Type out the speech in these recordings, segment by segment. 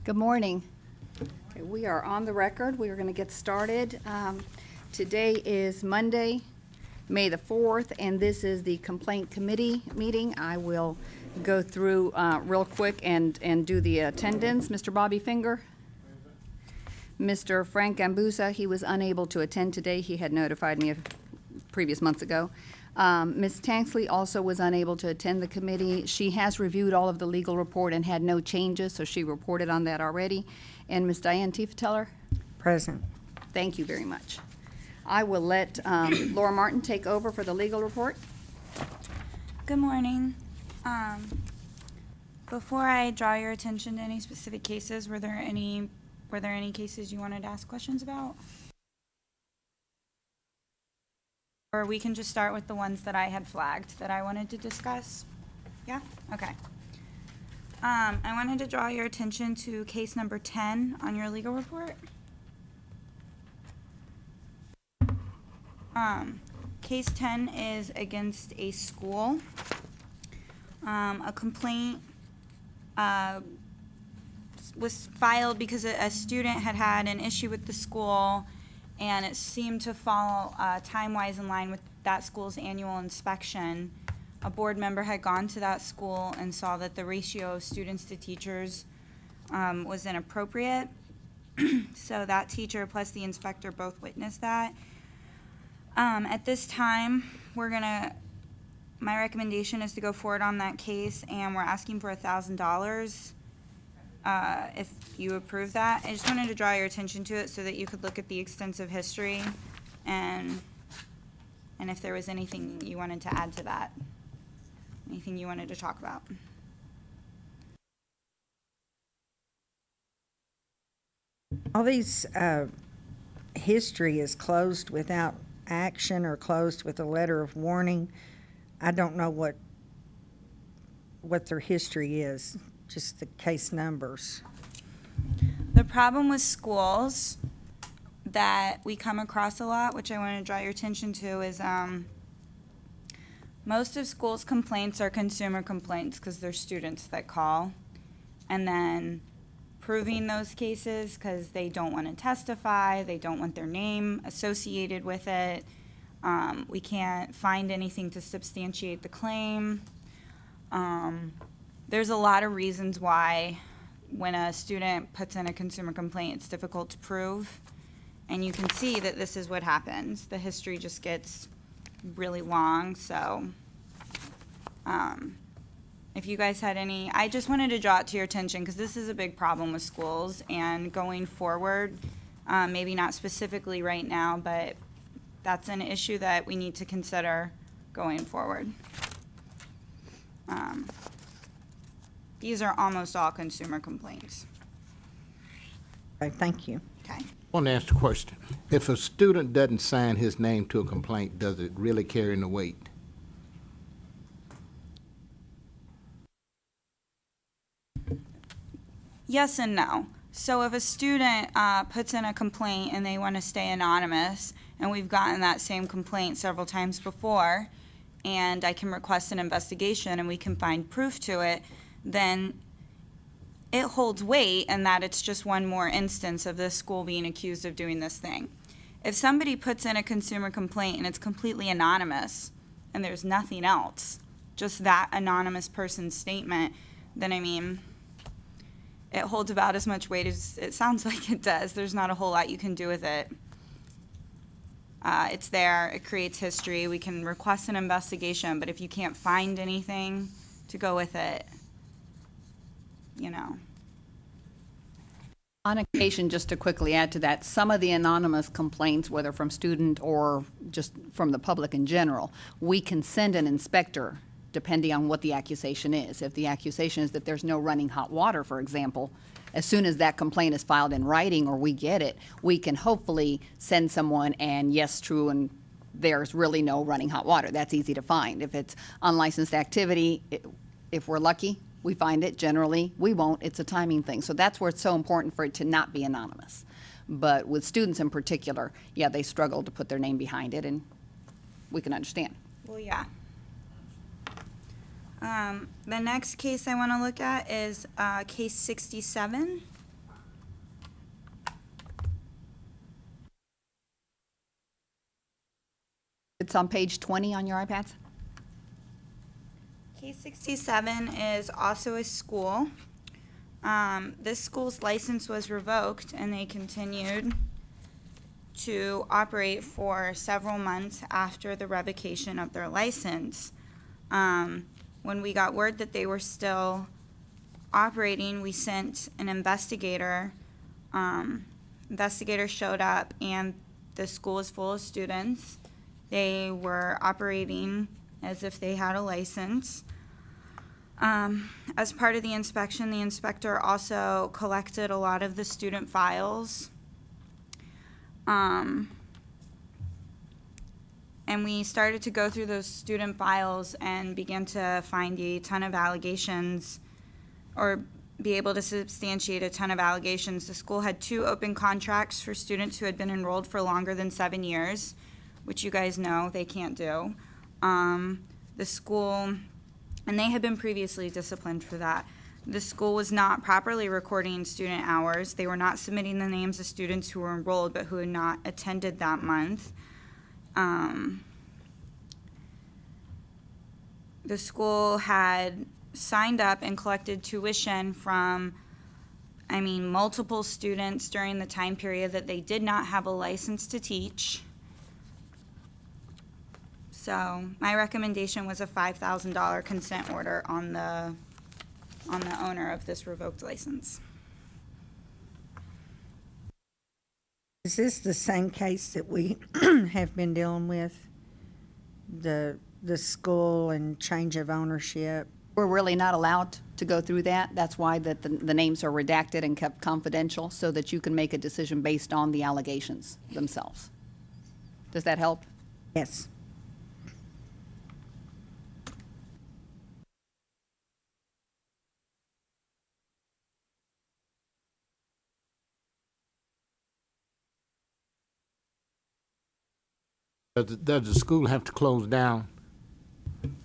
Good morning. Okay, we are on the record. We are going to get started. Today is Monday, May the 4th, and this is the Complaint Committee meeting. I will go through real quick and do the attendance. Mr. Bobby Finger. Mr. Frank Gambusa, he was unable to attend today. He had notified me previous months ago. Ms. Tanksley also was unable to attend the committee. She has reviewed all of the legal report and had no changes, so she reported on that already. And Ms. Diane Tiefenteller? Present. Thank you very much. I will let Laura Martin take over for the legal report. Good morning. Before I draw your attention to any specific cases, were there any cases you wanted to ask questions about? Or we can just start with the ones that I had flagged that I wanted to discuss. Yeah? Okay. I wanted to draw your attention to case number 10 on your legal report. Case 10 is against a school. A complaint was filed because a student had an issue with the school, and it seemed to fall time-wise in line with that school's annual inspection. A board member had gone to that school and saw that the ratio of students to teachers was inappropriate. So that teacher plus the inspector both witnessed that. At this time, my recommendation is to go forward on that case, and we're asking for $1,000 if you approve that. I just wanted to draw your attention to it so that you could look at the extensive history and if there was anything you wanted to add to that, anything you wanted to talk about. All these history is closed without action or closed with a letter of warning. I don't know what their history is, just the case numbers. The problem with schools that we come across a lot, which I want to draw your attention to, is most of schools' complaints are consumer complaints because they're students that call, and then proving those cases because they don't want to testify, they don't want their name associated with it. We can't find anything to substantiate the claim. There's a lot of reasons why when a student puts in a consumer complaint, it's difficult to prove. And you can see that this is what happens. The history just gets really long, so if you guys had any, I just wanted to draw it to your attention because this is a big problem with schools, and going forward, maybe not specifically right now, but that's an issue that we need to consider going forward. These are almost all consumer complaints. Okay, thank you. Okay. I want to ask a question. If a student doesn't sign his name to a complaint, does it really carry the weight? Yes and no. So if a student puts in a complaint and they want to stay anonymous, and we've gotten that same complaint several times before, and I can request an investigation and we can find proof to it, then it holds weight in that it's just one more instance of this school being accused of doing this thing. If somebody puts in a consumer complaint and it's completely anonymous and there's nothing else, just that anonymous person's statement, then I mean, it holds about as much weight as it sounds like it does. There's not a whole lot you can do with it. It's there, it creates history. We can request an investigation, but if you can't find anything to go with it, you know. On occasion, just to quickly add to that, some of the anonymous complaints, whether from student or just from the public in general, we can send an inspector depending on what the accusation is. If the accusation is that there's no running hot water, for example, as soon as that complaint is filed in writing or we get it, we can hopefully send someone and yes, true, and there's really no running hot water. That's easy to find. If it's unlicensed activity, if we're lucky, we find it. Generally, we won't. It's a timing thing. So that's where it's so important for it to not be anonymous. But with students in particular, yeah, they struggle to put their name behind it, and we can understand. Well, yeah. The next case I want to look at is case 67. It's on page 20 on your iPads. Case 67 is also a school. This school's license was revoked, and they continued to operate for several months after the revocation of their license. When we got word that they were still operating, we sent an investigator. Investigator showed up, and the school is full of students. They were operating as if they had a license. As part of the inspection, the inspector also collected a lot of the student files. And we started to go through those student files and began to find a ton of allegations, or be able to substantiate a ton of allegations. The school had 2 open contracts for students who had been enrolled for longer than 7 years, which you guys know they can't do. The school, and they had been previously disciplined for that. The school was not properly recording student hours. They were not submitting the names of students who were enrolled but who had not attended that month. The school had signed up and collected tuition from, multiple students during the time period that they did not have a license to teach. So my recommendation was a $5,000 consent order on the owner of this revoked license. Is this the same case that we have been dealing with? The school and change of ownership? We're really not allowed to go through that. That's why the names are redacted and kept confidential, so that you can make a decision based on the allegations themselves. Does that help? Yes. Does the school have to close down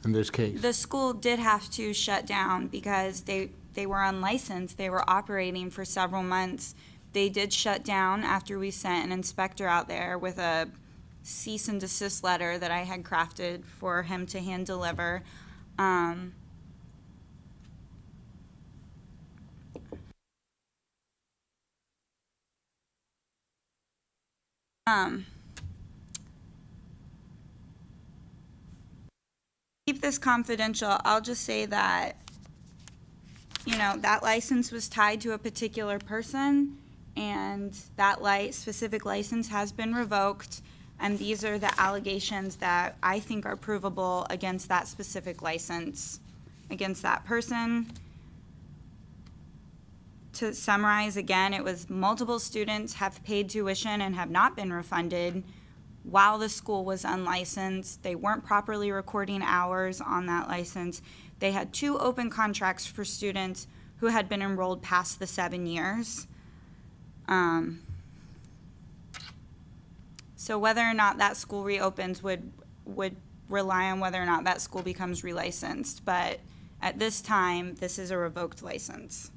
in this case? The school did have to shut down because they were unlicensed. They were operating for several months. They did shut down after we sent an inspector out there with a cease and desist letter that I had crafted for him to hand deliver. Keep this confidential. I'll just say that, that license was tied to a particular person, and that specific license has been revoked, and these are the allegations that I think are provable against that specific license, against that person. To summarize again, it was multiple students have paid tuition and have not been refunded while the school was unlicensed. They weren't properly recording hours on that license. They had 2 open contracts for students who had been enrolled past the 7 years. So whether or not that school reopens would rely on whether or not that school becomes relicensed. But at this time, this is a revoked license.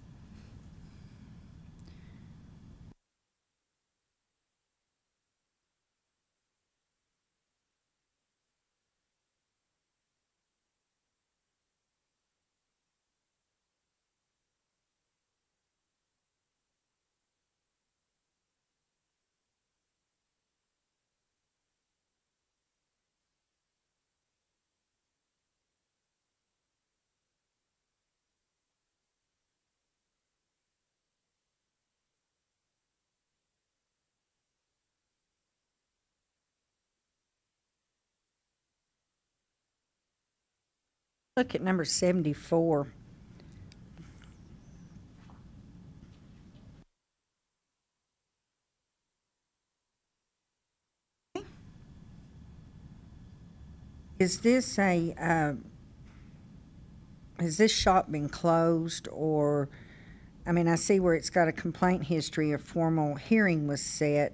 Look at number 74. Is this has this shop been closed, or, I see where it's got a complaint history, a formal hearing was set,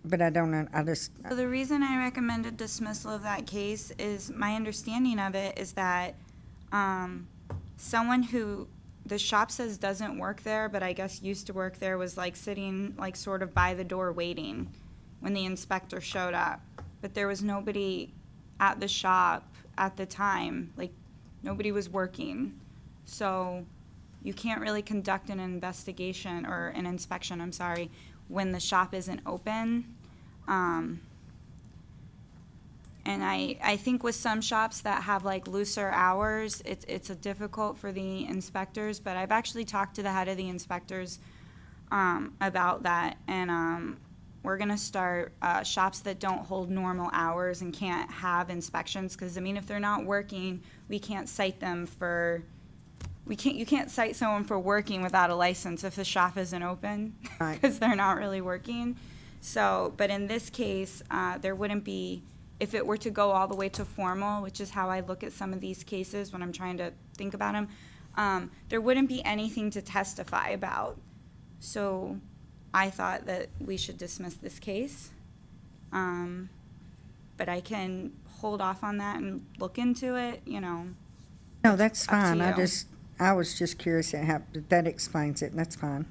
but I don't know, So the reason I recommended dismissal of that case is my understanding of it is that someone who the shop says doesn't work there, but I guess used to work there, was sitting sort of by the door waiting when the inspector showed up. But there was nobody at the shop at the time, like, nobody was working. So you can't really conduct an investigation or an inspection, I'm sorry, when the shop isn't open. And I think with some shops that have like looser hours, it's a difficult for the inspectors, but I've actually talked to the head of the inspectors about that, and we're gonna start shops that don't hold normal hours and can't have inspections, because I mean, if they're not working, we can't cite them for, you can't cite someone for working without a license if the shop isn't open, Right. because they're not really working. So, but in this case, there wouldn't be, if it were to go all the way to formal, which is how I look at some of these cases when I'm trying to think about them, there wouldn't be anything to testify about. So I thought that we should dismiss this case. But I can hold off on that and look into it, you know. No, that's Up to fine. you. I was just curious at how, that explains it, and that's fine.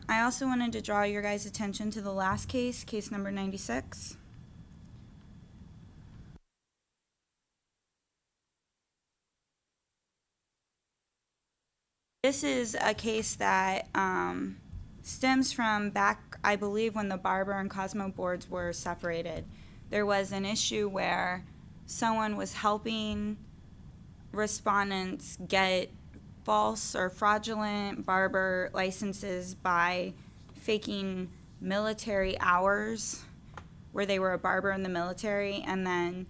I also wanted to draw your guys' attention to the last case, case number 96. This is a case that stems from back, I believe, when the Barber and Cosmo boards were separated. There was an issue where someone was helping respondents get false or fraudulent barber licenses by faking military hours where they were a barber in the military, and then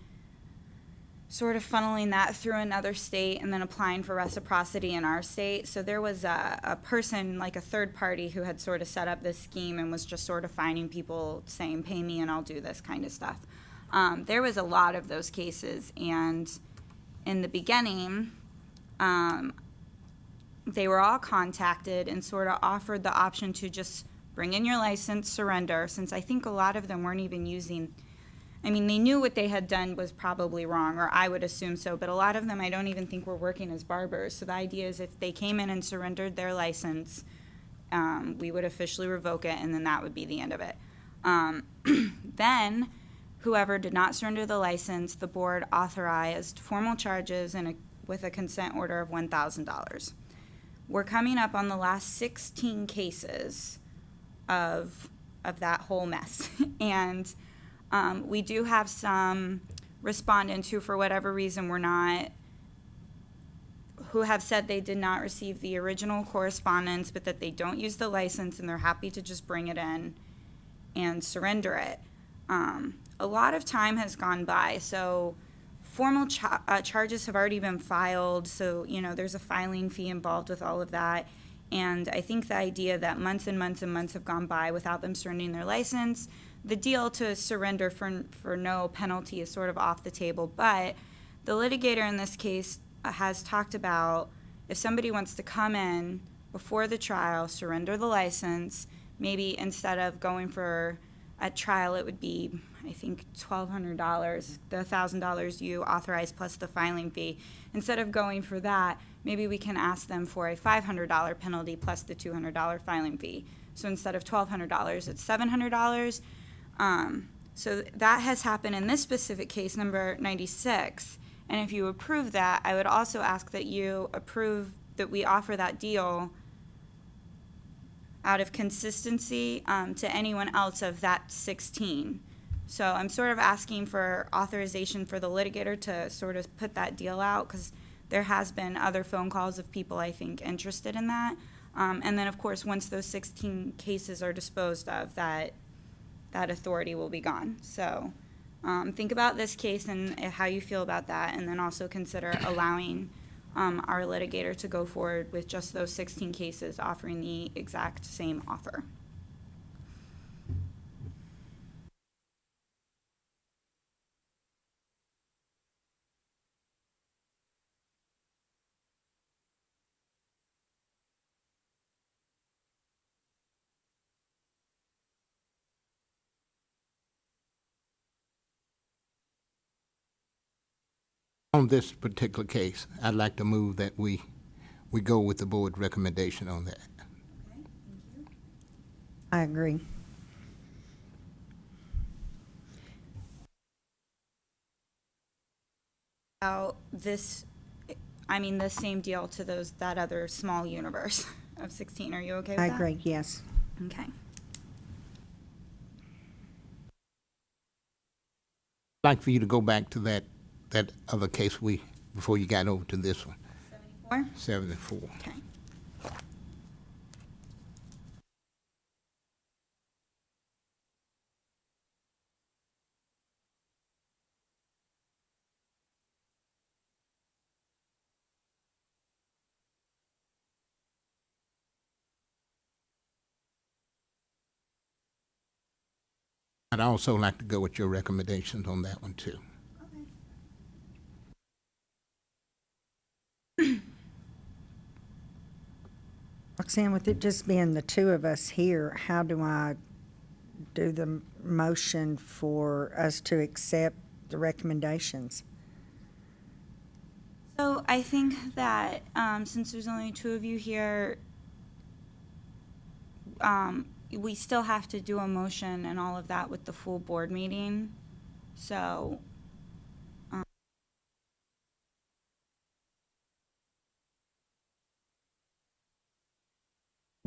sort of funneling that through another state and then applying for reciprocity in our state. So there was a person, like a third party, who had sort of set up this scheme and was just sort of finding people saying, pay me and I'll do this kind of stuff. There was a lot of those cases, and in the beginning, they were all contacted and sort of offered the option to just bring in your license, surrender, since I think a lot of them weren't even using, I mean, they knew what they had done was probably wrong, or I would assume so, but a lot of them I don't even think were working as barbers. So the idea is if they came in and surrendered their license, we would officially revoke it, and then that would be the end of it. Then, whoever did not surrender the license, the board authorized formal charges and with a consent order of $1,000. We're coming up on the last 16 cases of that whole mess. And we do have some respondents who, for whatever reason, who have said they did not receive the original correspondence, but that they don't use the license and they're happy to just bring it in and surrender it. A lot of time has gone by, so formal charges have already been filed, so, you know, there's a filing fee involved with all of that. And I think the idea that months and months and months have gone by without them surrendering their license, the deal to surrender for no penalty is sort of off the table. But the litigator in this case has talked about if somebody wants to come in before the trial, surrender the license, maybe instead of going for at trial, it would be, I think, $1,200, the $1,000 you authorize plus the filing fee. Instead of going for that, maybe we can ask them for a $500 penalty plus the $200 filing fee. So instead of $1,200, it's $700. So that has happened in this specific case, number 96. And if you approve that, I would also ask that you approve that we offer that deal out of consistency to anyone else of that 16. So I'm sort of asking for authorization for the litigator to sort of put that deal out, because there has been other phone calls of people, I think, interested in that. And then, of course, once those 16 cases are disposed of, that authority will be gone. So think about this case and how you feel about that, and then also consider allowing our litigator to go forward with just those 16 cases, offering the exact same offer. On this particular case, I'd like to move that we go with the board recommendation on that. I agree. About this, I mean, the same deal to that other small universe of 16. Are you okay with I that? agree, yes. Okay. I'd like for you to go back to that other case before you got over to this one, 74? 74. Okay. I'd also like to go with your recommendations on that one too. Roxanne, with it just being the two of us here, how do I do the motion for us to accept the recommendations? So I think that since there's only two of you here, we still have to do a motion and all of that with the full board meeting. So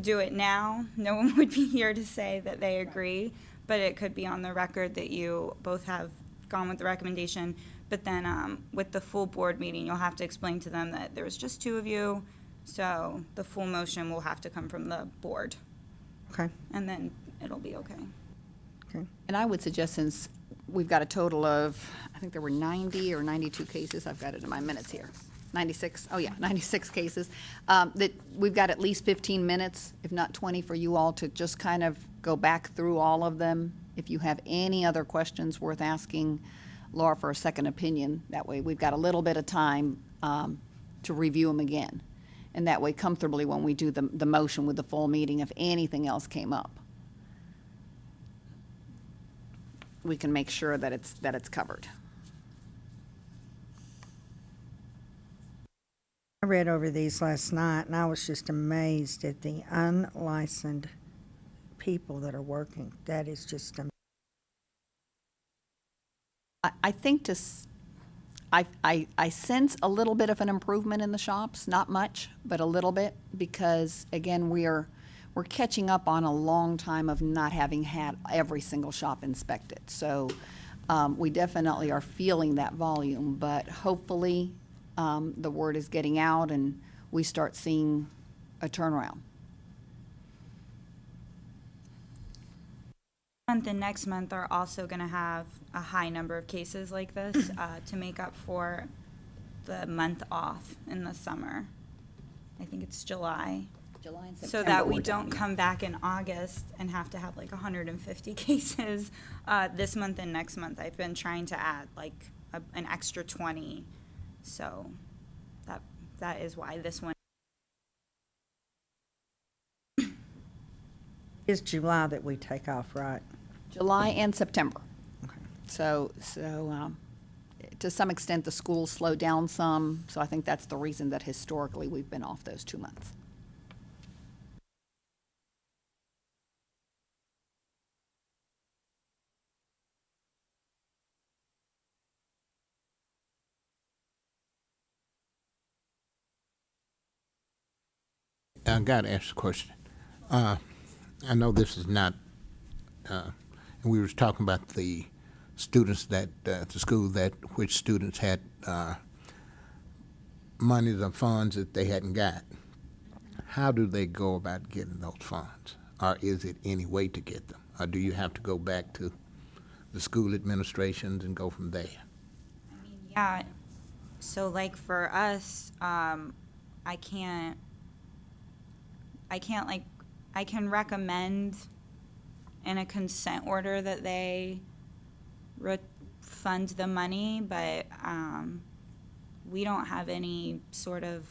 do it now. No one would be here to say that they agree, but it could be on the record that you both have gone with the recommendation. But then with the full board meeting, you'll have to explain to them that there was just two of you, so the full motion will have to come from the board, Okay, and then it'll be okay. okay. And I would suggest, since we've got a total of, I think there were 90 or 92 cases, I've got it in my minutes here. 96, oh yeah, 96 cases, that we've got at least 15 minutes, if not 20, for you all to just kind of go back through all of them. If you have any other questions worth asking Laura for a second opinion, that way we've got a little bit of time to review them again. And that way comfortably when we do the motion with the full meeting, if anything else came up, we can make sure that it's covered. I read over these last night, and I was just amazed at the unlicensed people that are working. That is just, I think I sense a little bit of an improvement in the shops, not much, but a little bit, because again, we're catching up on a long time of not having had every single shop inspected. So we definitely are feeling that volume, but hopefully the word is getting out and we start seeing a turnaround. Month and next month are also going to have a high number of cases like this to make up for the month off in the summer. I think it's July. July and So September. that we we're don't down. come back in August and have to have like 150 cases this month and next month. I've been trying to add like an extra 20. So that is why this one. it's July that we take off, right? July and September. Okay. So to some extent, the schools slowed down some, so I think that's the reason that historically we've been off those 2 months. I got to ask a question. I know this is not, and we was talking about the students that, the school which students had monies or funds that they hadn't got. How do they go about getting those funds? Or is it any way to get them? Or do you have to go back to the school administrations and go from there? Yeah, so like for us, I can recommend in a consent order that they refund the money, but we don't have any sort of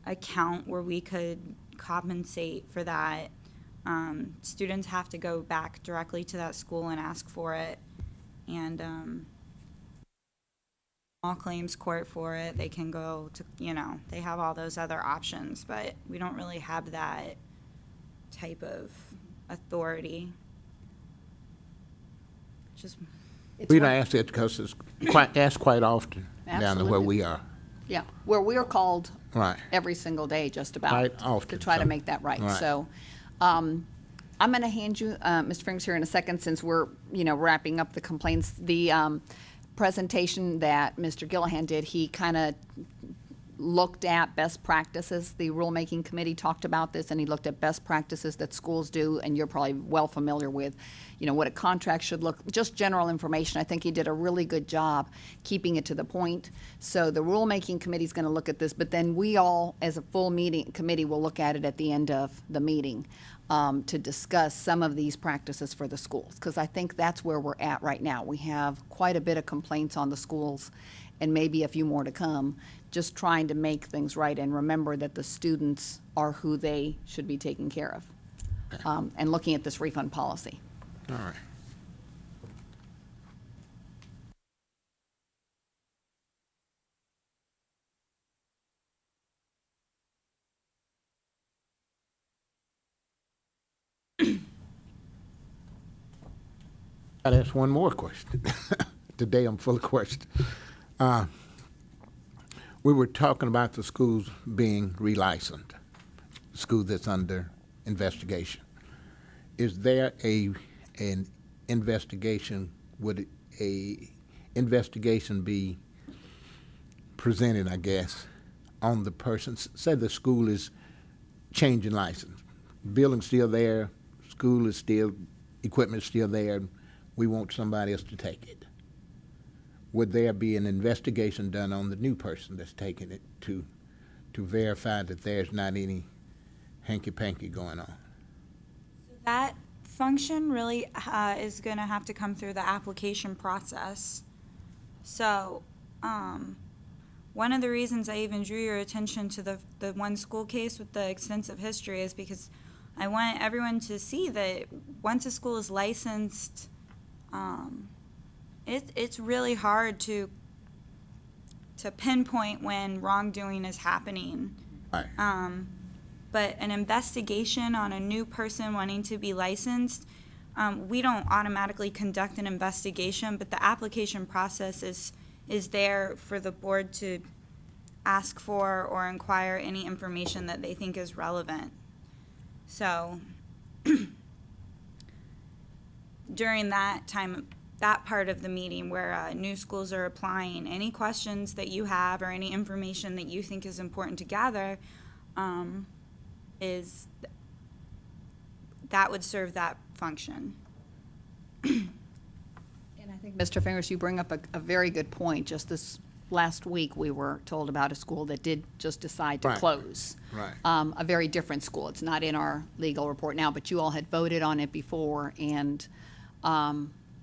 account where we could compensate for that. Students have to go back directly to that school and ask for it, and small claims court for it. They can go to, they have all those other options, but we don't really have that type of authority. Just, It's We what- don't ask that because it's asked quite often down to where Absolutely. we are. Yeah, where we are called Right. every single day, just about. Quite often, To try to so- make that right. right. So, I'm going to hand you, Mr. Fingers, here in a second, since we're, wrapping up the complaints. The presentation that Mr. Gillahan did, he kind of looked at best practices. The rulemaking committee talked about this, and he looked at best practices that schools do, and you're probably well familiar with, what a contract should look, just general information. I think he did a really good job keeping it to the point. So the rulemaking committee's going to look at this, but then we all, as a full meeting committee, will look at it at the end of the meeting to discuss some of these practices for the schools, because I think that's where we're at right now. We have quite a bit of complaints on the schools, and maybe a few more to come, just trying to make things right and remember that the students are who they should be taking care of, and looking at this refund policy. All right. I'd ask one more question. Today I'm full of questions. We were talking about the schools being relicensed, school that's under investigation. Is there an investigation, would a investigation be presented, I guess, on the person? Say the school is changing license, building's still there, school is still, equipment's still there, we want somebody else to take it. Would there be an investigation done on the new person that's taking it to verify that there's not any hanky-panky going on? that function really is going to have to come through the application process. So, one of the reasons I even drew your attention to the one school case with the extensive history is because I want everyone to see that once a school is licensed, it's really hard to pinpoint when wrongdoing is happening. Right. But an investigation on a new person wanting to be licensed, we don't automatically conduct an investigation, but the application process is there for the board to ask for or inquire any information that they think is relevant. So during that time, that part of the meeting where new schools are applying, any questions that you have or any information that you think is important to gather, that would serve that function. And I think, Mr. Fingers, you bring up a very good point. Just this last week, we were told about a school that did just decide to Right. close. Right. A very different school. It's not in our legal report now, but you all had voted on it before, and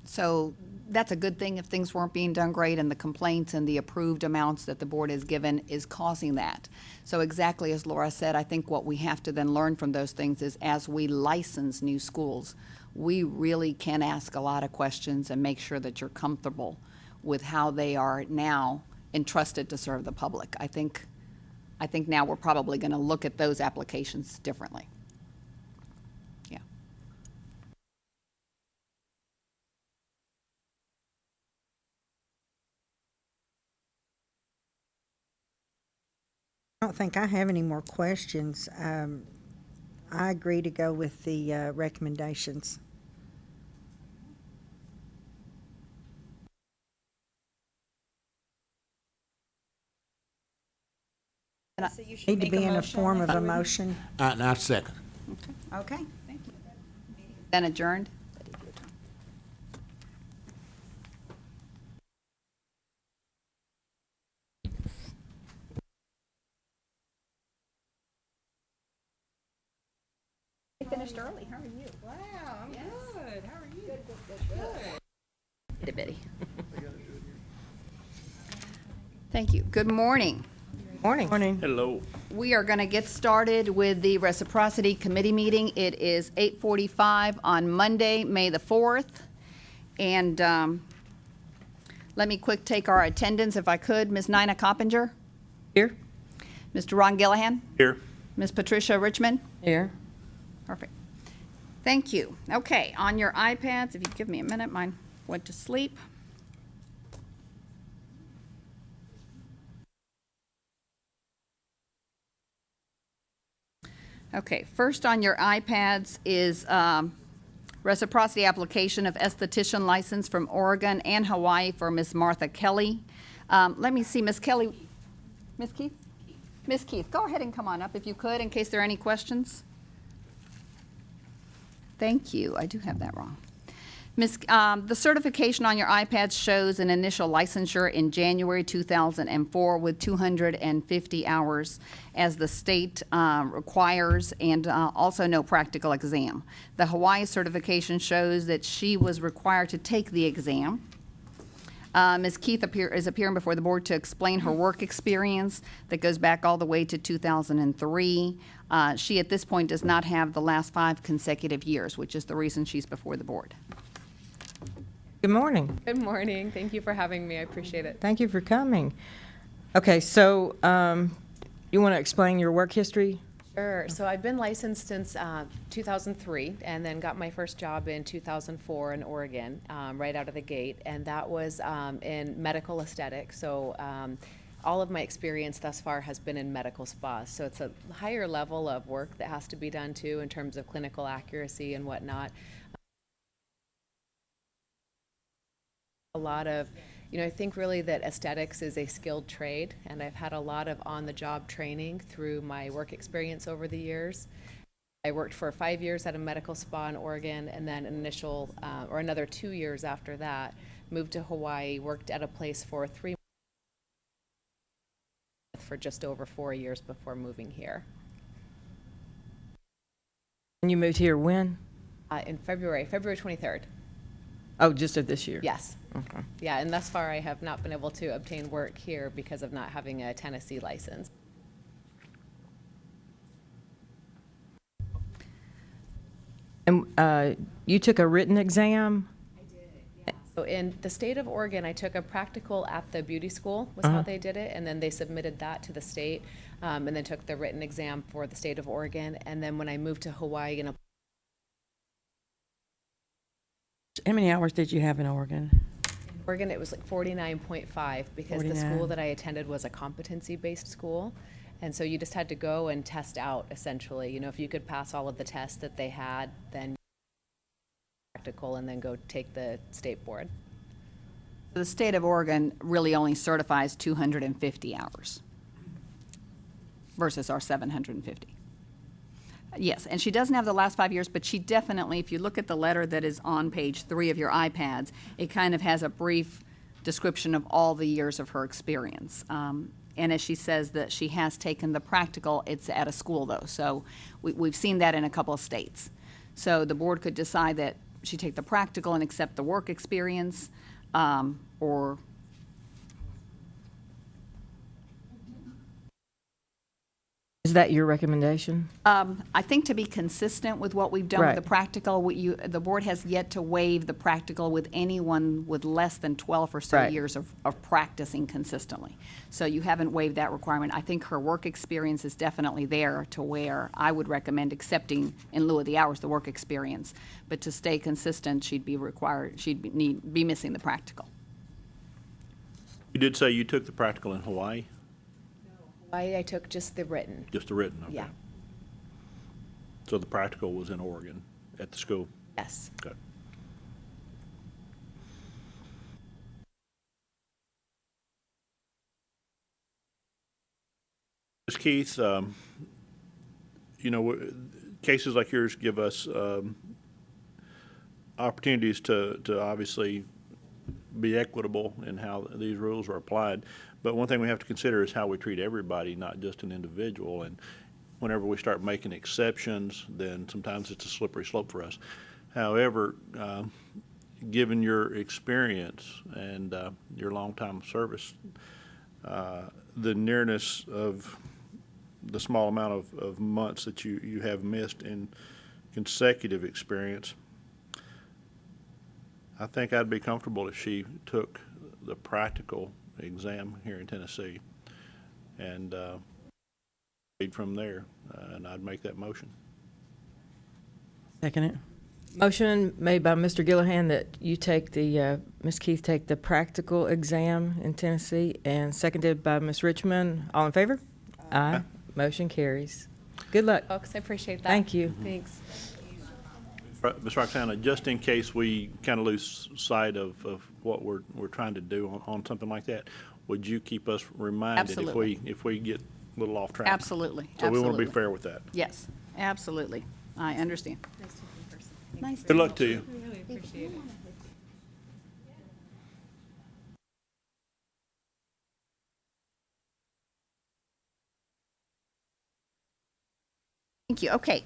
so that's a good thing if things weren't being done great, and the complaints and the approved amounts that the board has given is causing that. So exactly as Laura said, I think what we have to then learn from those things is as we license new schools, we really can ask a lot of questions and make sure that you're comfortable with how they are now entrusted to serve the public. I think now we're probably going to look at those applications differently. Yeah. I don't think I have any more questions. I agree to go with the recommendations. Need to be in a form of a motion. Now, second. Okay. Then adjourned. Finished early. How are you? Wow, I'm good. How are you? Itty bitty. Thank you. Good morning. Morning. Hello. We are going to get started with the Reciprocity Committee meeting. It is 8:45 on Monday, May the 4th. And let me quick take our attendance, if I could. Ms. Nina Coppinger? Here. Mr. Ron Gillahan? Here. Ms. Patricia Richmond? Here. Perfect. Thank you. Okay, on your iPads, if you give me a minute, mine went to sleep. Okay, first on your iPads is reciprocity application of esthetician license from Oregon and Hawaii for Ms. Martha Kelly. Let me see, Ms. Kelly. Ms. Keith? Ms. Keith, go ahead and come on up if you could, in case there are any questions. Thank you. I do have that wrong. The certification on your iPads shows an initial licensure in January 2004 with 250 hours as the state requires, and also no practical exam. The Hawaii certification shows that she was required to take the exam. Ms. Keith is appearing before the board to explain her work experience that goes back all the way to 2003. She, at this point, does not have the last 5 consecutive years, which is the reason she's before the board. Good morning. Good morning. Thank you for having me. I appreciate it. Thank you for coming. Okay, so you want to explain your work history? Sure. So I've been licensed since 2003 and then got my first job in 2004 in Oregon, right out of the gate. And that was in medical aesthetics. So all of my experience thus far has been in medical spas. So it's a higher level of work that has to be done too in terms of clinical accuracy and whatnot. A lot of, I think really that aesthetics is a skilled trade, and I've had a lot of on-the-job training through my work experience over the years. I worked for 5 years at a medical spa in Oregon, and then another 2 years after that, moved to Hawaii, worked at a place for 3 months for just over 4 years before moving here. And you moved here when? In February 23rd. Oh, just of this year? Yes. Okay. Yeah, and thus far I have not been able to obtain work here because of not having a Tennessee license. And you took a written exam? So in the state of Oregon, I took a practical at the beauty school, was how they did it, and then they submitted that to the state, and then took the written exam for the state of Oregon. And then when I moved to Hawaii, How many hours did you have in Oregon? Oregon, it was like 49.5 because the 49. school that I attended was a competency-based school. And so you just had to go and test out, essentially. If you could pass all of the tests that they had, then practical and then go take the state board. The state of Oregon really only certifies 250 hours versus our 750. Yes, and she doesn't have the last 5 years, but she definitely, if you look at the letter that is on page 3 of your iPads, it kind of has a brief description of all the years of her experience. And as she says that she has taken the practical, it's at a school though. So we've seen that in a couple of states. So the board could decide that she take the practical and accept the work experience, or Is that your recommendation? I think to be consistent with what we've done with Right. the practical, the board has yet to waive the practical with anyone with less than 12 or so Right. years of practicing consistently. So you haven't waived that requirement. I think her work experience is definitely there to where I would recommend accepting in lieu of the hours, the work experience. But to stay consistent, she'd be missing the practical. You did say you took the practical in Hawaii, I took just the written. just the written, okay. Yeah. So the practical was in Oregon at the school? Yes. Okay. Ms. Keith, cases like yours give us opportunities to obviously be equitable in how these rules are applied. But one thing we have to consider is how we treat everybody, not just an individual. And whenever we start making exceptions, then sometimes it's a slippery slope for us. However, given your experience and your long-time service, the nearness of the small amount of months that you have missed in consecutive experience, I think I'd be comfortable if she took the practical exam here in Tennessee and read from there, and I'd make that motion. Second it. Motion made by Mr. Gillihan that you take the, Ms. Keith take the practical exam in Tennessee, and seconded by Ms. Richmond. All in favor? Aye. Motion carries. Good luck. Folks, I appreciate that. Thank you. Thanks. Ms. Roxana, just in case we kind of lose sight of what we're trying to do on something like that, would you keep us reminded Absolutely. if we get a little off track? Absolutely, So we want to be absolutely. fair with that. Yes, absolutely. I understand. Nice to Good luck to you. Really appreciate it. Thank you. Okay,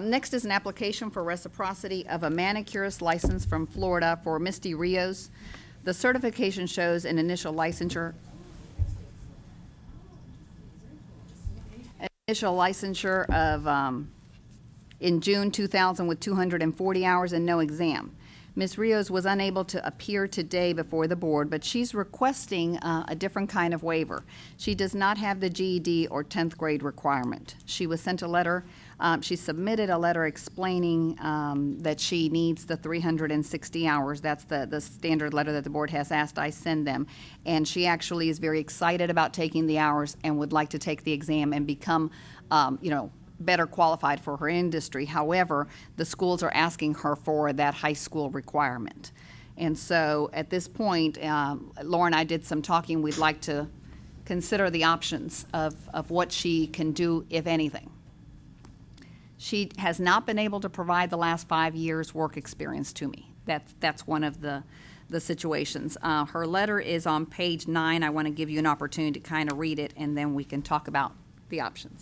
next is an application for reciprocity of a manicurist license from Florida for Misty Rios. The certification shows an initial licensure of, in June 2000 with 240 hours and no exam. Ms. Rios was unable to appear today before the board, but she's requesting a different kind of waiver. She does not have the GED or 10th grade requirement. She was sent a letter, she submitted a letter explaining that she needs the 360 hours. That's the standard letter that the board has asked I send them. And she actually is very excited about taking the hours and would like to take the exam and become, better qualified for her industry. However, the schools are asking her for that high school requirement. And so at this point, Laura and I did some talking. We'd like to consider the options of what she can do, if anything. She has not been able to provide the last 5 years' work experience to me. That's one of the situations. Her letter is on page 9. I want to give you an opportunity to kind of read it, and then we can talk about the options.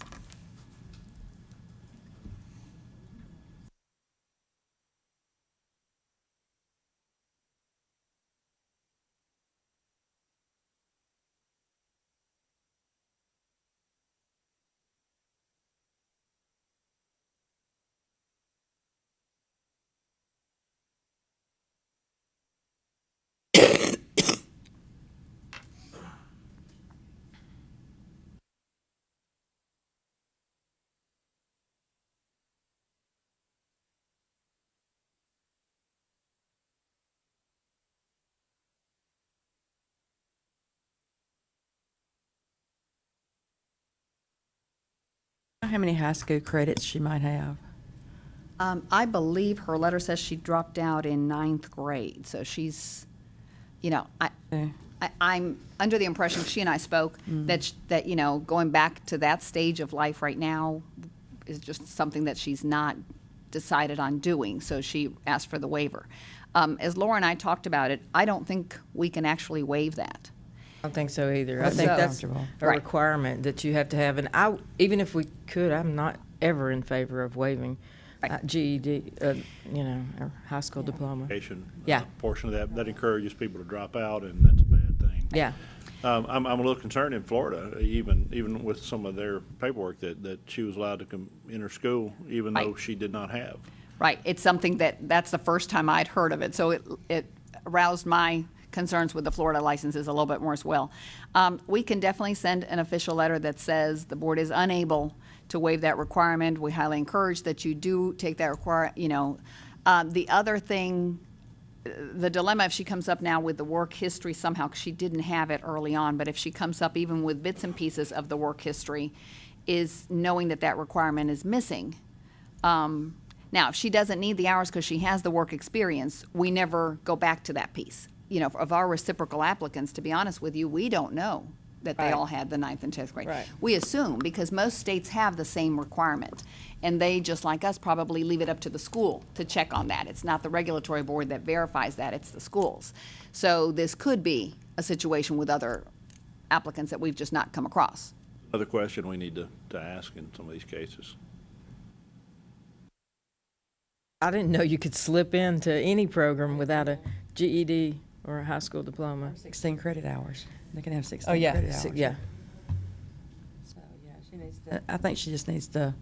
How many high school credits she might have? I believe her letter says she dropped out in 9th grade, so she's, I'm under the impression, she and I spoke, that going back to that stage of life right now is just something that she's not decided on doing, so she asked for the waiver. As Laura and I talked about it, I don't think we can actually waive that. I don't think so either. I think So- that's a Right. requirement that you have to have. And even if we could, I'm not ever in favor of waiving Right. GED, or high school diploma. Education, Yeah. portion of that encourages people to drop out, and that's a bad thing. Yeah. I'm a little concerned in Florida, even with some of their paperwork, that she was allowed to enter school even though Right. she did not have. Right, it's something that's the first time I'd heard of it, so it aroused my concerns with the Florida licenses a little bit more as well. We can definitely send an official letter that says the board is unable to waive that requirement. We highly encourage that you do take that the other thing, the dilemma if she comes up now with the work history somehow, 'cause she didn't have it early on, but if she comes up even with bits and pieces of the work history, is knowing that requirement is missing. Now, if she doesn't need the hours because she has the work experience, we never go back to that piece. Of our reciprocal applicants, to be honest with you, we don't know that they Right. all had the 9th and 10th grade. Right. We assume, because most states have the same requirement, and they, just like us, probably leave it up to the school to check on that. It's not the regulatory board that verifies that, it's the schools. So this could be a situation with other applicants that we've just not come across. Another question we need to ask in some of these cases. I didn't know you could slip into any program without a GED or a high school diploma. 16 credit hours. They can have 16 Oh, yeah, credit hours. yeah. So, yeah, she needs to, I think she just needs to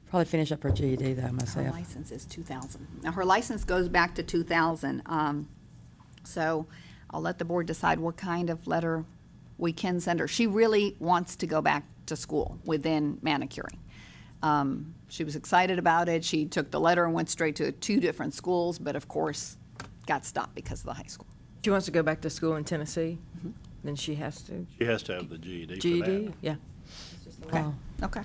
probably finish up her GED though Her myself. license is 2000. Now, her license goes back to 2000. So I'll let the board decide what kind of letter we can send her. She really wants to go back to school within manicuring. She was excited about it. She took the letter and went straight to 2 different schools, but of course, got stopped because of the high school. She wants to go back to school in Tennessee, then she has to. She has to have the GED for that. GED, yeah. Okay. Oh. Okay.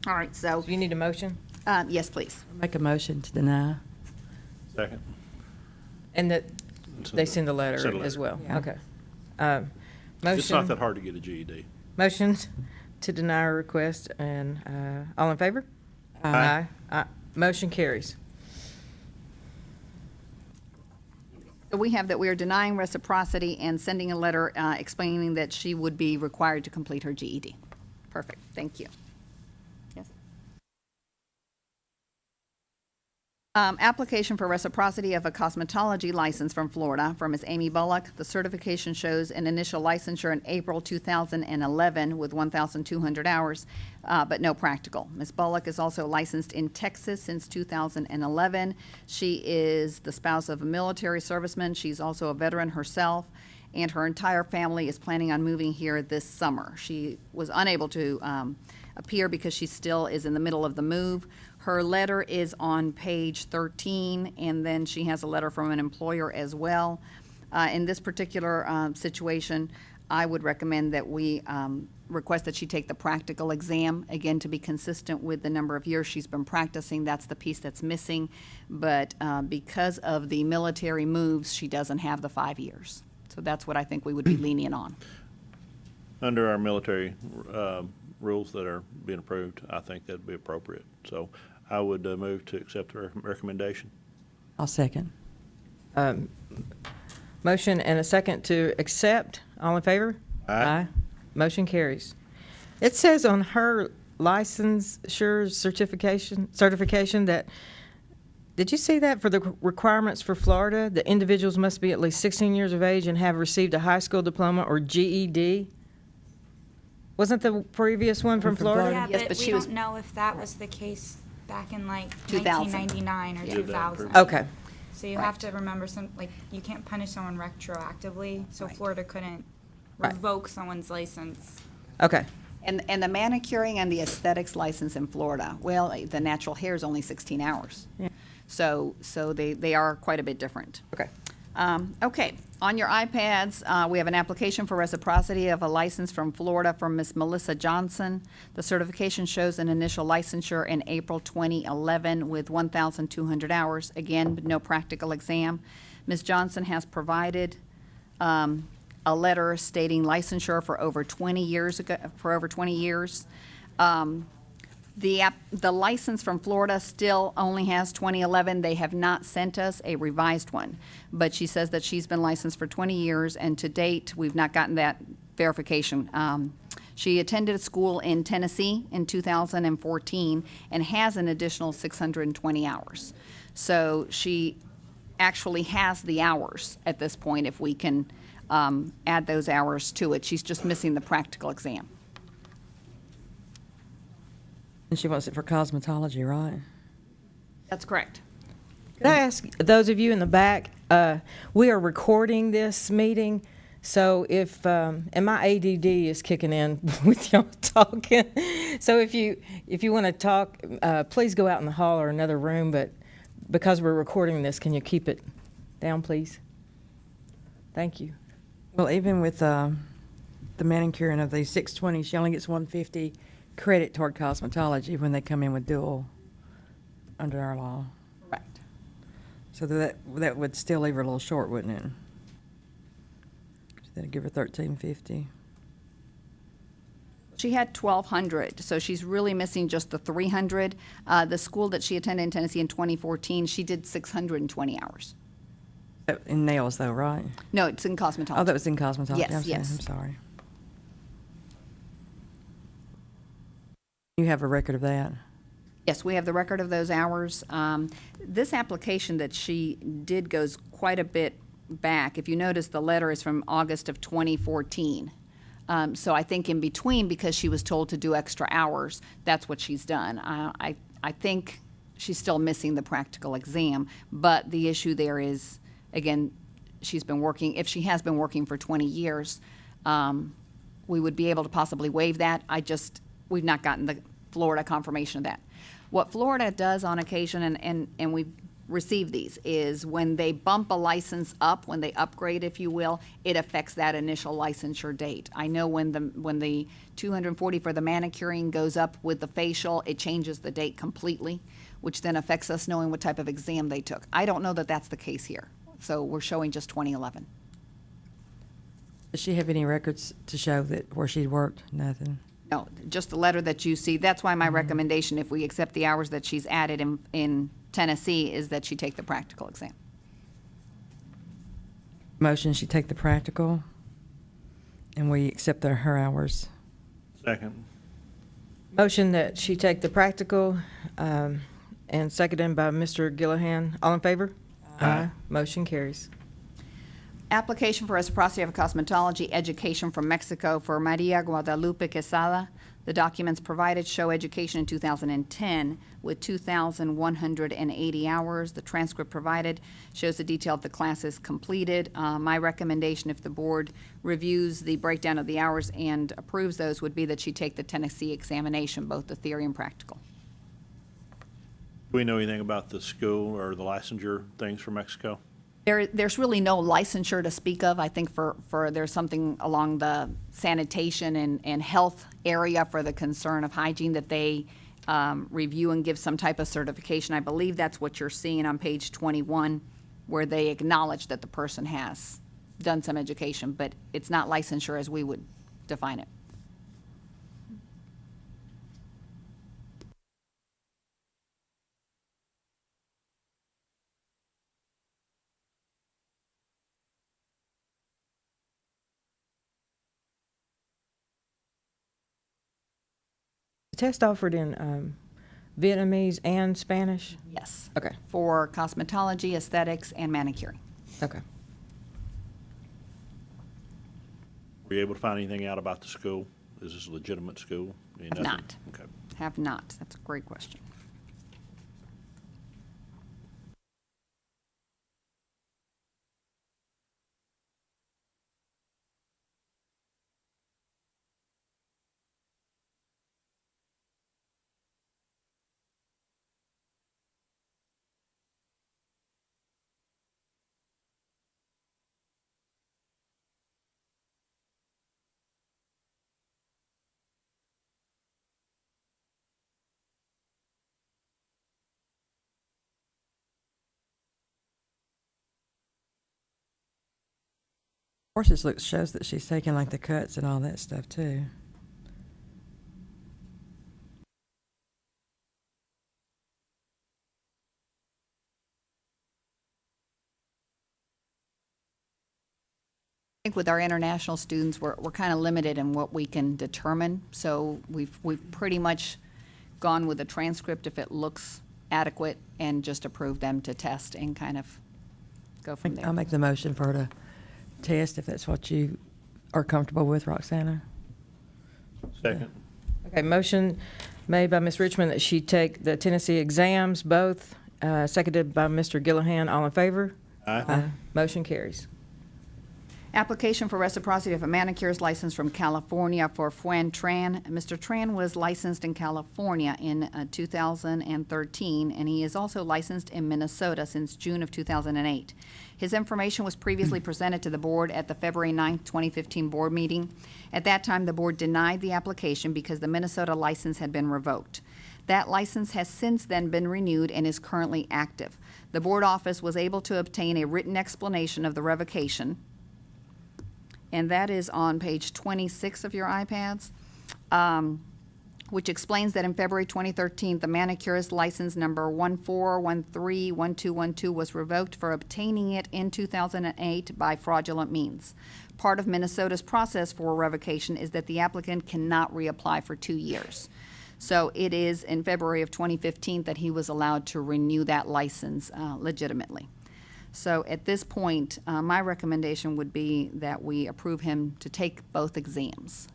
All right, so, Do you need a motion? yes, please. Make a motion to deny. Second. And that they send a letter Send a as letter. well? Yeah. Okay. It's not that Motion, hard to get a GED. motions to deny our request, and all in favor? Aye. Aye. Motion carries. So we have that we are denying reciprocity and sending a letter explaining that she would be required to complete her GED. Perfect, thank you. Yes. Application for reciprocity of a cosmetology license from Florida from Ms. Amy Bullock. The certification shows an initial licensure in April 2011 with 1,200 hours, but no practical. Ms. Bullock is also licensed in Texas since 2011. She is the spouse of a military serviceman. She's also a veteran herself, and her entire family is planning on moving here this summer. She was unable to appear because she still is in the middle of the move. Her letter is on page 13, and then she has a letter from an employer as well. In this particular situation, I would recommend that we request that she take the practical exam, again, to be consistent with the number of years she's been practicing. That's the piece that's missing. But because of the military moves, she doesn't have the 5 years. So that's what I think we would be lenient on. Under our military rules that are being approved, I think that'd be appropriate. So I would move to accept the recommendation. I'll second. Motion and a second to accept. All in favor? Aye. Motion carries. It says on her licensure certification that, did you see that for the requirements for Florida? The individuals must be at least 16 years of age and have received a high school diploma or GED? Wasn't the previous one from Florida? Yeah, Yes, but but we she was- don't know if that was the case back in like 2000. 1999 or Yeah. 2000. Okay. So you have to remember you can't punish someone retroactively, so Florida couldn't Right. revoke someone's license. Okay. And the manicuring and the aesthetics license in Florida, well, the natural hair is only 16 hours. Yeah. So they are quite a bit different. Okay. Okay, on your iPads, we have an application for reciprocity of a license from Florida from Miss Melissa Johnson. The certification shows an initial licensure in April 2011 with 1,200 hours. Again, no practical exam. Ms. Johnson has provided a letter stating licensure for over 20 years. The license from Florida still only has 2011. They have not sent us a revised one. But she says that she's been licensed for 20 years, and to date, we've not gotten that verification. She attended school in Tennessee in 2014 and has an additional 620 hours. So she actually has the hours at this point if we can add those hours to it. She's just missing the practical exam. And she wants it for cosmetology, right? That's correct. Could I ask those of you in the back, we are recording this meeting, so if, and my ADD is kicking in with y'all talking. So if you want to talk, please go out in the hall or another room, but because we're recording this, can you keep it down, please? Thank you. Well, even with the manicuring of the 620, she only gets 150 credit toward cosmetology when they come in with dual under our law. Correct. So that would still leave her a little short, wouldn't it? That'd give her 1,350. She had 1,200, so she's really missing just the 300. The school that she attended in Tennessee in 2014, she did 620 hours. In nails, though, right? No, it's in cosmetology. Oh, that was in cosmetology. Yes, I'm sorry. yes. I'm sorry. You have a record of that? Yes, we have the record of those hours. This application that she did goes quite a bit back. If you notice, the letter is from August of 2014. So I think in between, because she was told to do extra hours, that's what she's done. I think she's still missing the practical exam, but the issue there is, again, she's been working, if she has been working for 20 years, we would be able to possibly waive that. We've not gotten Florida confirmation of that. What Florida does on occasion, and we've received these, is when they bump a license up, when they upgrade, if you will, it affects that initial licensure date. I know when the 240 for the manicuring goes up with the facial, it changes the date completely, which then affects us knowing what type of exam they took. I don't know that that's the case here. So we're showing just 2011. Does she have any records to show that where she'd worked? Nothing. No, just the letter that you see. That's why my recommendation, if we accept the hours that she's added in Tennessee, is that she take the practical exam. Motion, she take the practical, and we accept her hours. Second. Motion that she take the practical, and seconded by Mr. Gillihan. All in favor? Aye. Motion carries. Application for reciprocity of cosmetology education from Mexico for Maria Guadalupe Quesada. The documents provided show education in 2010 with 2,180 hours. The transcript provided shows the detail of the classes completed. My recommendation, if the board reviews the breakdown of the hours and approves those, would be that she take the Tennessee examination, both the theory and practical. Do we know anything about the school or the licensure things for Mexico? There's really no licensure to speak of. I think for there's something along the sanitation and health area for the concern of hygiene that they review and give some type of certification. I believe that's what you're seeing on page 21, where they acknowledge that the person has done some education, but it's not licensure as we would define it. The test offered in Vietnamese and Spanish? Yes. Okay. For cosmetology, aesthetics, and manicuring. Okay. Were you able to find anything out about the school? Is this a legitimate school? Nothing? not. Okay. Have not. That's a great question. Of course, this looks, shows that she's taking like the cuts and all that stuff too. I think with our international students, we're kind of limited in what we can determine. So we've pretty much gone with a transcript if it looks adequate and just approved them to test and kind of go from there. I'll make the motion for her to test if that's what you are comfortable with, Roxana. Second. Okay, motion made by Ms. Richmond that she take the Tennessee exams, both, seconded by Mr. Gillihan. All in favor? Aye. Motion carries. Application for reciprocity of a manicurist license from California for Fuen Tran. Mr. Tran was licensed in California in 2013, and he is also licensed in Minnesota since June of 2008. His information was previously presented to the board at the February 9th, 2015 board meeting. At that time, the board denied the application because the Minnesota license had been revoked. That license has since then been renewed and is currently active. The board office was able to obtain a written explanation of the revocation, and that is on page 26 of your iPads, which explains that in February 2013, the manicurist license number 14131212 was revoked for obtaining it in 2008 by fraudulent means. Part of Minnesota's process for revocation is that the applicant cannot reapply for 2 years. So it is in February of 2015 that he was allowed to renew that license legitimately. So at this point, my recommendation would be that we approve him to take both exams.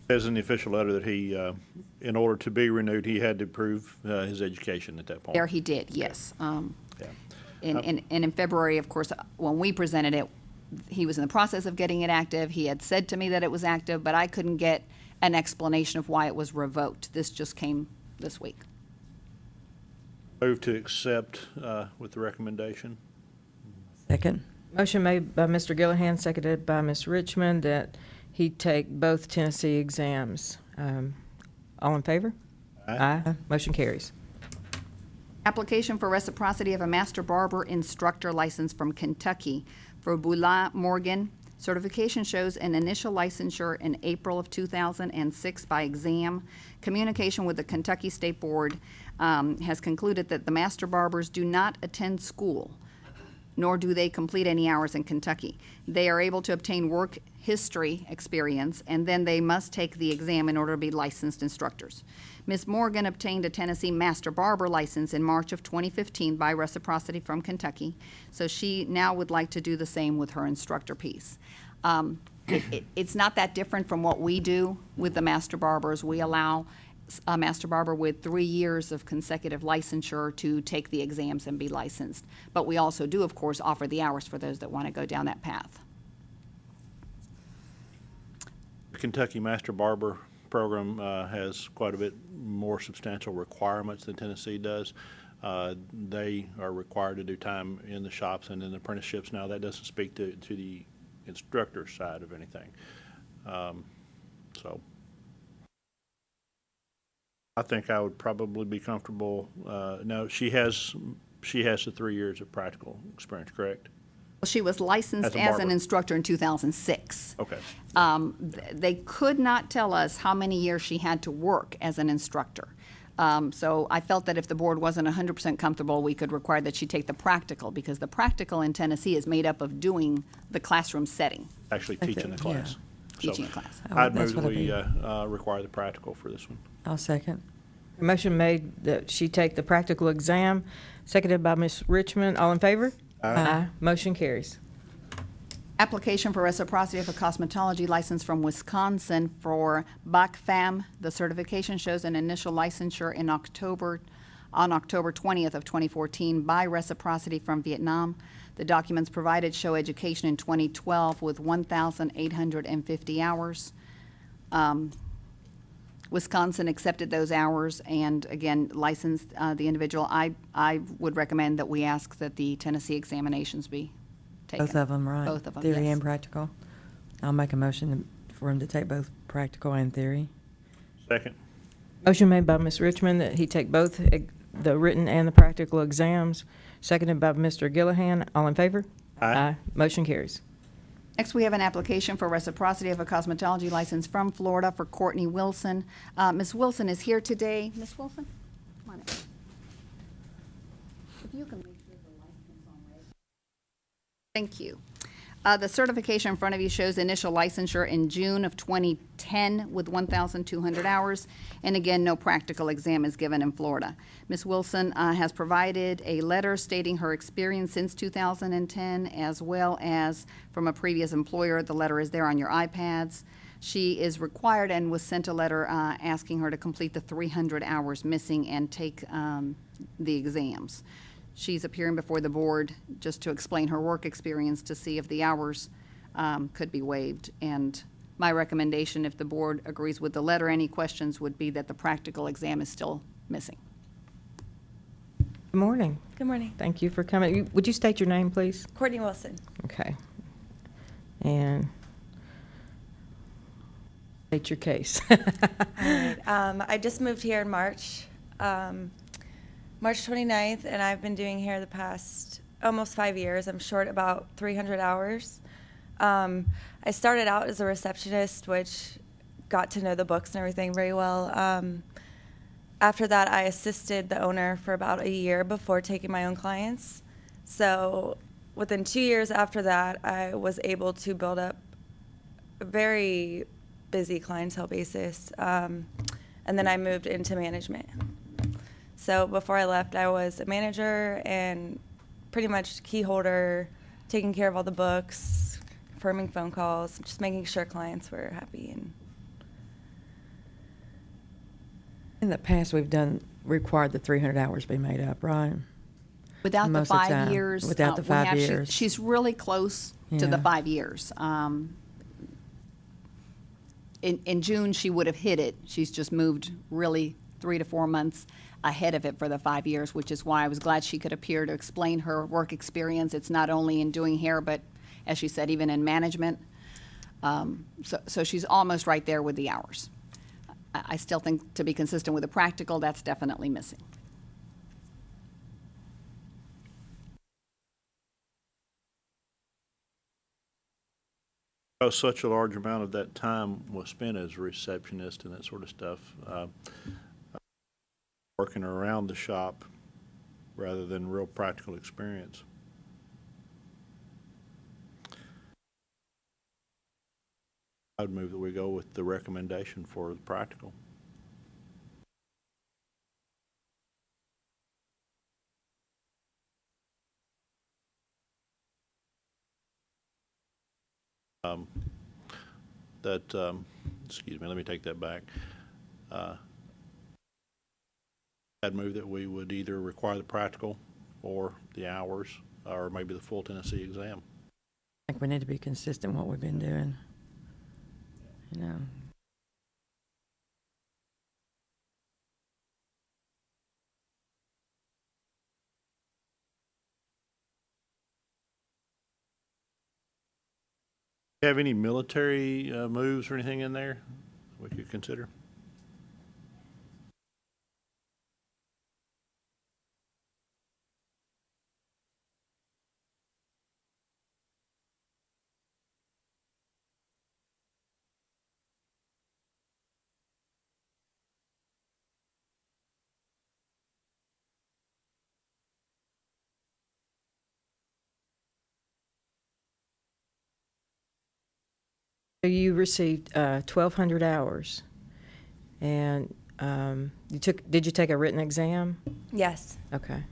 Says in the official letter that he, in order to be renewed, he had to prove his education at that point. There he did, yes. Yeah. And in February, of course, when we presented it, he was in the process of getting it active. He had said to me that it was active, but I couldn't get an explanation of why it was revoked. This just came this week. Move to accept with the recommendation. Second. Motion made by Mr. Gillihan, seconded by Ms. Richmond, that he take both Tennessee exams. All in favor? Aye. Motion carries. Application for reciprocity of a master barber instructor license from Kentucky for Bula Morgan. Certification shows an initial licensure in April of 2006 by exam. Communication with the Kentucky State Board has concluded that the master barbers do not attend school, nor do they complete any hours in Kentucky. They are able to obtain work history experience, and then they must take the exam in order to be licensed instructors. Ms. Morgan obtained a Tennessee Master Barber license in March of 2015 by reciprocity from Kentucky, so she now would like to do the same with her instructor piece. It's not that different from what we do with the Master Barbers. We allow a Master Barber with 3 years of consecutive licensure to take the exams and be licensed. But we also do, of course, offer the hours for those that want to go down that path. The Kentucky Master Barber program has quite a bit more substantial requirements than Tennessee does. They are required to do time in the shops and in the apprenticeships. Now, that doesn't speak to the instructor side of anything. So I think I would probably be comfortable. No, she has the 3 years of practical experience, correct? She was licensed As a as an barber. instructor in 2006. Okay. They could not tell us how many years she had to work as an instructor. So I felt that if the board wasn't 100% comfortable, we could require that she take the practical, because the practical in Tennessee is made up of doing the classroom setting, Actually Okay, teaching the yeah. class. teaching a class. I'd That's move that what I'd we require the practical for this one. I'll second. Motion made that she take the practical exam, seconded by Ms. Richmond. All in favor? Aye. Motion carries. Application for reciprocity of a cosmetology license from Wisconsin for BACFAM. The certification shows an initial licensure in October 20th of 2014 by reciprocity from Vietnam. The documents provided show education in 2012 with 1,850 hours. Wisconsin accepted those hours and, again, licensed the individual. I would recommend that we ask that the Tennessee examinations be taken. Both of them, right? Both of them, Theory yes. and practical. I'll make a motion for him to take both practical and theory. Second. Motion made by Ms. Richmond that he take both the written and the practical exams, seconded by Mr. Gillihan. All in favor? Aye. Motion carries. Next, we have an application for reciprocity of a cosmetology license from Florida for Courtney Wilson. Ms. Wilson is here today. Ms. Wilson, come on in. If you can make sure the license is on ready. Thank you. The certification in front of you shows initial licensure in June of 2010 with 1,200 hours. And again, no practical exam is given in Florida. Ms. Wilson has provided a letter stating her experience since 2010, as well as from a previous employer. The letter is there on your iPads. She is required and was sent a letter asking her to complete the 300 hours missing and take the exams. She's appearing before the board just to explain her work experience to see if the hours could be waived. And my recommendation, if the board agrees with the letter, any questions would be that the practical exam is still missing. Good morning. Good morning. Thank you for coming. Would you state your name, please? Courtney Wilson. Okay. And state your case. All right. I just moved here in March, March 29th, and I've been doing hair the past almost 5 years. I'm short about 300 hours. I started out as a receptionist, which got to know the books and everything very well. After that, I assisted the owner for about a year before taking my own clients. So within 2 years after that, I was able to build up a very busy clientele basis. And then I moved into management. So before I left, I was a manager and pretty much key holder, taking care of all the books, confirming phone calls, just making sure clients were happy. And In the past, we've required the 300 hours be made up, right? Without the Most of the 5 time. years. Without the we 5 have- years. She's really close to the Yeah. 5 years. in June, she would have hit it. She's just moved really 3 to 4 months ahead of it for the 5 years, which is why I was glad she could appear to explain her work experience. It's not only in doing hair, but as she said, even in management. So she's almost right there with the hours. I still think, to be consistent with the practical, that's definitely missing. Because such a large amount of that time was spent as a receptionist and that sort of stuff, working around the shop rather than real practical experience. I would move that we go with the recommendation for the practical. Excuse me, let me take that back. I'd move that we would either require the practical or the hours, or maybe the full Tennessee exam. I think we need to be consistent with what we've been doing. You know, Have any military moves or anything in there we could consider? So you received 1,200 hours, and did you take a written exam? Yes. Okay.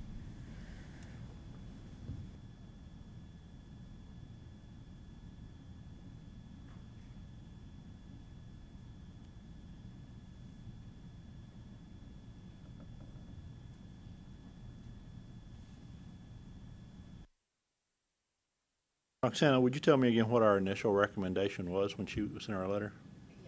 Roxana, would you tell me again what our initial recommendation was when she sent our letter?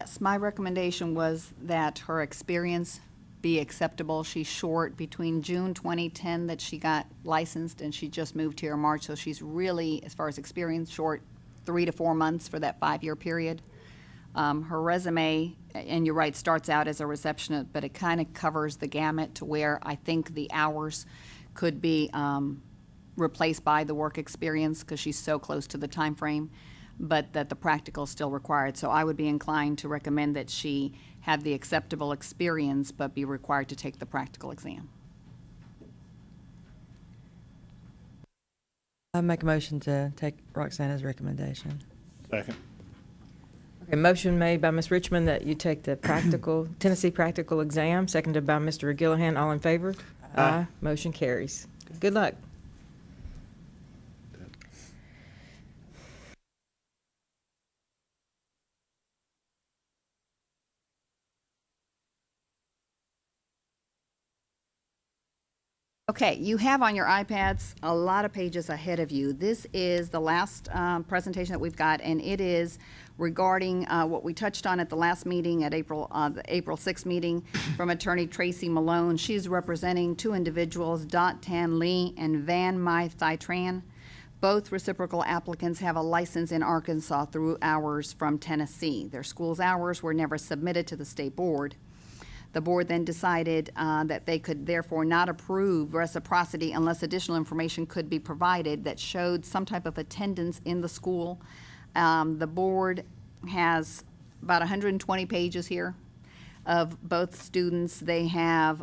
Yes, my recommendation was that her experience be acceptable. She's short between June 2010 that she got licensed and she just moved here in March, so she's really, as far as experience, short 3 to 4 months for that 5-year period. Her resume, and you're right, starts out as a receptionist, but it kind of covers the gamut to where I think the hours could be replaced by the work experience because she's so close to the time frame, but that the practical is still required. So I would be inclined to recommend that she have the acceptable experience but be required to take the practical exam. I make a motion to take Roxana's recommendation. Second. Okay, motion made by Ms. Richmond that you take the practical, Tennessee practical exam, seconded by Mr. Gillihan. All in favor? Aye. Motion carries. Good luck. Okay, you have on your iPads a lot of pages ahead of you. This is the last presentation that we've got, and it is regarding what we touched on at the last meeting at the April 6th meeting from Attorney Tracy Malone. She's representing 2 individuals, Dot Tan Lee and Van Mai Thai Tran. Both reciprocal applicants have a license in Arkansas through hours from Tennessee. Their school's hours were never submitted to the state board. The board then decided that they could therefore not approve reciprocity unless additional information could be provided that showed some type of attendance in the school. The board has about 120 pages here of both students. They have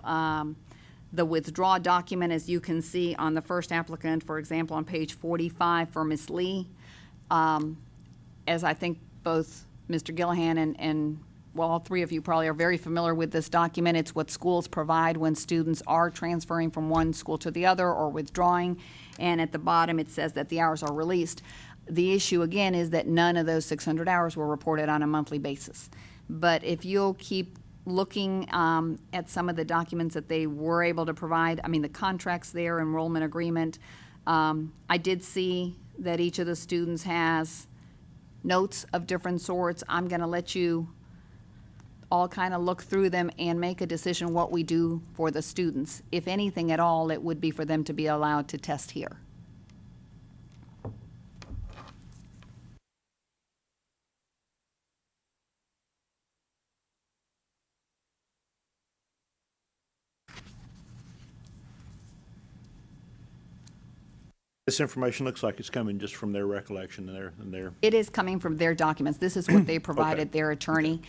the withdraw document, as you can see on the first applicant, for example, on page 45 for Ms. Lee. As I think both Mr. Gillihan and well, all 3 of you probably are very familiar with this document. It's what schools provide when students are transferring from one school to the other or withdrawing. And at the bottom, it says that the hours are released. The issue, again, is that none of those 600 hours were reported on a monthly basis. But if you'll keep looking at some of the documents that they were able to provide, I mean, the contracts there, enrollment agreement, I did see that each of the students has notes of different sorts. I'm going to let you all kind of look through them and make a decision what we do for the students. If anything at all, it would be for them to be allowed to test here. This information looks like it's coming just from their recollection and their. It is coming from their documents. This is what they provided their attorney.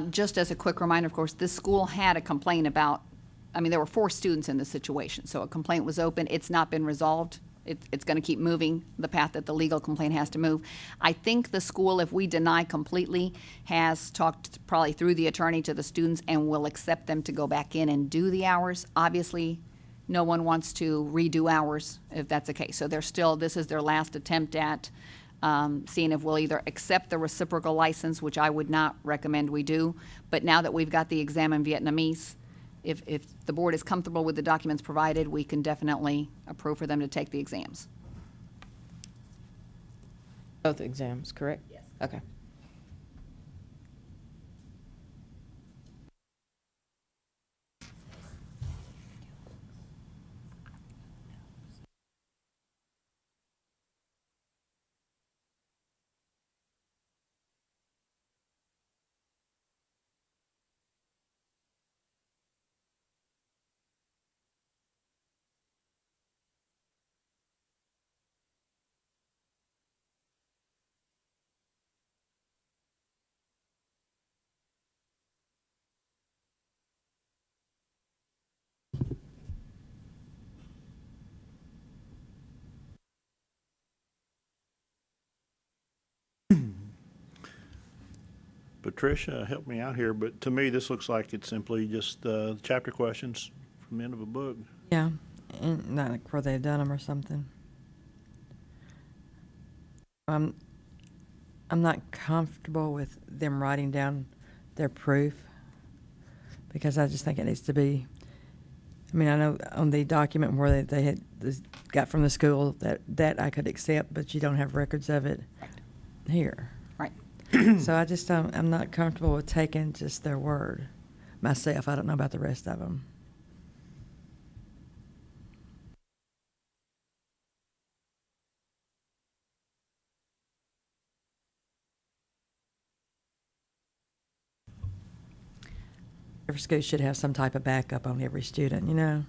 Just as a quick reminder, of course, this school had a complaint about, I mean, there were 4 students in this situation, so a complaint was open. It's not been resolved. It's going to keep moving the path that the legal complaint has to move. I think the school, if we deny completely, has talked probably through the attorney to the students and will accept them to go back in and do the hours. Obviously, no one wants to redo hours if that's the case. So they're still, this is their last attempt at seeing if we'll either accept the reciprocal license, which I would not recommend we do, but now that we've got the exam in Vietnamese, if the board is comfortable with the documents provided, we can definitely approve for them to take the exams. Both exams, correct? Yes. Okay. Patricia, help me out here, but to me, this looks like it's simply just chapter questions from the end of a book. Yeah, and not like where they've done them or something. I'm not comfortable with them writing down their proof because I just think it needs to be. I mean, I know on the document where they had got from the school that I could accept, but you don't have records of it here. Right. So I just I'm not comfortable with taking just their word myself. I don't know about the rest of them. Every school should have some type of backup on every student, you know?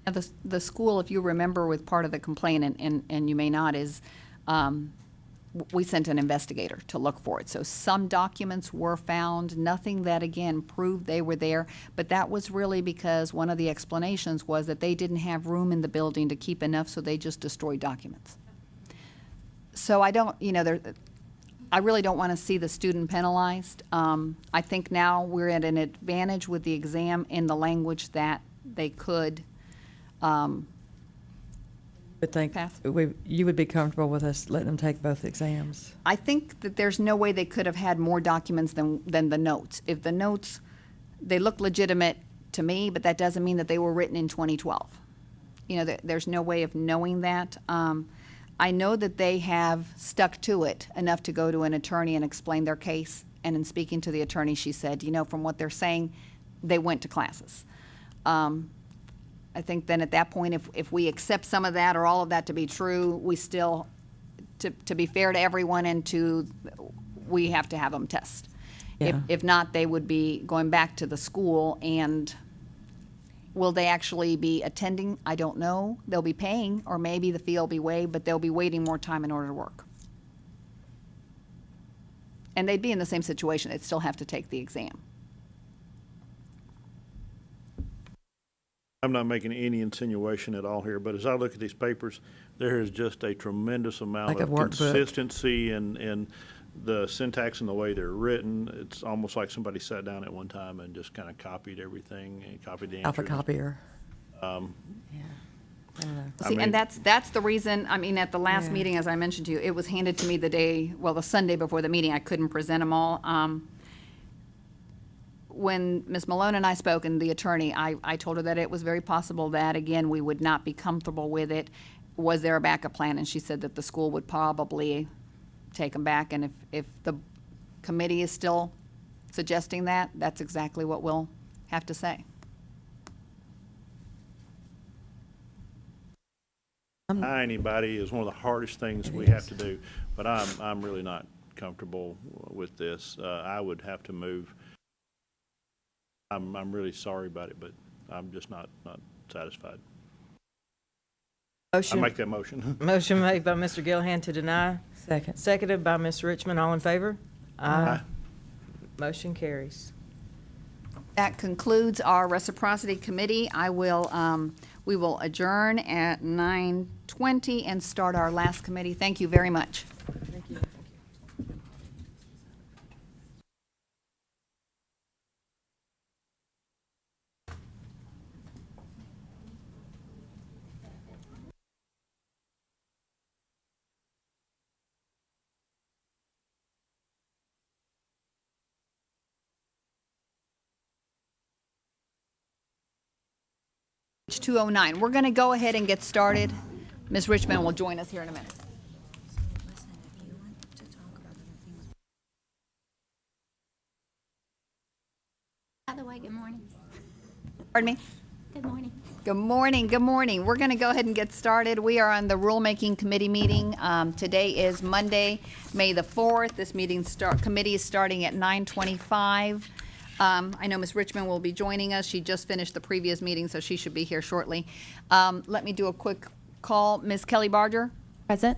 Now, the school, if you remember with part of the complaint, and you may not, is we sent an investigator to look for it. So some documents were found, nothing that, again, proved they were there. But that was really because one of the explanations was that they didn't have room in the building to keep enough, so they just destroyed documents. So I don't, you know, I really don't want to see the student penalized. I think now we're at an advantage with the exam in the language that they could But think pass. you would be comfortable with us letting them take both exams? I think that there's no way they could have had more documents than the notes. If the notes, they look legitimate to me, but that doesn't mean that they were written in 2012. You know, there's no way of knowing that. I know that they have stuck to it enough to go to an attorney and explain their case. And in speaking to the attorney, she said, you know, from what they're saying, they went to classes. I think then at that point, if we accept some of that or all of that to be true, we still, to be fair to everyone we have to have them test. Yeah. If not, they would be going back to the school, and will they actually be attending? I don't know. They'll be paying, or maybe the fee will be waived, but they'll be waiting more time in order to work. And they'd be in the same situation. They'd still have to take the exam. I'm not making any insinuation at all here, but as I look at these papers, there is just a tremendous amount Like a of workbook. consistency in the syntax and the way they're written. It's almost like somebody sat down at one time and just kind of copied everything and copied the answers. Alpha copier. Um, Yeah. I don't know. I See, mean- and that's the reason, I mean, at the last Yeah. meeting, as I mentioned to you, it was handed to me the Sunday before the meeting. I couldn't present them all. When Ms. Malone and I spoke, and the attorney, I told her that it was very possible that, again, we would not be comfortable with it. Was there a backup plan? And she said that the school would probably take them back, and if the committee is still suggesting that, that's exactly what we'll have to say. Hire anybody is one of the hardest things we have to do, but I'm really not comfortable with this. I would have to move. I'm really sorry about it, but I'm just not satisfied. I Motion, make that motion. motion made by Mr. Gillihan to deny, Second. seconded by Ms. Richmond. All in favor? Aye. Motion carries. That concludes our reciprocity committee. We will adjourn at 9:20 and start our last committee. Thank you very much. Page 209. We're going to go ahead and get started. Ms. Richmond will join us here in a minute. By the way, good morning. Pardon me? Good morning. Good morning, good morning. We're going to go ahead and get started. We are on the rulemaking committee meeting. Today is Monday, May the 4th. This committee is starting at 9:25. I know Ms. Richmond will be joining us. She just finished the previous meeting, so she should be here shortly. Let me do a quick call. Ms. Kelly Barger? Present.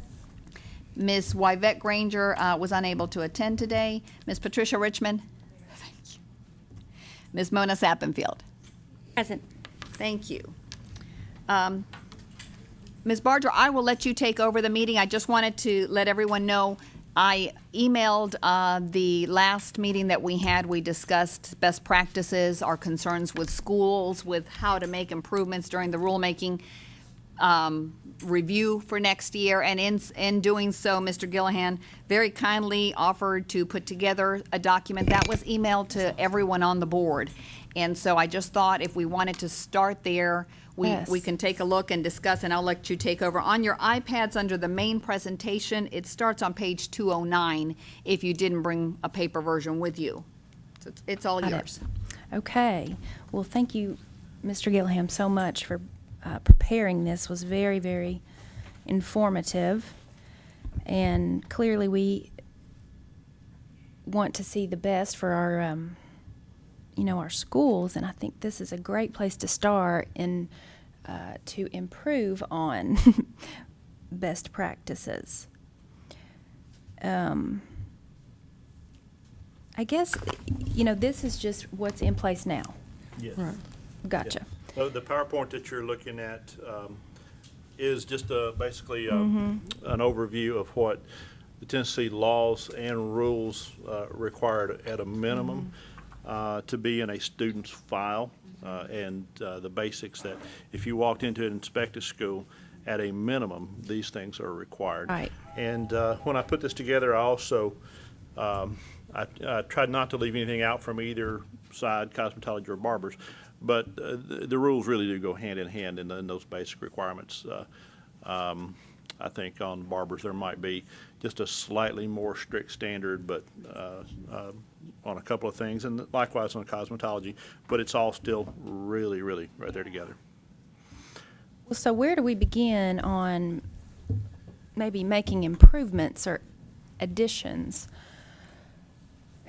Ms. Yvette Granger was unable to attend today. Ms. Patricia Richmond? Thank you. Ms. Mona Sappenfield? Present. Thank you. Ms. Barger, I will let you take over the meeting. I just wanted to let everyone know I emailed the last meeting that we had. We discussed best practices, our concerns with schools, with how to make improvements during the rulemaking review for next year. And in doing so, Mr. Gillihan very kindly offered to put together a document that was emailed to everyone on the board. And so I just thought if we wanted to start there, we can take a look and discuss, and I'll let you take over. On your iPads under the main presentation, it starts on page 209 if you didn't bring a paper version with you. So it's all yours. Okay. Well, thank you, Mr. Gilliam, so much for preparing this. Was very, very informative. And clearly we want to see the best for our, our schools. And I think this is a great place to start in to improve on best practices. I guess, this is just what's in place now. Yes. Gotcha. So the PowerPoint that you're looking at is just basically Mm-hmm. an overview of what the Tennessee laws and rules required at a minimum to be in a student's file, and the basics that if you walked into an inspected school, at a minimum, these things are required. Right. And when I put this together, I also I tried not to leave anything out from either side, cosmetology or barbers, but the rules really do go hand in hand in those basic requirements. I think on barbers there might be just a slightly more strict standard, but on a couple of things, and likewise on cosmetology, but it's all still really, really right there together. Well, so where do we begin on maybe making improvements or additions?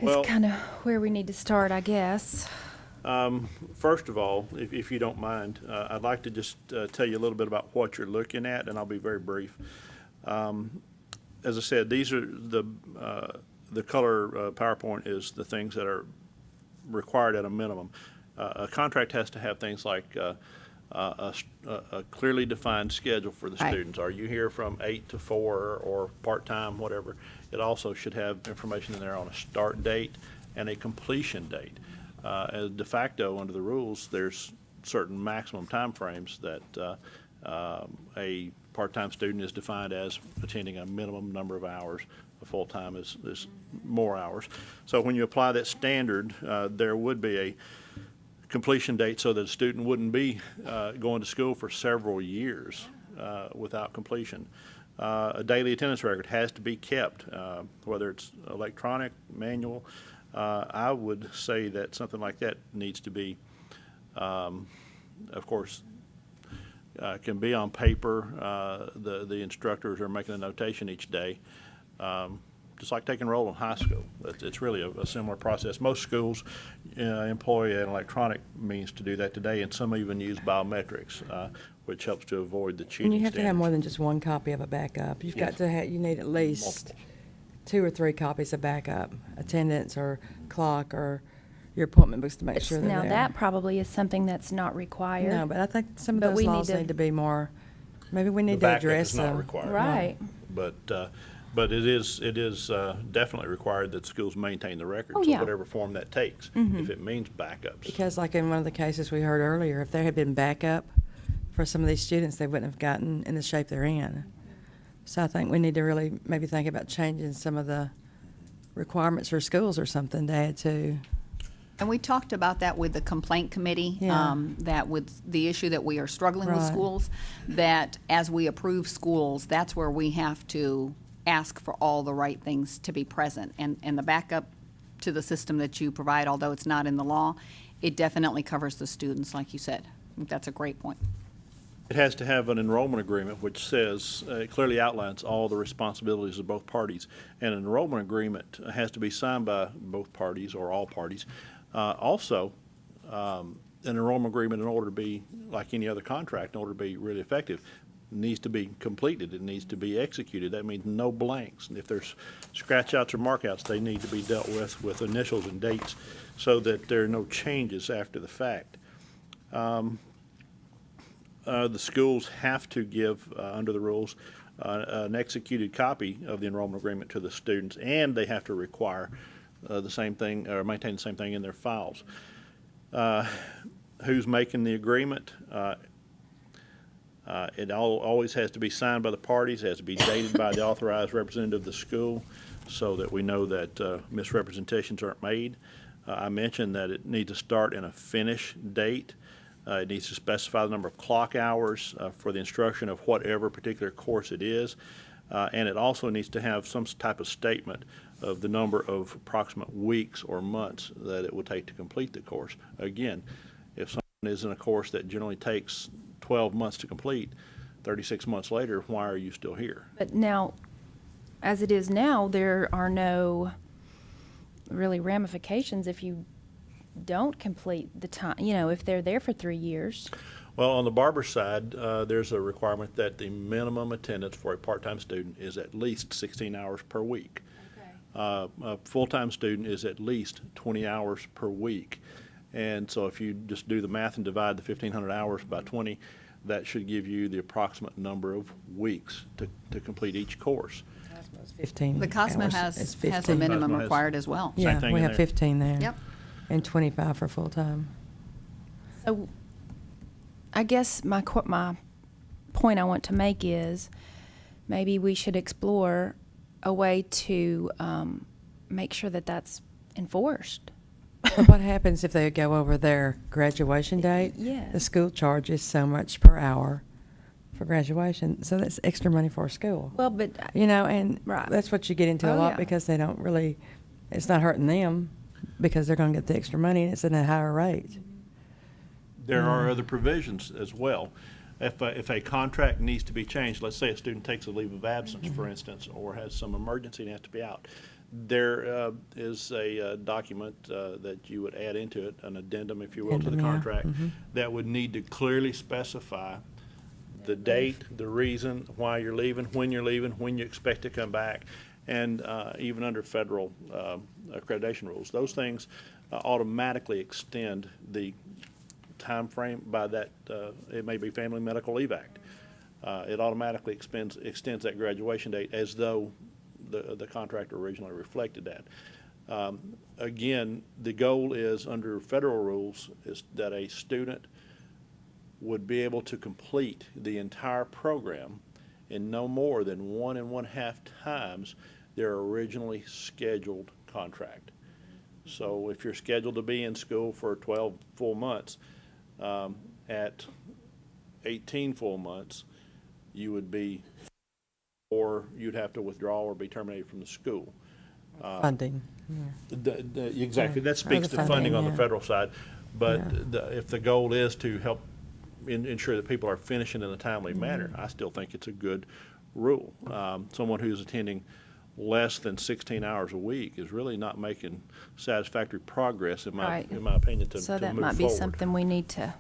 Well- Is kind of where we need to start, I guess. First of all, if you don't mind, I'd like to just tell you a little bit about what you're looking at, and I'll be very brief. As I said, these are the color PowerPoint is the things that are required at a minimum. A contract has to have things like a clearly defined schedule for the Right. students. Are you here from 8 to 4 or part-time, whatever? It also should have information in there on a start date and a completion date. As de facto, under the rules, there's certain maximum timeframes that a part-time student is defined as attending a minimum number of hours. A full-time is more hours. So when you apply that standard, there would be a completion date so that a student wouldn't be going to school for several years without completion. A daily attendance record has to be kept, whether it's electronic, manual. I would say that something like that needs to be, of course, can be on paper. The instructors are making a notation each day, just like taking roll in high school. It's really a similar process. Most schools employ an electronic means to do that today, and some even use biometrics, which helps to avoid the cheating And you have to have more standards. than just one copy of a backup. You've Yes. got to have, you need at least Multiple. 2 or 3 copies of backup, attendance or clock or your appointment books to make sure they're Now, there. that probably is something that's not required. No, but I think some of But those we need laws to- need to be more, maybe we The need to backup address is not them. required. Right. But it is definitely required that schools maintain the records, Oh, of yeah. whatever form that takes, if it means backups. Because like in one of the cases we heard earlier, if there had been backup for some of these students, they wouldn't have gotten in the shape they're in. So I think we need to really maybe think about changing some of the requirements for schools or something to add to. And we talked about that with the complaint committee, Yeah. that with the issue that we are struggling with Right. schools, that as we approve schools, that's where we have to ask for all the right things to be present. And the backup to the system that you provide, although it's not in the law, it definitely covers the students, like you said. I think that's a great point. It has to have an enrollment agreement which says, it clearly outlines all the responsibilities of both parties. And an enrollment agreement has to be signed by both parties or all parties. Also, an enrollment agreement, in order to be, like any other contract, in order to be really effective, needs to be completed. It needs to be executed. That means no blanks. And if there's scratch outs or mark outs, they need to be dealt with initials and dates so that there are no changes after the fact. The schools have to give, under the rules, an executed copy of the enrollment agreement to the students, and they have to require the same thing, or maintain the same thing in their files. Who's making the agreement? It always has to be signed by the parties, it has to be dated by the authorized representative of the school, so that we know that misrepresentations aren't made. I mentioned that it needs to start in a finish date. It needs to specify the number of clock hours for the instruction of whatever particular course it is. And it also needs to have some type of statement of the number of approximate weeks or months that it will take to complete the course. Again, if someone is in a course that generally takes 12 months to complete, 36 months later, why are you still here? But now, as it is now, there are no really ramifications if you don't complete the time, if they're there for 3 years. Well, on the barber side, there's a requirement that the minimum attendance for a part-time student is at least 16 hours per week. A full-time student is at least 20 hours per week. And so if you just do the math and divide the 1,500 hours by 20, that should give you the approximate number of weeks to complete each course. It's 15 The COSMET hours. has It's a 15. minimum COSMET has- required as well. Same Yeah, thing we in have there. 15 there. Yep. And 25 for full-time. So I guess my point I want to make is maybe we should explore a way to make sure that that's enforced. But what happens if they go over their graduation date? Yes. The school charges so much per hour for graduation, so that's extra money for a school. Well, but And Right. that's what you get into a Oh, lot yeah. because they don't really, it's not hurting them because they're going to get the extra money and it's at a higher rate. There are other provisions as well. If a contract needs to be changed, let's say a student takes a leave of absence, for instance, or has some emergency and has to be out, there is a document that you would add into it, an addendum, if you will, to the Addendum, yeah. contract, that would need to clearly specify the date, the reason why you're leaving, when you expect to come back, and even under federal accreditation rules. Those things automatically extend the time frame by that, it may be Family Medical Leave Act. It automatically extends that graduation date as though the contract originally reflected that. Again, the goal is, under federal rules, is that a student would be able to complete the entire program in no more than 1.5 times their originally scheduled contract. So if you're scheduled to be in school for 12 full months, at 18 full months, you would be, or you'd have to withdraw or be terminated from the school. Funding. Exactly, that speaks the to funding on the yeah. federal side. But Yeah. if the goal is to help ensure that people are finishing in a timely manner, I still think it's a good rule. Someone who's attending less than 16 hours a week is really not making satisfactory progress, in Right. my opinion, to move So forward. that might be something we need to.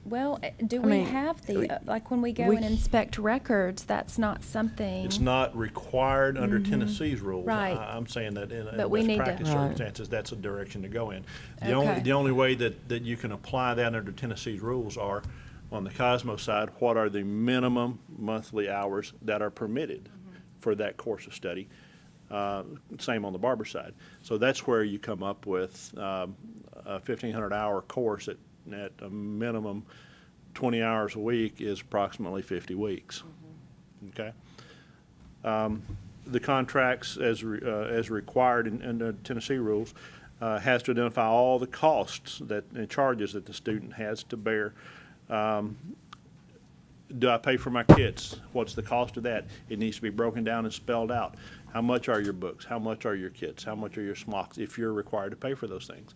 Well, do I we mean, have the, like, when we go we and c- inspect records, that's not something. It's not required under Tennessee's rules. Right. I'm saying that in But we best need to- practice Right. circumstances, that's a direction to go in. Okay. The only way that you can apply that under Tennessee's rules are, on the Cosmo side, what are the minimum monthly hours that are permitted for that course of study? Same on the barber side. So that's where you come up with a 1,500-hour course at a minimum 20 hours a week is approximately 50 weeks. Okay? The contracts, as required in the Tennessee rules, has to identify all the costs and charges that the student has to bear. Do I pay for my kits? What's the cost of that? It needs to be broken down and spelled out. How much are your books? How much are your kits? How much are your smocks, if you're required to pay for those things?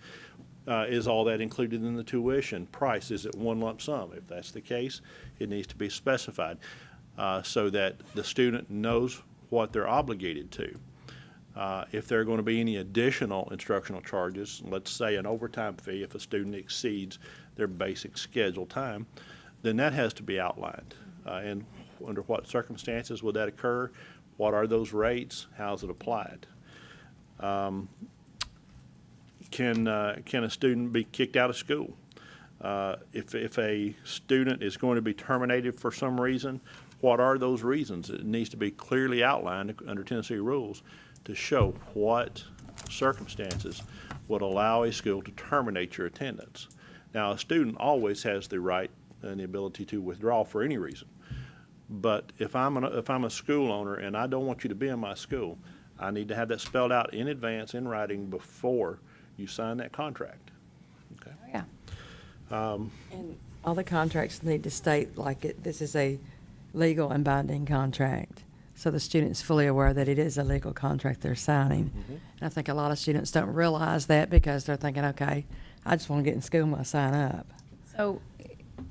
Is all that included in the tuition price? Is it one lump sum? If that's the case, it needs to be specified so that the student knows what they're obligated to. If there are going to be any additional instructional charges, let's say an overtime fee if a student exceeds their basic scheduled time, then that has to be outlined. And under what circumstances would that occur? What are those rates? How is it applied? Can a student be kicked out of school? If a student is going to be terminated for some reason, what are those reasons? It needs to be clearly outlined under Tennessee rules to show what circumstances would allow a school to terminate your attendance. Now, a student always has the right and the ability to withdraw for any reason. But if I'm a school owner and I don't want you to be in my school, I need to have that spelled out in advance in writing before you sign that contract. Okay. Yeah. And all the contracts need to state this is a legal and binding contract. So the student's fully aware that it is a legal contract they're signing. And I think a lot of students don't realize that because they're thinking, okay, I just want to get in school when I sign up. So,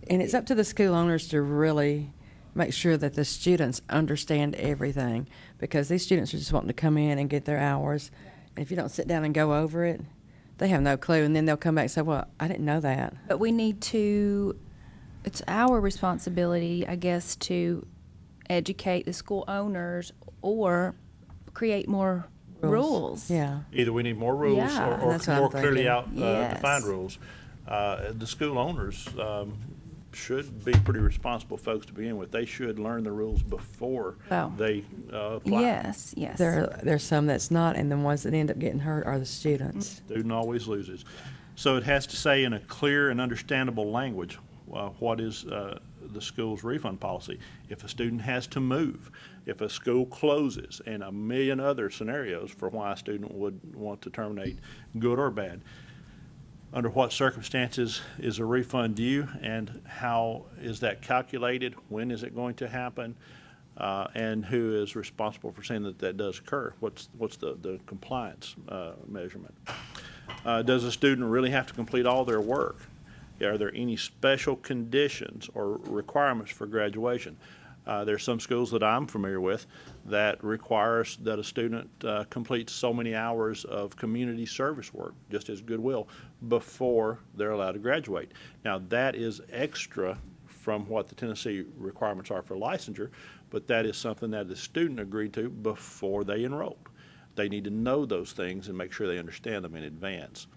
And it's up to the school owners to really make sure that the students understand everything, because these students are just wanting to come in and get their hours. And if you don't sit down and go over it, they have no clue. And then they'll come back and say, well, I didn't know that. but we need to, it's our responsibility, I guess, to educate the school owners or create more rules. Yeah. Either we need more rules Yeah. or That's what I'm more clearly thinking. out Yes. defined rules. The school owners should be pretty responsible folks to begin with. They should learn the rules before Well, they apply. Yes, yes. There's some that's not, and the ones that end up getting hurt are the students. Student always loses. So it has to say in a clear and understandable language what is the school's refund policy. If a student has to move, if a school closes, and a million other scenarios for why a student would want to terminate, good or bad. Under what circumstances is a refund due, and how is that calculated? When is it going to happen? And who is responsible for saying that that does occur? What's the compliance measurement? Does a student really have to complete all their work? Are there any special conditions or requirements for graduation? There's some schools that I'm familiar with that requires that a student completes so many hours of community service work, just as goodwill, before they're allowed to graduate. Now, that is extra from what the Tennessee requirements are for licensure, but that is something that the student agreed to before they enrolled. They need to know those things and make sure they understand them in advance.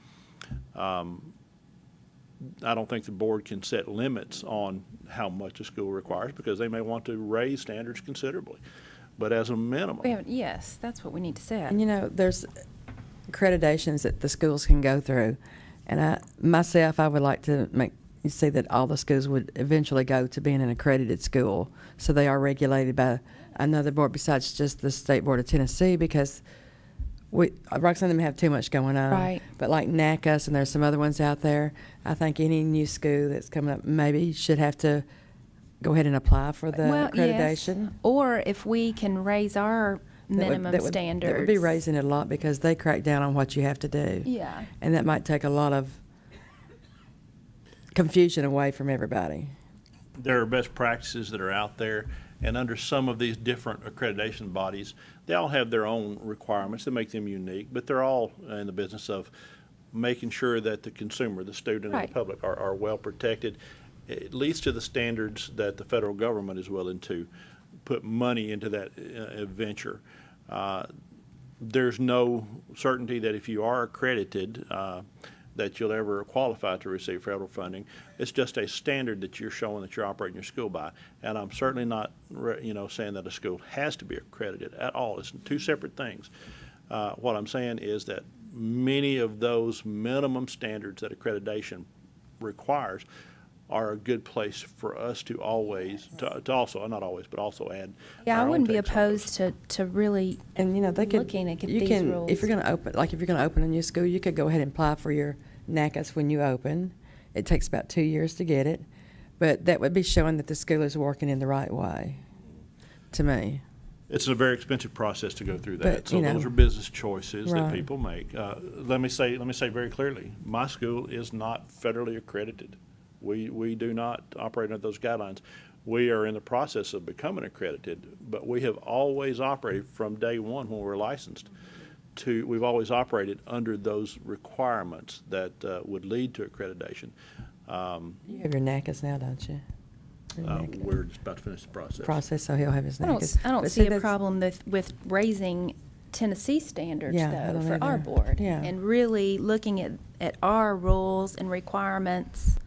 I don't think the board can set limits on how much a school requires, because they may want to raise standards considerably. But as a minimum, We haven't, yes, that's what we need to set. And there's accreditations that the schools can go through. And I would like to see that all the schools would eventually go to being an accredited school. So they are regulated by another board besides just the State Board of Tennessee, because Roxanne and them have too much going on. Right. But like NACUS, and there's some other ones out there, I think any new school that's coming up maybe should have to go ahead and apply for the Well, yes. accreditation. Or if we can raise our minimum That would standards. be raising it a lot because they crack down on what you have to do. Yeah. And that might take a lot of confusion away from everybody. There are best practices that are out there, and under some of these different accreditation bodies, they all have their own requirements that make them unique, but they're all in the business of making sure that the consumer, the student, and Right. the public are well protected. It leads to the standards that the federal government is willing to put money into that venture. There's no certainty that if you are accredited, that you'll ever qualify to receive federal funding. It's just a standard that you're showing that you're operating your school by. And I'm certainly not, saying that a school has to be accredited at all. It's two separate things. What I'm saying is that many of those minimum standards that accreditation requires are a good place for us to always, to also, not always, but also add. Yeah, I our own wouldn't be takes on those. opposed to really And, they could. looking at you these can, rules. If you're going to open a new school, you could go ahead and apply for your NACAS when you open. It takes about 2 years to get it. But that would be showing that the school is working in the right way, to me. It's a very expensive process to go through that. But, So those are business choices that Right. people make. Let me say very clearly, my school is not federally accredited. We do not operate under those guidelines. We are in the process of becoming accredited, but we have always operated from day one when we were licensed. We've always operated under those requirements that would lead to accreditation. You have your NACAS now, don't you? Your NACAS We're just about to finish the process. process, so he'll have his I NACAS. don't But see a that's- problem with raising Tennessee standards, Yeah, I though, don't for our either. board. Yeah. And really looking at our rules and requirements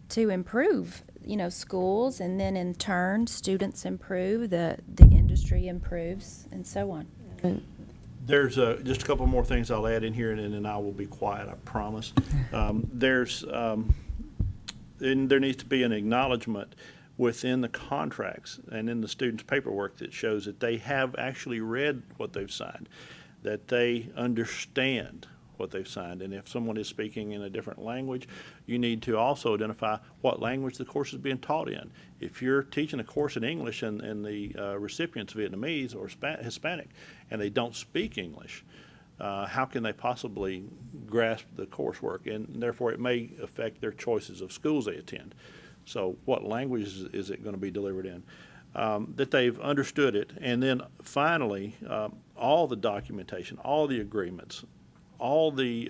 to improve, schools, and then in turn, students improve, the industry improves, and so on. And- There's just a couple more things I'll add in here, and then I will be quiet, I promise. And there needs to be an acknowledgement within the contracts and in the students' paperwork that shows that they have actually read what they've signed, that they understand what they've signed. And if someone is speaking in a different language, you need to also identify what language the course is being taught in. If you're teaching a course in English and the recipient's Vietnamese or Hispanic and they don't speak English, how can they possibly grasp the coursework? And therefore, it may affect their choices of schools they attend. So what language is it going to be delivered in? That they've understood it. And then finally, all the documentation, all the agreements, all the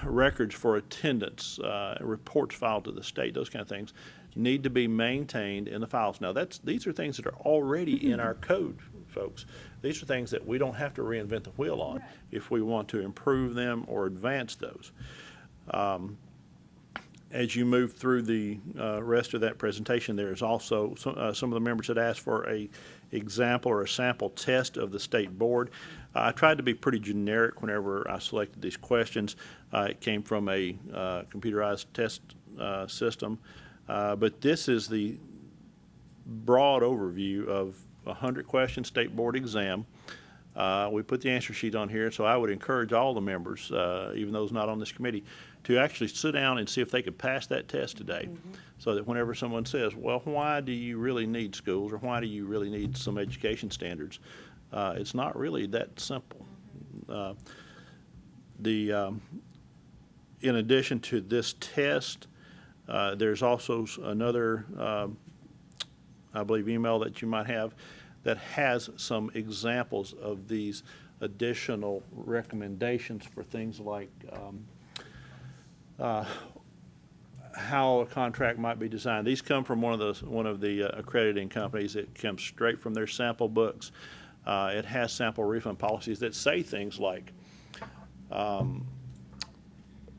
records for attendance, reports filed to the state, those kind of things, need to be maintained in the files. Now, these are things that are already in our code, folks. These are things that we don't have to reinvent the wheel on if we want to improve them or advance those. As you move through the rest of that presentation, there is also some of the members that asked for a example or a sample test of the state board. I tried to be pretty generic whenever I selected these questions. It came from a computerized test system, but this is the broad overview of a 100-question state board exam. We put the answer sheet on here, so I would encourage all the members, even those not on this committee, to actually sit down and see if they could pass that test today, so that whenever someone says, well, why do you really need schools, or why do you really need some education standards, it's not really that simple. In addition to this test, there's also another, I believe, email that you might have that has some examples of these additional recommendations for things like how a contract might be designed. These come from one of the accrediting companies. It comes straight from their sample books. It has sample refund policies that say things like,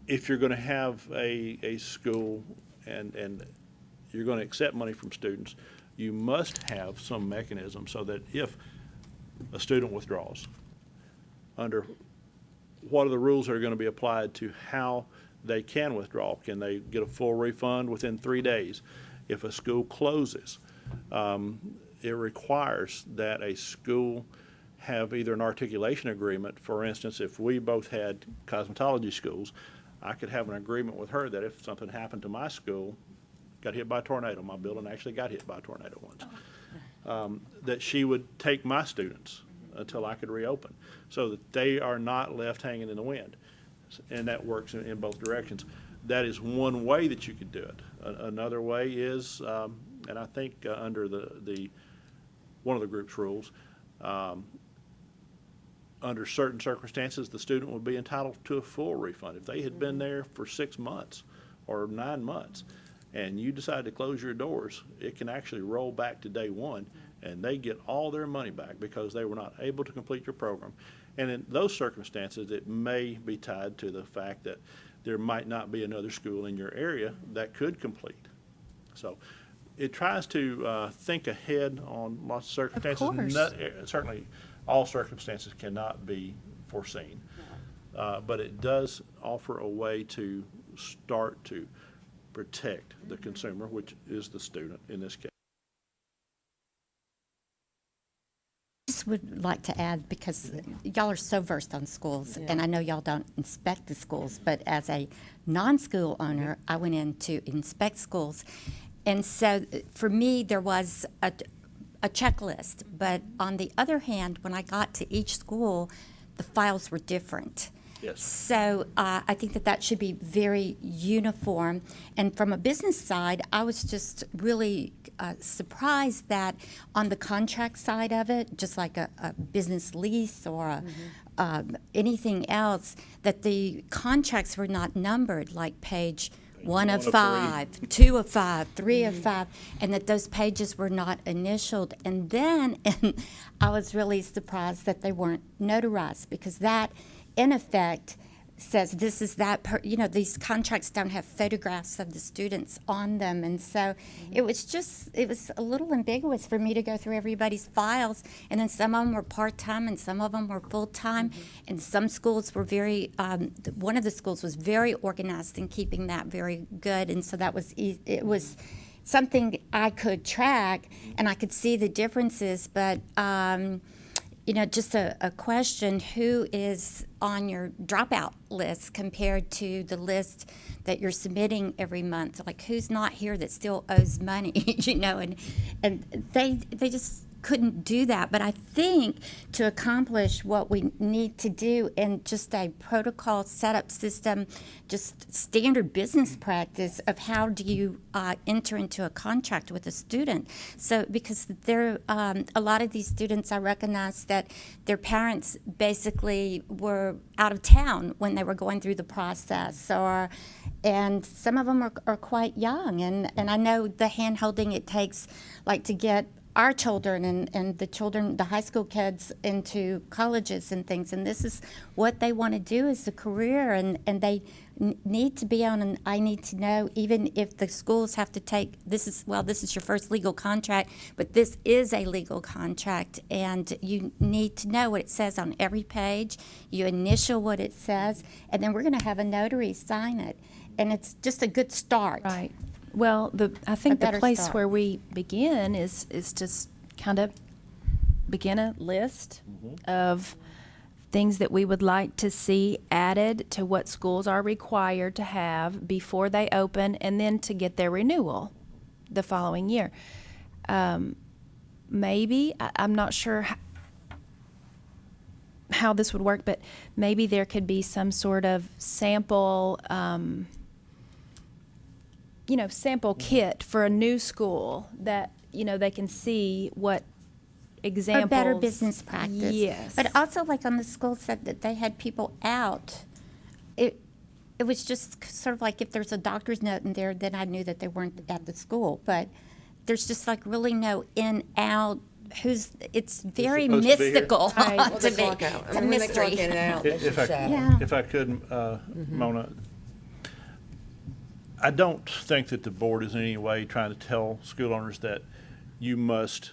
if you're going to have a school and you're going to accept money from students, you must have some mechanism so that if a student withdraws, under what are the rules that are going to be applied to how they can withdraw? Can they get a full refund within 3 days? If a school closes, it requires that a school have either an articulation agreement. For instance, if we both had cosmetology schools, I could have an agreement with her that if something happened to my school, got hit by a tornado, my building actually got hit by a tornado once. that she would take my students until I could reopen, so that they are not left hanging in the wind. And that works in both directions. That is one way that you could do it. Another way is, and I think under the one of the group's rules, under certain circumstances, the student would be entitled to a full refund. If they had been there for 6 months or 9 months, and you decide to close your doors, it can actually roll back to day one, and they get all their money back because they were not able to complete your program. And in those circumstances, it may be tied to the fact that there might not be another school in your area that could complete. So it tries to think ahead on lots of circumstances. course. Certainly, all circumstances cannot be foreseen. But it does offer a way to start to protect the consumer, which is the student in this case. Just would like to add, because y'all are so versed on schools, and I know y'all don't inspect the schools, but as a non-school owner, I went in to inspect schools. And so for me, there was a checklist. But on the other hand, when I got to each school, the files were different. Yes. So I think that should be very uniform. And from a business side, I was just really surprised that on the contract side of it, just like a business lease or anything else, that the contracts were not numbered, like page 1 of 5, 2 of 5, 3 of 5, and that those pages were not initialed. And then I was really surprised that they weren't notarized, because that, in effect, says this is that, these contracts don't have photographs of the students on them. And so it was a little ambiguous for me to go through everybody's files. And then some of them were part-time and some of them were full-time. And some schools were one of the schools was very organized in keeping that very good. And so that was, it was something I could track and I could see the differences. But, just a question, who is on your dropout list compared to the list that you're submitting every month? Like, who's not here that still owes money, and they just couldn't do that. But I think to accomplish what we need to do in just a protocol setup system, just standard business practice of how do you enter into a contract with a student. So because there a lot of these students, I recognize that their parents basically were out of town when they were going through the process, and some of them are quite young, and I know the hand-holding it takes, like, to get our children and the high school kids into colleges and things, and this is what they want to do as a career, and they need to be on, and I need to know, even if the schools have to take, this is your first legal contract, but this is a legal contract, and you need to know what it says on every page. You initial what it says, and then we're going to have a notary sign it, and it's just a good start. Right. Well, I think the better place start. where we begin is to kind of begin a list of things that we would like to see added to what schools are required to have before they open, and then to get their renewal the following year. Maybe, I'm not sure how this would work, but maybe there could be some sort of sample sample kit for a new school that, they can see what examples. Or better business practice. Yes. But also, like, on the school said that they had people out. It was just sort of like, if there's a doctor's note in there, then I knew that they weren't at the school. But there's just, like, really no in, out, it's very supposed to be here? mystical Right. Well, to me. It's a mystery. If I could, Mona, I don't think that the board is in any way trying to tell school owners that you must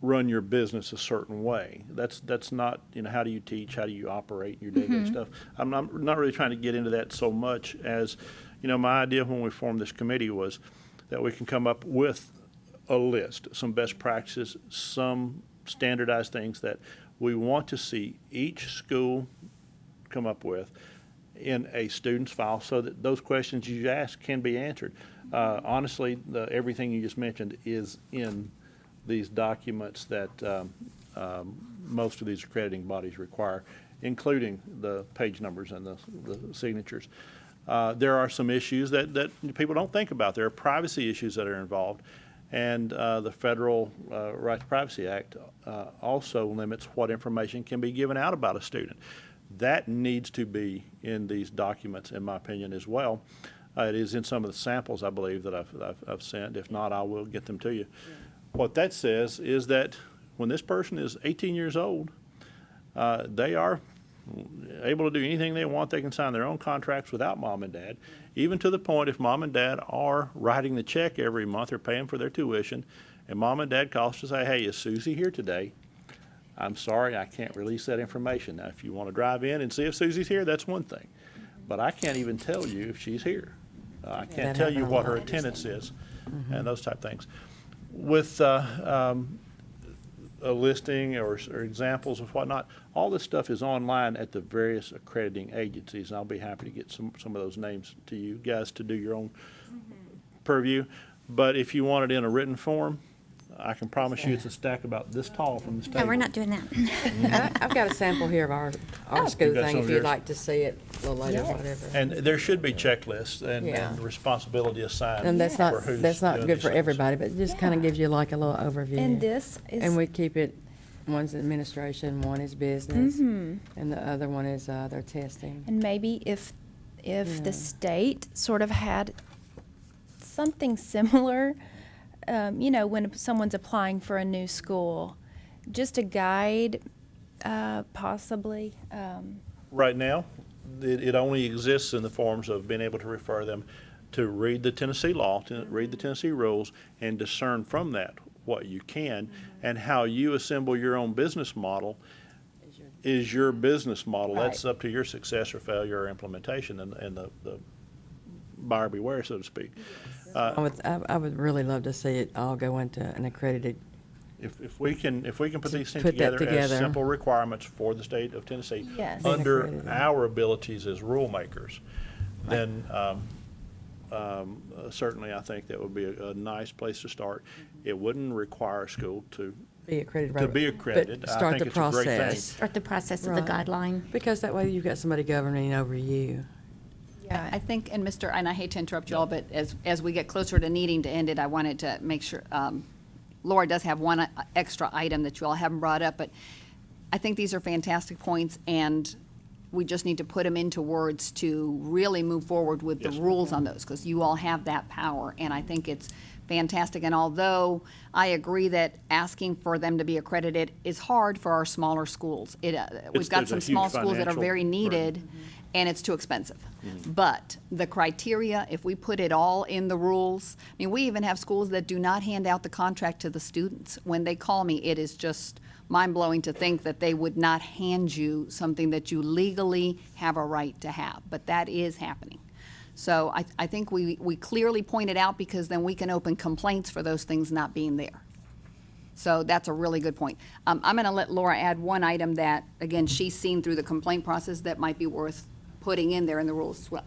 run your business a certain way. That's not, how do you teach, how do you operate your day-to-day stuff. I'm not really trying to get into that so much as, my idea when we formed this committee was that we can come up with a list, some best practices, some standardized things that we want to see each school come up with in a student's file, so that those questions you ask can be answered. Honestly, everything you just mentioned is in these documents that most of these accrediting bodies require, including the page numbers and the signatures. There are some issues that people don't think about. There are privacy issues that are involved. And the Federal Right to Privacy Act also limits what information can be given out about a student. That needs to be in these documents, in my opinion, as well. It is in some of the samples, I believe, that I've sent. If not, I will get them to you. Yeah. What that says is that when this person is 18 years old, they are able to do anything they want. They can sign their own contracts without mom and dad, even to the point if mom and dad are writing the check every month or paying for their tuition, and mom and dad calls to say, hey, is Susie here today? I'm sorry, I can't release that information. Now, if you want to drive in and see if Susie's here, that's one thing. But I can't even tell you if she's here. I can't tell you what her attendance is and those type things. With a listing or examples of whatnot, all this stuff is online at the various accrediting agencies, and I'll be happy to get some of those names to you guys to do your own purview. But if you want it in a written form, I can promise you it's a stack about this tall from this table. No, we're not doing that. I've got a sample here of our school You've got thing, some if of you'd yours? like to see it a little later, whatever. And there should be checklists Yeah. and responsibility assigned. And that's for not, who's that's not doing good these for things. everybody, but it just kind of gives you like a little overview. And this is. And we keep it, one's administration, one is business, Mhm. and the other one is their testing. And maybe if Yeah. the state sort of had something similar, when someone's applying for a new school, just a guide, possibly. Right now, it only exists in the forms of being able to refer them to read the Tennessee law, to read the Tennessee rules, and discern from that what you can, and how you assemble your own business model is your business model. That's Right. up to your success or failure or implementation and the buyer beware, so to speak. I would really love to see it all go into an accredited, If we can put these things put that together as together. simple requirements for the state of Tennessee, Yes. under Accredited. our abilities as rule makers, then certainly I think that would be a nice place to start. It wouldn't require a school to be accredited. be but accredited. I start think the it's a great thing. process. Start the process of the Right. guideline. Because that way you've got somebody governing over you. I think, and I hate to interrupt you all, but as we get closer to needing to end it, I wanted to make sure, Laura does have one extra item that you all haven't brought up, but I think these are fantastic points, and we just need to put them into words to really move forward with the Yes. rules on those, because you all have that power, and I think it's fantastic. And although I agree that asking for them to be accredited is hard for our smaller schools, we've got there's a some huge small schools that are financial very burden. needed, and it's too expensive. But the criteria, if we put it all in the rules, I mean, we even have schools that do not hand out the contract to the students. When they call me, it is just mind-blowing to think that they would not hand you something that you legally have a right to have, but that is happening. So I think we clearly point it out, because then we can open complaints for those things not being there. So that's a really good point. I'm going to let Laura add one item that, again, she's seen through the complaint process that might be worth putting in there in the rules as well.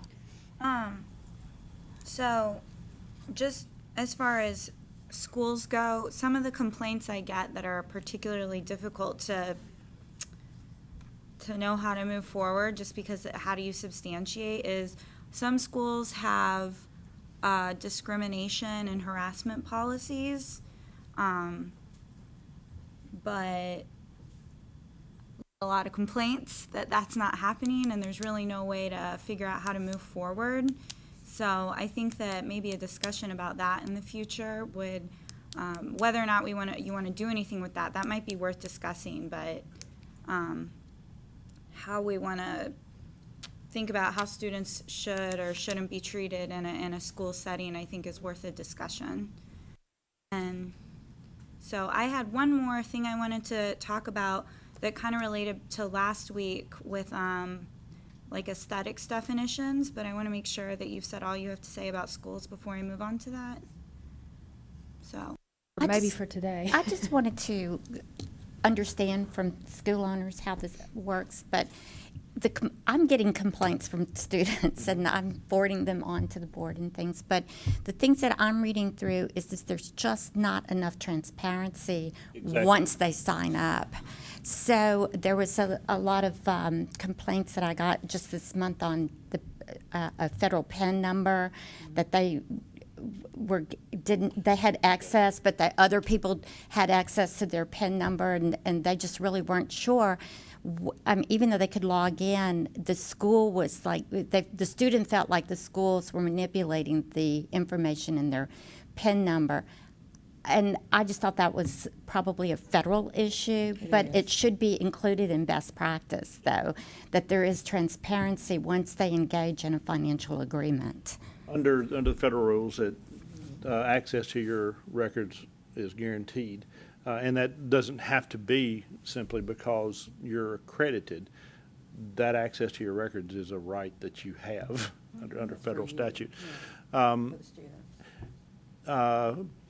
So, just as far as schools go, some of the complaints I get that are particularly difficult to know how to move forward, just because how do you substantiate, is some schools have discrimination and harassment policies, but a lot of complaints that that's not happening, and there's really no way to figure out how to move forward. So I think that maybe a discussion about that in the future would, whether or not you want to do anything with that might be worth discussing. But how we want to think about how students should or shouldn't be treated in a school setting, I think is worth a discussion. And so I had one more thing I wanted to talk about that kind of related to last week with like aesthetics definitions, but I want to make sure that you've said all you have to say about schools before I move on to that. So, Or I maybe just- for today. I just wanted to understand from school owners how this works, but I'm getting complaints from students, and I'm forwarding them on to the board and things. But the things that I'm reading through is that there's just not enough transparency Exactly. once they sign up. So there was a lot of complaints that I got just this month on a federal PIN number that they had access, but that other people had access to their PIN number, and they just really weren't sure. Even though they could log in, the school was like, the student felt like the schools were manipulating the information in their PIN number. And I just thought that was probably a federal issue, but it should be included in best practice, though, that there is transparency once they engage in a financial agreement. Under the federal rules, that access to your records is guaranteed. And that doesn't have to be simply because you're accredited. That access to your records is a right that you have under federal statute.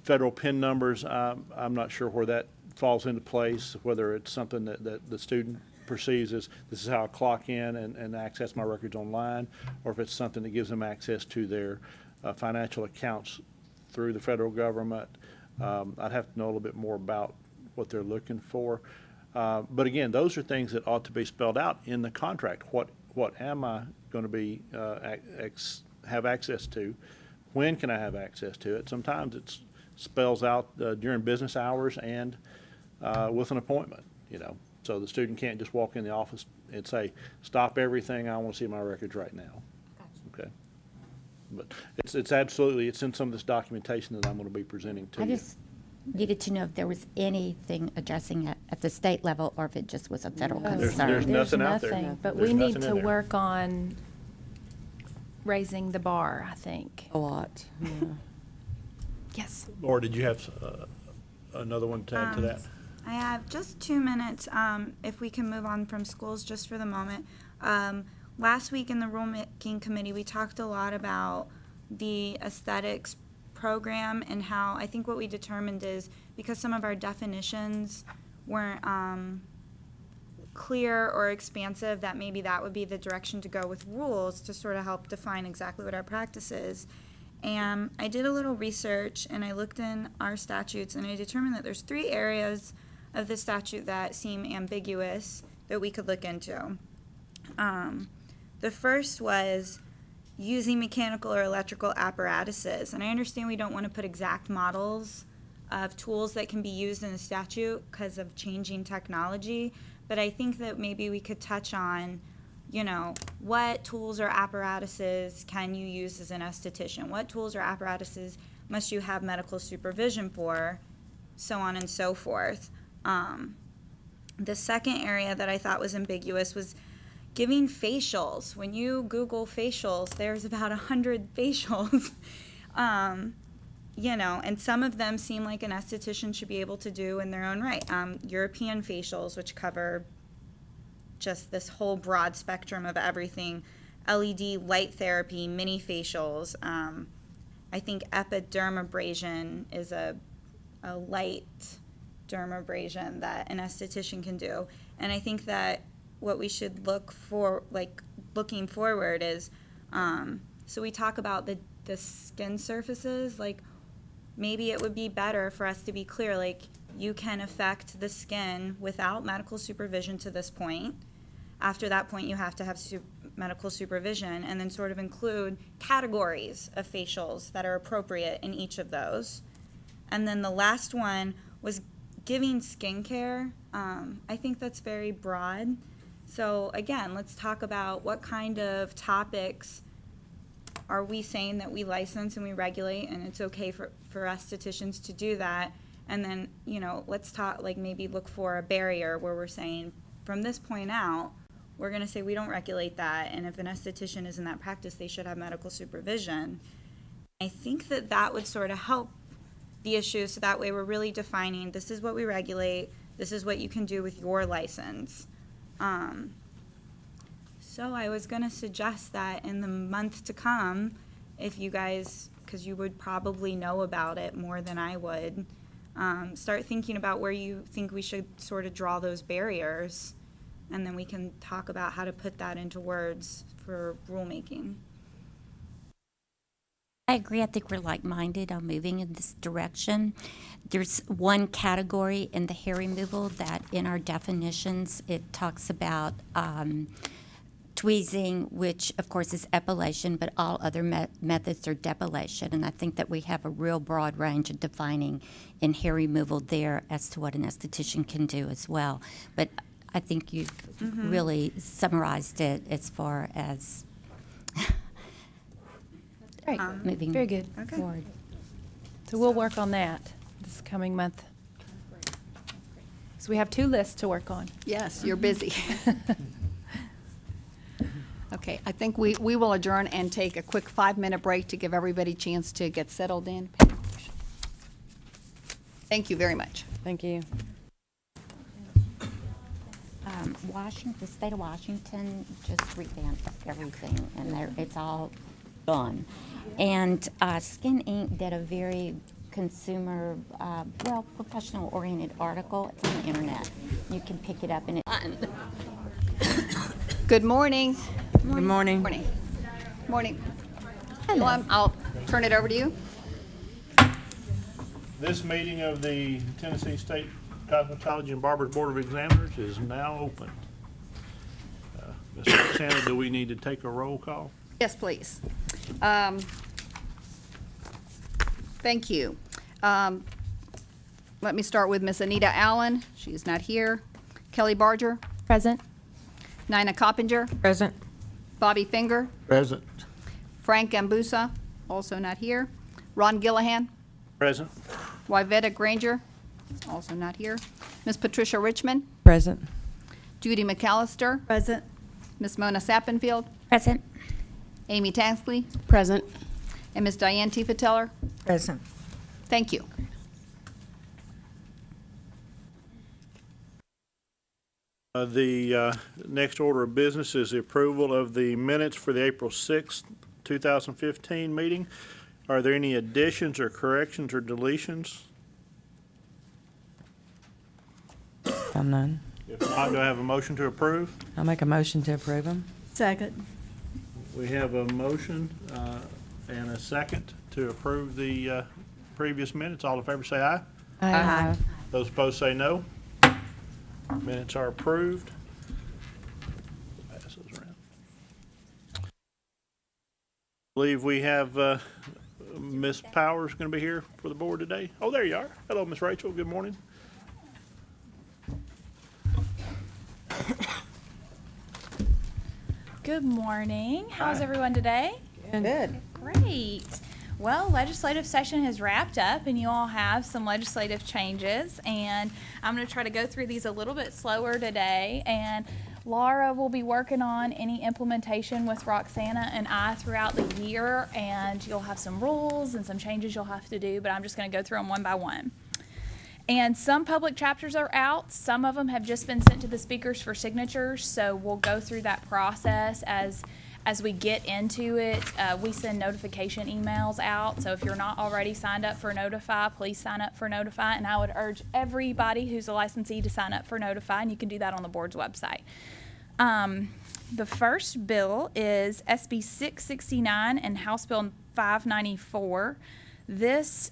Federal PIN numbers, I'm not sure where that falls into place, whether it's something that the student perceives as this is how I clock in and access my records online, or if it's something that gives them access to their financial accounts through the federal government. I'd have to know a little bit more about what they're looking for. But again, those are things that ought to be spelled out in the contract. What am I going to be have access to? When can I have access to it? Sometimes it spells out during business hours and with an appointment, So the student can't just walk in the office and say, stop everything, I want to see my records right now. Okay. But it's absolutely, it's in some of this documentation that I'm going to be presenting to I you. just needed to know if there was anything addressing it at the state level or if it just was a federal concern. There's nothing out there. Nothing, but There's we need nothing to in there. work on raising the bar, I think. A lot. Yeah. Yes. Laura, did you have another one to add to that? I have just 2 minutes, if we can move on from schools just for the moment. Last week in the rulemaking committee, we talked a lot about the aesthetics program and how I think what we determined is because some of our definitions weren't clear or expansive, that maybe that would be the direction to go with rules to sort of help define exactly what our practice is. And I did a little research and I looked in our statutes and I determined that there's 3 areas of the statute that seem ambiguous that we could look into. The first was using mechanical or electrical apparatuses. And I understand we don't want to put exact models of tools that can be used in the statute because of changing technology, but I think that maybe we could touch on, what tools or apparatuses can you use as an esthetician? What tools or apparatuses must you have medical supervision for? So on and so forth. The second area that I thought was ambiguous was giving facials. When you Google facials, there's about 100 facials. And some of them seem like an esthetician should be able to do in their own right. European facials, which cover just this whole broad spectrum of everything. LED light therapy, mini facials. I think epidermabrasion is a light dermabrasion that an esthetician can do. And I think that what we should look for, looking forward is, so we talk about the skin surfaces, maybe it would be better for us to be clear, you can affect the skin without medical supervision to this point. After that point, you have to have medical supervision, and then sort of include categories of facials that are appropriate in each of those. And then the last one was giving skincare. I think that's very broad. So again, let's talk about what kind of topics are we saying that we license and we regulate, and it's okay for estheticians to do that. And then, let's talk, maybe look for a barrier where we're saying, from this point out, we're going to say we don't regulate that, and if an esthetician is in that practice, they should have medical supervision. I think that would sort of help the issue, so that way we're really defining, this is what we regulate, this is what you can do with your license. So I was going to suggest that in the month to come, if you guys, because you would probably know about it more than I would, start thinking about where you think we should sort of draw those barriers and then we can talk about how to put that into words for rulemaking. I agree. I think we're like-minded on moving in this direction. There's one category in the hair removal that in our definitions, it talks about tweezing, which of course is epilation, but all other methods are depilation. And I think that we have a real broad range of defining in hair removal there as to what an esthetician can do as well. But I think you've really summarized it as far as Great. moving Very good. Okay. Forward. So we'll work on that this coming month. So we have 2 lists to work on. Yes, you're busy. Okay, I think we will adjourn and take a quick 5-minute break to give everybody a chance to get settled in. Thank you very much. Thank you. Washington, the state of Washington just revamped everything, and it's all done. And Skin Inc. did a very consumer, professional-oriented article. It's on the internet. You can pick it up, and it's Good morning. Good morning. Morning. Morning. Hello. I'll turn it over to you. This meeting of the Tennessee State Cosmetology and Barbers Board of Examiners is now open. Ms. Roxanna, do we need to take a roll call? Yes, please. Thank you. Let me start with Miss Anita Allen. She's not here. Kelly Barger. Present. Nina Coppinger. Present. Bobby Finger. Present. Frank Ambusa, also not here. Ron Gillihan. Present. Wyvetta Granger, also not here. Miss Patricia Richmond. Present. Judy McAllister. Present. Miss Mona Sappenfield. present. Amy Tansley. Present. And Miss Diane Tiefenteller. Present. Thank you. The next order of business is the approval of the minutes for the April 6th, 2015 meeting. Are there any additions or corrections or deletions? I'm none. If not, do I have a motion to approve? I'll make a motion to approve them. Second. We have a motion and a second to approve the previous minutes. All in favor say aye. Aye. Those opposed say no. Minutes are approved. Pass those around. I believe we have Ms. Powers going to be here for the board today. Oh, there you are. Hello, Ms. Rachel. Good morning. Good morning. How's Hi. everyone today? Good. Great. Well, legislative session has wrapped up and you all have some legislative changes, and I'm going to try to go through these a little bit slower today, and Laura will be working on any implementation with Roxanna and I throughout the year, and you'll have some rules and some changes you'll have to do, but I'm just going to go through them one by one. And some public chapters are out. Some of them have just been sent to the speakers for signatures, so we'll go through that process as we get into it. We send notification emails out, so if you're not already signed up for Notify, please sign up for Notify, and I would urge everybody who's a licensee to sign up for Notify, and you can do that on the board's website. The first bill is SB 669 and House Bill 594. This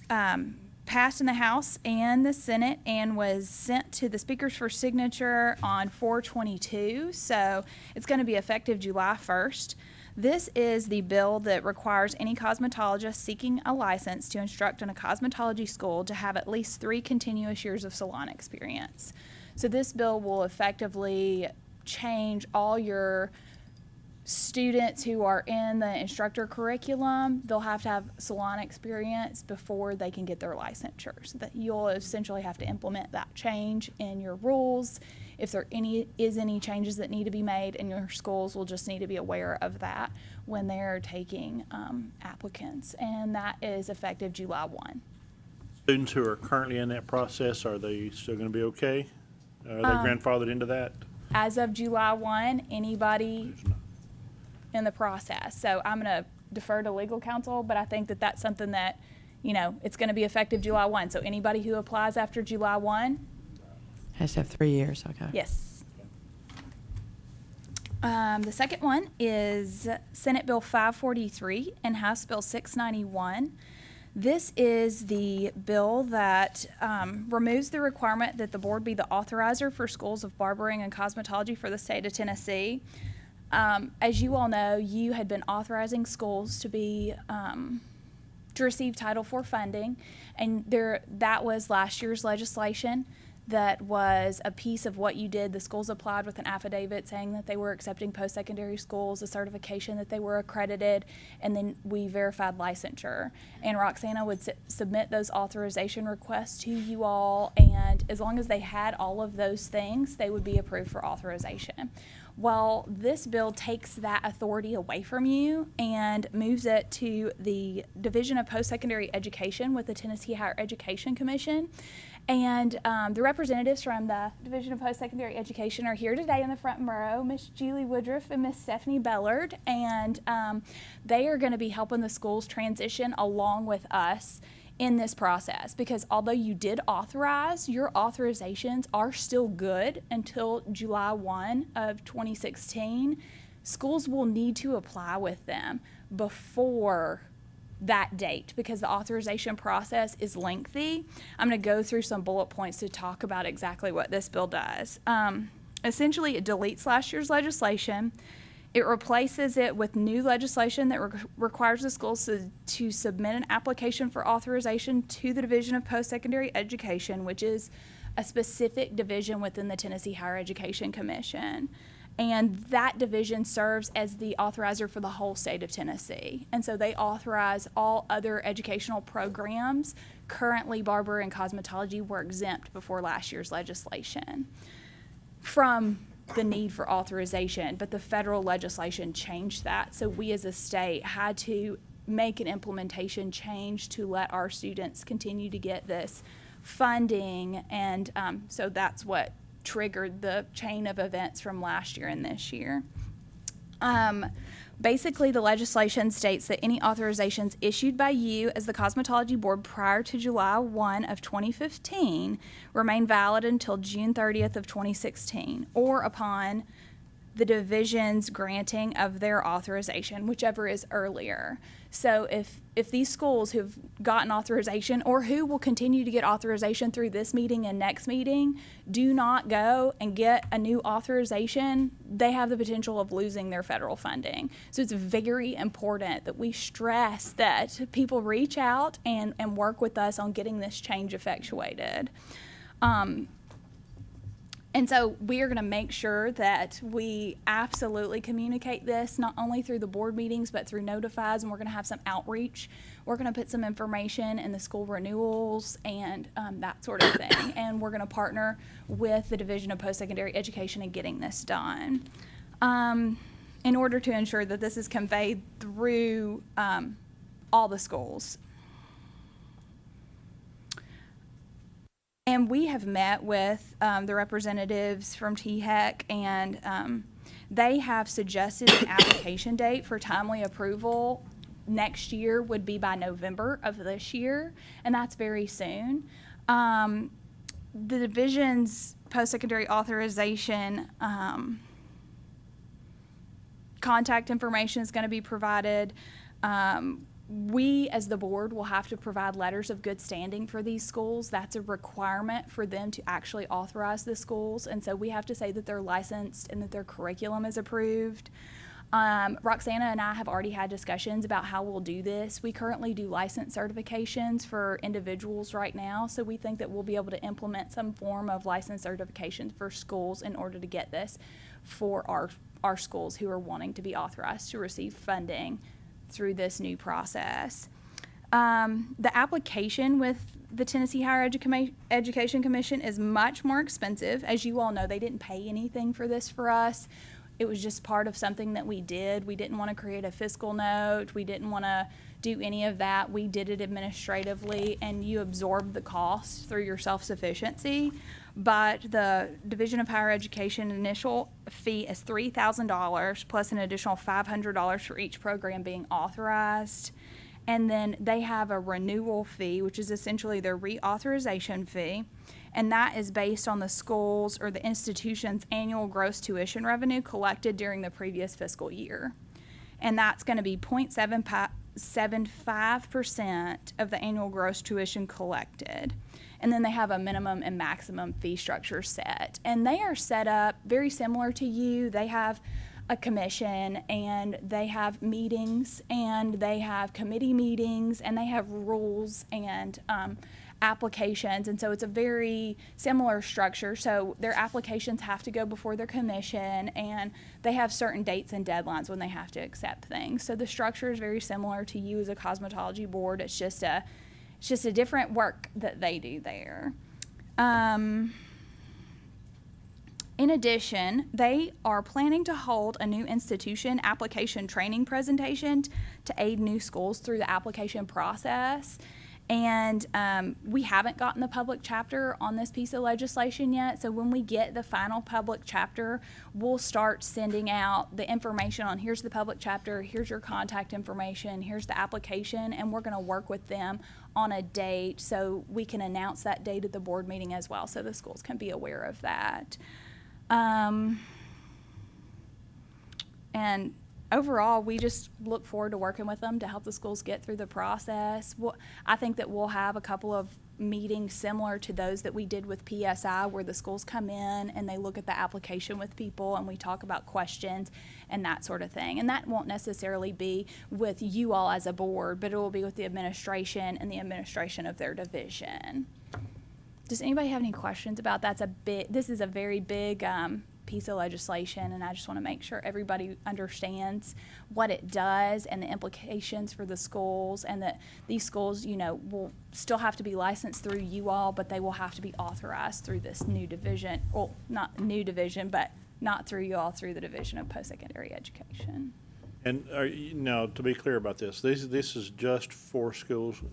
passed in the House and the Senate and was sent to the speakers for signature on 4/22, so it's going to be effective July 1st. This is the bill that requires any cosmetologist seeking a license to instruct in a cosmetology school to have at least 3 continuous years of salon experience. So this bill will effectively change all your students who are in the instructor curriculum. They'll have to have salon experience before they can get their licensure. So that you'll essentially have to implement that change in your rules. If there is any changes that need to be made in your schools, will just need to be aware of that when they're taking applicants. And that is effective July 1. Students who are currently in that process, are they still going to be okay? Are they grandfathered into that? As of July 1, anybody in the process. So I'm going to defer to legal counsel, but I think that that's something that, it's going to be effective July 1. So anybody who applies after July 1, Has to have 3 years, okay. yes. The second one is Senate Bill 543 and House Bill 691. This is the bill that removes the requirement that the board be the authorizer for schools of barbering and cosmetology for the state of Tennessee. As you all know, you had been authorizing schools to be to receive Title IV funding, and that was last year's legislation. That was a piece of what you did. The schools applied with an affidavit saying that they were accepting post-secondary schools, a certification that they were accredited, and then we verified licensure. And Roxana would submit those authorization requests to you all, and as long as they had all of those things, they would be approved for authorization. Well, this bill takes that authority away from you and moves it to the Division of Post-Secondary Education with the Tennessee Higher Education Commission. And the representatives from the Division of Post-Secondary Education are here today in the front row, Miss Julie Woodruff and Miss Stephanie Bellard, and they are going to be helping the schools transition along with us in this process, because although you did authorize, your authorizations are still good until July 1 of 2016. Schools will need to apply with them before that date because the authorization process is lengthy. I'm going to go through some bullet points to talk about exactly what this bill does. Essentially, it deletes last year's legislation. It replaces it with new legislation that requires the schools to submit an application for authorization to the Division of Post-Secondary Education, which is a specific division within the Tennessee Higher Education Commission. And that division serves as the authorizer for the whole state of Tennessee. And so they authorize all other educational programs. Currently, barber and cosmetology were exempt before last year's legislation from the need for authorization, but the federal legislation changed that. So we as a state had to make an implementation change to let our students continue to get this funding. And so that's what triggered the chain of events from last year and this year. Basically, the legislation states that any authorizations issued by you as the Cosmetology Board prior to July 1 of 2015 remain valid until June 30th of 2016, or upon the division's granting of their authorization, whichever is earlier. So if these schools who've gotten authorization or who will continue to get authorization through this meeting and next meeting do not go and get a new authorization, they have the potential of losing their federal funding. So it's very important that we stress that people reach out and work with us on getting this change effectuated. And so we are going to make sure that we absolutely communicate this, not only through the board meetings, but through notifies, and we're going to have some outreach. We're going to put some information in the school renewals and that sort of thing. And we're going to partner with the Division of Post-Secondary Education in getting this done. In order to ensure that this is conveyed through all the schools. And we have met with the representatives from THEC, and they have suggested an application date for timely approval next year would be by November of this year, and that's very soon. The division's post-secondary authorization contact information is going to be provided. We, as the board, will have to provide letters of good standing for these schools. That's a requirement for them to actually authorize the schools. And so we have to say that they're licensed and that their curriculum is approved. Roxana and I have already had discussions about how we'll do this. We currently do license certifications for individuals right now. So we think that we'll be able to implement some form of license certification for schools in order to get this for our schools who are wanting to be authorized to receive funding through this new process. The application with the Tennessee Higher Education Commission is much more expensive. As you all know, they didn't pay anything for this for us. It was just part of something that we did. We didn't want to create a fiscal note. We didn't want to do any of that. We did it administratively, and you absorbed the cost through your self-sufficiency. But the Division of Higher Education initial fee is $3,000 plus an additional $500 for each program being authorized. And then they have a renewal fee, which is essentially their reauthorization fee. And that is based on the school's or the institution's annual gross tuition revenue collected during the previous fiscal year. And that's going to be 0.75% of the annual gross tuition collected. And then they have a minimum and maximum fee structure set. And they are set up very similar to you. They have a commission, and they have meetings, and they have committee meetings, and they have rules and applications. And so it's a very similar structure. So their applications have to go before their commission, and they have certain dates and deadlines when they have to accept things. So the structure is very similar to you as a cosmetology board. It's just a different work that they do there. In addition, they are planning to hold a new institution application training presentation to aid new schools through the application process. And we haven't gotten the public chapter on this piece of legislation yet. So when we get the final public chapter, we'll start sending out the information on here's the public chapter, here's your contact information, here's the application, and we're going to work with them on a date so we can announce that date at the board meeting as well, so the schools can be aware of that. And overall, we just look forward to working with them to help the schools get through the process. I think that we'll have a couple of meetings similar to those that we did with PSI, where the schools come in and they look at the application with people and we talk about questions and that sort of thing. And that won't necessarily be with you all as a board, but it will be with the administration and the administration of their division. Does anybody have any questions about that? This is a very big piece of legislation, and I just want to make sure everybody understands what it does and the implications for the schools, and that these schools, will still have to be licensed through you all, but they will have to be authorized through this new division. Well, not new division, but not through you all, through the Division of Post-Secondary Education. And now, to be clear about this is just for schools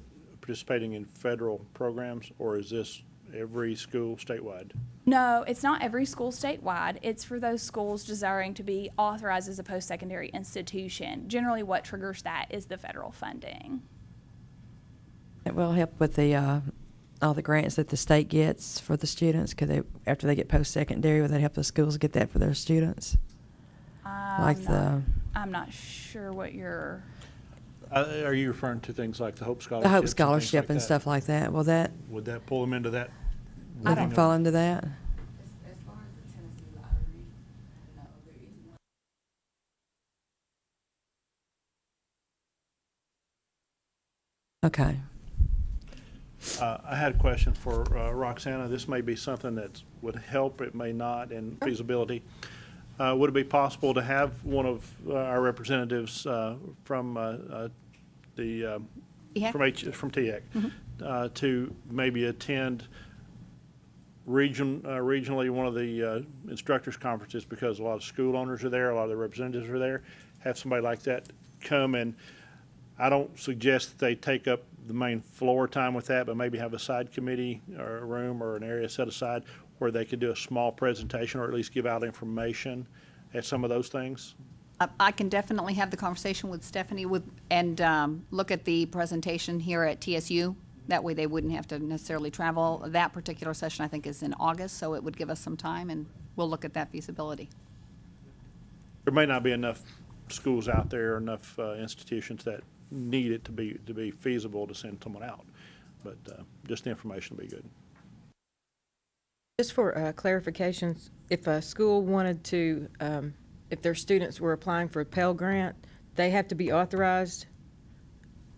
participating in federal programs, or is this every school statewide? No, it's not every school statewide. It's for those schools desiring to be authorized as a post-secondary institution. Generally, what triggers that is the federal funding. It will help with the all the grants that the state gets for the students. Could they, after they get post-secondary, would that help the schools get that for their students? I'm not sure what you're... Are you referring to things like the Hope Scholarship? The Hope Scholarship and stuff like that. Will that? Would that pull them into that? Would it fall into that? As far as the Tennessee lottery, no, there is one. Okay. I had a question for Roxana. This may be something that would help, it may not, in feasibility. Would it be possible to have one of our representatives from TEC to maybe attend regionally one of the instructors conferences, because a lot of school owners are there, a lot of the representatives are there. Have somebody like that come, and I don't suggest that they take up the main floor time with that, but maybe have a side committee or a room or an area set aside where they could do a small presentation, or at least give out information at some of those things. I can definitely have the conversation with Stephanie and look at the presentation here at TSU. That way they wouldn't have to necessarily travel. That particular session, I think, is in August, so it would give us some time, and we'll look at that feasibility. There may not be enough schools out there, enough institutions that need it to be feasible to send someone out, but just the information would be good. Just for clarifications, if a school wanted to, if their students were applying for a Pell Grant, they have to be authorized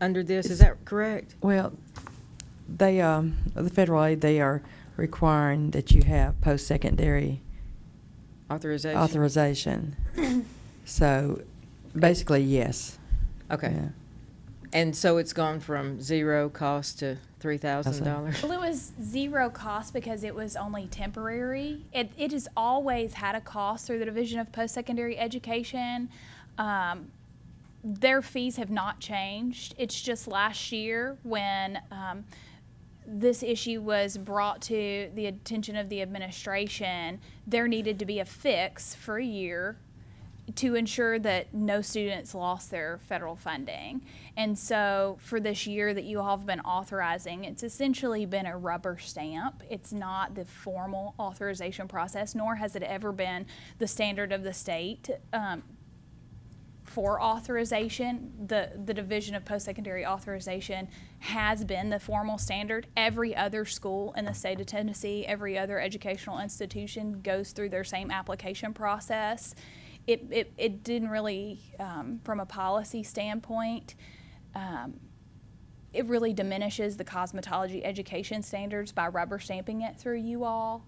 under this, is that correct? Well, they, the federal aid, they are requiring that you have post-secondary authorization. So, basically, yes. Okay. Yeah. And so it's gone from zero cost to $3,000? Well, it was zero cost because it was only temporary. It has always had a cost through the Division of Post-Secondary Education. Their fees have not changed. It's just last year when this issue was brought to the attention of the administration, there needed to be a fix for a year to ensure that no students lost their federal funding. And so for this year that you all have been authorizing, it's essentially been a rubber stamp. It's not the formal authorization process, nor has it ever been the standard of the state for authorization. The Division of Post-Secondary Authorization has been the formal standard. Every other school in the state of Tennessee, every other educational institution goes through their same application process. It didn't really, from a policy standpoint, it really diminishes the cosmetology education standards by rubber stamping it through you all.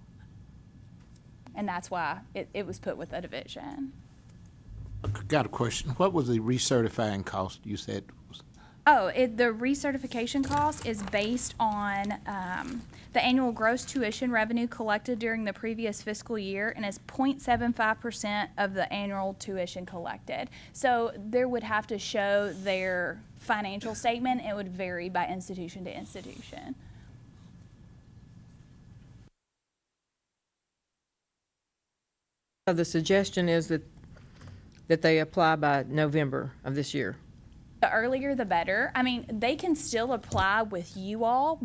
And that's why it was put with a division. Got a question. What was the recertifying cost you said? Oh, the recertification cost is based on the annual gross tuition revenue collected during the previous fiscal year, and is 0.75% of the annual tuition collected. So there would have to show their financial statement. It would vary by institution to institution. So the suggestion is that they apply by November of this year. The earlier the better. I mean, they can still apply with you all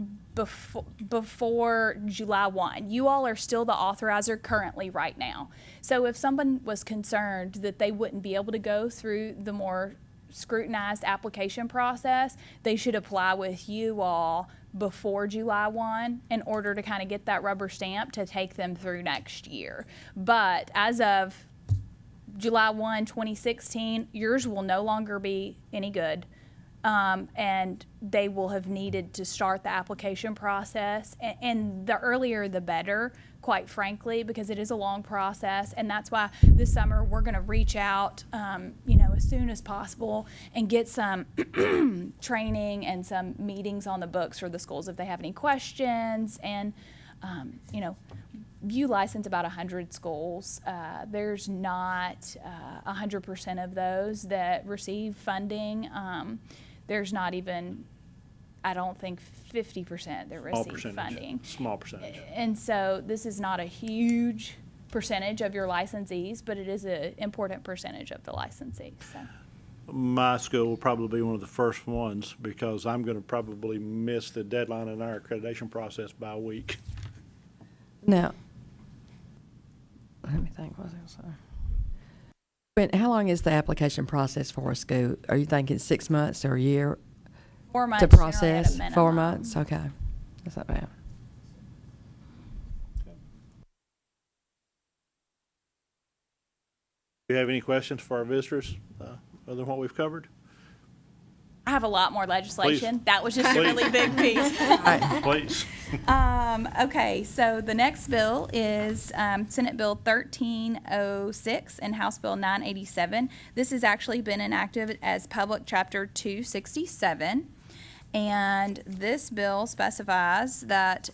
before July 1. You all are still the authorizer currently right now. So if someone was concerned that they wouldn't be able to go through the more scrutinized application process, they should apply with you all before July 1 in order to kind of get that rubber stamp to take them through next year. But as of July 1, 2016, yours will no longer be any good. And they will have needed to start the application process. And the earlier the better, quite frankly, because it is a long process. And that's why this summer we're going to reach out, as soon as possible and get some training and some meetings on the books for the schools if they have any questions. And, you license about 100 schools. There's not 100% of those that receive funding. There's not even, I don't think, 50% that receive funding. Small percentage. And so this is not a huge percentage of your licensees, but it is an important percentage of the licensees. So. My school will probably be one of the first ones because I'm going to probably miss the deadline in our accreditation process by a week. Now, let me think, what was I going to say? How long is the application process for a school? Are you thinking 6 months or a year 4 months to generally at a process? minimum. 4 months, okay. That's not bad. Do you have any questions for our visitors other than what we've covered? I have a lot more legislation. Please. That was just a Please. really big piece. Please. Okay, so the next bill is Senate Bill 1306 and House Bill 987. This has actually been enacted as Public Chapter 267. And this bill specifies that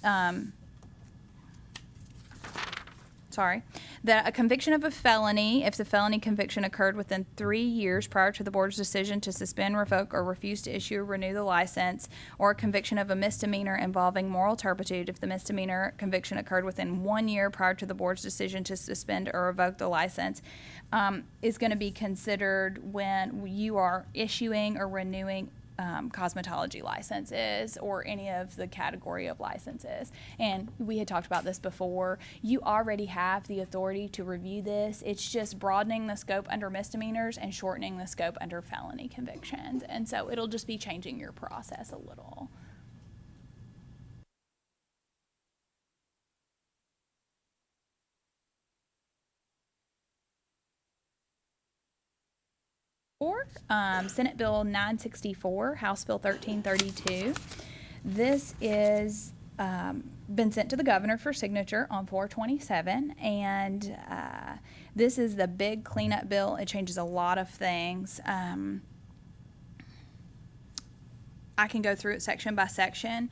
that a conviction of a felony, if the felony conviction occurred within 3 years prior to the board's decision to suspend, revoke, or refuse to issue or renew the license, or a conviction of a misdemeanor involving moral turpitude, if the misdemeanor conviction occurred within 1 year prior to the board's decision to suspend or revoke the license, is going to be considered when you are issuing or renewing cosmetology licenses or any of the category of licenses. And we had talked about this before. You already have the authority to review this. It's just broadening the scope under misdemeanors and shortening the scope under felony convictions. And so it'll just be changing your process a little. Senate Bill 964, House Bill 1332. This is been sent to the governor for signature on 4/27, and this is the big cleanup bill. It changes a lot of things. I can go through it section by section.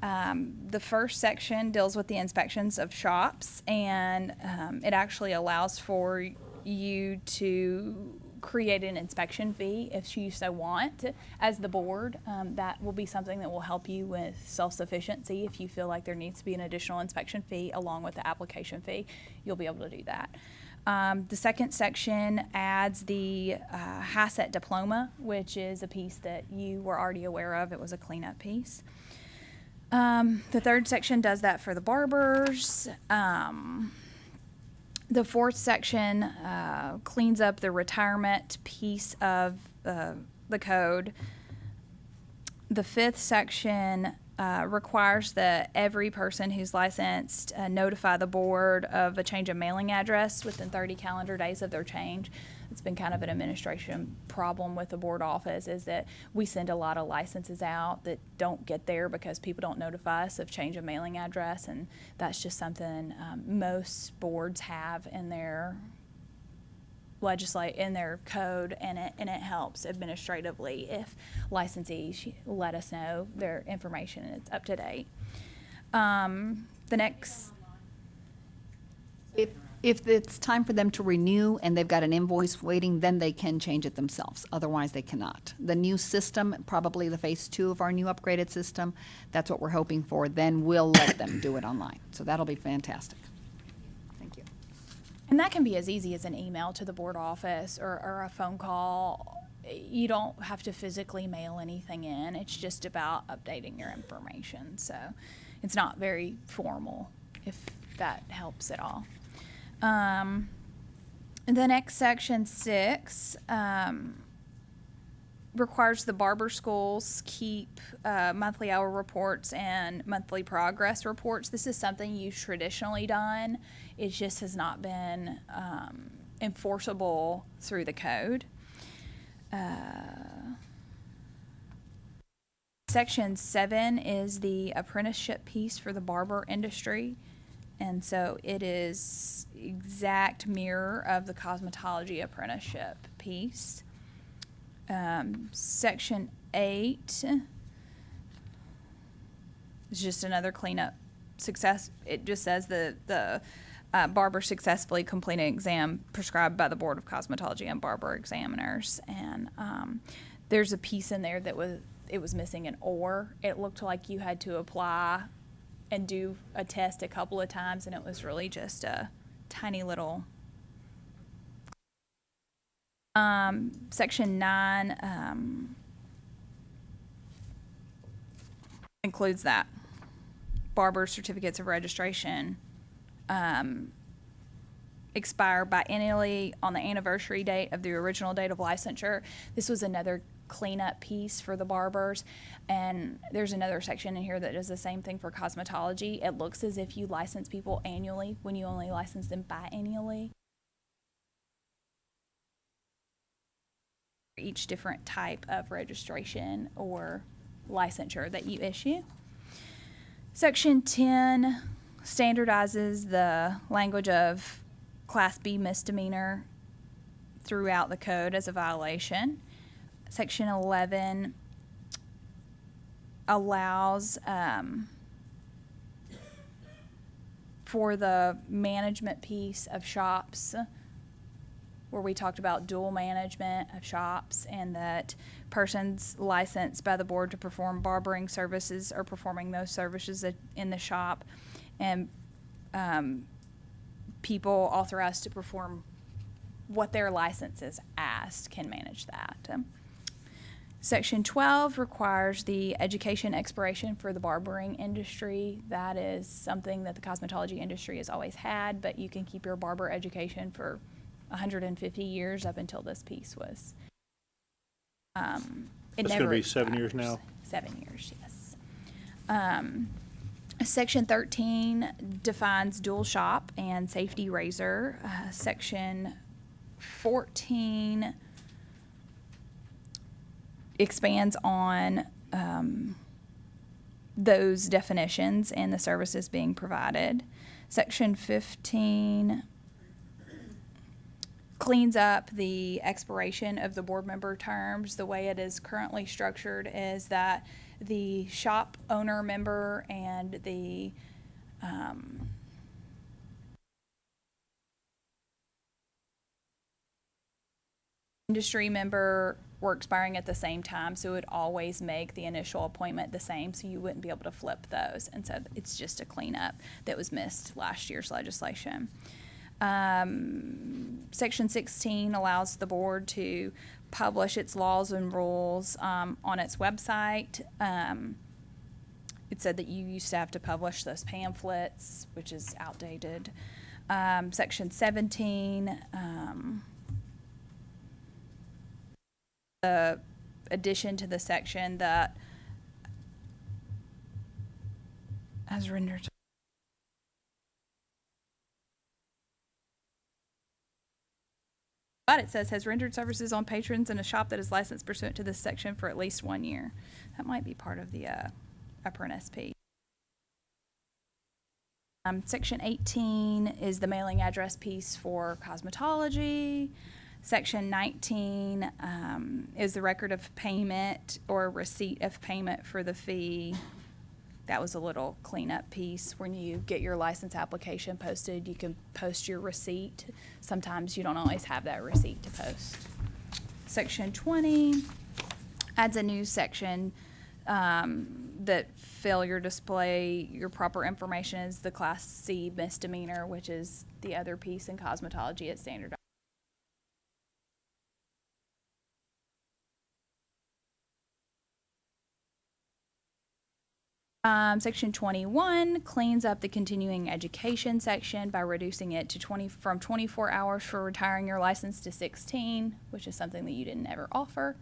The first section deals with the inspections of shops, and it actually allows for you to create an inspection fee if you so want as the board. That will be something that will help you with self-sufficiency. If you feel like there needs to be an additional inspection fee along with the application fee, you'll be able to do that. The second section adds the HACCET diploma, which is a piece that you were already aware of. It was a cleanup piece. The third section does that for the barbers. The fourth section cleans up the retirement piece of the code. The fifth section requires that every person who's licensed notify the board of a change of mailing address within 30 calendar days of their change. It's been kind of an administration problem with the board office, is that we send a lot of licenses out that don't get there because people don't notify us of change of mailing address, and that's just something most boards have in their in their code, and it helps administratively if licensees let us know their information and it's up to date. The next, If it's time for them to renew and they've got an invoice waiting, then they can change it themselves. Otherwise, they cannot. The new system, probably the phase 2 of our new upgraded system, that's what we're hoping for. Then we'll let them do it online. So that'll be fantastic. Thank you. and that can be as easy as an email to the board office or a phone call. You don't have to physically mail anything in. It's just about updating your information. So it's not very formal, if that helps at all. The next section 6 requires the barber schools keep monthly hour reports and monthly progress reports. This is something you've traditionally done. It just has not been enforceable through the code. Section 7 is the apprenticeship piece for the barber industry. And so it is exact mirror of the cosmetology apprenticeship piece. Section 8 is just another cleanup success. It just says the barber successfully completed an exam prescribed by the Board of Cosmetology and Barber Examiners. And there's a piece in there that was missing an or. It looked like you had to apply and do a test a couple of times, and it was really just a tiny little. Section 9 includes that. Barber certificates of registration expire biennially on the anniversary date of the original date of licensure. This was another cleanup piece for the barbers, and there's another section in here that does the same thing for cosmetology. It looks as if you license people annually when you only license them biannually. Each different type of registration or licensure that you issue. Section 10 standardizes the language of Class B misdemeanor throughout the code as a violation. Section 11 allows for the management piece of shops, where we talked about dual management of shops, and that persons licensed by the board to perform barbering services are performing those services in the shop, and people authorized to perform what their license is asked can manage that. Section 12 requires the education expiration for the barbering industry. That is something that the cosmetology industry has always had, but you can keep your barber education for 150 years up until this piece was. It's going to be 7 years now? 7 years, yes. Section 13 defines dual shop and safety razor. Section 14 expands on those definitions and the services being provided. Section 15 cleans up the expiration of the board member terms. The way it is currently structured is that the shop owner member and the industry member were expiring at the same time, so it would always make the initial appointment the same, so you wouldn't be able to flip those. And so it's just a cleanup that was missed last year's legislation. Section 16 allows the board to publish its laws and rules on its website. It said that you used to have to publish those pamphlets, which is outdated. Section 17, the addition to the section that has rendered. But it says has rendered services on patrons in a shop that is licensed pursuant to this section for at least 1 year. That might be part of the apprentice piece. Section 18 is the mailing address piece for cosmetology. Section 19 is the record of payment or receipt of payment for the fee. That was a little cleanup piece. When you get your license application posted, you can post your receipt. Sometimes you don't always have that receipt to post. Section 20 adds a new section that failure to display your proper information is the Class C misdemeanor, which is the other piece in cosmetology at standard. Section 21 cleans up the continuing education section by reducing it to from 24 hours for retiring your license to 16, which is something that you didn't ever offer.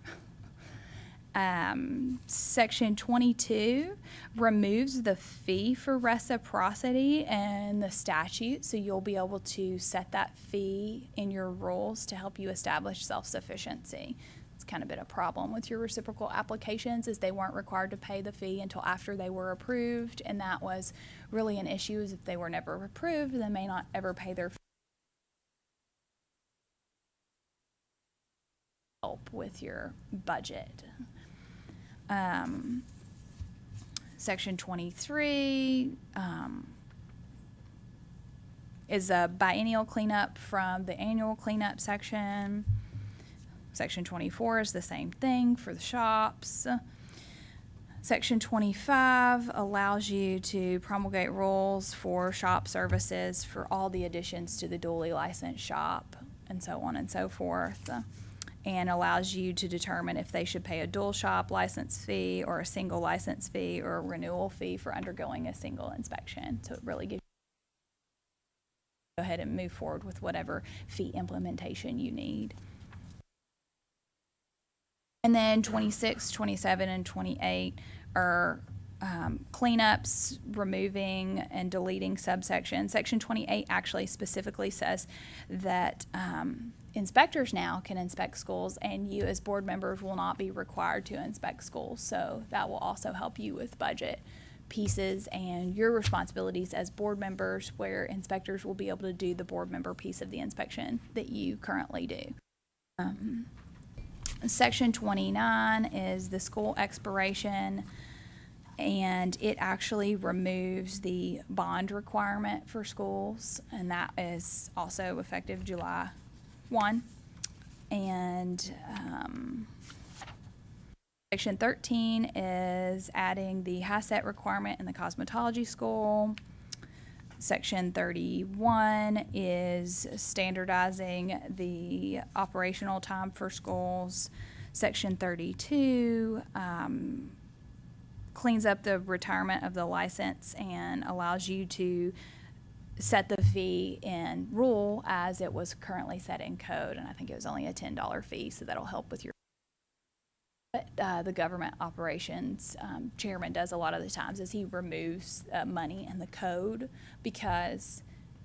Section 22 removes the fee for reciprocity in the statute, so you'll be able to set that fee in your rules to help you establish self-sufficiency. It's kind of been a problem with your reciprocal applications is they weren't required to pay the fee until after they were approved, and that was really an issue is if they were never approved, they may not ever pay their fee. Help with your budget. Section 23 is a biennial cleanup from the annual cleanup section. Section 24 is the same thing for the shops. Section 25 allows you to promulgate rules for shop services for all the additions to the dually licensed shop and so on and so forth, and allows you to determine if they should pay a dual shop license fee or a single license fee or a renewal fee for undergoing a single inspection. So it really gives you go ahead and move forward with whatever fee implementation you need. And then 26, 27, and 28 are cleanups, removing and deleting subsections. Section 28 actually specifically says that inspectors now can inspect schools, and you as board members will not be required to inspect schools. So that will also help you with budget pieces and your responsibilities as board members, where inspectors will be able to do the board member piece of the inspection that you currently do. Section 29 is the school expiration, and it actually removes the bond requirement for schools, and that is also effective July 1. And Section 13 is adding the HACCP requirement in the cosmetology school. Section 31 is standardizing the operational time for schools. Section 32 cleans up the retirement of the license and allows you to set the fee in rule as it was currently set in code, and I think it was only a $10 fee, so that'll help with your the government operations chairman does a lot of the times is he removes money in the code because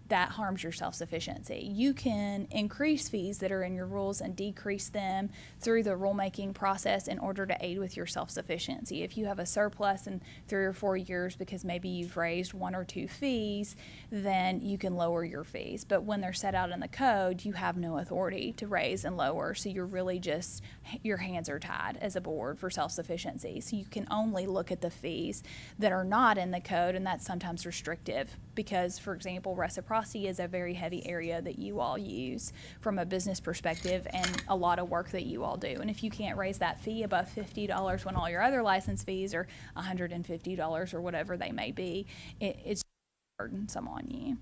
that harms your self-sufficiency. You can increase fees that are in your rules and decrease them through the rulemaking process in order to aid with your self-sufficiency. If you have a surplus in 3 or 4 years because maybe you've raised 1 or 2 fees, then you can lower your fees. But when they're set out in the code, you have no authority to raise and lower, so you're really just, your hands are tied as a board for self-sufficiency. So you can only look at the fees that are not in the code, and that's sometimes restrictive because, for example, reciprocity is a very heavy area that you all use from a business perspective and a lot of work that you all do. And if you can't raise that fee above $50 when all your other license fees are $150 or whatever they may be, it's burdensome on you.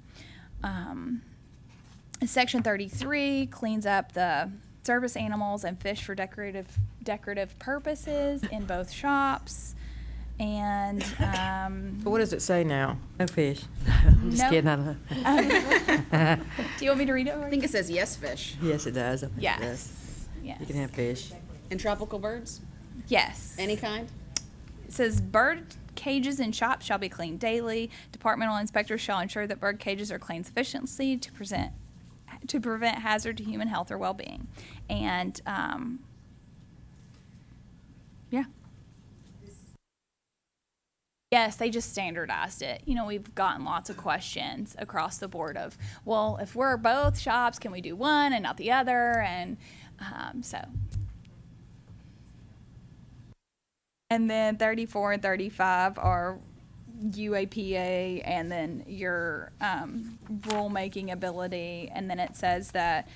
Section 33 cleans up the service animals and fish for decorative purposes in both shops. And But what does it say now? No fish. I'm just Nope. kidding. I don't. do you want me to read it? I think it says yes fish. Yes, it does. I think it does. Yes. Yes. You can have fish. And tropical birds? Yes. Any kind? It says bird cages in shops shall be cleaned daily. Departmental inspectors shall ensure that bird cages are cleaned sufficiently to prevent hazard to human health or well-being. And yeah. Yes, they just standardized it. You know, we've gotten lots of questions across the board of, well, if we're both shops, can we do one and not the other? And so. And then 34 and 35 are UAPA and then your rulemaking ability. And then it says that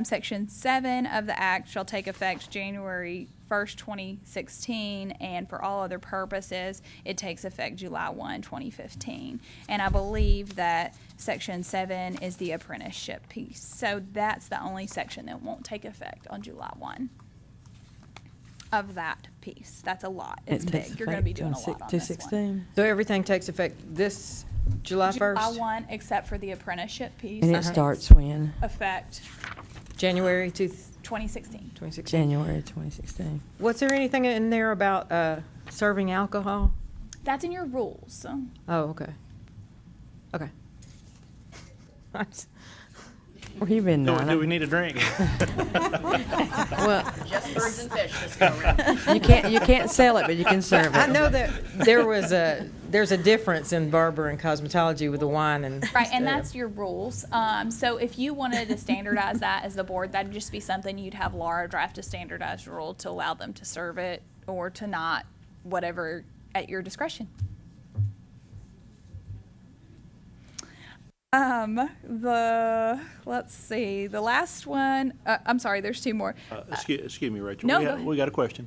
Section 7 of the Act shall take effect January 1st, 2016, and for all other purposes, it takes effect July 1, 2015. And I believe that Section 7 is the apprenticeship piece. So that's the only section that won't take effect on July 1 of that piece. That's a lot. It's big. You're going to be doing a lot on this one. So everything takes effect this July 1st? July 1, except for the apprenticeship piece. And it takes starts when? Effect January 2016. 2016. January 2016. Was there anything in there about serving alcohol? That's in your rules. So. Oh, okay. Okay. Where you been, Do Donna? we need a drink? Well, Just birds and fish this go around. you can't sell it, but you can serve it. I know that there's a difference in barber and cosmetology with the wine and Right, and stuff. that's your rules. So if you wanted to standardize that as the board, that'd just be something you'd have Laura draft a standardized rule to allow them to serve it or to not, whatever, at your discretion. Let's see, the last one, I'm sorry, there's two more. Excuse me, Rachel. No, We go got- ahead. We got a question.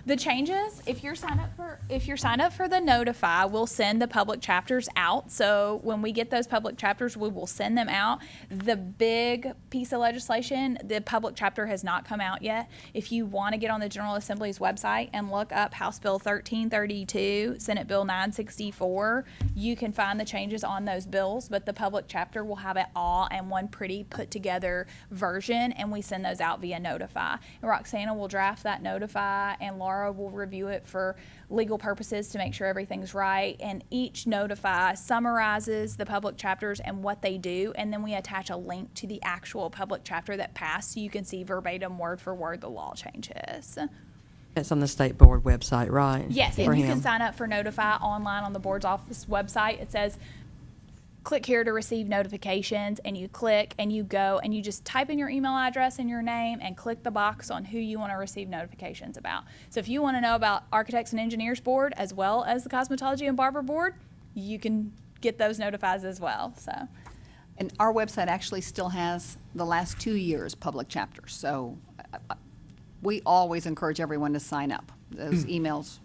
The changes, if you're signed up for the notify, we'll send the public chapters out. So when we get those public chapters, we will send them out. The big piece of legislation, the public chapter has not come out yet. If you want to get on the General Assembly's website and look up House Bill 1332, Senate Bill 964, you can find the changes on those bills, but the public chapter will have it all in one pretty put together version, and we send those out via notify. And Roxana will draft that notify, and Laura will review it for legal purposes to make sure everything's right. And each notify summarizes the public chapters and what they do, and then we attach a link to the actual public chapter that passed so you can see verbatim, word for word, the law changes. It's on the state board website, right? Yes, For and you can him. sign up for Notify online on the board's office website. It says, click here to receive notifications, and you click and you go and you just type in your email address and your name and click the box on who you want to receive notifications about. So if you want to know about Architects and Engineers Board as well as the Cosmetology and Barber Board, you can get those notifies as well. So And our website actually still has the last 2 years' public chapters. So we always encourage everyone to sign up. Those emails,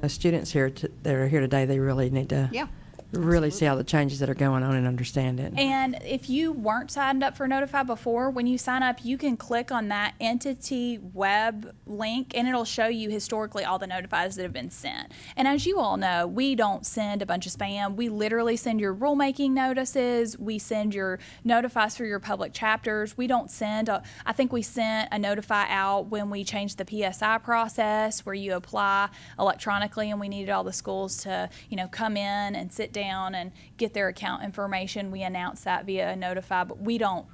The students here that are here today, they really need to yeah. really see all the changes that are going on and understand it. And if you weren't signed up for Notify before, when you sign up, you can click on that entity web link and it'll show you historically all the notifies that have been sent. And as you all know, we don't send a bunch of spam. We literally send your rulemaking notices. We send your notifies for your public chapters. We don't send, I think we sent a notify out when we changed the PSI process where you apply electronically, and we needed all the schools to, come in and sit down and get their account information. We announce that via a notify, but we don't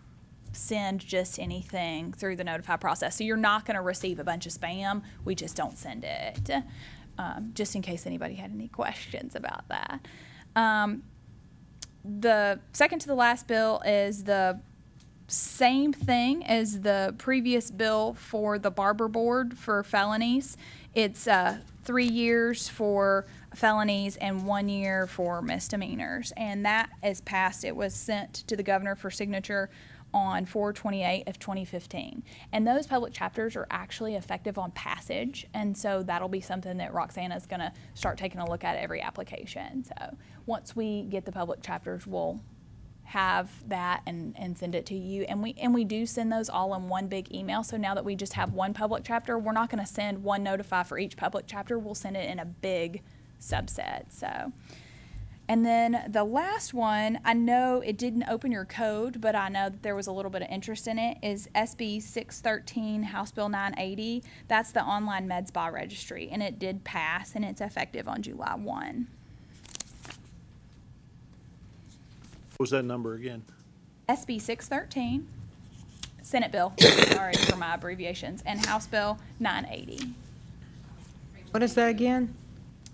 send just anything through the notify process. So you're not going to receive a bunch of spam. We just don't send it, just in case anybody had any questions about that. The second to the last bill is the same thing as the previous bill for the Barber Board for felonies. It's 3 years for felonies and 1 year for misdemeanors. And that is passed. It was sent to the governor for signature on 4/28 of 2015. And those public chapters are actually effective on passage. And so that'll be something that Roxana is going to start taking a look at every application. So once we get the public chapters, we'll have that and send it to you. And we do send those all in one big email. So now that we just have one public chapter, we're not going to send one notify for each public chapter. We'll send it in a big subset. So, and then the last one, I know it didn't open your code, but I know that there was a little bit of interest in it, is SB 613, House Bill 980. That's the online med spa registry, and it did pass, and it's effective on July 1. What was that number again? SB 613, Senate Bill, sorry for my abbreviations, and House Bill 980. What is that again?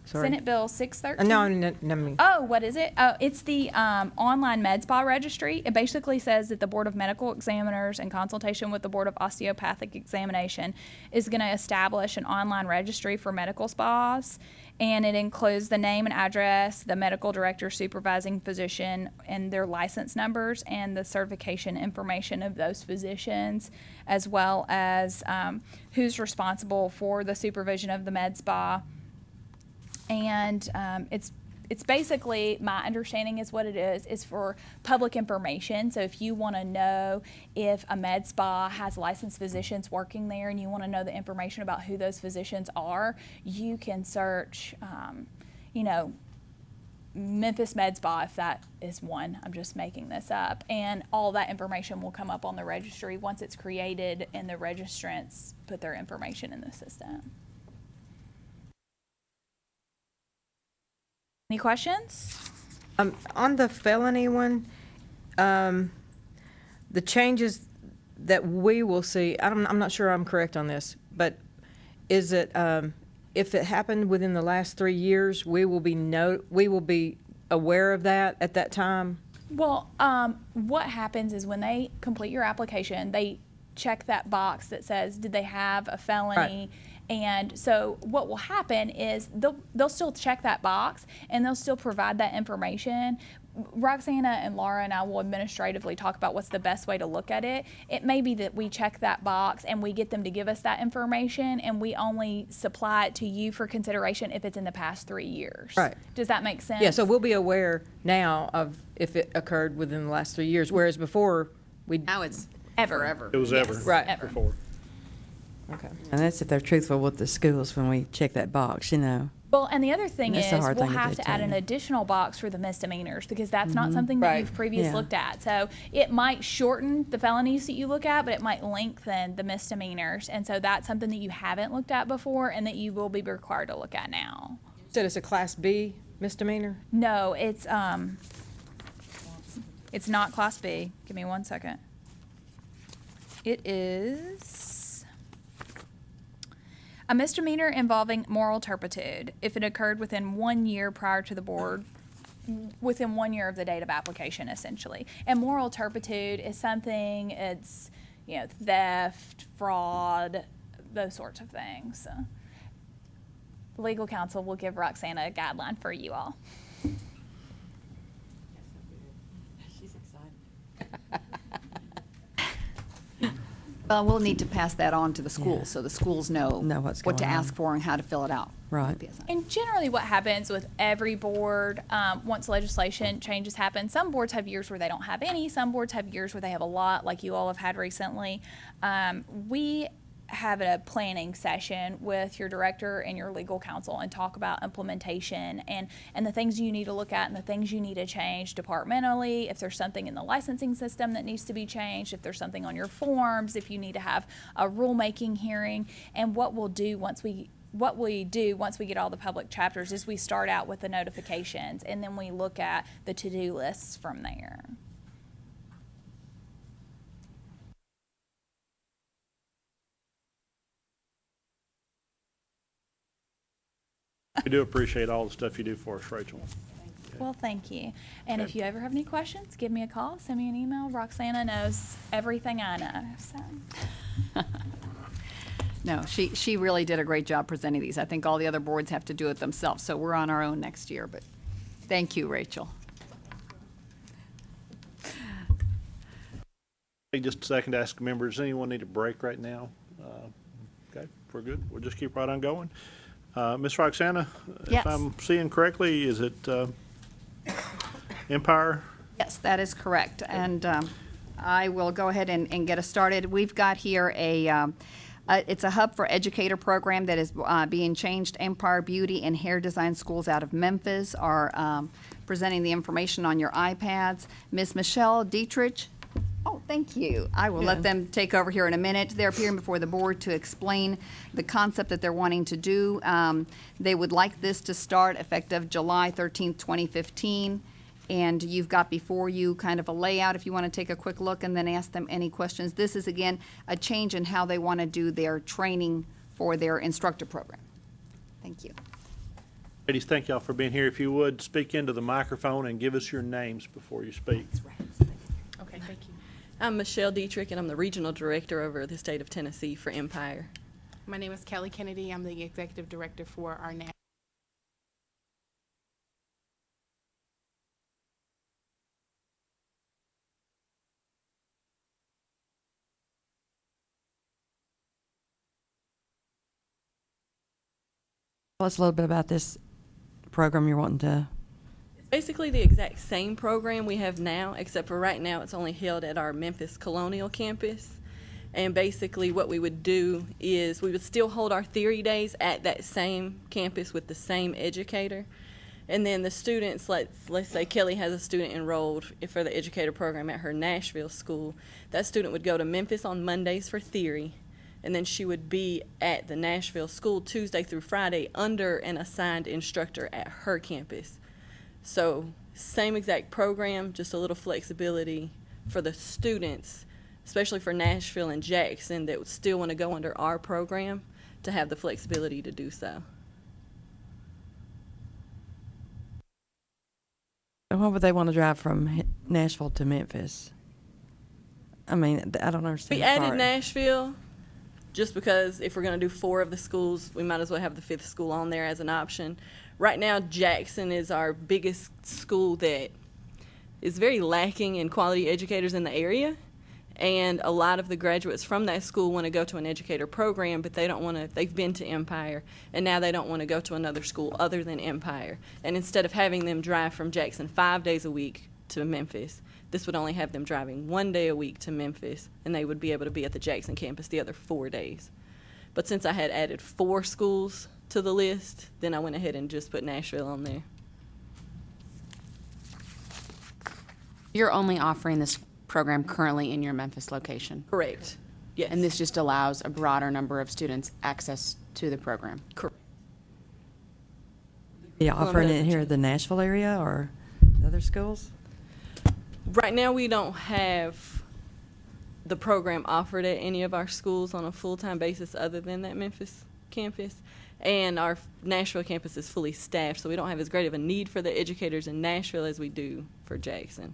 Sorry. Senate Bill 613. No. Oh, what is it? Oh, it's the online med spa registry. It basically says that the Board of Medical Examiners, in consultation with the Board of Osteopathic Examination, is going to establish an online registry for medical spas. And it includes the name and address, the medical director, supervising physician, and their license numbers, and the certification information of those physicians, as well as who's responsible for the supervision of the med spa. And it's basically, my understanding is what it is for public information. So if you want to know if a med spa has licensed physicians working there and you want to know the information about who those physicians are, you can search, Memphis Med Spa, if that is one. I'm just making this up. And all that information will come up on the registry once it's created and the registrants put their information in the system. Any questions? On the felony one, the changes that we will see, I'm not sure I'm correct on this, but is it, if it happened within the last 3 years, we will be aware of that at that time? Well, what happens is when they complete your application, they check that box that says, did they have a felony? Right. And so what will happen is they'll still check that box and they'll still provide that information. Roxana and Laura and I will administratively talk about what's the best way to look at it. It may be that we check that box and we get them to give us that information, and we only supply it to you for consideration if it's in the past 3 years. Right. Does that make sense? Yeah, so we'll be aware now of if it occurred within the last 3 years, whereas before Now it's Ever. forever. It was Yes. ever. Right. Ever. Before. Okay. And that's if they're truthful with the schools when we check that box, you know. Well, and the other thing That's is the hard we'll thing to have do, to add too. an additional box for the misdemeanors, because that's not something that Right. you've previously Yeah. looked at. So it might shorten the felonies that you look at, but it might lengthen the misdemeanors. And so that's something that you haven't looked at before and that you will be required to look at now. You said it's a Class B misdemeanor? No, it's not Class B. Give me 1 second. It is a misdemeanor involving moral turpitude if it occurred within 1 year prior to the board, within 1 year of the date of application, essentially. And moral turpitude is something, it's, theft, fraud, those sorts of things. So, legal counsel will give Roxana a guideline for you all. She's excited. Well, we'll need to pass that on to the schools, so the schools know what's what to going on. ask for and how to fill it out. Right. And generally what happens with every board, once legislation changes happen, some boards have years where they don't have any, some boards have years where they have a lot, like you all have had recently. We have a planning session with your director and your legal counsel and talk about implementation and the things you need to look at and the things you need to change departmentally, if there's something in the licensing system that needs to be changed, if there's something on your forms, if you need to have a rulemaking hearing. And what we do once we get all the public chapters is we start out with the notifications, and then we look at the to-do lists from there. We do appreciate all the stuff you do for us, Rachel. Well, thank you. And if you ever have any questions, give me a call, send me an email. Roxana knows everything I know. So. No, she really did a great job presenting these. I think all the other boards have to do it themselves, so we're on our own next year, but thank you, Rachel. Hey, just a second to ask members, does anyone need a break right now? Okay, if we're good, we'll just keep right on going. Ms. Roxana, Yes. if I'm seeing correctly, is it Empire Yes, that is correct. And I will go ahead and get us started. We've got here it's a Hub for Educator program that is being changed. Empire Beauty and Hair Design Schools out of Memphis are presenting the information on your iPads. Ms. Michelle Dietrich. Oh, thank you. I will let them take over here in a minute. They're appearing before the board to explain the concept that they're wanting to do. They would like this to start effective July 13th, 2015. And you've got before you kind of a layout if you want to take a quick look and then ask them any questions. This is, again, a change in how they want to do their training for their instructor program. Thank you. Ladies, thank y'all for being here. If you would, speak into the microphone and give us your names before you speak. Okay, thank you. I'm Michelle Dietrich, and I'm the Regional Director over the state of Tennessee for Empire. My name is Kelly Kennedy. I'm the Executive Director for our national. Tell us a little bit about this program you're wanting to. Basically the exact same program we have now, except for right now it's only held at our Memphis Colonial campus. And basically what we would do is we would still hold our theory days at that same campus with the same educator. And then the students, let's say Kelly has a student enrolled for the educator program at her Nashville school. That student would go to Memphis on Mondays for theory, and then she would be at the Nashville school Tuesday through Friday under an assigned instructor at her campus. So same exact program, just a little flexibility for the students, especially for Nashville and Jackson that would still want to go under our program, to have the flexibility to do so. And why would they want to drive from Nashville to Memphis? I mean, I don't understand. We added Nashville just because if we're going to do 4 of the schools, we might as well have the 5th school on there as an option. Right now, Jackson is our biggest school that is very lacking in quality educators in the area. And a lot of the graduates from that school want to go to an educator program, but they don't want to, they've been to Empire, and now they don't want to go to another school other than Empire. And instead of having them drive from Jackson 5 days a week to Memphis, this would only have them driving 1 day a week to Memphis, and they would be able to be at the Jackson campus the other 4 days. But since I had added 4 schools to the list, then I went ahead and just put Nashville on there. You're only offering this program currently in your Memphis location? Correct. Yes. And this just allows a broader number of students access to the program? Correct. Are you offering it here at the Nashville area or other schools? Right now, we don't have the program offered at any of our schools on a full-time basis other than that Memphis campus. And our Nashville campus is fully staffed, so we don't have as great of a need for the educators in Nashville as we do for Jackson.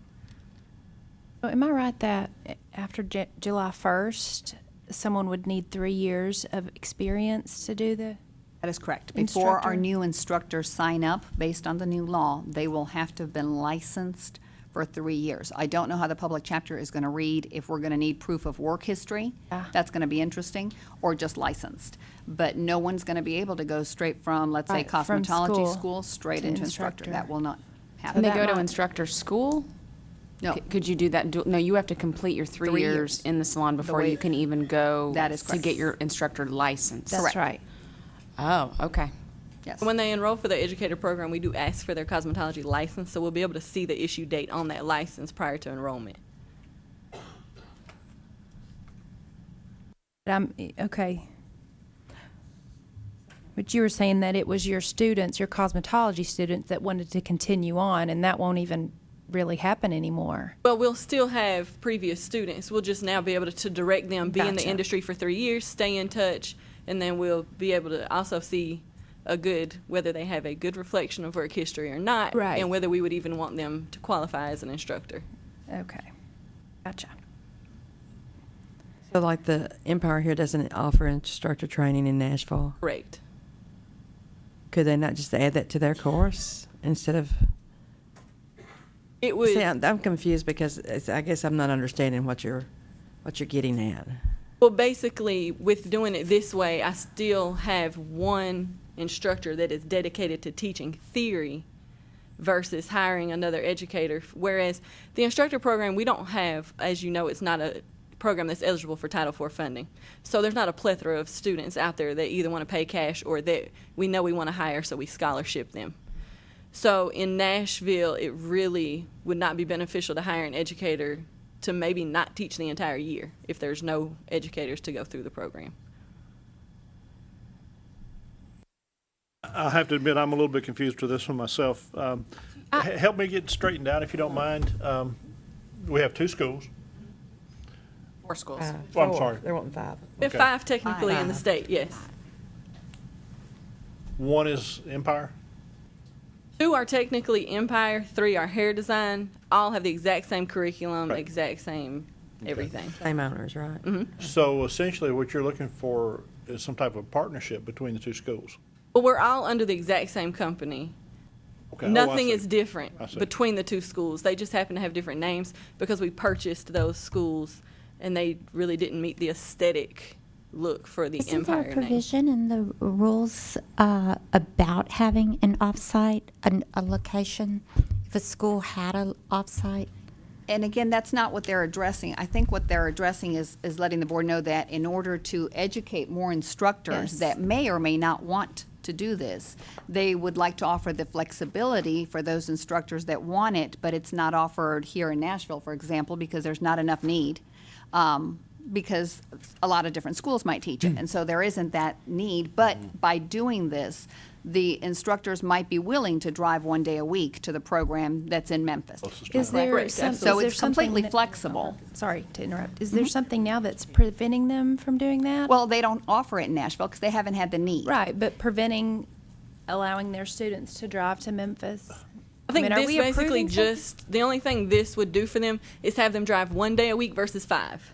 So am I right that after July 1st, someone would need 3 years of experience to do the? That is correct. Before our Instructor? new instructors sign up, based on the new law, they will have to have been licensed for 3 years. I don't know how the public chapter is going to read, if we're going to need proof of work history. Yeah. That's going to be interesting, or just licensed. But no one's going to be able to go straight from, let's say, Right, from cosmetology school school straight to into instructor. instructor. That will not Can happen. they that go to might- instructor school? No. Could you do that? No, you have to complete your 3 3 years years. in the salon before way- you can even go That is to correct. get your instructor license. That's Correct. right. Oh, okay. Yes. When they enroll for the educator program, we do ask for their cosmetology license, so we'll be able to see the issue date on that license prior to enrollment. Okay. But you were saying that it was your students, your cosmetology students, that wanted to continue on, and that won't even really happen anymore. Well, we'll still have previous students. We'll just now be able to direct them, be in the Gotcha. industry for 3 years, stay in touch, and then we'll be able to also see whether they have a good reflection of work history or not, Right. and whether we would even want them to qualify as an instructor. Okay. Gotcha. So like the Empire here doesn't offer instructor training in Nashville. Correct. Could they not just add that to their course instead of? It would. See, I'm confused because I guess I'm not understanding what you're getting at. Well, basically, with doing it this way, I still have one instructor that is dedicated to teaching theory, versus hiring another educator. Whereas the instructor program, we don't have, as you know, it's not a program that's eligible for Title IV funding. So there's not a plethora of students out there that either want to pay cash or that we know we want to hire, so we scholarship them. So in Nashville, it really would not be beneficial to hire an educator to maybe not teach the entire year if there's no educators to go through the program. I have to admit, I'm a little bit confused with this one myself. Help me get straightened out, if you don't mind. We have 2 schools. 4 schools. Oh, I'm sorry. They're wanting 5. We have Okay. 5 technically in the state, yes. One is Empire. 2 are technically Empire, 3 are hair design, all have the exact same curriculum, Right. exact same everything. Same owners, right? So essentially, what you're looking for is some type of partnership between the 2 schools. Well, we're all under the exact same company. Okay. Oh, I Nothing see. is different I see. between the 2 schools. They just happen to have different names because we purchased those schools and they really didn't meet the aesthetic look for the Isn't there Empire a name. provision in the rules about having an off-site, a location, if a school had an off-site? And again, that's not what they're addressing. I think what they're addressing is letting the board know that in order to educate more instructors Yes. that may or may not want to do this, they would like to offer the flexibility for those instructors that want it, but it's not offered here in Nashville, for example, because there's not enough need. Because a lot of different schools might teach it, and so there isn't that need. But by doing this, the instructors might be willing to drive 1 day a week to the program that's in Memphis. Is there Correct, some, So is there it's something completely that- flexible. Sorry to interrupt. Is there something now that's preventing them from doing that? Well, they don't offer it in Nashville because they haven't had the need. Right, but preventing allowing their students to drive to Memphis? I think mean, are this we basically approving something? just, the only thing this would do for them is have them drive 1 day a week versus 5.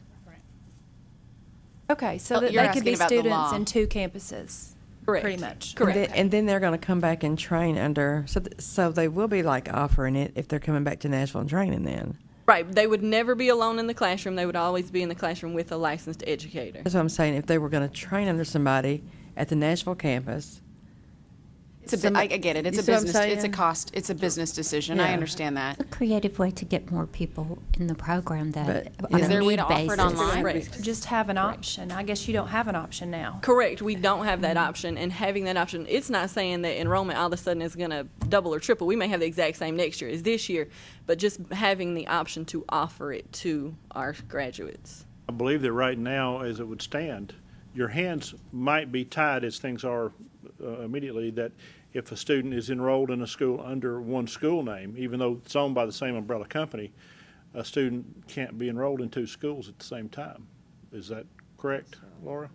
Okay, so Oh, that you're they could asking be about the students law. in 2 campuses, Correct. pretty much. Correct. And then they're going to come back and train under, so they will be like offering it if they're coming back to Nashville and training then. Right, they would never be alone in the classroom. They would always be in the classroom with a licensed educator. That's what I'm saying. If they were going to train under somebody at the Nashville campus. I get it. It's You a see what I'm business, it's a saying? cost, it's a business decision. I Yeah. understand that. A creative way to get more people in the program that But on is a there a way need to offer it basis. online? Correct. Just have an option. I guess you don't have an option now. Correct, we don't have that option, and having that option, it's not saying that enrollment all of a sudden is going to double or triple. We may have the exact same next year as this year, but just having the option to offer it to our graduates. I believe that right now, as it would stand, your hands might be tied as things are immediately, that if a student is enrolled in a school under one school name, even though it's owned by the same umbrella company, a student can't be enrolled in 2 schools at the same time. Is that correct, Laura?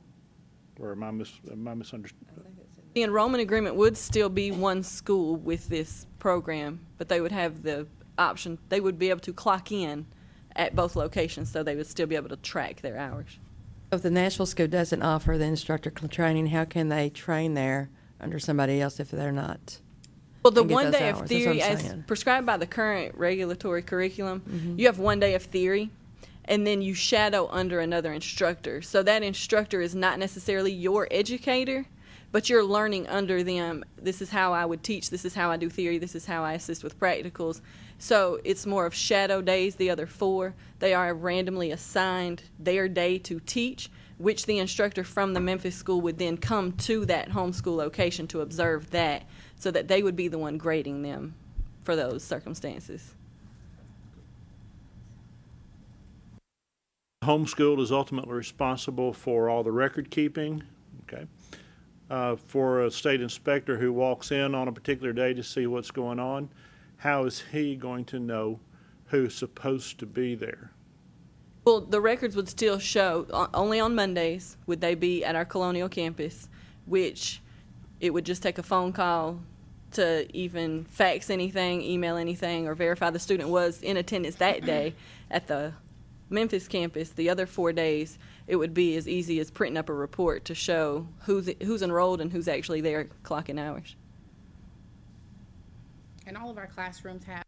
Or am I misunderstanding? The enrollment agreement would still be one school with this program, but they would have the option, they would be able to clock in at both locations, so they would still be able to track their hours. If the Nashville school doesn't offer the instructor training, how can they train there under somebody else if they're not? Well, the And get 1 those day hours, of that's what theory, I'm as saying. prescribed by the current regulatory curriculum, you have 1 day of theory, and then you shadow under another instructor. So that instructor is not necessarily your educator, but you're learning under them. This is how I would teach, this is how I do theory, this is how I assist with practicals. So it's more of shadow days, the other 4. They are randomly assigned their day to teach, which the instructor from the Memphis school would then come to that homeschool location to observe that, so that they would be the one grading them for those circumstances. Homeschool is ultimately responsible for all the record keeping, okay? For a state inspector who walks in on a particular day to see what's going on, how is he going to know who's supposed to be there? Well, the records would still show, only on Mondays would they be at our Colonial campus, which it would just take a phone call to even fax anything, email anything, or verify the student was in attendance that day at the Memphis campus. The other 4 days, it would be as easy as printing up a report to show who's enrolled and who's actually there clocking hours. And all of our classrooms have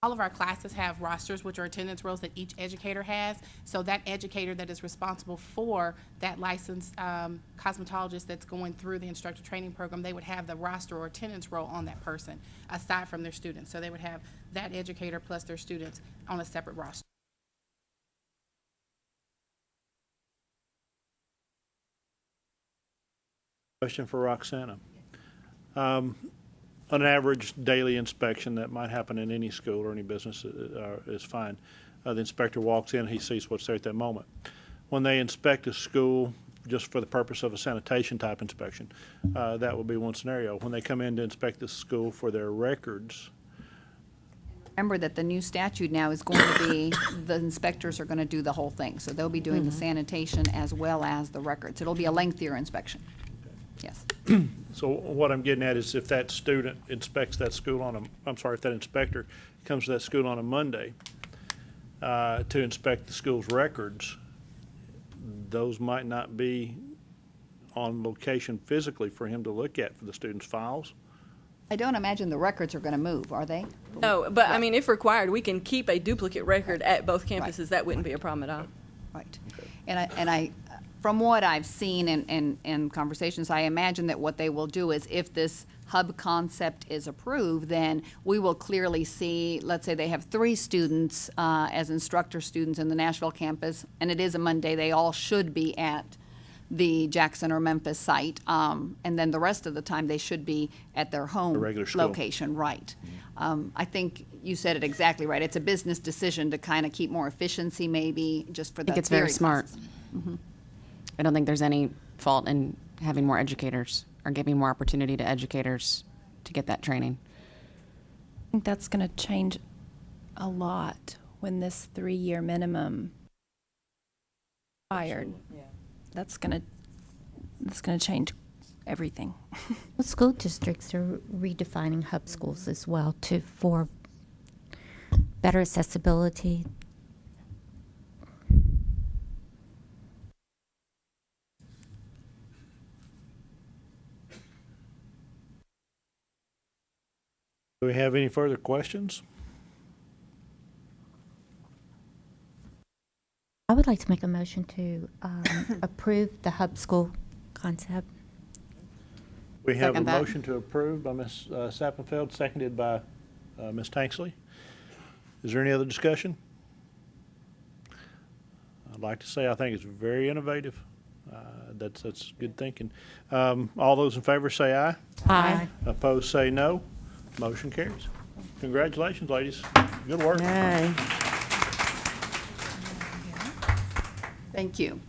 All of our classes have rosters, which are attendance roles that each educator has. So that educator that is responsible for that licensed cosmetologist that's going through the instructor training program, they would have the roster or attendance role on that person aside from their students. So they would have that educator plus their students on a separate roster. Question for Roxana. On an average daily inspection that might happen in any school or any business is fine. The inspector walks in, he sees what's there at that moment. When they inspect a school, just for the purpose of a sanitation type inspection, that would be one scenario. When they come in to inspect the school for their records, Remember that the new statute now is going to be, the inspectors are going to do the whole thing. So they'll be doing the sanitation as well as the records. It'll be a lengthier inspection. Yes. so what I'm getting at is if that student inspects that school if that inspector comes to that school on a Monday to inspect the school's records, those might not be on location physically for him to look at for the student's files. I don't imagine the records are going to move, are they? No, but I mean, if required, we can keep a duplicate record at both campuses. That wouldn't be a problem at all. Right. And I, from what I've seen in conversations, I imagine that what they will do is if this hub concept is approved, then we will clearly see, let's say they have 3 students as instructor students in the Nashville campus, and it is a Monday, they all should be at the Jackson or Memphis site, and then the rest of the time they should be at their home regular school location, right. I think you said it exactly right. It's a business decision to kind of keep more efficiency maybe, just for the I think it's very theory smart. classes. I don't think there's any fault in having more educators or giving more opportunity to educators to get that training. I think that's going to change a lot when this 3-year minimum expired. That's going to change everything. Well, school districts are redefining hub schools as well for better accessibility. Do we have any further questions? I would like to make a motion to approve the hub school concept. We have a Second that. motion to approve by Ms. Sappenfeld, seconded by Ms. Tanksley. Is there any other discussion? I'd like to say I think it's very innovative. That's good thinking. All those in favor say aye. Aye. Opposed say no. Motion carries. Congratulations, ladies. Good work. Yay. Thank you.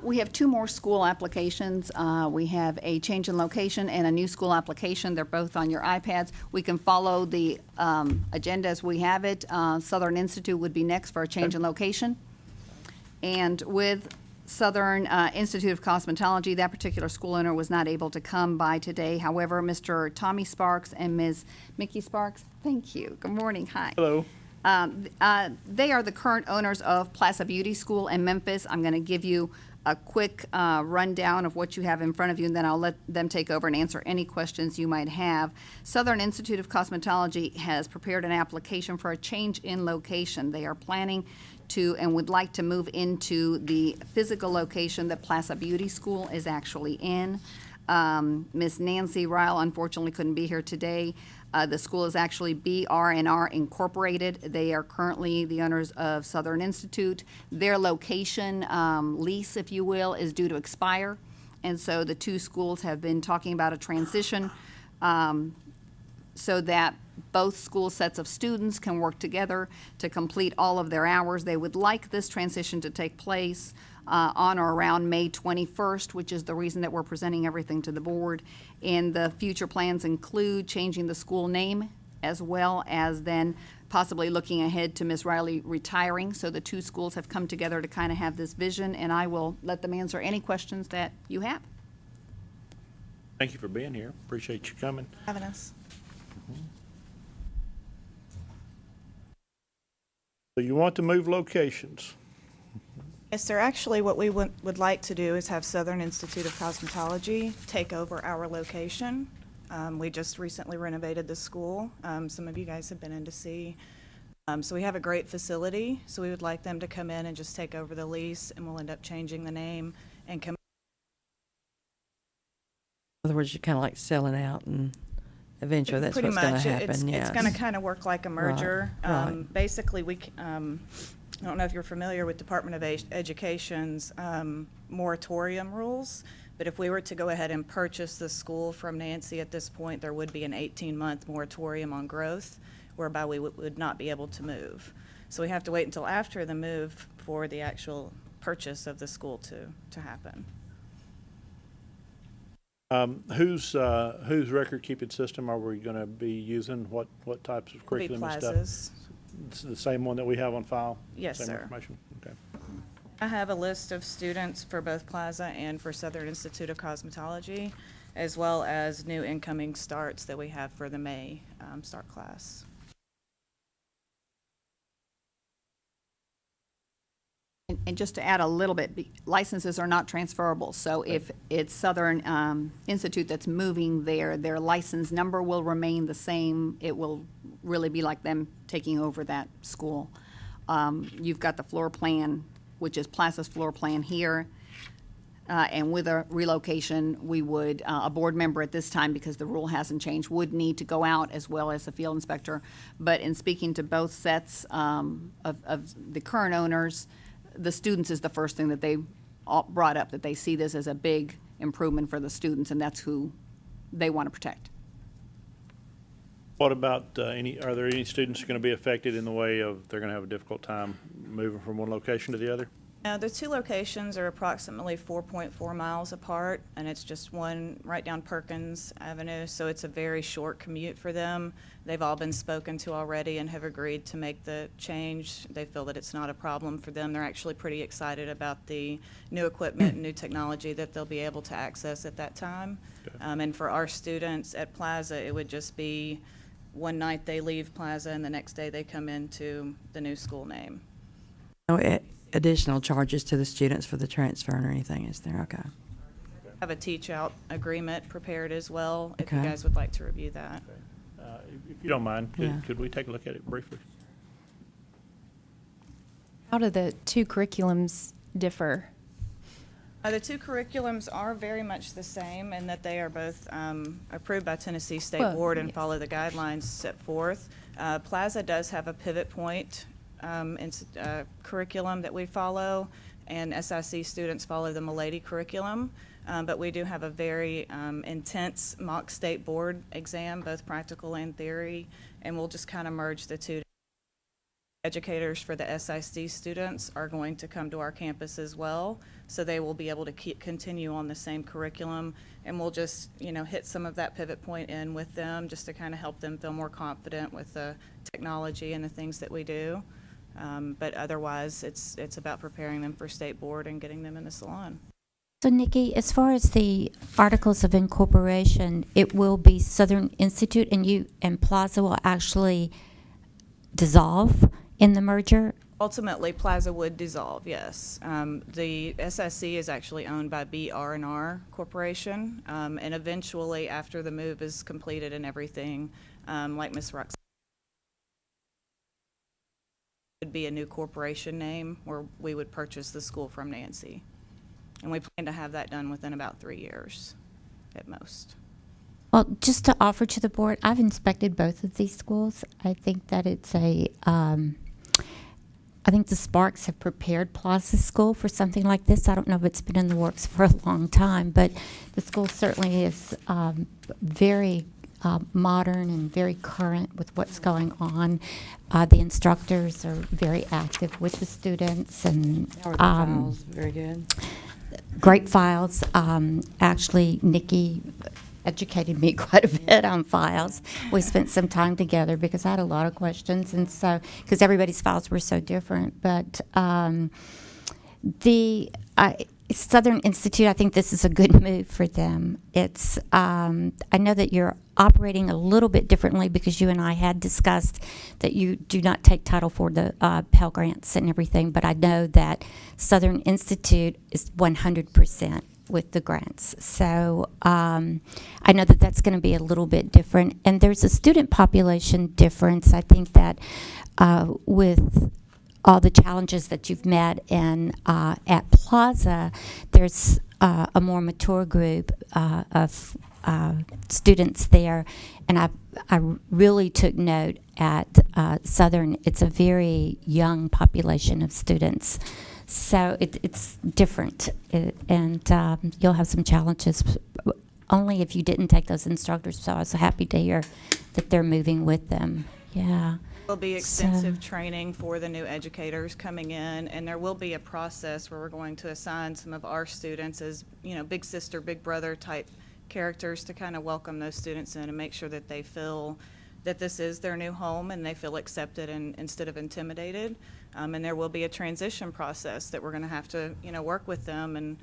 We have 2 more school applications. We have a change in location and a new school application. They're both on your iPads. We can follow the agenda as we have it. Southern Institute would be next for a change in location. And with Southern Institute of Cosmetology, that particular school owner was not able to come by today. However, Mr. Tommy Sparks and Ms. Mickey Sparks, thank you. Good morning. Hi. Hello. They are the current owners of Plaza Beauty School in Memphis. I'm going to give you a quick rundown of what you have in front of you, and then I'll let them take over and answer any questions you might have. Southern Institute of Cosmetology has prepared an application for a change in location. They are planning to and would like to move into the physical location that Plaza Beauty School is actually in. Ms. Nancy Ryle unfortunately couldn't be here today. The school is actually BR&R Incorporated. They are currently the owners of Southern Institute. Their location lease, if you will, is due to expire. And so the 2 schools have been talking about a transition so that both school sets of students can work together to complete all of their hours. They would like this transition to take place on or around May 21st, which is the reason that we're presenting everything to the board. And the future plans include changing the school name as well as then possibly looking ahead to Ms. Riley retiring. So the 2 schools have come together to kind of have this vision, and I will let them answer any questions that you have. Thank you for being here. Appreciate you coming. Having us. So you want to move locations? Yes, sir. Actually, what we would like to do is have Southern Institute of Cosmetology take over our location. We just recently renovated the school. Some of you guys have been in to see So we have a great facility, so we would like them to come in and just take over the lease, and we'll end up changing the name and come. In other words, you're kind of like selling out, and eventually that's Pretty what's going to much. happen. It's going to kind of work like a merger. right. Basically, I don't know if you're familiar with Department of Education's moratorium rules, but if we were to go ahead and purchase the school from Nancy at this point, there would be an 18-month moratorium on growth, whereby we would not be able to move. So we have to wait until after the move for the actual purchase of the school to happen. Whose record-keeping system are we going to be using? What types of It'll be curriculum and stuff? Plaza's. It's the same one that we have on file? Yes, Same sir. information? Okay. I have a list of students for both Plaza and for Southern Institute of Cosmetology, as well as new incoming starts that we have for the May start class. And just to add a little bit, licenses are not transferable. So if it's Southern Institute that's moving there, their license number will remain the same. It will really be like them taking over that school. You've got the floor plan, which is Plaza's floor plan here. And with a relocation, we would, a board member at this time, because the rule hasn't changed, would need to go out as well as a field inspector. But in speaking to both sets of the current owners, the students is the first thing that they all brought up, that they see this as a big improvement for the students, and that's who they want to protect. What about are there any students going to be affected in the way of they're going to have a difficult time moving from one location to the other? The two locations are approximately 4.4 miles apart, and it's just one right down Perkins Avenue, so it's a very short commute for them. They've all been spoken to already and have agreed to make the change. They feel that it's not a problem for them. They're actually pretty excited about the new equipment and new technology that they'll be able to access at that time. Okay. And for our students at Plaza, it would just be one night they leave Plaza and the next day they come into the new school name. No additional charges to the students for the transfer or anything, is there? Okay. Have a teach-out agreement prepared as well, if you Okay. guys would like to review that. If you don't mind, Yeah. could we take a look at it briefly? How do the two curriculums differ? The two curriculums are very much the same in that they are both approved by Tennessee State Well, Board and yes. follow the guidelines set forth. Plaza does have a pivot point curriculum that we follow, and SIC students follow the Milady curriculum. But we do have a very intense mock state board exam, both practical and theory, and we'll just kind of merge the two. Educators for the SIC students are going to come to our campus as well, so they will be able to continue on the same curriculum, and we'll just, hit some of that pivot point in with them just to kind of help them feel more confident with the technology and the things that we do. But otherwise, it's about preparing them for state board and getting them in the salon. So Nikki, as far as the articles of incorporation, it will be Southern Institute, and you and Plaza will actually dissolve in the merger? Ultimately, Plaza would dissolve, yes. The SIC is actually owned by BR&R Corporation, and eventually, after the move is completed and everything, like Ms. Roxanne, would be a new corporation name where we would purchase the school from Nancy. And we plan to have that done within about 3 years at most. Well, just to offer to the board, I've inspected both of these schools. I think that it's I think the Sparks have prepared Plaza School for something like this. I don't know if it's been in the works for a long time, but the school certainly is very modern and very current with what's going on. The instructors are very active with the students, and How are the files? Very good. great files. Actually, Nikki educated me quite a bit on files. We spent some time together because I had a lot of questions, and so because everybody's files were so different. But the Southern Institute, I think this is a good move for them. It's I know that you're operating a little bit differently because you and I had discussed that you do not take title for the Pell Grants and everything, but I know that Southern Institute is 100% with the grants. So I know that that's going to be a little bit different. And there's a student population difference. I think that with all the challenges that you've met in at Plaza, there's a more mature group of students there. And I really took note at Southern. It's a very young population of students. So it's different, and you'll have some challenges, only if you didn't take those instructors. So I was happy to hear that they're moving with them. Yeah. There'll be extensive training for the new educators coming in, and there will be a process where we're going to assign some of our students as, big sister, big brother type characters to kind of welcome those students in and make sure that they feel that this is their new home and they feel accepted and instead of intimidated. And there will be a transition process that we're going to have to, work with them and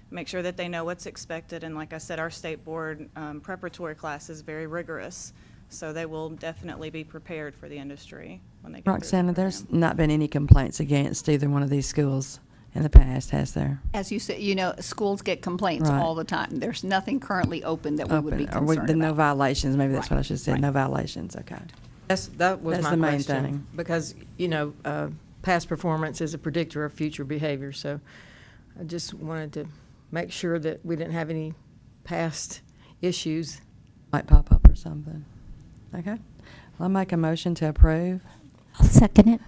make sure that they know what's expected. And like I said, our state board preparatory class is very rigorous, so they will definitely be prepared for the industry when they get through the Roxana, there's program. not been any complaints against either one of these schools in the past, has there? As you said, schools get complaints Right. all the time. There's nothing currently open that we would be Open, or concerned no about. violations, maybe that's Right, what I should say, right. no violations, okay. That was That's my the main question. thing. Because, past performance is a predictor of future behavior. So I just wanted to make sure that we didn't have any past issues. Might pop up or something. Okay. I'll make a motion to approve. I'll second it.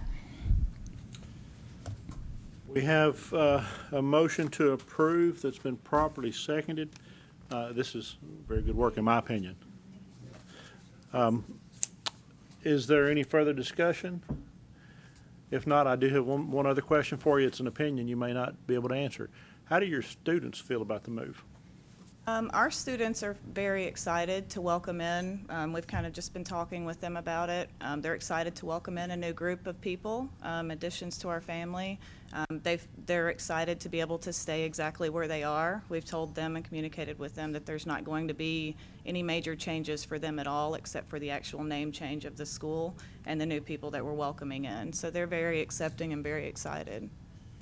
We have a motion to approve that's been properly seconded. This is very good work, in my opinion. Is there any further discussion? If not, I do have one other question for you. It's an opinion you may not be able to answer. How do your students feel about the move? Our students are very excited to welcome in. We've kind of just been talking with them about it. They're excited to welcome in a new group of people, additions to our family. They're excited to be able to stay exactly where they are. We've told them and communicated with them that there's not going to be any major changes for them at all, except for the actual name change of the school and the new people that we're welcoming in. So they're very accepting and very excited.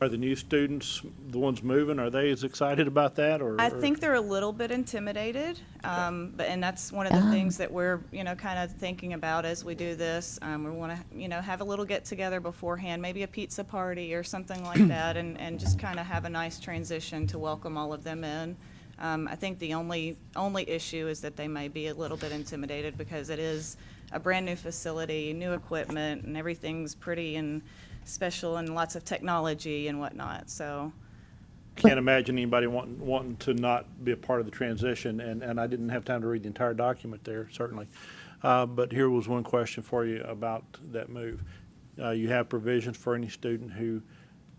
Are the new students, the ones moving, are they as excited about that? I think they're a little bit intimidated, and that's one of the things that we're, kind of thinking about as we do this. We want to, have a little get together beforehand, maybe a pizza party or something like that, and just kind of have a nice transition to welcome all of them in. I think the only issue is that they may be a little bit intimidated because it is a brand new facility, new equipment, and everything's pretty and special and lots of technology and whatnot. So Can't imagine anybody wanting to not be a part of the transition, and I didn't have time to read the entire document there, certainly. But here was one question for you about that move. You have provisions for any student who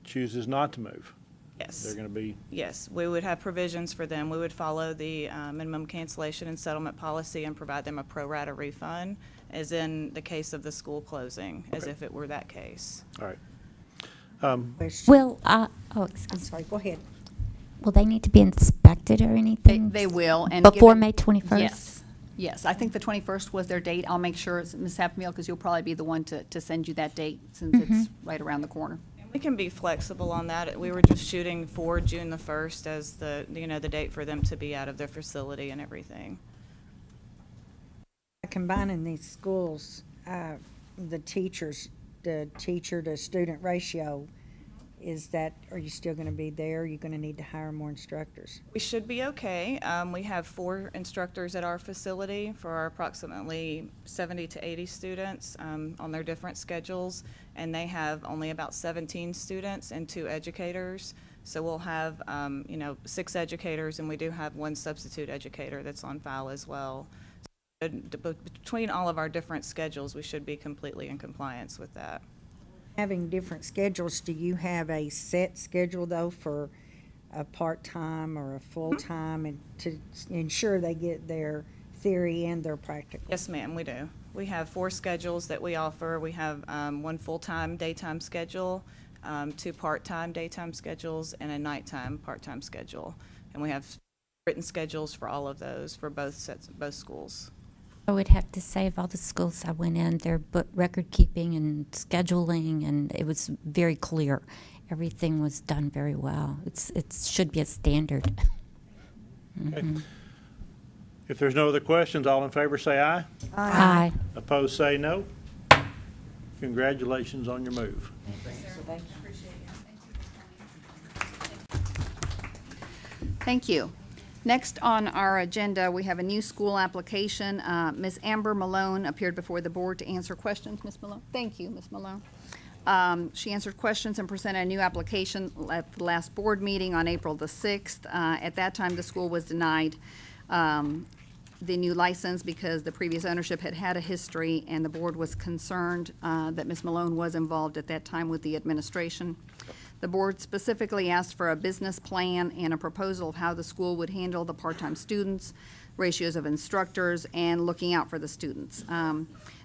chooses not to move? yes. They're going to be, Yes, we would have provisions for them. We would follow the minimum cancellation and settlement policy and provide them a pro rata refund, as in the case of the school closing, as Okay. if it were that case. all right. Question. Will, I'm excuse me. sorry, go ahead. Will they need to be inspected or anything? They will. And Before given- May 21st? Yes. Yes, I think the 21st was their date. I'll make sure, Ms. Happmeal, because you'll probably be the one to send you that date since it's right around the corner. We can be flexible on that. We were just shooting for June the 1st as the date for them to be out of their facility and everything. Combining these schools, the teacher to student ratio, are you still going to be there? Are you going to need to hire more instructors? We should be okay. We have 4 instructors at our facility for our approximately 70 to 80 students on their different schedules, and they have only about 17 students and 2 educators. So we'll have, 6 educators, and we do have 1 substitute educator that's on file as well. So between all of our different schedules, we should be completely in compliance with that. Having different schedules, do you have a set schedule, though, for a part-time or a full-time, and to ensure they get their theory and their practical? Yes, ma'am, we do. We have 4 schedules that we offer. We have 1 full-time daytime schedule, 2 part-time daytime schedules, and a nighttime part-time schedule. And we have written schedules for all of those for both schools. I would have to say of all the schools I went in, their book record keeping and scheduling, and it was very clear. Everything was done very well. It should be a standard. Okay. If there's no other questions, all in favor say aye. Aye. Opposed, say no. Congratulations on your move. Thank you. Next on our agenda, we have a new school application. Ms. Amber Malone appeared before the board to answer questions. Ms. Malone? Thank you, Ms. Malone. She answered questions and presented a new application at the last board meeting on April the 6th. At that time, the school was denied the new license because the previous ownership had had a history, and the board was concerned that Ms. Malone was involved at that time with the administration. The board specifically asked for a business plan and a proposal of how the school would handle the part-time students, ratios of instructors, and looking out for the students.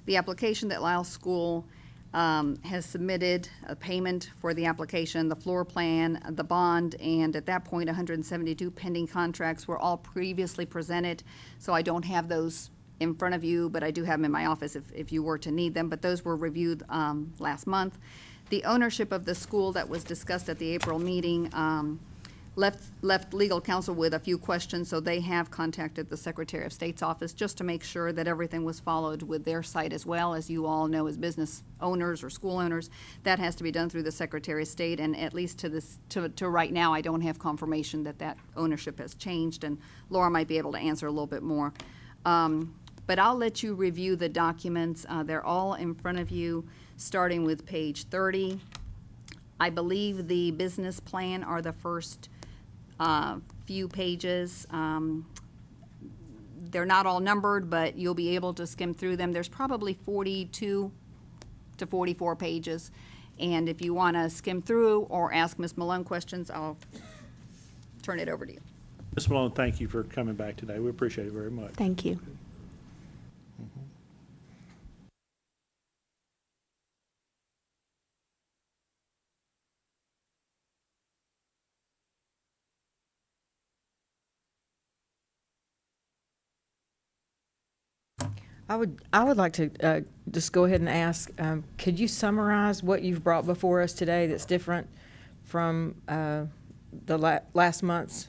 The application that Lisle School has submitted a payment for the application, the floor plan, the bond, and at that point, 172 pending contracts were all previously presented. So I don't have those in front of you, but I do have them in my office if you were to need them. But those were reviewed last month. The ownership of the school that was discussed at the April meeting left legal counsel with a few questions, so they have contacted the Secretary of State's office just to make sure that everything was followed with their site as well. As you all know, as business owners or school owners, that has to be done through the Secretary of State, and at least to right now, I don't have confirmation that that ownership has changed, and Laura might be able to answer a little bit more. But I'll let you review the documents. They're all in front of you, starting with page 30. I believe the business plan are the first few pages. They're not all numbered, but you'll be able to skim through them. There's probably 42 to 44 pages. And if you want to skim through or ask Ms. Malone questions, I'll turn it over to you. Ms. Malone, thank you for coming back today. We appreciate it very much. Thank you. I would like to just go ahead and ask, could you summarize what you've brought before us today that's different from the last month's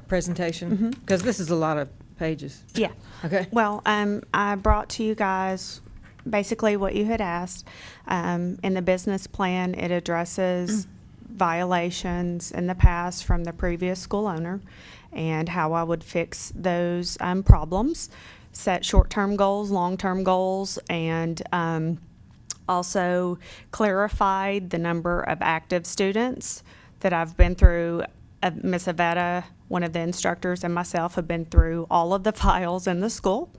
presentation? Because this is a lot of pages. Yeah. Okay. Well, I brought to you guys basically what you had asked. In the business plan, it addresses violations in the past from the previous school owner and how I would fix those problems. Set short-term goals, long-term goals, and also clarified the number of active students that I've been through. Ms. Avetta, one of the instructors, and myself have been through all of the files in the school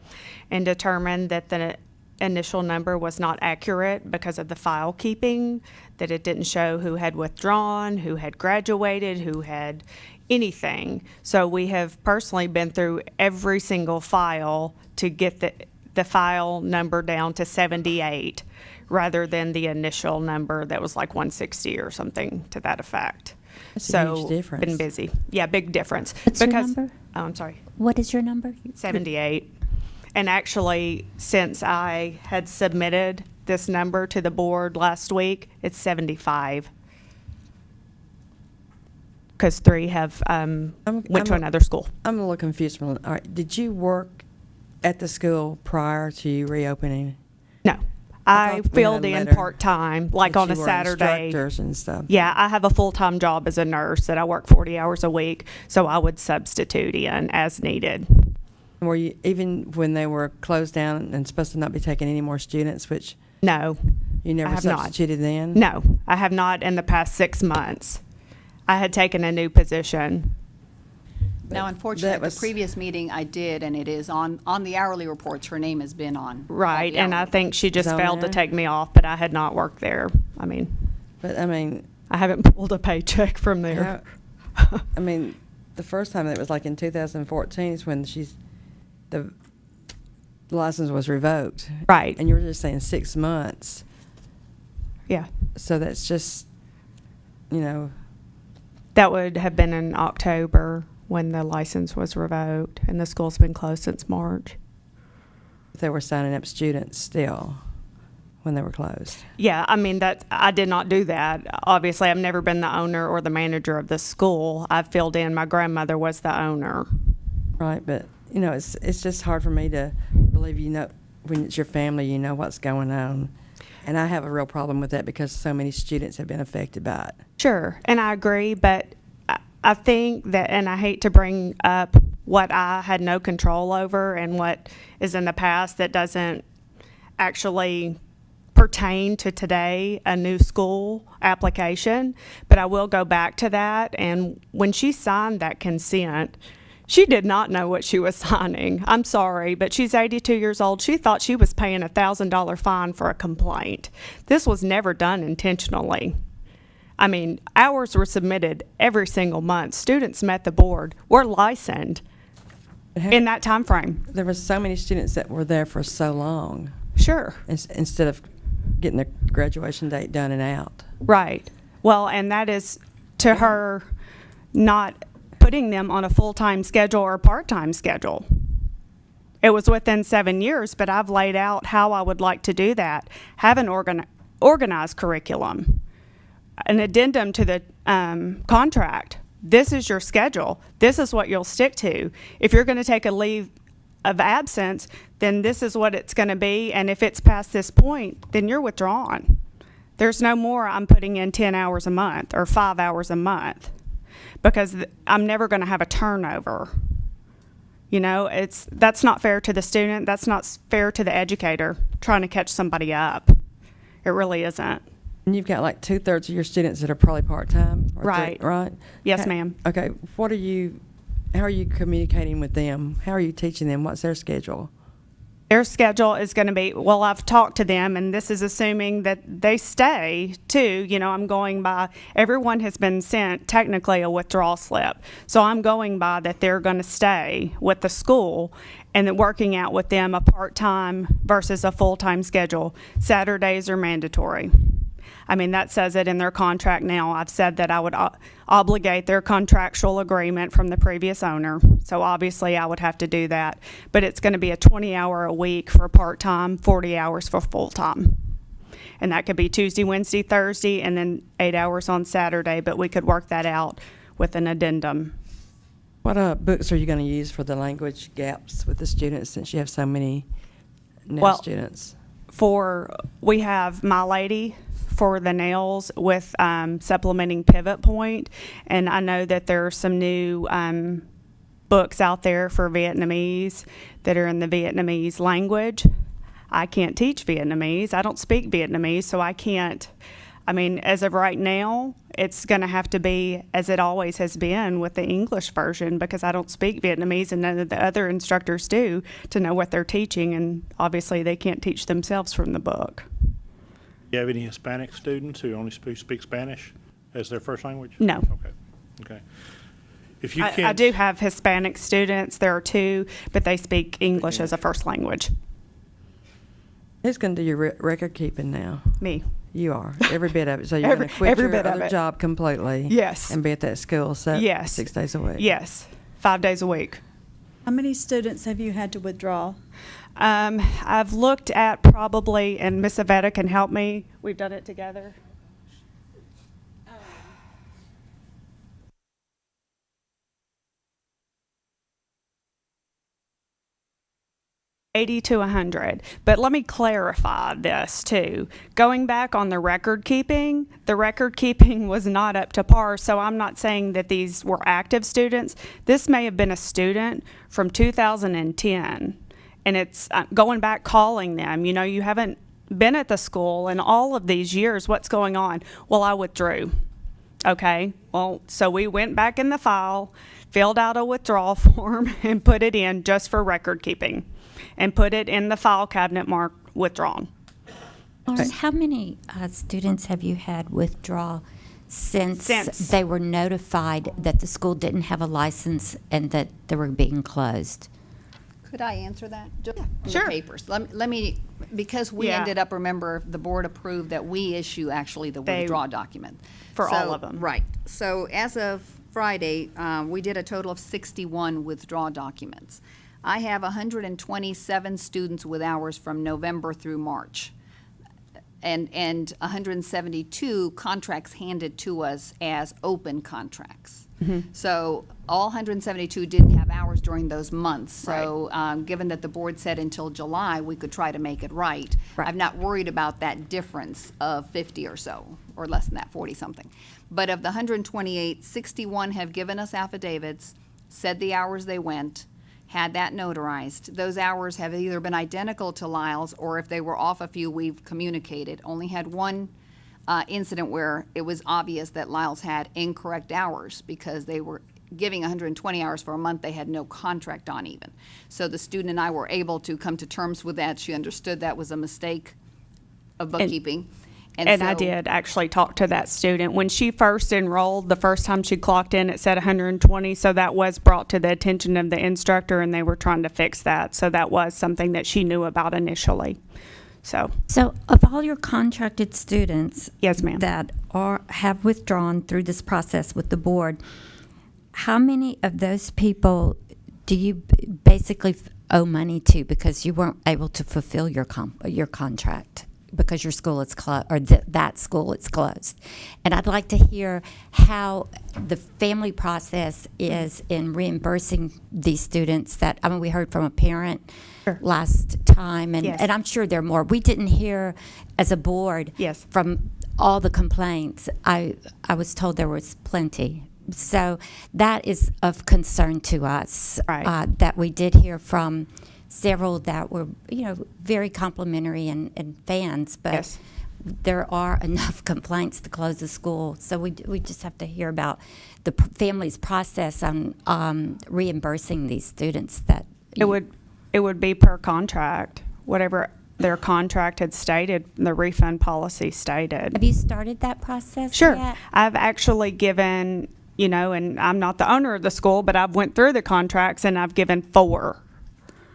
and determined that the initial number was not accurate because of the file keeping, that it didn't show who had withdrawn, who had graduated, who had anything. So we have personally been through every single file to get the file number down to 78 rather than the initial number that was like 160 or something to that effect. That's a So huge difference. been busy. Yeah, big difference. What's your number? Oh, I'm sorry. What is your number? 78. And actually, since I had submitted this number to the board last week, it's 75. Because 3 have went to another school. I'm a little confused. All right, did you work at the school prior to reopening? No. I thought we filled had a in letter part-time, like that on a you were Saturday. instructors and stuff. Yeah, I have a full-time job as a nurse that I work 40 hours a week, so I would substitute in as needed. Were you, even when they were closed down and supposed to not be taking any more students, which No. you never I have not. substituted then? No, I have not in the past 6 months. I had taken a new position. Now, unfortunately, at was- the previous meeting, I did, and it is on the hourly reports, her name has been on. all Right, the and I hourly think she just on failed to there? take me off, but I had not worked there. I mean, But I mean, I haven't pulled a paycheck from there. I mean, the first time it was like in 2014 is when the license was revoked. Right. And you were just saying 6 months. Yeah. So that's just, you know, That would have been in October when the license was revoked, and the school's been closed since March. they were signing up students still when they were closed. Yeah, I mean, I did not do that. Obviously, I've never been the owner or the manager of the school. I filled in, my grandmother was the owner. Right, but, it's just hard for me to believe, when it's your family, you know what's going on. And I have a real problem with that because so many students have been affected by it. Sure, and I agree, but I think that, and I hate to bring up what I had no control over and what is in the past that doesn't actually pertain to today, a new school application, but I will go back to that. And when she signed that consent, she did not know what she was signing. I'm sorry, but she's 82 years old. She thought she was paying a $1,000 fine for a complaint. This was never done intentionally. I mean, hours were submitted every single month. Students met the board. We're licensed in that time frame. There were so many students that were there for so long. Sure. Instead of getting the graduation date done and out. Right. Well, and that is to her not putting them on a full-time schedule or a part-time schedule. It was within 7 years, but I've laid out how I would like to do that. Have an organized curriculum, an addendum to the contract. This is your schedule. This is what you'll stick to. If you're going to take a leave of absence, then this is what it's going to be. And if it's past this point, then you're withdrawn. There's no more I'm putting in 10 hours a month or 5 hours a month, because I'm never going to have a turnover. That's not fair to the student. That's not fair to the educator trying to catch somebody up. It really isn't. And you've got like 2/3 of your students that are probably part-time? Right. Right? Yes, ma'am. Okay, how are you communicating with them? How are you teaching them? What's their schedule? Their schedule is going to be, well, I've talked to them, and this is assuming that they stay too. I'm going by, everyone has been sent technically a withdrawal slip. So I'm going by that they're going to stay with the school and then working out with them a part-time versus a full-time schedule. Saturdays are mandatory. I mean, that says it in their contract now. I've said that I would obligate their contractual agreement from the previous owner. So obviously I would have to do that. But it's going to be a 20-hour a week for part-time, 40 hours for full-time. And that could be Tuesday, Wednesday, Thursday, and then 8 hours on Saturday. But we could work that out with an addendum. What books are you going to use for the language gaps with the students, since you have so many nail students? We have My Lady for the nails with supplementing Pivot Point, and I know that there are some new books out there for Vietnamese that are in the Vietnamese language. I can't teach Vietnamese. I don't speak Vietnamese, so I can't. I mean, as of right now, it's going to have to be as it always has been with the English version, because I don't speak Vietnamese and none of the other instructors do, to know what they're teaching, and obviously they can't teach themselves from the book. Do you have any Hispanic students who only speak Spanish as their first language? No. Okay. If you I do have Hispanic students. There are 2, but they speak English as a first language. Who's going to do your record keeping now? Me. You are. Every bit of it. So you're going to quit your other job completely? Yes. And be at that school 6 days a week? Yes. 5 days a week. How many students have you had to withdraw? I've looked at probably, and Miss Avetta can help me. We've done it together. 80 to 100. But let me clarify this too. Going back on the record keeping was not up to par, so I'm not saying that these were active students. This may have been a student from 2010, and it's going back calling them. You haven't been at the school in all of these years. What's going on? Well, I withdrew. Okay, well, so we went back in the file, filled out a withdrawal form, and put it in just for record keeping, and put it in the file cabinet marked withdrawn. Lauren, how many students have you had withdraw since they were notified that the school didn't have a license and that they were being closed? Could I answer that? Just Sure. The papers. Let me, because we ended up, remember, the board approved that we issue actually the withdrawal document. For all of them. Right. So as of Friday, we did a total of 61 withdrawal documents. I have 127 students with hours from November through March. and 172 contracts handed to us as open contracts. So all 172 didn't have hours during those months. So given that the board said until July, we could try to make it right. I'm not worried about that difference of 50 or so, or less than that, 40-something. But of the 128, 61 have given us affidavits, said the hours they went, had that notarized. Those hours have either been identical to Lyle's, or if they were off a few, we've communicated. Only had one incident where it was obvious that Lyle's had incorrect hours because they were giving 120 hours for a month they had no contract on even. So the student and I were able to come to terms with that. She understood that was a mistake of bookkeeping. And I so- did actually talk to that student. When she first enrolled, the first time she clocked in, it said 120, so that was brought to the attention of the instructor, and they were trying to fix that. So that was something that she knew about initially. So of all your contracted students yes, ma'am, that have withdrawn through this process with the board, how many of those people do you basically owe money to because you weren't able to fulfill your contract because your school is closed, or that school is closed? And I'd like to hear how the family process is in reimbursing these students that, I mean, we heard from a parent last time, and, Yes. and I'm sure there are more. We didn't hear as a board Yes. from all the complaints. I was told there was plenty. So that is of concern to us, that we did hear from several that were, very complimentary and fans, but there are enough complaints to close the school. So we just have to hear about the family's process on reimbursing these students that it would be per contract, whatever their contract had stated, the refund policy stated. Have you started that process Sure. yet? I've actually given, and I'm not the owner of the school, but I've went through the contracts and I've given 4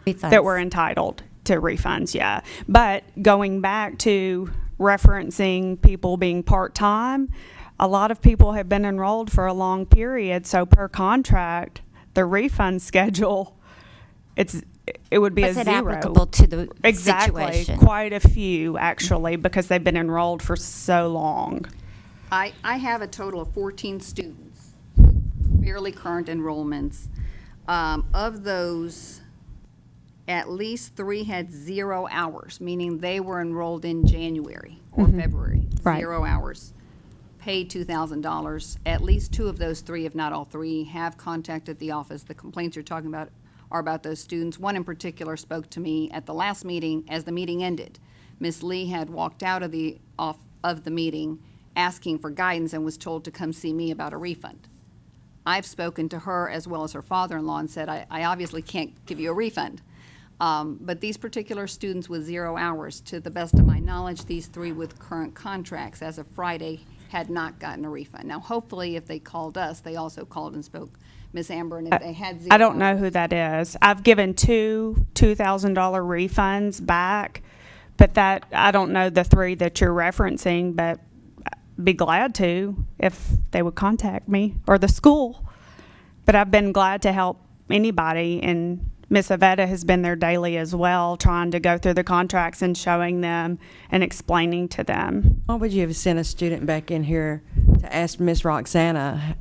refunds that were entitled to refunds, yeah. But going back to referencing people being part-time, a lot of people have been enrolled for a long period, so per contract, the refund schedule, it would be Was a it zero. applicable to the Exactly. situation? Quite a few, actually, because they've been enrolled for so long. I have a total of 14 students with fairly current enrollments. Of those, at least 3 had 0 hours, meaning they were enrolled in January or February. Right. 0 hours, paid $2,000. At least 2 of those 3, if not all 3, have contacted the office. The complaints you're talking about are about those students. One in particular spoke to me at the last meeting as the meeting ended. Miss Lee had walked out of the meeting asking for guidance and was told to come see me about a refund. I've spoken to her as well as her father-in-law and said, I obviously can't give you a refund. But these particular students with 0 hours, to the best of my knowledge, these 3 with current contracts as of Friday had not gotten a refund. Now, hopefully, if they called us, they also called and spoke Miss Amber, and if they had 0 I don't know hours- who that is. I've given 2 $2,000 refunds back, but that, I don't know the 3 that you're referencing, but I'd be glad to if they would contact me or the school. But I've been glad to help anybody, and Miss Avetta has been there daily as well, trying to go through the contracts and showing them and explaining to them. Why would you have sent a student back in here to ask Miss Roxana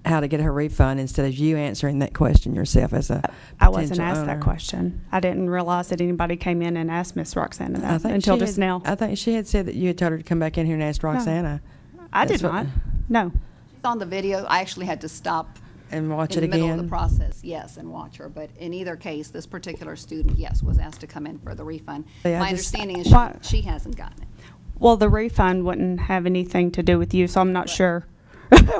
how to get her refund instead of you answering that question yourself as a I wasn't potential asked that owner? question. I didn't realize that anybody came in and asked Miss Roxana I that think until she just had- now. I think she had said that you had told her to come back in here and ask Roxana. I That's did what- not. No. She's on the video. I actually had to stop And watch in it the middle of the again. process, yes, and watch her. But in either case, this particular student, yes, was asked to come in for the refund. Yeah, I My just- understanding is Why- she hasn't gotten it. Well, the refund wouldn't have anything to do with you, so I'm not sure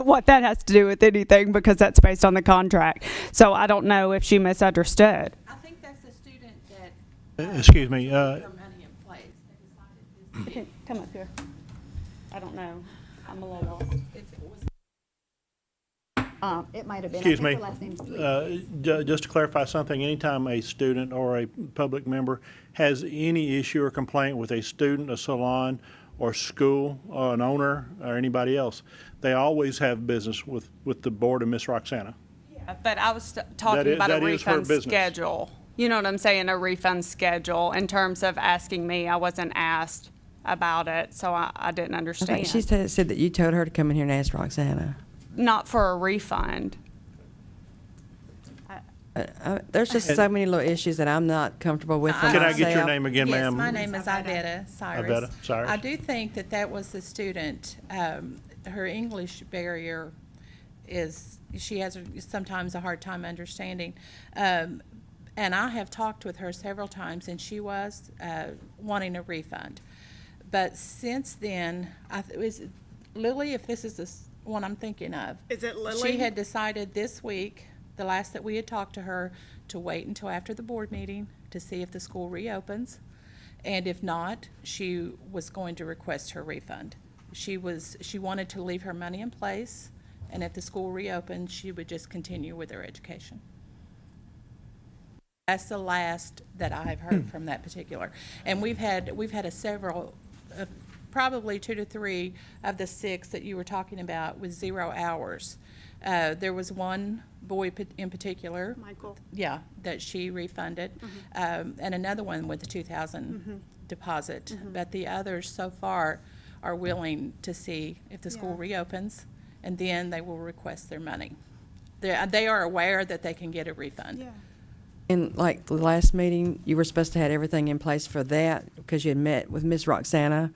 what that has to do with anything because that's based on the contract. So I don't know if she misunderstood. I think that's the student that Excuse me, their money in place. They decided this. Come up here. I don't know. I'm a little lost. It might have been. I excuse think me, her last name's Lee. just to clarify something, anytime a student or a public member has any issue or complaint with a student, a salon, or school, or an owner, or anybody else, they always have business with the board of Miss Roxana. But I was talking about a that is her refund business. schedule. You know what I'm saying? A refund schedule in terms of asking me. I wasn't asked about it, so I didn't understand. Okay, she said that you told her to come in here and ask Roxana. Not for a refund. There's just so many little issues that I'm not comfortable with for Can I get your myself. name again, ma'am? Yes, my name is Iveta Cyrus. Iveta Cyrus. I do think that that was the student. Her English barrier is, she has sometimes a hard time understanding. And I have talked with her several times, and she was wanting a refund. But since then, is Lily, if this is the one I'm thinking of. Is it Lily? She had decided this week, the last that we had talked to her, to wait until after the board meeting to see if the school reopens. And if not, she was going to request her refund. She wanted to leave her money in place, and if the school reopened, she would just continue with her education. That's the last that I've heard from that particular. And we've had several, probably 2 to 3 of the 6 that you were talking about with 0 hours. There was one boy in particular. Michael. Yeah, that she refunded, and another one with the 2,000 deposit. But the others so far are willing to see if the school reopens, and then they will request their money. They are aware that they can get a refund. Yeah. In like the last meeting, you were supposed to have everything in place for that because you had met with Miss Roxana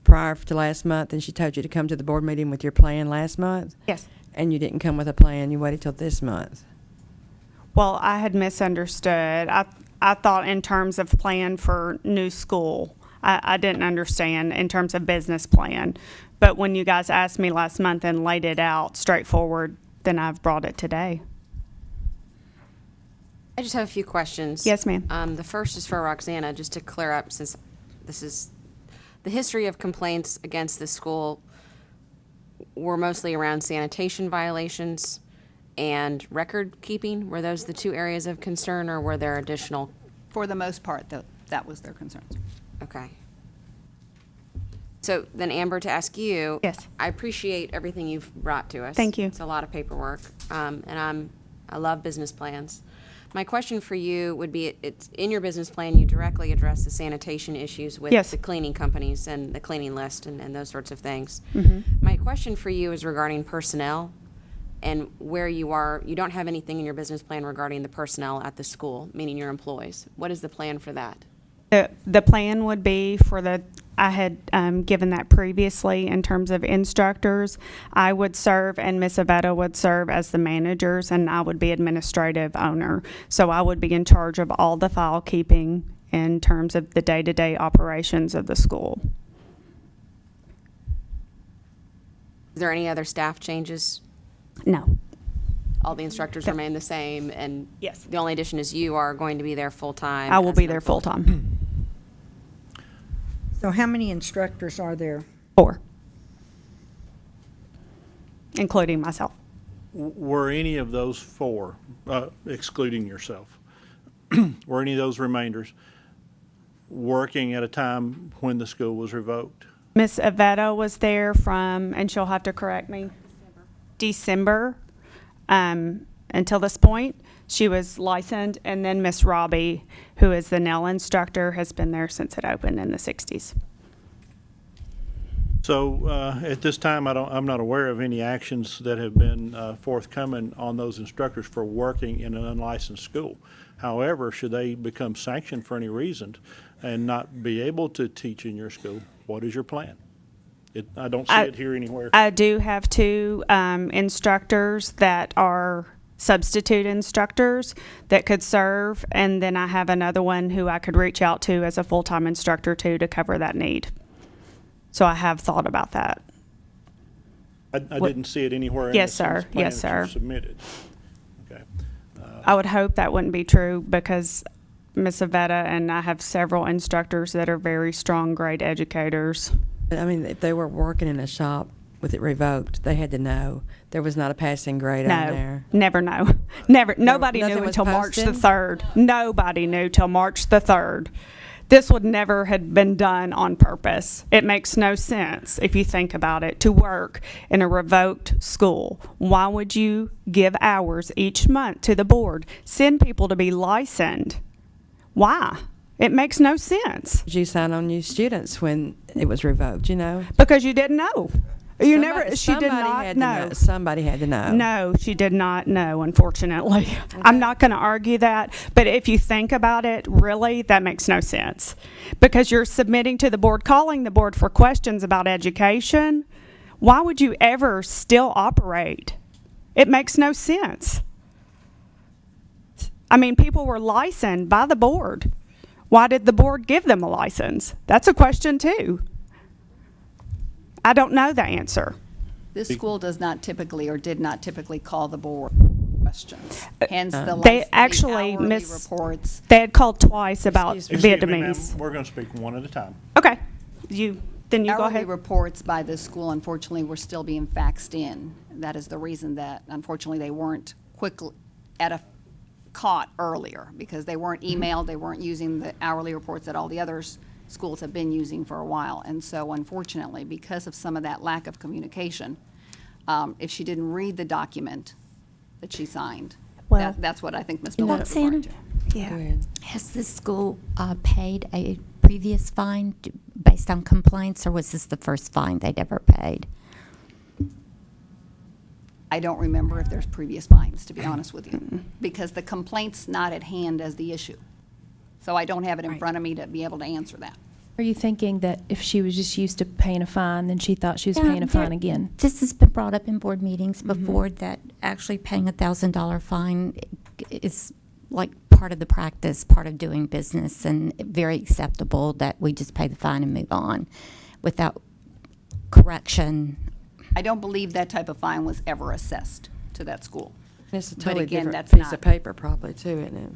prior to last month, and she told you to come to the board meeting with your plan last month. Yes. And you didn't come with a plan. You waited till this month. Well, I had misunderstood. I thought in terms of plan for new school. I didn't understand in terms of business plan. But when you guys asked me last month and laid it out straightforward, then I've brought it today. I just have a few questions. Yes, ma'am. The first is for Roxana, just to clear up, since this is the history of complaints against the school were mostly around sanitation violations and record keeping. Were those the 2 areas of concern, or were there additional? For the most part, that was their concerns. Okay. So then, Amber, to ask you. Yes. I appreciate everything you've brought to us. Thank you. It's a lot of paperwork, and I love business plans. My question for you would be, it's in your business plan, you directly address the sanitation issues with Yes. the cleaning companies and the cleaning list and those sorts of things. Mhm. My question for you is regarding personnel and where you are. You don't have anything in your business plan regarding the personnel at the school, meaning your employees. What is the plan for that? The plan would be for I had given that previously in terms of instructors. I would serve and Miss Avetta would serve as the managers, and I would be administrative owner. So I would be in charge of all the file keeping in terms of the day-to-day operations of the school. Is there any other staff changes? No. All the instructors remain the same, and yes, the only addition is you are going to be there full-time. I will as be the there full-time. So how many instructors are there? 4, including myself. Were any of those 4, excluding yourself, were any of those remainders working at a time when the school was revoked? Miss Avetta was there from, and she'll have to correct me, December until this point. She was licensed, and then Miss Robbie, who is the nail instructor, has been there since it opened in the 60s. So at this time, I'm not aware of any actions that have been forthcoming on those instructors for working in an unlicensed school. However, should they become sanctioned for any reason and not be able to teach in your school, what is your plan? I don't see it here anywhere. I do have 2 instructors that are substitute instructors that could serve, and then I have another one who I could reach out to as a full-time instructor too to cover that need. So I have thought about that. I didn't see it anywhere in Yes, this sir. plan Yes, that you sir. submitted. Okay. I would hope that wouldn't be true because Miss Avetta and I have several instructors that are very strong, great educators. But I mean, if they were working in a shop with it revoked, they had to know. There was not a passing grade on there. Never know. Never. Nobody nothing knew was until March the posted? 3rd. Nobody knew till March the 3rd. This would never have been done on purpose. It makes no sense if you think about it to work in a revoked school. Why would you give hours each month to the board? Send people to be licensed. Why? It makes no sense Did you sign on new students when it was revoked, you know? because you didn't know. You Somebody- never, she did somebody not had to know. Somebody had to know. No, she did not know, unfortunately. I'm not going to argue that, but if you think about it, really, that makes no sense. Because you're submitting to the board, calling the board for questions about education. Why would you ever still operate? It makes no sense. I mean, people were licensed by the board. Why did the board give them a license? That's a question too. I don't know the answer. This school does not typically or did not typically call the board questions. Hence the They the actually, hourly Miss, reports. they had called twice about Excuse me, ma'am. Vietnamese. We're going to speak one at a time. Okay, then you go Hourly ahead. reports by this school, unfortunately, were still being faxed in. That is the reason that, unfortunately, they weren't caught earlier, because they weren't emailed, they weren't using the hourly reports that all the others schools have been using for a while. And so unfortunately, because of some of that lack of communication, if she didn't read the document that she signed, Well- that's what I think Ms. Miller was Roxanne, referring to. Yeah. has this school paid a previous fine based on complaints, or was this the first fine they'd ever paid? I don't remember if there's previous fines, to be honest with you, because the complaint's not at hand as the issue. So I don't have it in front of me to be able to answer that. Are you thinking that if she was just used to paying a fine, then she thought she was paying a fine again? This has been brought up in board meetings before, that actually paying $1,000 fine is like part of the practice, part of doing business, and very acceptable that we just pay the fine and move on without correction. I don't believe that type of fine was ever assessed to that school. It's a But totally again, different that's piece not- of paper probably too, isn't it?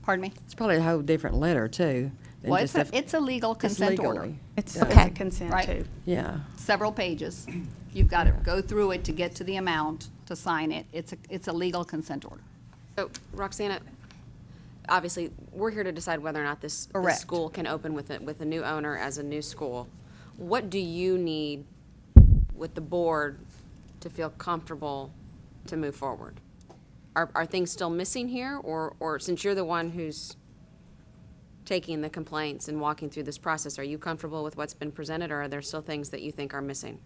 Pardon me? It's probably a whole different letter too. than Well, just it's a legal consent order. legally. It's Okay. a consent Right. too. Yeah. Several pages. You've got to go through it to get to the amount, to sign it. It's a legal consent order. So, Roxana, obviously, we're here to decide whether or not this Correct. school can open with a new owner as a new school. What do you need with the board to feel comfortable to move forward? Are things still missing here, or since you're the one who's taking the complaints and walking through this process, are you comfortable with what's been presented, or are there still things that you think are missing?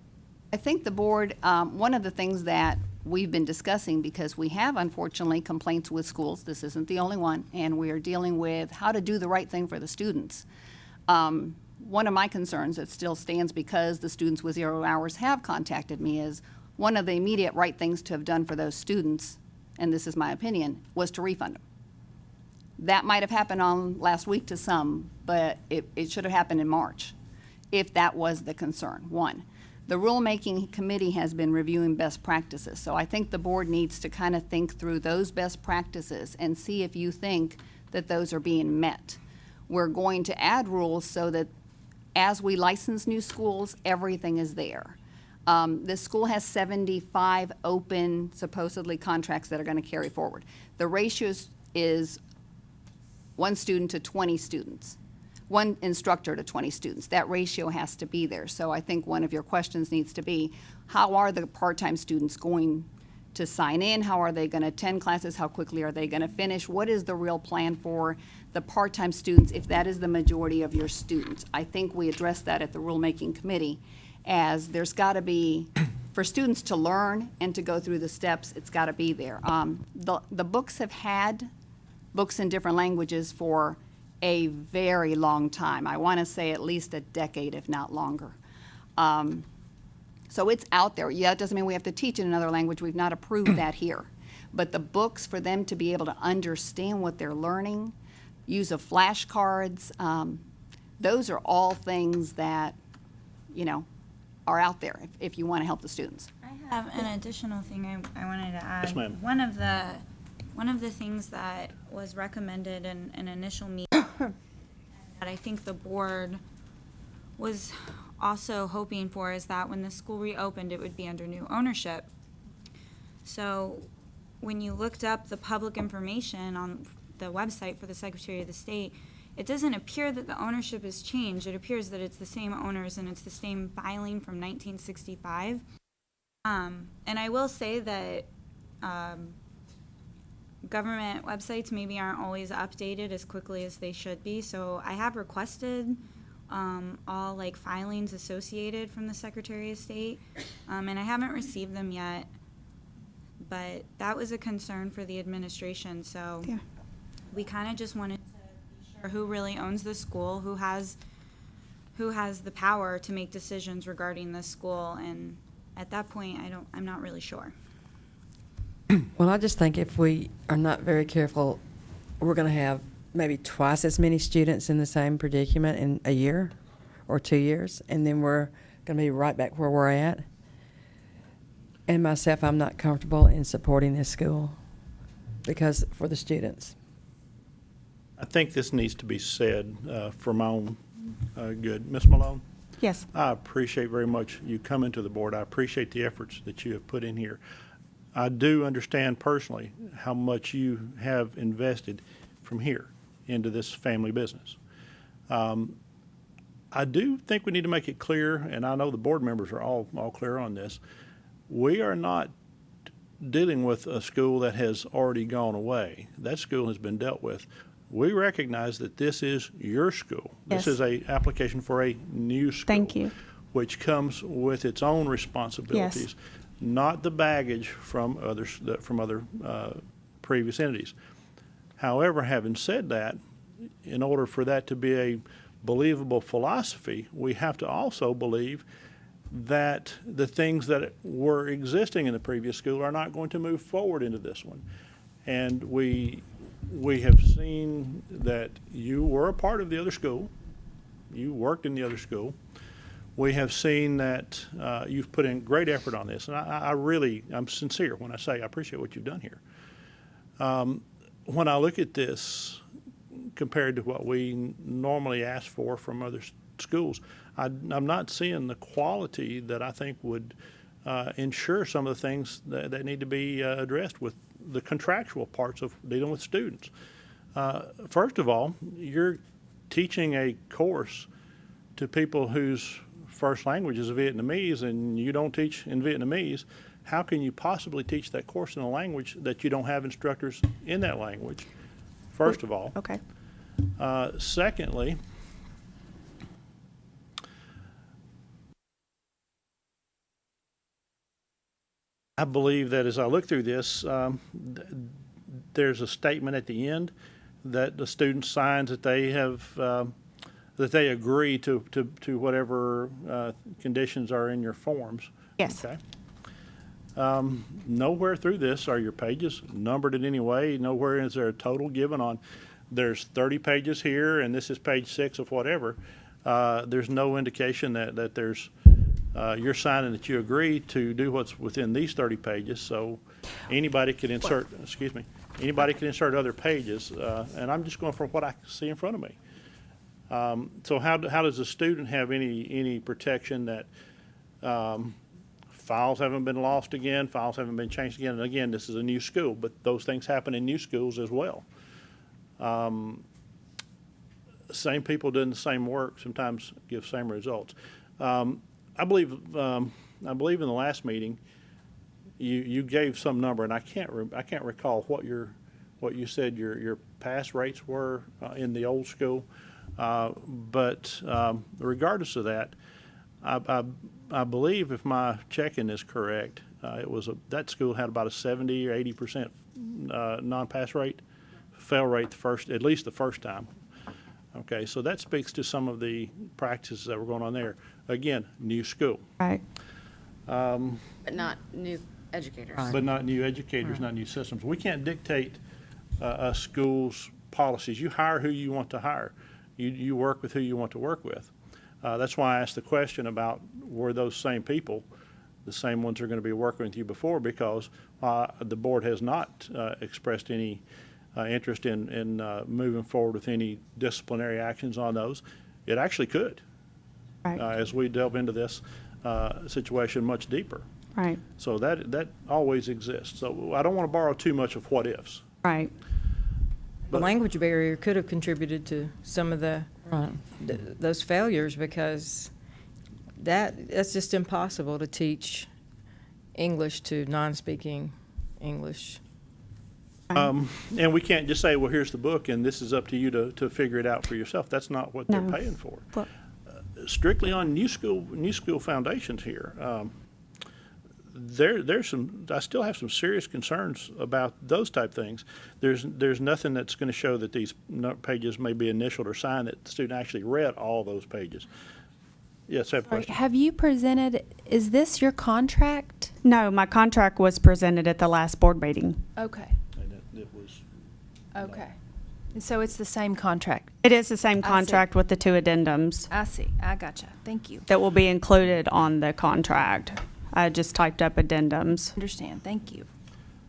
I think the board, one of the things that we've been discussing, because we have unfortunately complaints with schools, this isn't the only one, and we are dealing with how to do the right thing for the students. One of my concerns that still stands, because the students with 0 hours have contacted me, is one of the immediate right things to have done for those students, and this is my opinion, was to refund them. That might have happened on last week to some, but it should have happened in March, if that was the concern, one. The rulemaking committee has been reviewing best practices, so I think the board needs to kind of think through those best practices and see if you think that those are being met. We're going to add rules so that as we license new schools, everything is there. This school has 75 open, supposedly, contracts that are going to carry forward. The ratio is 1 student to 20 students. 1 instructor to 20 students. That ratio has to be there. So I think one of your questions needs to be, how are the part-time students going to sign in? How are they going to attend classes? How quickly are they going to finish? What is the real plan for the part-time students if that is the majority of your students? I think we addressed that at the rulemaking committee, as there's got to be, for students to learn and to go through the steps, it's got to be there. The books have had books in different languages for a very long time. I want to say at least a decade, if not longer. So it's out there. Yeah, it doesn't mean we have to teach in another language. We've not approved that here. But the books, for them to be able to understand what they're learning, use of flashcards, those are all things that, are out there if you want to help the students. I have an additional thing I wanted to add. Yes, ma'am. One of the things that was recommended in an initial meeting that I think the board was also hoping for is that when the school reopened, it would be under new ownership. So when you looked up the public information on the website for the Secretary of the State, it doesn't appear that the ownership has changed. It appears that it's the same owners and it's the same filing from 1965. And I will say that government websites maybe aren't always updated as quickly as they should be. So I have requested all like filings associated from the Secretary of State, and I haven't received them yet. But that was a concern for the administration. So Yeah. we kind of just wanted to be sure who really owns the school, who has the power to make decisions regarding this school, and at that point, I'm not really sure. Well, I just think if we are not very careful, we're going to have maybe twice as many students in the same predicament in a year or 2 years, and then we're going to be right back where we're at. And myself, I'm not comfortable in supporting this school because for the students. I think this needs to be said for my own good. Ms. Malone? Yes. I appreciate very much you coming to the board. I appreciate the efforts that you have put in here. I do understand personally how much you have invested from here into this family business. I do think we need to make it clear, and I know the board members are all clear on this, we are not dealing with a school that has already gone away. That school has been dealt with. We recognize that this is your school. Yes. This is a application for a new school. Thank you. Which comes with its own responsibilities, not the baggage from other previous entities. However, having said that, in order for that to be a believable philosophy, we have to also believe that the things that were existing in the previous school are not going to move forward into this one. And we have seen that you were a part of the other school. You worked in the other school. We have seen that you've put in great effort on this. And I'm sincere when I say I appreciate what you've done here. When I look at this compared to what we normally ask for from other schools, I'm not seeing the quality that I think would ensure some of the things that need to be addressed with the contractual parts of dealing with students. First of all, you're teaching a course to people whose first language is Vietnamese, and you don't teach in Vietnamese. How can you possibly teach that course in a language that you don't have instructors in that language, first of all? Okay. Secondly, I believe that as I look through this, there's a statement at the end that the student signs that they have that they agree to whatever conditions are in your forms. Yes. Okay. Nowhere through this are your pages numbered in any way. Nowhere is there a total given on. There's 30 pages here, and this is page 6 of whatever. There's no indication that there's you're signing that you agree to do what's within these 30 pages. So anybody can insert. Excuse me. Anybody can insert other pages, and I'm just going from what I see in front of me. So how does a student have any protection that files haven't been lost again, files haven't been changed again? And again, this is a new school, but those things happen in new schools as well. Same people doing the same work sometimes give same results. I believe in the last meeting you gave some number, and I can't recall what you said your pass rates were in the old school. But regardless of that, I believe if my checking is correct, that school had about a 70 or 80% non-pass rate, fail rate at least the first time. Okay, so that speaks to some of the practices that were going on there. Again, new school. Right. But not new educators. But not new educators, not new systems. We can't dictate a school's policies. You hire who you want to hire. You work with who you want to work with. That's why I asked the question about were those same people the same ones who are going to be working with you before, because the board has not expressed any interest in moving forward with any disciplinary actions on those. It actually could, Right. as we delve into this situation much deeper. Right. So that always exists. So I don't want to borrow too much of what ifs. Right. The language barrier could have contributed to some of those failures, because that's just impossible to teach English to non-speaking English And we can't just say, well, here's the book, and this is up to you to figure it out for yourself. That's not what they're No. paying for. Well- Strictly on new school foundations here, there's some, I still have some serious concerns about those type things. There's nothing that's going to show that these pages may be initialed or signed that the student actually read all those pages. Yes, I have a question. Have you presented, is this your contract? No, my contract was presented at the last board meeting. Okay, And it was, okay. And so it's the same contract? It is the same see. contract with the two addendums I see, I gotcha. Thank you. that will be included on the contract. I just typed up addendums. Understand, thank you.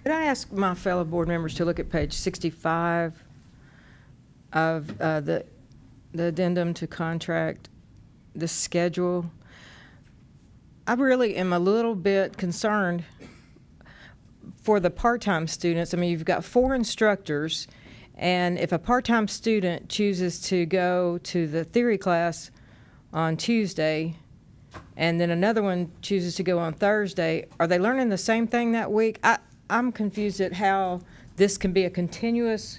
Could I ask my fellow board members to look at page 65 of the addendum to contract, the schedule? I really am a little bit concerned for the part-time students. I mean, you've got 4 instructors, and if a part-time student chooses to go to the theory class on Tuesday, and then another one chooses to go on Thursday, are they learning the same thing that week? I'm confused at how this can be a continuous,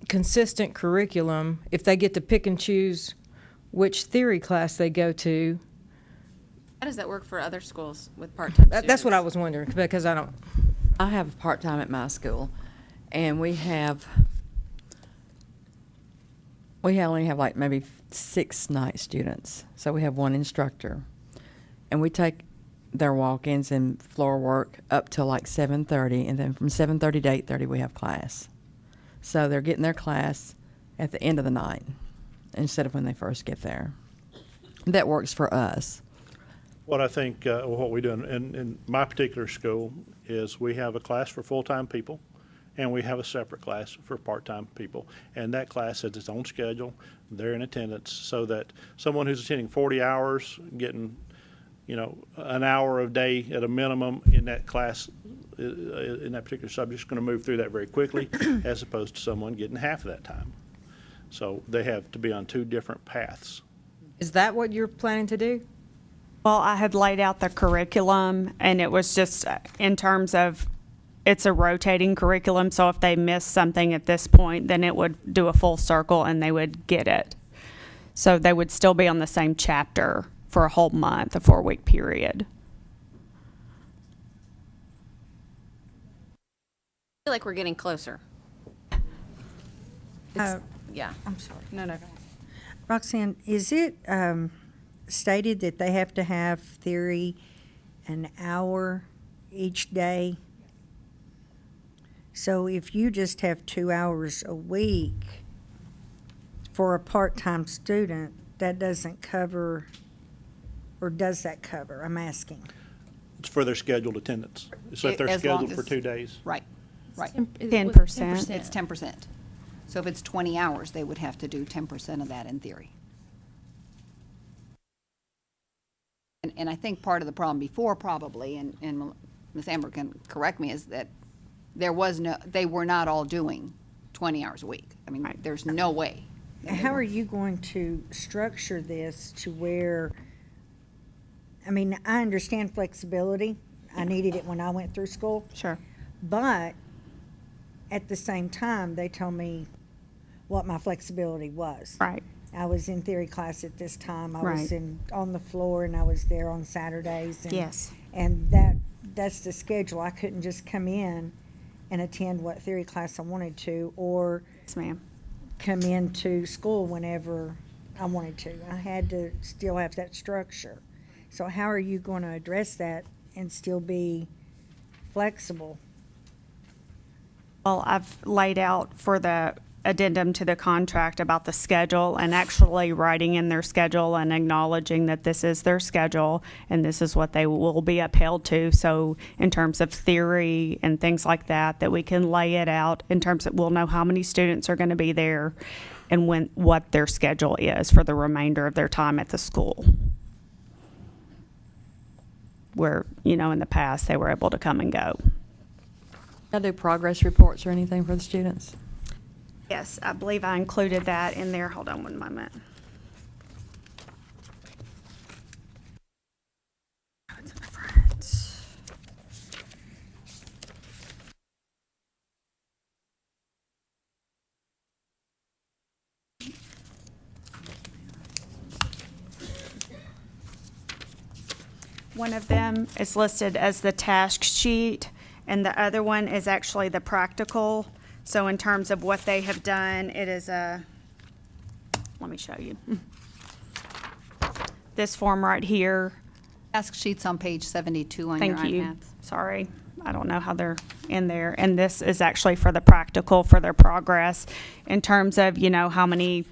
consistent curriculum if they get to pick and choose which theory class they go to. How does that work for other schools with part-time students? That's what I was wondering, because I don't. I have part-time at my school, and we only have like maybe 6 night students. So we have 1 instructor, and we take their walk-ins and floor work up till like 7:30, and then from 7:30 to 8:30 we have class. So they're getting their class at the end of the night instead of when they first get there. That works for us. what I think, what we do in my particular school is we have a class for full-time people, and we have a separate class for part-time people. And that class has its own schedule. They're in attendance, so that someone who's attending 40 hours, getting, an hour a day at a minimum in that class, in that particular subject, is going to move through that very quickly, as opposed to someone getting half of that time. So they have to be on 2 different paths. Is that what you're planning to do? Well, I had laid out the curriculum, and it was just in terms of it's a rotating curriculum, so if they miss something at this point, then it would do a full circle and they would get it. So they would still be on the same chapter for a whole month, a 4-week period. I feel like we're getting closer. Yeah. I'm sorry. No, go ahead. Roxanne, is it stated that they have to have theory an hour each day? So if you just have 2 hours a week for a part-time student, that doesn't cover, or does that cover? I'm asking. It's for their scheduled attendance. So if they're As long scheduled for as- 2 days. Right, right. 10%. It's 10%. So if it's 20 hours, they would have to do 10% of that in theory. And I think part of the problem before probably, and Ms. Amber can correct me, is that they were not all doing 20 hours a week. I mean, there's no way. How are you going to structure this to where, I mean, I understand flexibility. I needed it when I went through school. Sure. But at the same time, they told me what my flexibility was. Right. I was in theory class at this time. I was Right. on the floor, and I was there on Saturdays. And, Yes. And that's the schedule. I couldn't just come in and attend what theory class I wanted to, or Yes, ma'am. come into school whenever I wanted to. I had to still have that structure. So how are you going to address that and still be flexible? Well, I've laid out for the addendum to the contract about the schedule and actually writing in their schedule and acknowledging that this is their schedule and this is what they will be upheld to. So in terms of theory and things like that, that we can lay it out in terms of we'll know how many students are going to be there and what their schedule is for the remainder of their time at the school. Where, in the past, they were able to come and go. I do progress reports or anything for the students? Yes, I believe I included that in there. Hold on one moment. One of them is listed as the task sheet, and the other one is actually the practical. So in terms of what they have done, it is a, let me show you. This form right here. Task sheets on page 72 on your Thank you. iPads. Sorry, I don't know how they're in there. And this is actually for the practical, for their progress in terms of, you know, how many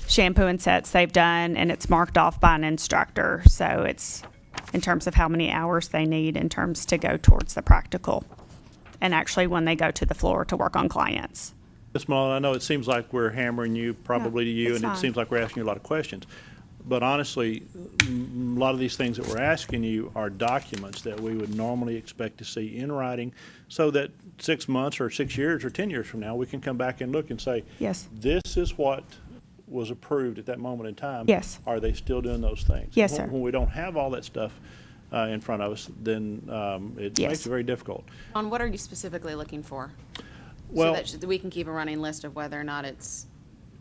shampoo and sets they've done, and it's marked off by an instructor. So it's in terms of how many hours they need in terms to go towards the practical. And actually when they go to the floor to work on clients. Ms. Malone, I know it seems like we're hammering you, probably to you, it's and it fine. seems like we're asking you a lot of questions. But honestly, a lot of these things that we're asking you are documents that we would normally expect to see in writing, so that 6 months or 6 years or 10 years from now, we can come back and look and say, Yes. this is what was approved at that moment in time. Yes. Are they still doing those things? Yes, When- sir. When we don't have all that stuff in front of us, then it Yes. makes it very difficult. On what are you specifically looking for? Well- So that we can keep a running list of whether or not it's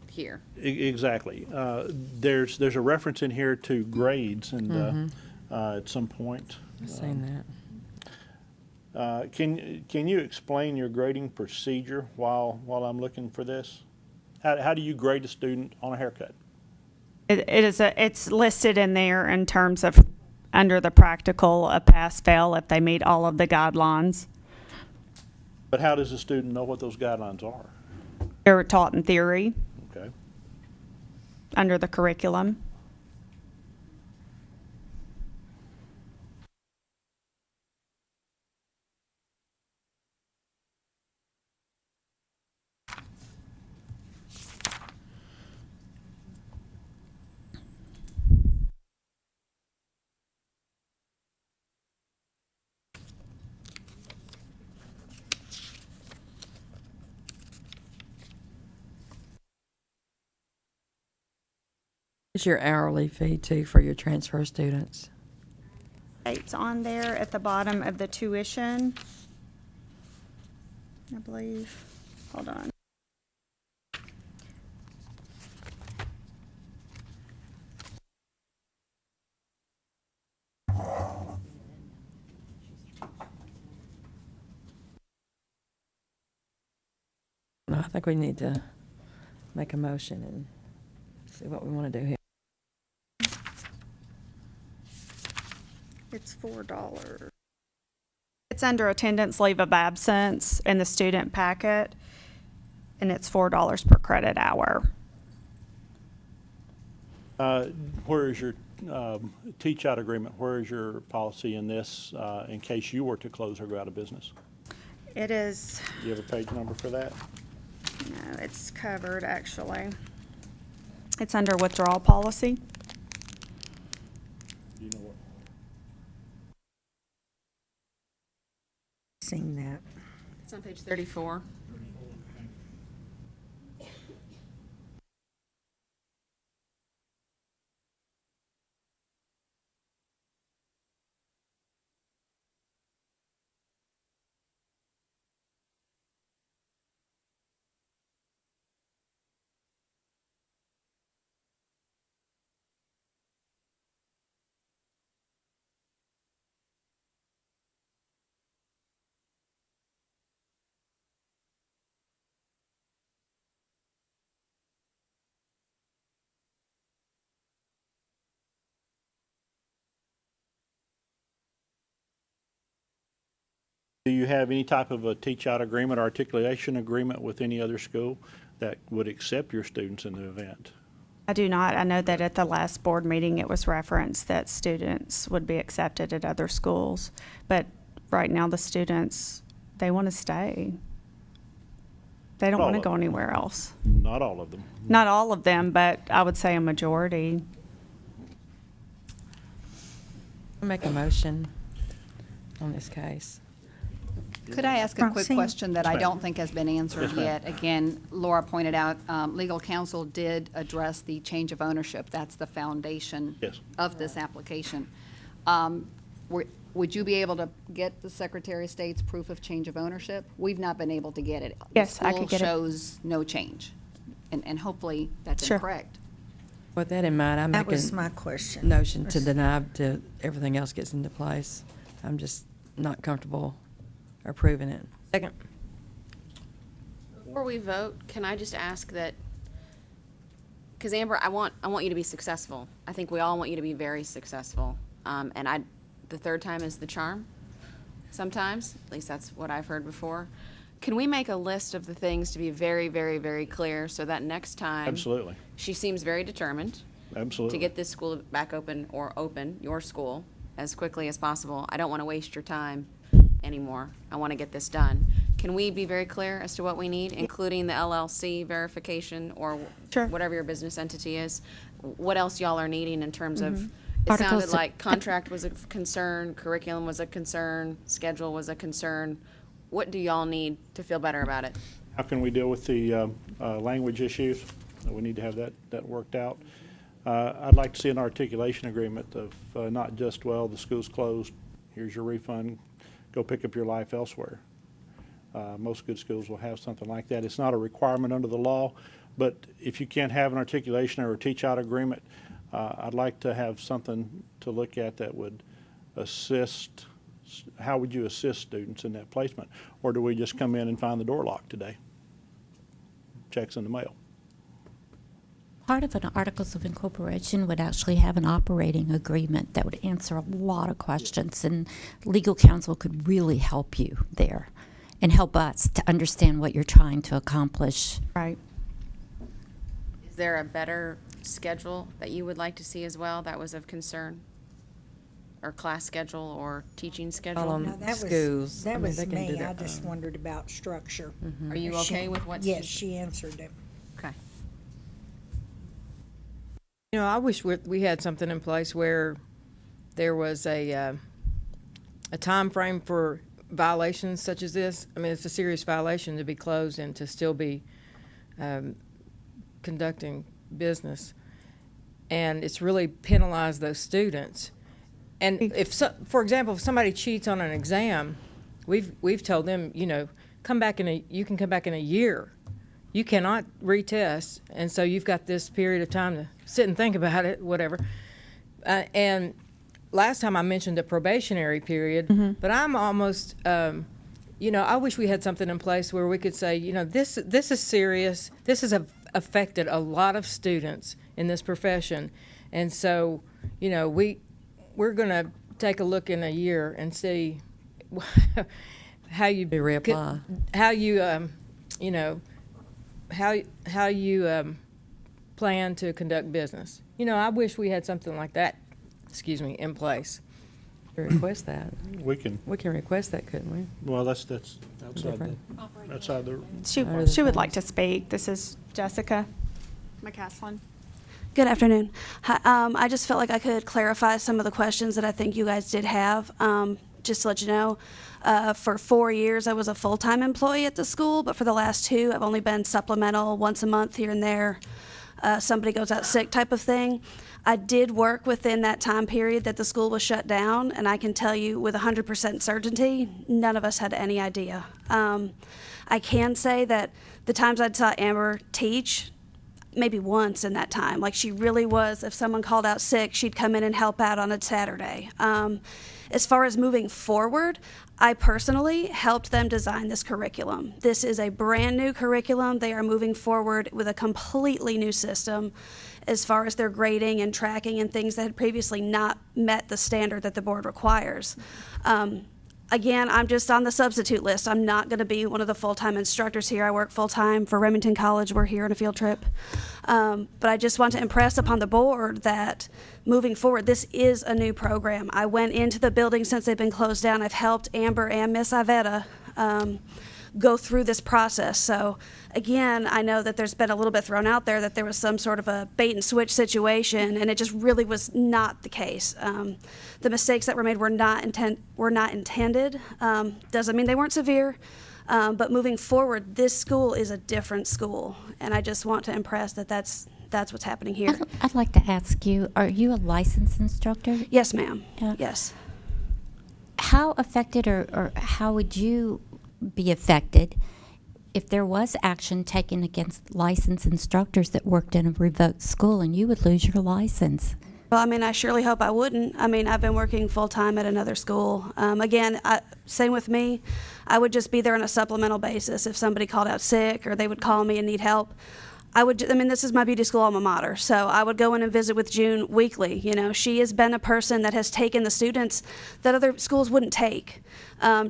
here. Exactly. There's a reference in here to grades and at some point. I've seen that. Can you explain your grading procedure while I'm looking for this? How do you grade a student on a haircut? It's listed in there in terms of under the practical, a pass fail if they meet all of the guidelines. But how does a student know what those guidelines are? They're taught in theory Okay. under the curriculum. It's your hourly fee too for your transfer students. It's on there at the bottom of the tuition, I believe. Hold on. No, I think we need to make a motion and see what we want to do here. It's $4. It's under attendance leave of absence in the student packet, and it's $4 per credit hour. Where is your teach-out agreement? Where is your policy in this in case you were to close or go out of business? It is, Do you have a page number for that? no, it's covered actually. It's under withdrawal policy. Do you know what? Seen that. It's on page 34. Do you have any type of a teach-out agreement or articulation agreement with any other school that would accept your students in the event? I do not. I know that at the last board meeting, it was referenced that students would be accepted at other schools. But right now, the students, they want to stay. They don't All want to of go them. anywhere else. Not all of them. Not all of them, but I would say a majority. I'll make a motion on this case. Could I ask a quick Roxanne. question that I Yes, ma'am. don't think has been answered Yes, ma'am. yet? Again, Laura pointed out, legal counsel did address the change of ownership. That's the foundation Yes. of this application. Would you be able to get the Secretary of State's proof of change of ownership? We've not been able to get it. Yes, I could get it. The school shows no change, and hopefully that's Sure. incorrect. With that in mind, I That make was a my question. notion to deny till everything else gets into place. I'm just not comfortable approving it. Second. Before we vote, can I just ask that, because Amber, I want you to be successful. I think we all want you to be very successful. The third time is the charm, sometimes. At least that's what I've heard before. Can we make a list of the things to be very, very, very clear so that next time? Absolutely. She seems very determined Absolutely. to get this school back open, or open your school, as quickly as possible. I don't want to waste your time anymore. I want to get this done. Can we be very clear as to what we need, including the LLC verification or Sure. whatever your business entity is? What else y'all are needing in terms of, it Articles sounded of- like contract was a concern, curriculum was a concern, schedule was a concern. What do y'all need to feel better about it? How can we deal with the language issues? We need to have that worked out. I'd like to see an articulation agreement of not just, well, the school's closed, here's your refund, go pick up your life elsewhere. Most good schools will have something like that. It's not a requirement under the law, but if you can't have an articulation or a teach-out agreement, I'd like to have something to look at that would assist. How would you assist students in that placement? Or do we just come in and find the door locked today? Checks in the mail. Part of an Articles of Incorporation would actually have an operating agreement that would answer a lot of questions, and legal counsel could really help you there and help us to understand what you're trying to accomplish. Right. Is there a better schedule that you would like to see as well that was of concern? Or class schedule or teaching schedule? on No, that was, schools. that I mean, was they can do me. their I just own. wondered about structure. Are you okay with what? Yes, she answered it. Okay. You know, I wish we had something in place where there was a time frame for violations such as this. I mean, it's a serious violation to be closed and to still be conducting business. And it's really penalized those students. And if, for example, if somebody cheats on an exam, we've told them, you know, you can come back in a year. You cannot retest, and so you've got this period of time to sit and think about it, whatever. And last time I mentioned a probationary period, but I'm almost, you know, I wish we had something in place where we could say, you know, this is serious. This has affected a lot of students in this profession, and so, you know, we're going to take a look in a year and see how you reapply. how you you know, how you plan to conduct business. You know, I wish we had something like that, in place. Request that. We can, request that, couldn't we? well, that's outside the, She would like to speak. This is Jessica McCaslin. Good afternoon. Hi, I just felt like I could clarify some of the questions that I think you guys did have. Just to let you know, for 4 years I was a full-time employee at the school, but for the last 2 I've only been supplemental once a month here and there. Somebody goes out sick type of thing. I did work within that time period that the school was shut down, and I can tell you with 100% certainty, none of us had any idea. I can say that the times I saw Amber teach, maybe once in that time. Like, she really was, if someone called out sick, she'd come in and help out on a Saturday. As far as moving forward, I personally helped them design this curriculum. This is a brand new curriculum. They are moving forward with a completely new system as far as their grading and tracking and things that had previously not met the standard that the board requires. Again, I'm just on the substitute list. I'm not going to be one of the full-time instructors here. I work full-time for Remington College. We're here on a field trip. But I just want to impress upon the board that moving forward, this is a new program. I went into the building since they've been closed down. I've helped Amber and Miss Ivetta go through this process. So again, I know that there's been a little bit thrown out there that there was some sort of a bait and switch situation, and it just really was not the case. The mistakes that were made were not intended. Doesn't mean they weren't severe, but moving forward, this school is a different school, and I just want to impress that that's what's happening here. I'd like to ask you, are you a licensed instructor? Yes, ma'am. Yeah. Yes. How affected or how would you be affected if there was action taken against licensed instructors that worked in a revoked school, and you would lose your license. Well, I mean, I surely hope I wouldn't. I mean, I've been working full-time at another school. Again, same with me. I would just be there on a supplemental basis. If somebody called out sick or they would call me and need help, I mean, this is my beauty school alma mater, so I would go in and visit with June weekly. You know, she has been a person that has taken the students that other schools wouldn't take,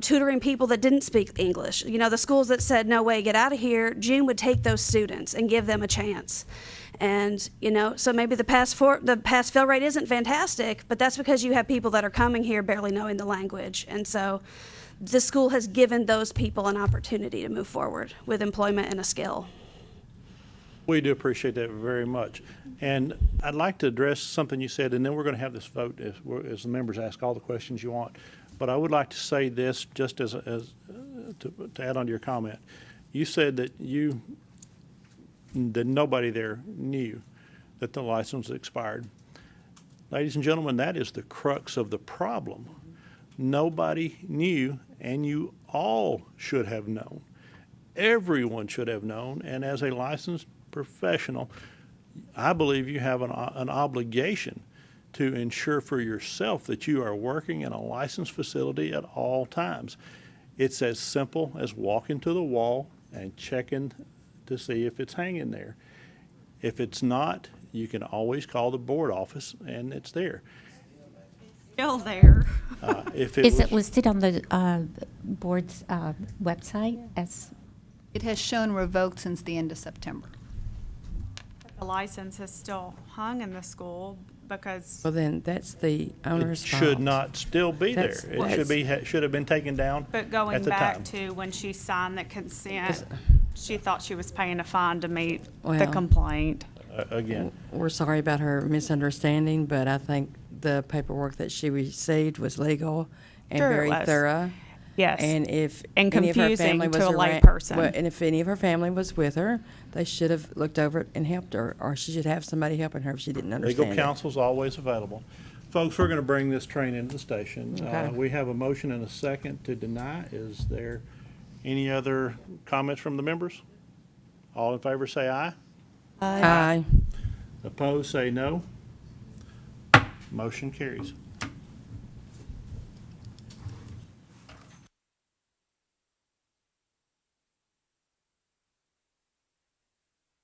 tutoring people that didn't speak English. You know, the schools that said, no way, get out of here, June would take those students and give them a chance. And, you know, so maybe the pass-fail rate isn't fantastic, but that's because you have people that are coming here barely knowing the language. And so the school has given those people an opportunity to move forward with employment and a skill. We do appreciate that very much. And I'd like to address something you said, and then we're going to have this vote as the members ask all the questions you want. But I would like to say this just to add on to your comment. You said that nobody there knew that the license was expired. Ladies and gentlemen, that is the crux of the problem. Nobody knew, and you all should have known. Everyone should have known, and as a licensed professional, I believe you have an obligation to ensure for yourself that you are working in a licensed facility at all times. It's as simple as walking to the wall and checking to see if it's hanging there. If it's not, you can always call the board office and it's there. Still there. Is it listed on the board's website as? It has shown revoked since the end of September. The license is still hung in the school because. Well, then that's the owner's It fault. should not still be there. That's- It should have been taken down But going at the back time. to when she signed the consent, she thought she was paying a fine to meet the Well- complaint. Again, We're sorry about her misunderstanding, but I think the paperwork that she received was legal and Sure it very was. thorough. Yes. And if And any of her confusing family was to a around, layperson. well, and if any of her family was with her, they should have looked over it and helped her, or she should have somebody helping her if she didn't understand legal it. counsel's always available. Folks, we're going to bring this train into the station. Okay. We have a motion and a second to deny. Is there any other comments from the members? All in favor say aye. Aye. Opposed, say no. Motion carries.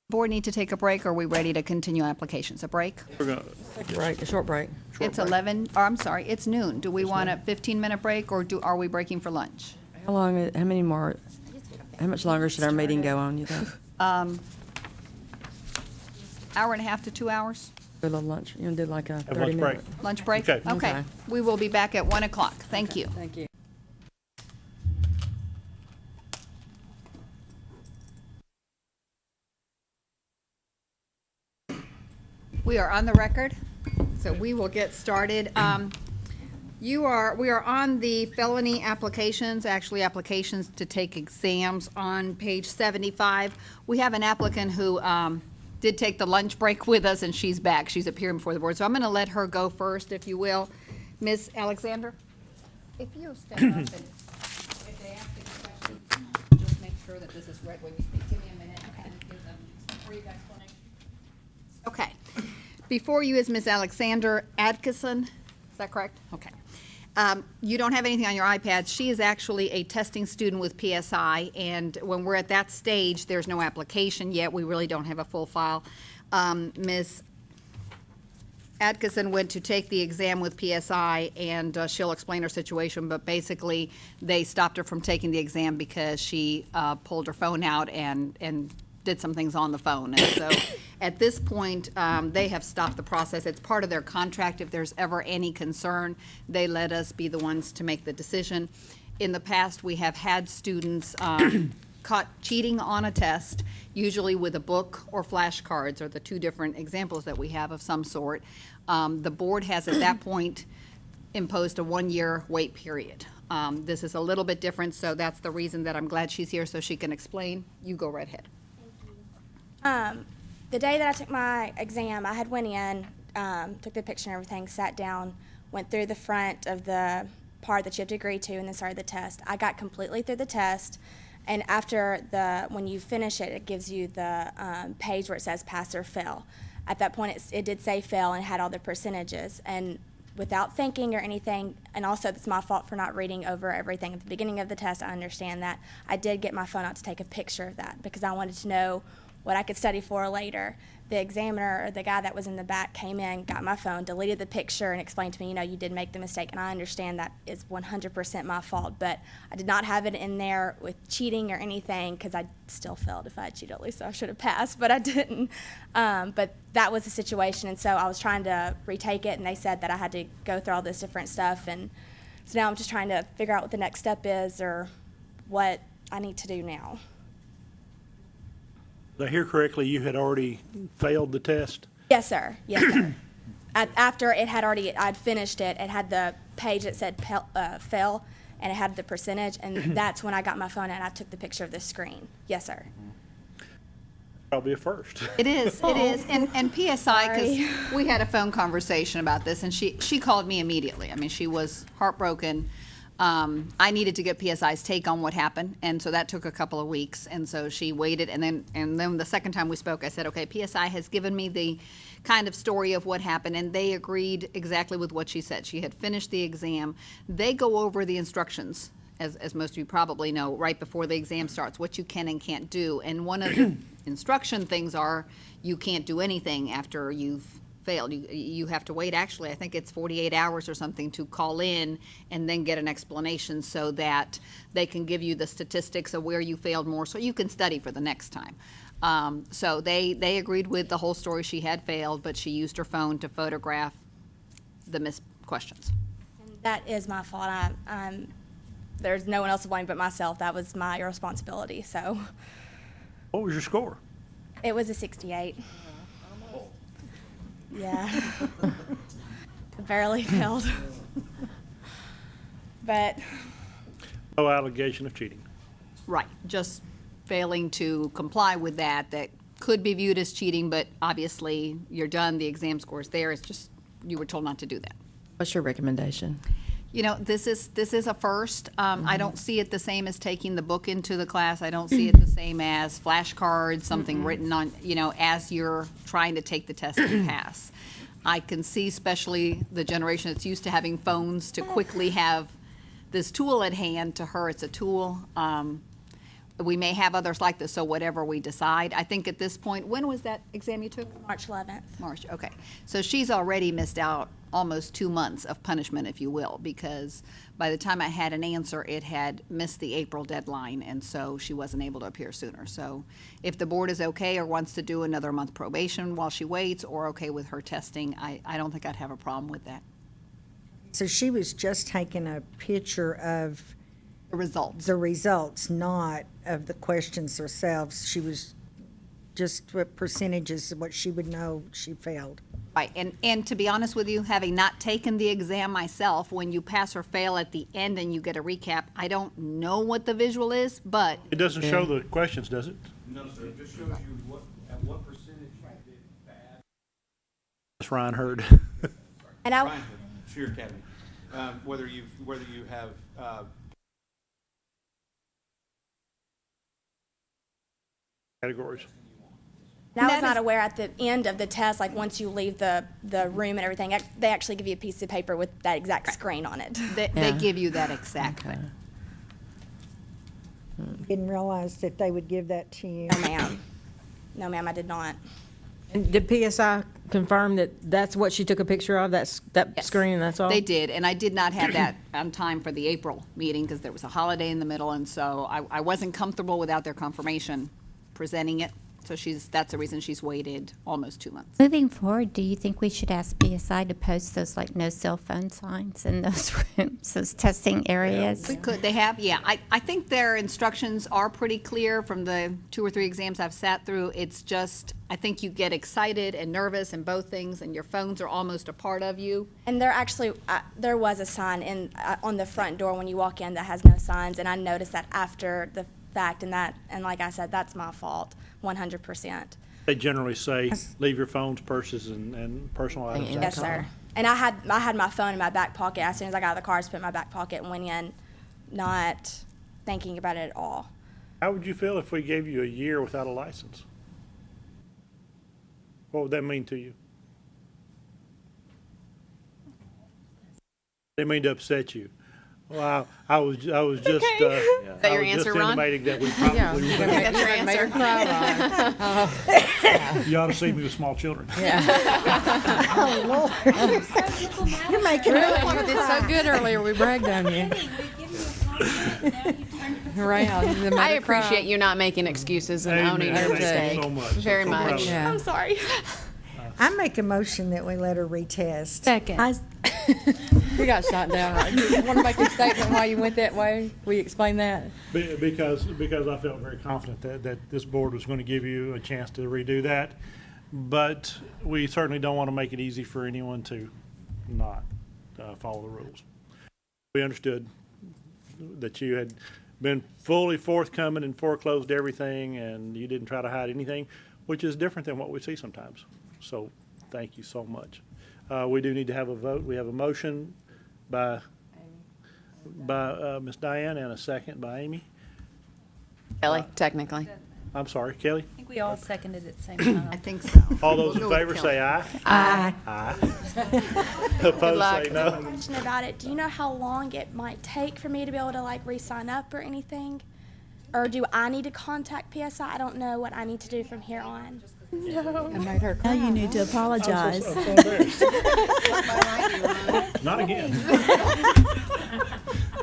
Board need to take a break, or are we ready to continue applications? A break? We're going Take a break, a short break. It's 11, or I'm sorry, it's noon. Do we want a 15-minute break, or are we breaking for lunch? How much longer should our meeting go on, you think? Hour and a half to 2 hours? A little lunch, you want to do like a lunch 30-minute? break. Lunch break? Okay. Okay. We will be back at 1 o'clock. Thank you. Thank you. We are on the record, so we will get started. We are on the felony applications, actually applications to take exams on page 75. We have an applicant who did take the lunch break with us, and she's back. She's appearing before the board, so I'm going to let her go first, if you will. Ms. Alexander? If you step up and if they ask any questions, just make sure that this is read when you speak. Give me a minute and give them a brief explanation. Okay. Before you is Ms. Alexander Adkison. Is that correct? Okay. You don't have anything on your iPad. She is actually a testing student with PSI, and when we're at that stage, there's no application yet. We really don't have a full file. Ms. Atkinson went to take the exam with PSI, and she'll explain her situation, but basically, they stopped her from taking the exam because she pulled her phone out and did some things on the phone. And so at this point, they have stopped the process. It's part of their contract. If there's ever any concern, they let us be the ones to make the decision. In the past, we have had students caught cheating on a test, usually with a book or flashcards are the two different examples that we have of some sort. The board has at that point imposed a 1-year wait period. This is a little bit different, so that's the reason that I'm glad she's here so she can explain. You go right ahead. The day that I took my exam, I had went in, took the picture and everything, sat down, went through the front of the part that you have to agree to, and then started the test. I got completely through the test, And when you finish it, it gives you the page where it says pass or fail. At that point, it did say fail and had all the percentages. And without thinking or anything, and also it's my fault for not reading over everything at the beginning of the test, I understand that. I did get my phone out to take a picture of that because I wanted to know what I could study for later. The examiner, or the guy that was in the back, came in, got my phone, deleted the picture, and explained to me, you did make the mistake, and I understand that is 100% my fault, but I did not have it in there with cheating or anything, because I still failed. If I had cheated, at least I should have passed, but I didn't. But that was the situation, and so I was trying to retake it, and they said that I had to go through all this different stuff, and so now I'm just trying to figure out what the next step is or what I need to do now. Did I hear correctly, you had already failed the test? Yes, sir. Yes, sir. After I'd finished it, it had the page that said fail, and it had the percentage, and that's when I got my phone out and I took the picture of the screen. Yes, sir. Probably a first. It is. And PSI, because we had a phone conversation about this, and she called me immediately. I mean, she was heartbroken. I needed to get PSI's take on what happened, and so that took a couple of weeks. And so she waited, and then the second time we spoke, I said, okay, PSI has given me the kind of story of what happened, and they agreed exactly with what she said. She had finished the exam. They go over the instructions, as most of you probably know, right before the exam starts, what you can and can't do. And one of the instruction things are you can't do anything after you've failed. You have to wait, actually, I think it's 48 hours or something to call in and then get an explanation so that they can give you the statistics of where you failed more so you can study for the next time. So they agreed with the whole story. She had failed, but she used her phone to photograph the missed questions. That is my fault. There's no one else to blame but myself. That was my responsibility. So What was your score? it was a 68. Yeah. Barely failed. But No allegation of cheating. Right, just failing to comply with that could be viewed as cheating, but obviously you're done, the exam score's there, it's just you were told not to do that. What's your recommendation? This is a first. I don't see it the same as taking the book into the class. I don't see it the same as flashcards, something written on, as you're trying to take the test and pass. I can see especially the generation that's used to having phones to quickly have this tool at hand. To her, it's a tool. We may have others like this, so whatever we decide. I think at this point, when was that exam you took? March 11th. March, okay. So she's already missed out almost 2 months of punishment, if you will, because by the time I had an answer, it had missed the April deadline, and so she wasn't able to appear sooner. So if the board is okay or wants to do another month probation while she waits, or okay with her testing, I don't think I'd have a problem with that. So she was just taking a picture of the results, not of the questions themselves. She was just what percentages of what she would know she failed. Right, and to be honest with you, having not taken the exam myself, when you pass or fail at the end and you get a recap, I don't know what the visual is, but. It doesn't show the questions, does it? No, sir, it just shows you at what percentage you did bad. That's Ryan Hurd. And I. Ryan Hood, Shear Academy. Whether you have categories. And I was not aware at the end of the test, like once you leave the room and everything, they actually give you a piece of paper with that exact screen on it. They give you that exactly. Didn't realize that they would give that to you. No, ma'am. No, ma'am, I did not. And did PSI confirm that that's what she took a picture of, that Yes. screen, that's all? They did, and I did not have that on time for the April meeting because there was a holiday in the middle, and so I wasn't comfortable without their confirmation presenting it. So that's the reason she's waited almost 2 months. Moving forward, do you think we should ask BSI to post those like no cell phone signs in those rooms, those testing areas? We could, they have, yeah. I think their instructions are pretty clear from the 2 or 3 exams I've sat through. It's just, I think you get excited and nervous and both things, and your phones are almost a part of you. And there actually, there was a sign on the front door when you walk in that has no signs, and I noticed that after the fact, and like I said, that's my fault, 100%. They generally say, leave your phones, purses, and personal items outside. Yes, sir. And I had my phone in my back pocket. As soon as I got out of the car, I just put it in my back pocket and went in, not thinking about it at all. How would you feel if we gave you a year without a license? What would that mean to you? Didn't mean to upset you. Well, I was just, that your answer, Ron? intimating that we probably would. That's your answer. You ought to see me with small children. Oh, Lord. You're making me want to You did so good earlier, we bragged on you. Around. I appreciate you not making excuses and Amen. owning your Thank you mistake. so much. Very So proud of much. you. I'm sorry. I make a motion that we let her retest. Second. You got shot down, right? You want to make a statement why you went that way? Will you explain that? Because I felt very confident that this board was going to give you a chance to redo that. But we certainly don't want to make it easy for anyone to not follow the rules. We understood that you had been fully forthcoming and foreclosed everything, and you didn't try to hide anything, which is different than what we see sometimes. So thank you so much. We do need to have a vote. We have a motion by Ms. Diane and a second by Amy. Kelly, technically. I'm sorry, Kelly. I think we all seconded at the same time. I think so. All those in We'll go favor with say Kelly. aye. Aye. Aye. Opposed luck. say no. Question about it. Do you know how long it might take for me to be able to like re-sign up or anything? Or do I need to contact PSI? I don't know what I need to do from here on. I made her Now cry. you need to apologize. I'm so embarrassed. Not again.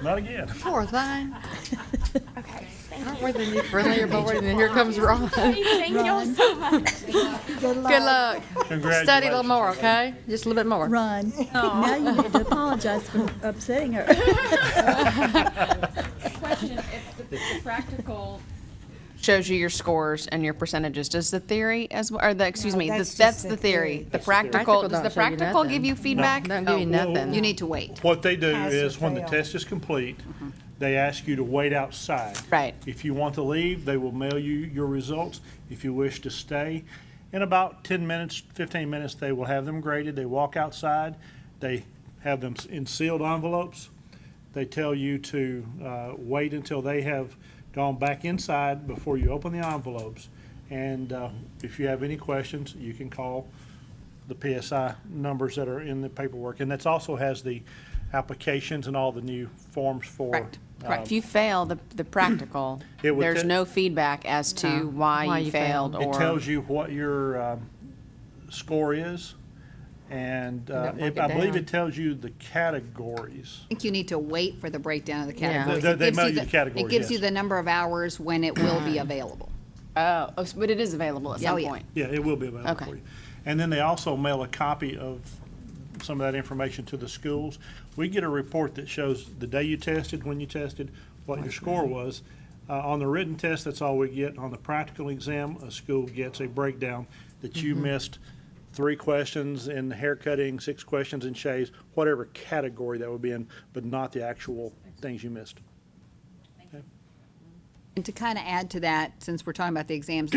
Not again. Poor thing. Okay. Aren't we the new friendlier board? And then here comes Ron. Thank y'all so much. Good luck. Congratulations. Study a little more, okay? Just a little bit more. Run. Now you need to apologize for upsetting her. Question, if the practical Shows you your scores and your percentages. Does the theory as well, or the, excuse No, me, that's that's just the the theory. theory. The practical, does don't the show you practical nothing. give you feedback? Don't give you nothing. You need to wait. What they do Pass or is when the fail. test is complete, they ask you to wait outside. Right. If you want to leave, they will mail you your results. If you wish to stay, in about 10 minutes, 15 minutes, they will have them graded. They walk outside. They have them in sealed envelopes. They tell you to wait until they have gone back inside before you open the envelopes. And if you have any questions, you can call the PSI numbers that are in the paperwork. And that also has the applications and all the new forms for. Correct. Correct. If you fail the practical, It would there's ta- no feedback as to No. why Why you you failed failed. It or. tells you what your score is, and don't break it I believe down. it tells you the categories. I think you need to wait for the breakdown of the Yeah. categories. They It gives mail you you the categories, It gives you yes. the number of hours when it will be available. Oh, but it is available at Yeah, some oh, yeah. point. Yeah, it will be available Okay. for you. And then they also mail a copy of some of that information to the schools. We get a report that shows the day you tested, when you tested, what your score was. On the written test, that's all we get. On the practical exam, a school gets a breakdown that you missed 3 questions in hair cutting, 6 questions in shaves, whatever category that would be in, but not the actual things you missed. And to kind of add to that, since we're talking about the exams,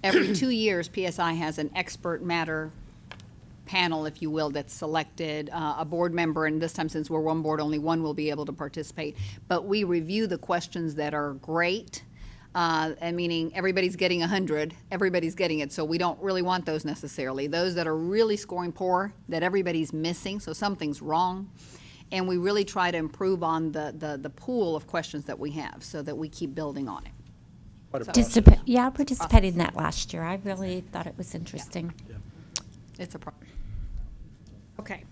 every 2 years, PSI has an expert matter panel, if you will, that's selected, a board member, and this time, since we're one board, only one will be able to participate. But we review the questions that are great, and meaning everybody's getting 100, everybody's getting it, so we don't really want those necessarily. Those that are really scoring poor, that everybody's missing, so something's wrong. And we really try to improve on the pool of questions that we have, so that we keep building on it. Quite a So- process. Yeah, I participated in that last year. I really thought it was interesting. It's a problem. Okay,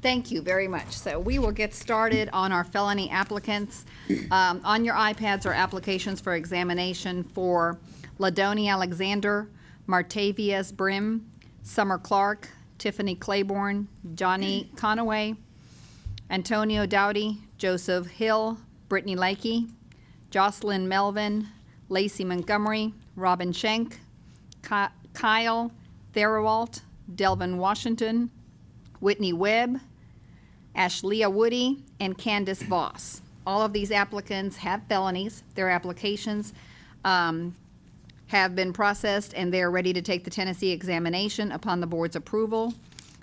thank you very much. So we will get started on our felony applicants. On your iPads are applications for examination for Ladoni Alexander, Martavius Brim, Summer Clark, Tiffany Claiborne, Johnny Conaway, Antonio Dowdy, Joseph Hill, Brittany Lakey, Jocelyn Melvin, Lacey Montgomery, Robin Schenk, Kyle Therawalt, Delvin Washington, Whitney Webb, Ashlea Woody, and Candace Voss. All of these applicants have felonies. Their applications have been processed, and they are ready to take the Tennessee examination upon the board's approval.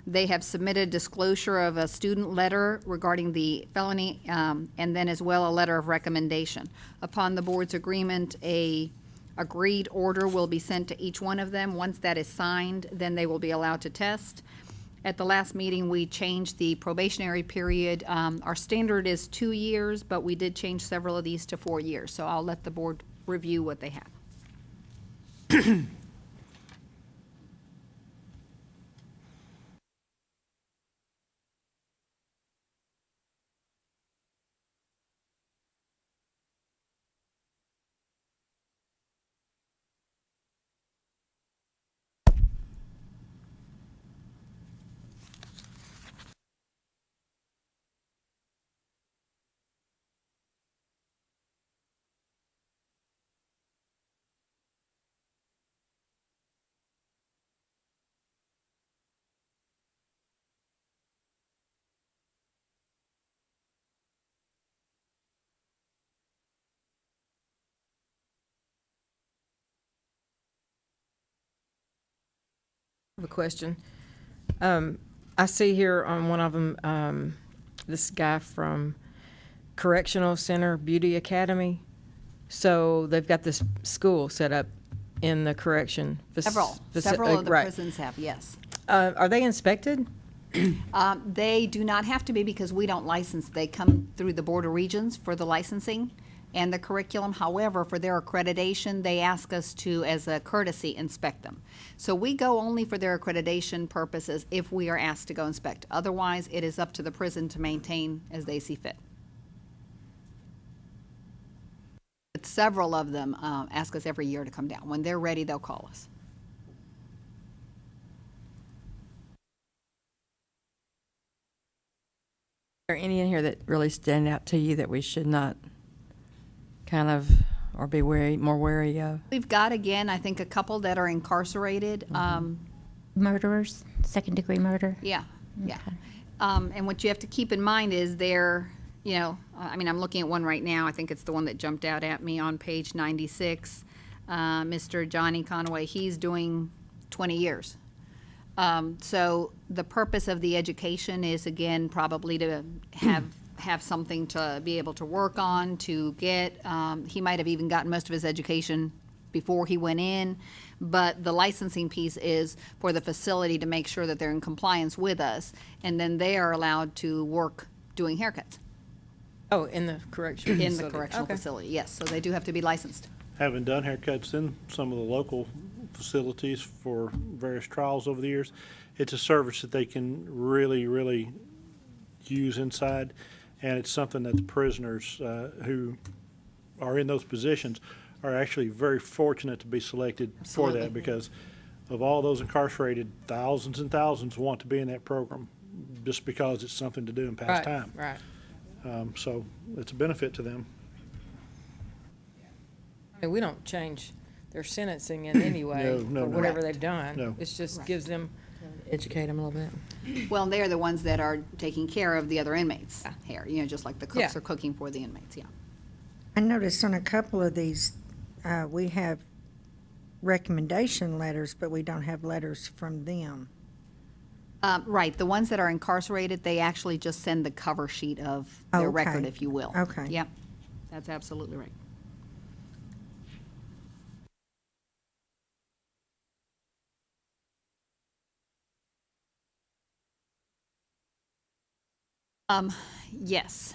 They have submitted disclosure of a student letter regarding the felony, and then as well a letter of recommendation. Upon the board's agreement, a agreed order will be sent to each one of them. Once that is signed, then they will be allowed to test. At the last meeting, we changed the probationary period. Our standard is 2 years, but we did change several of these to 4 years. So I'll let the board review what they have. I have a question. I see here on one of them, this guy from Correctional Center Beauty Academy. So they've got this school set up in the correction. Several of the prisons have, yes. Are they inspected? They do not have to be because we don't license. They come through the Board of Regents for the licensing and the curriculum. However, for their accreditation, they ask us to, as a courtesy, inspect them. So we go only for their accreditation purposes if we are asked to go inspect. Otherwise, it is up to the prison to maintain as they see fit. But several of them ask us every year to come down. When they're ready, they'll call us. Are there any in here that really stand out to you that we should not kind of, or be more wary of? We've got, again, I think a couple that are incarcerated. Murderers, second-degree murder? Yeah, yeah. And what you have to keep in mind is they're, you know, I mean, I'm looking at one right now. I think it's the one that jumped out at me on page 96. Mr. Johnny Conaway, he's doing 20 years. So the purpose of the education is, again, probably to have something to be able to work on, to get, he might have even gotten most of his education before he went in, but the licensing piece is for the facility to make sure that they're in compliance with us, and then they are allowed to work doing haircuts. Oh, in the correctional In facility. the correctional Okay. facility, yes, so they do have to be licensed. Having done haircuts in some of the local facilities for various trials over the years, it's a service that they can really, really use inside. And it's something that the prisoners who are in those positions are actually very fortunate to be selected for Absolutely. that, because of all those incarcerated, thousands and thousands want to be in that program just because it's something to do and pass time. Right. So it's a benefit to them. I mean, we don't change their sentencing in any way No, for no. whatever Correct. they've done. No. It just gives them, Educate them a little bit. Well, they are the ones that are taking care of the other inmates' hair, you know, just like the cooks Yeah. are cooking for the inmates, yeah. I noticed on a couple of these, we have recommendation letters, but we don't have letters from them. Right, the ones that are incarcerated, they actually just send the cover sheet of their record, Okay. if you will. Okay. Yep, that's absolutely right. Yes.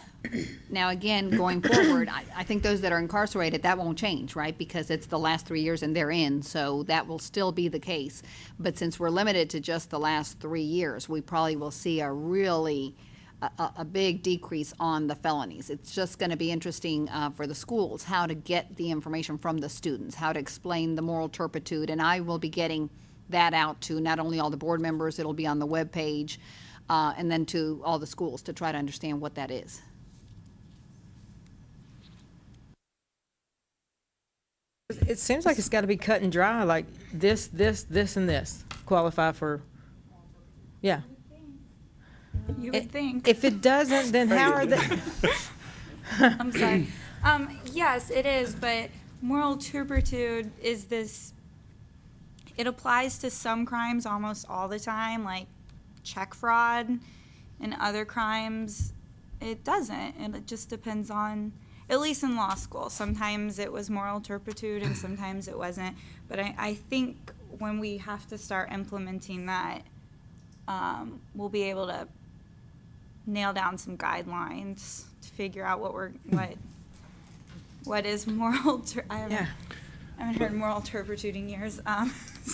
Now, again, going forward, I think those that are incarcerated, that won't change, right? Because it's the last 3 years and they're in, so that will still be the case. But since we're limited to just the last 3 years, we probably will see a really, a big decrease on the felonies. It's just going to be interesting for the schools, how to get the information from the students, how to explain the moral turpitude, and I will be getting that out to not only all the board members, it'll be on the webpage, and then to all the schools to try to understand what that is. it seems like it's got to be cut and dry, like this, and this qualify for, yeah. You would think. If it doesn't, then how are they? I'm sorry. Yes, it is, but moral turpitude is this, it applies to some crimes almost all the time, like check fraud and other crimes, it doesn't. And it just depends on, at least in law school, sometimes it was moral turpitude and sometimes it wasn't. But I think when we have to start implementing that, we'll be able to nail down some guidelines to figure out what is moral. I haven't heard moral turpitude in years.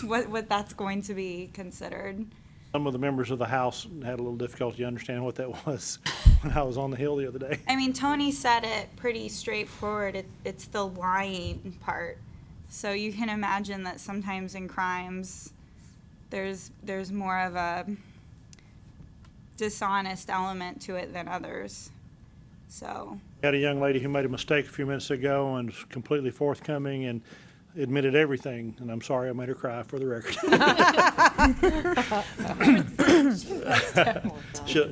What that's going to be considered. Some of the members of the House had a little difficulty understanding what that was when I was on the Hill the other day. I mean, Tony said it pretty straightforward. It's the lying part. So you can imagine that sometimes in crimes, there's more of a dishonest element to it than others. So. We had a young lady who made a mistake a few minutes ago and was completely forthcoming and admitted everything, and I'm sorry I made her cry, for the record.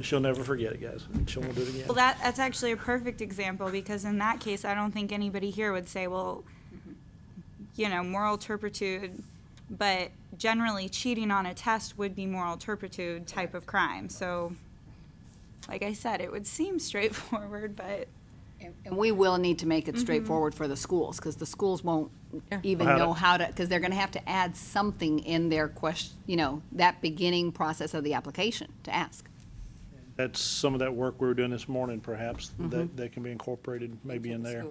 She'll never forget it, guys. She won't do it again. Well, that's actually a perfect example, because in that case, I don't think anybody here would say, well, moral turpitude, but generally cheating on a test would be moral turpitude type of crime. So, like I said, it would seem straightforward, but... And we will need to make it straightforward for the schools, because the schools won't even know how to, because they're going to have to add something in their question, that beginning process of the application to ask. That's some of that work we were doing this morning, perhaps, that can be incorporated maybe in there.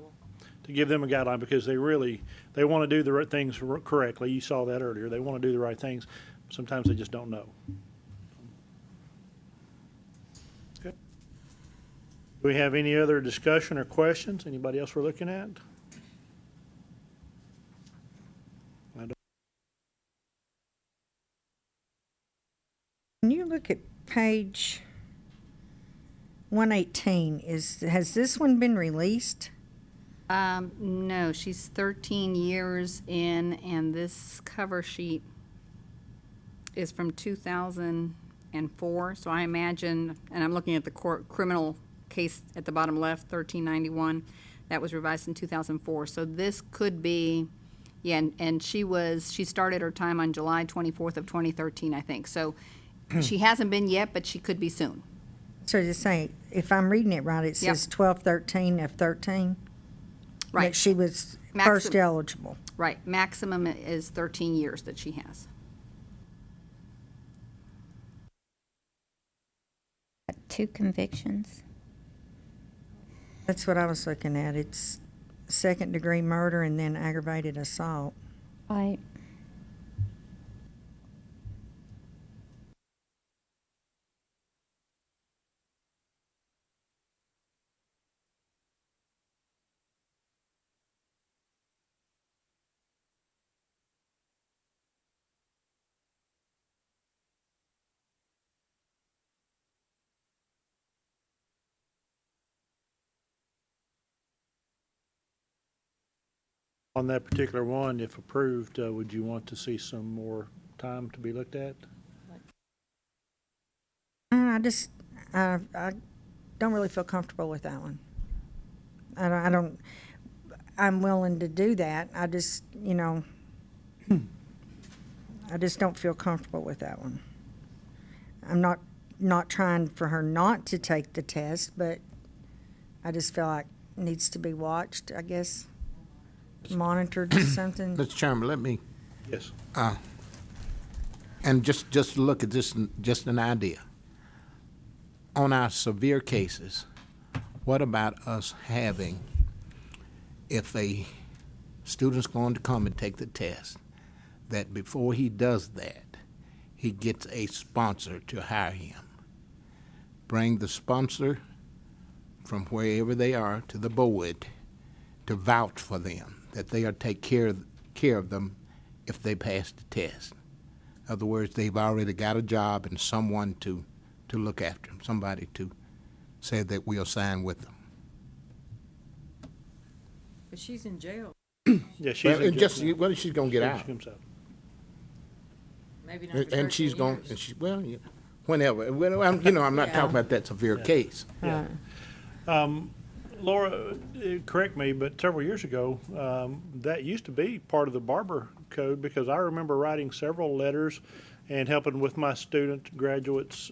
To give them a guideline, because they want to do the right things correctly. You saw that earlier. They want to do the right things. Sometimes they just don't know. Okay. Do we have any other discussion or questions? Anybody else we're looking at? When you look at page 118, has this one been released? No, she's 13 years in, and this cover sheet is from 2004. So I imagine, and I'm looking at the criminal case at the bottom left, 1391. That was revised in 2004. So this could be, and she started her time on July 24th of 2013, I think. So she hasn't been yet, but she could be soon. So just saying, if I'm reading it right, it says 1213 of 13? Right. That she was first eligible. Right. Maximum is 13 years that she has. Two convictions. That's what I was looking at. It's second-degree murder and then aggravated assault. Right. On that particular one, if approved, would you want to see some more time to be looked at? I don't really feel comfortable with that one. I'm willing to do that. I just don't feel comfortable with that one. I'm not trying for her not to take the test, but I just feel like it needs to be watched, I guess, monitored or something. Mr. Chairman, let me. Yes. And just look at this, just an idea. On our severe cases, what about us having, if a student's going to come and take the test, that before he does that, he gets a sponsor to hire him. Bring the sponsor from wherever they are to the board to vouch for them, that they are take care of them if they pass the test. In other words, they've already got a job and someone to look after them, somebody to say that we'll sign with them. But she's in jail. Yeah, she's in jail. Well, she's going to get out. Maybe not for And she's 13 going, years. and she, well, yeah, whenever. Well, I'm not talking about that severe case. Yeah. Laura, correct me, but several years ago, that used to be part of the barber code, because I remember writing several letters and helping with my student graduates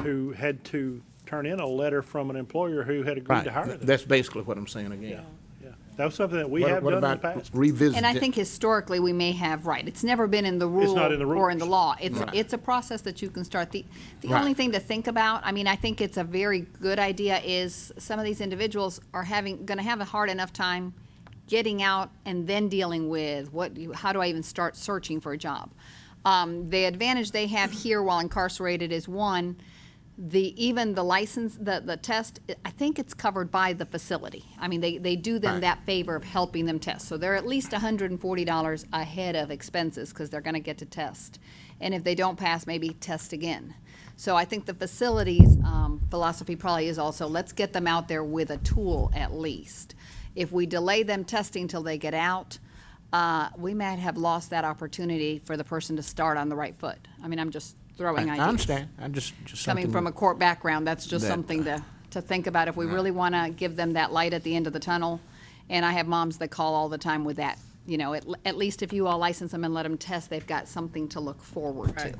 who had to turn in a letter from an employer who had agreed to hire them. That's basically what I'm saying again. Yeah, that was something that we What have done in the about past. revisiting? And I think historically, we may have, right, it's never been in the rule not in the or in the rules. law. Right. It's a process that you can start. The Right. only thing to think about, I mean, I think it's a very good idea, is some of these individuals are gonna have a hard enough time getting out and then dealing with how do I even start searching for a job? The advantage they have here while incarcerated is, one, even the license, the test, I think it's covered by the facility. I mean, they do them Right. that favor of helping them test. So they're at least $140 ahead of expenses because they're gonna get to test. And if they don't pass, maybe test again. So I think the facility's philosophy probably is also, let's get them out there with a tool at least. If we delay them testing till they get out, we might have lost that opportunity for the person to start on the right foot. I mean, I'm just throwing ideas. I understand. I just Coming something from a court background, that's just that- something to think about if we really want to give them that light at the end of the tunnel. And I have moms that call all the time with that. You know, at least if you all license them and let them test, they've got something to look forward to.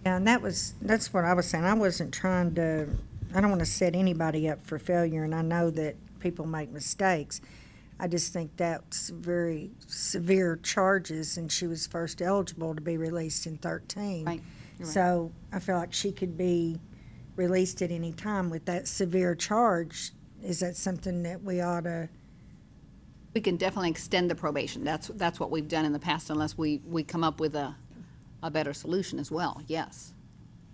Yeah, and that's what I was saying. I wasn't trying to, I don't want to set anybody up for failure, and I know that people make mistakes. I just think that's very severe charges, and she was first eligible to be released in 13. Right, you're right. So I feel like she could be released at any time with that severe charge. Is that something that we ought to? We can definitely extend the probation. That's what we've done in the past, unless we come up with a better solution as well, yes.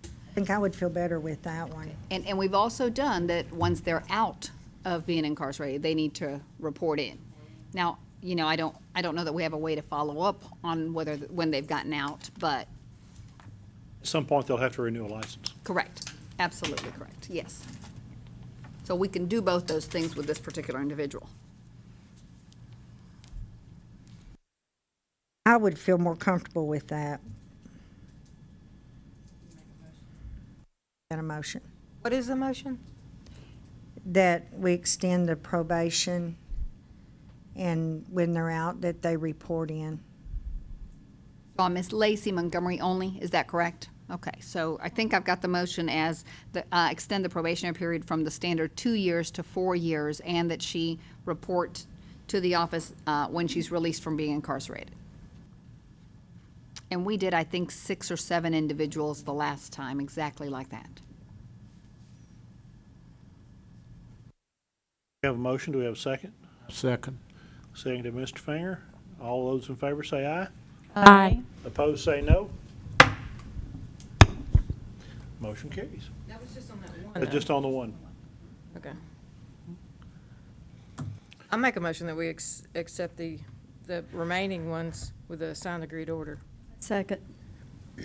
I think I would feel better with that one. And we've also done that once they're out of being incarcerated, they need to report in. Now, you know, I don't know that we have a way to follow up on when they've gotten out, but At some point, they'll have to renew a license. correct, absolutely correct, yes. So we can do both those things with this particular individual. I would feel more comfortable with that. That a motion. What is the motion? That we extend the probation, and when they're out, that they report in. So Ms. Lacey Montgomery only, is that correct? Okay, so I think I've got the motion as extend the probationary period from the standard 2 years to 4 years, and that she report to the office when she's released from being incarcerated. And we did, I think, 6 or 7 individuals the last time, exactly like that. We have a motion. Do we have a second? Second. Second to Mr. Finger. All those in favor say aye. Aye. Opposed, say no. Motion carries. That was just on that one. It's just on the one. Okay. I'll make a motion that we accept the remaining ones with a signed agreed order. Second. We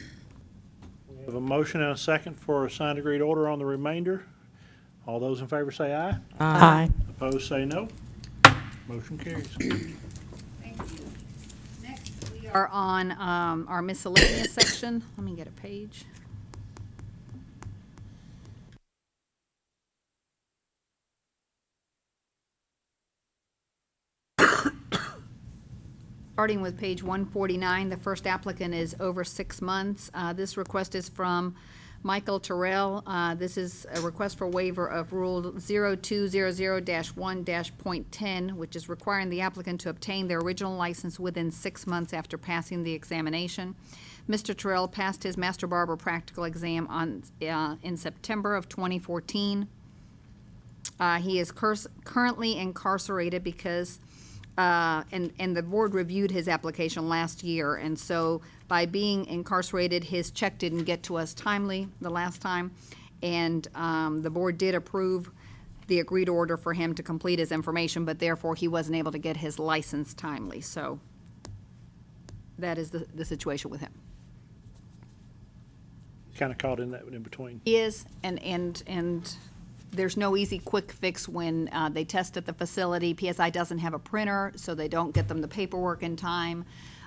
have a motion and a second for a signed agreed order on the remainder. All those in favor say aye. Aye. Opposed, say no. Motion carries. We are on our miscellaneous section. Let me get a page. Starting with page 149, the first applicant is over 6 months. This request is from Michael Terrell. This is a request for waiver of Rule 0200-1-.10, which is requiring the applicant to obtain their original license within 6 months after passing the examination. Mr. Terrell passed his Master Barber practical exam in September of 2014. He is currently incarcerated because and the board reviewed his application last year, and so by being incarcerated, his check didn't get to us timely the last time, and the board did approve the agreed order for him to complete his information, but therefore he wasn't able to get his license timely, so that is the situation with him. Kind of caught in that in between. He is, and there's no easy quick fix when they test at the facility. PSI doesn't have a printer, so they don't get them the paperwork in time.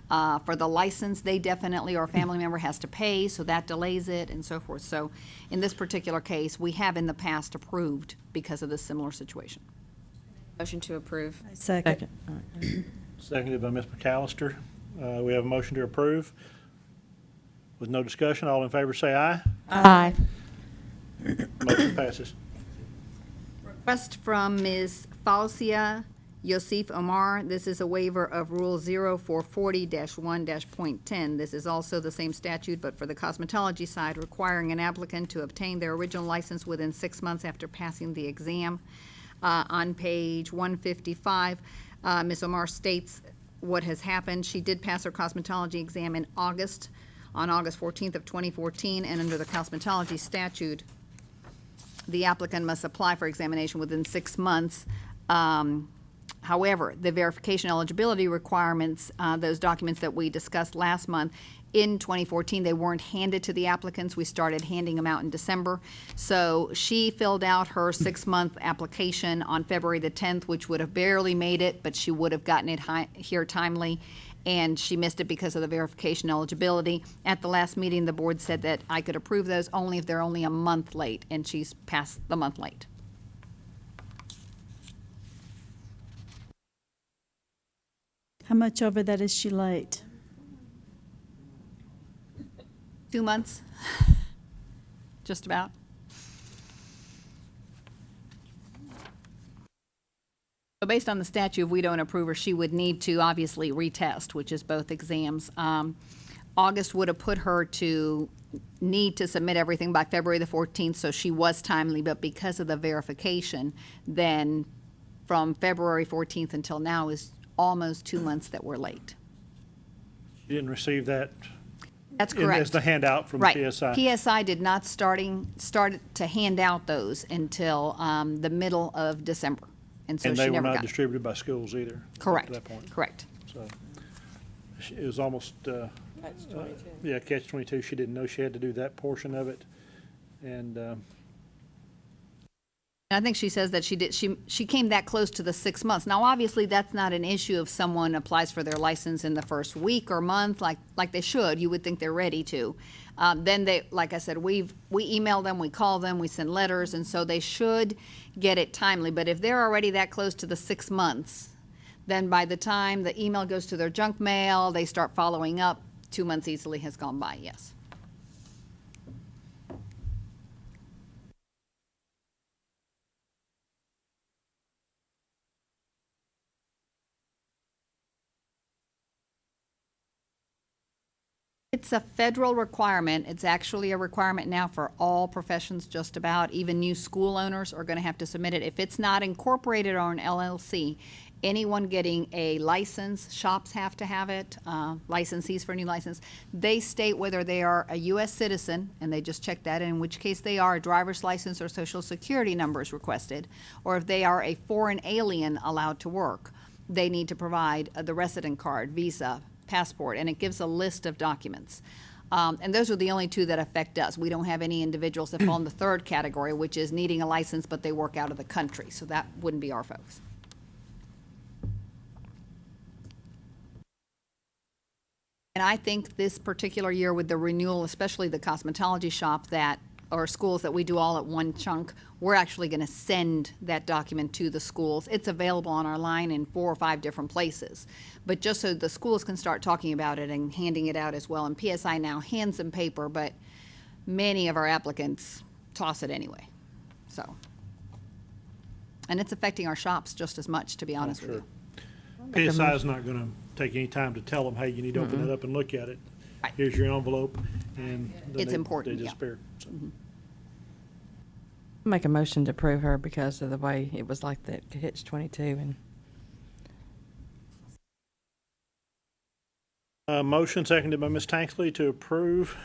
For the license, they definitely, or a family member has to pay, so that delays it and so forth. So in this particular case, we have in the past approved because of this similar situation. Motion to approve. Second. Seconded by Ms. McAllister. We have a motion to approve. With no discussion, all in favor say aye. Aye. Motion passes. Request from Ms. Fausia Yosef Omar. This is a waiver of Rule 0440-1-.10. This is also the same statute, but for the cosmetology side, requiring an applicant to obtain their original license within 6 months after passing the exam. On page 155, Ms. Omar states what has happened. She did pass her cosmetology exam in August, on August 14th of 2014, and under the cosmetology statute, the applicant must apply for examination within 6 months. However, the verification eligibility requirements, those documents that we discussed last month, in 2014, they weren't handed to the applicants. We started handing them out in December. So she filled out her 6-month application on February the 10th, which would have barely made it, but she would have gotten it here timely. And she missed it because of the verification eligibility. At the last meeting, the board said that I could approve those only if they're only a month late, and she's passed the month late. How much over that is she late? 2 months, just about. So based on the statute, if we don't approve her, she would need to obviously retest, which is both exams. August would have put her to need to submit everything by February the 14th, so she was timely, but because of the verification, then from February 14th until now is almost 2 months that we're late. You didn't receive that? That's correct. As the handout from Right. PSI? PSI did not start to hand out those until the middle of December, and so And she they were never not got it. distributed by schools either? up to Correct, that point. correct. So it was almost, yeah, catch-22. She didn't know she had to do that portion of it. And I think she says that she came that close to the 6 months. Now, obviously, that's not an issue if someone applies for their license in the first week or month, like they should. You would think they're ready to. Then they, like I said, we email them, we call them, we send letters, and so they should get it timely. But if they're already that close to the 6 months, then by the time the email goes to their junk mail, they start following up. 2 months easily has gone by, yes. It's a federal requirement. It's actually a requirement now for all professions, just about. Even new school owners are going to have to submit it. If it's not incorporated or an LLC, anyone getting a license, shops have to have it, licensees for a new license. They state whether they are a U.S. citizen, and they just check that, in which case they are, a driver's license or social security number is requested, or if they are a foreign alien allowed to work, they need to provide the resident card, visa, passport, and it gives a list of documents. And those are the only two that affect us. We don't have any individuals that fall in the third category, which is needing a license, but they work out of the country. So that wouldn't be our folks. And I think this particular year with the renewal, especially the cosmetology shop or schools that we do all at one chunk, we're actually going to send that document to the schools. It's available on our line in 4 or 5 different places. But just so the schools can start talking about it and handing it out as well. And PSI now hands them paper, but many of our applicants toss it anyway. So, and it's affecting our shops just as much, to be honest with you. PSI is not going to take any time to tell them, hey, you need to open it up and look at it. Right. Here's your envelope, and then It's important, They yeah. disappear. So. Make a motion to approve her because of the way it was like that catch-22 and Motion seconded by Ms. Tanksley to approve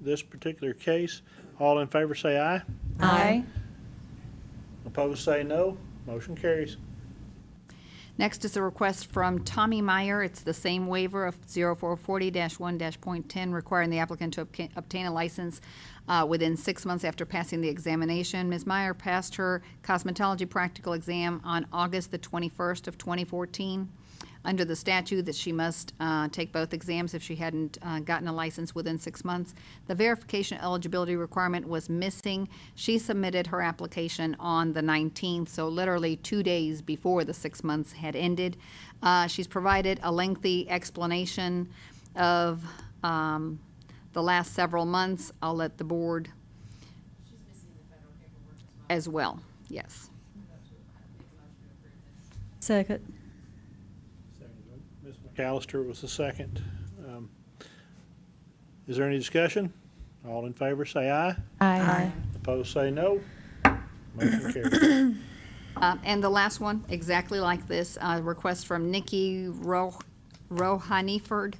this particular case. All in favor say aye. Aye. Opposed say no. Motion carries. Next is a request from Tommy Meyer. It's the same waiver of 0440-1-.10, requiring the applicant to obtain a license within 6 months after passing the examination. Ms. Meyer passed her cosmetology practical exam on August the 21st of 2014. Under the statute that she must take both exams if she hadn't gotten a license within 6 months. The verification eligibility requirement was missing. She submitted her application on the 19th, so literally 2 days before the 6 months had ended. She's provided a lengthy explanation of the last several months. I'll let the board as well, yes. Second. Ms. McAllister was the second. Is there any discussion? All in favor, say aye. Aye. Opposed, say no. Motion carries. And the last one, exactly like this, request from Nikki Rohaniford.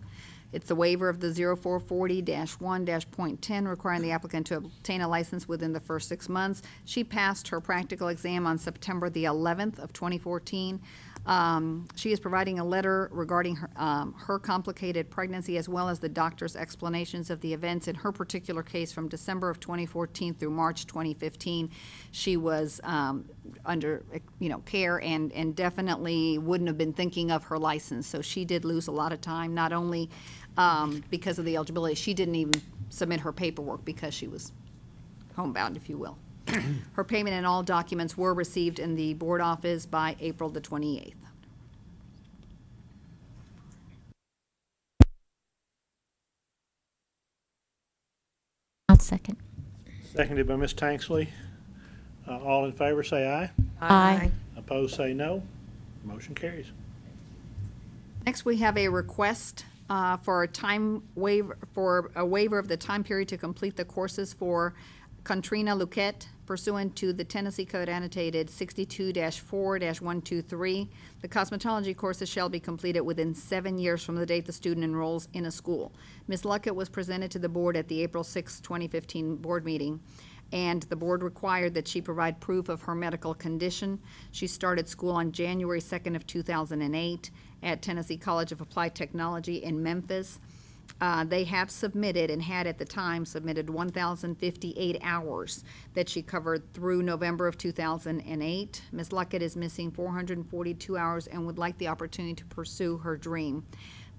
It's a waiver of the 0440-1-.10 requiring the applicant to obtain a license within the first 6 months. She passed her practical exam on September the 11th of 2014. She is providing a letter regarding her complicated pregnancy as well as the doctor's explanations of the events in her particular case from December of 2014 through March 2015. She was under care and definitely wouldn't have been thinking of her license. So she did lose a lot of time, not only because of the eligibility, she didn't even submit her paperwork because she was homebound, if you will. Her payment and all documents were received in the board office by April the 28th. I'll second. Seconded by Ms. Tanksley. All in favor, say aye. Aye. Opposed, say no. Motion carries. Next, we have a request for a waiver of the time period to complete the courses for Contrina Luquette pursuant to the Tennessee Code annotated 62-4-123. The cosmetology courses shall be completed within 7 years from the date the student enrolls in a school. Ms. Luckett was presented to the board at the April 6, 2015 board meeting, and the board required that she provide proof of her medical condition. She started school on January 2nd of 2008 at Tennessee College of Applied Technology in Memphis. They have submitted and had at the time submitted 1,058 hours that she covered through November of 2008. Ms. Luckett is missing 442 hours and would like the opportunity to pursue her dream.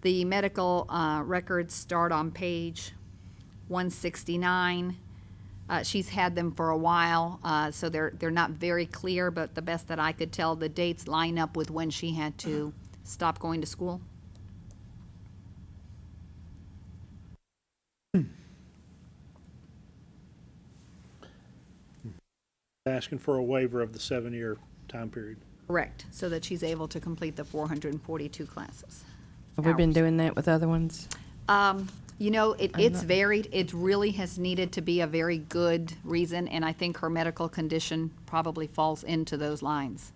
The medical records start on page 169. She's had them for a while, so they're not very clear, but the best that I could tell, the dates line up with when she had to stop going to school. Asking for a waiver of the 7-year time period. Correct, so that she's able to complete the 442 classes. Have we been doing that with other ones? It's varied. It really has needed to be a very good reason, and I think her medical condition probably falls into those lines.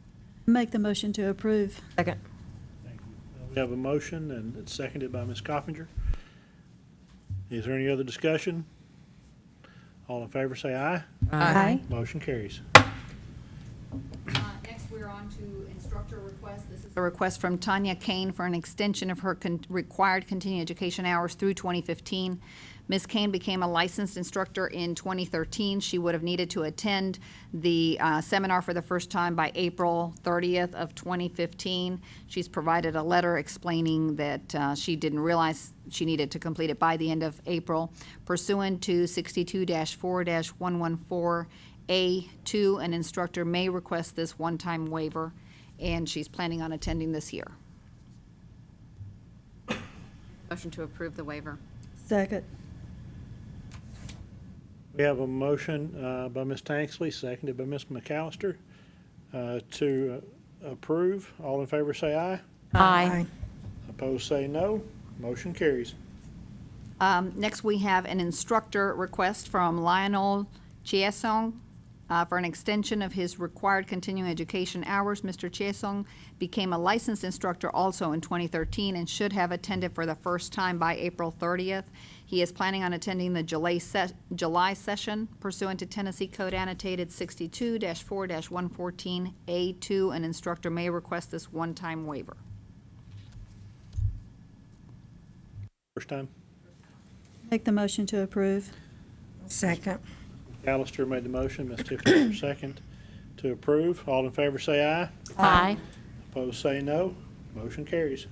Make the motion to approve. Second. We have a motion, and it's seconded by Ms. Coppinger. Is there any other discussion? All in favor, say aye. Aye. Motion carries. Next, we're on to instructor requests. This is a request from Tanya Kane for an extension of her required continuing education hours through 2015. Ms. Kane became a licensed instructor in 2013. She would have needed to attend the seminar for the first time by April 30th of 2015. She's provided a letter explaining that she didn't realize she needed to complete it by the end of April. Pursuant to 62-4-114A2, an instructor may request this one-time waiver, and she's planning on attending this year. Motion to approve the waiver. Second. We have a motion by Ms. Tanksley, seconded by Ms. McAllister, to approve. All in favor, say aye. Aye. Opposed, say no. Motion carries. Next, we have an instructor request from Lionel Chiesong for an extension of his required continuing education hours. Mr. Chiesong became a licensed instructor also in 2013 and should have attended for the first time by April 30th. He is planning on attending the July session pursuant to Tennessee Code annotated 62-4-114A2. An instructor may request this one-time waiver. First time. Make the motion to approve. Second. McAllister made the motion, Ms. Tiffany second to approve. All in favor say aye. Aye. Opposed say no. Motion carries.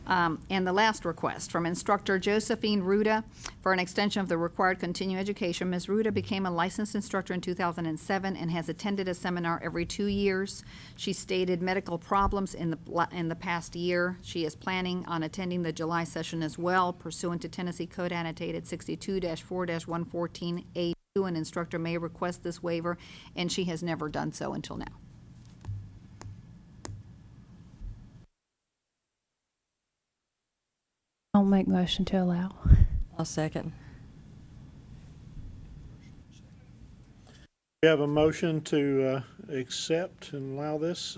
And the last request, from instructor Josephine Ruda for an extension of the required continuing education. Ms. Ruda became a licensed instructor in 2007 and has attended a seminar every 2 years. She stated medical problems in the past year. She is planning on attending the July session as well, pursuant to Tennessee Code Annotated 62-4-114A2. An instructor may request this waiver, and she has never done so until now. I'll make motion to allow. I'll second. We have a motion to accept and allow this.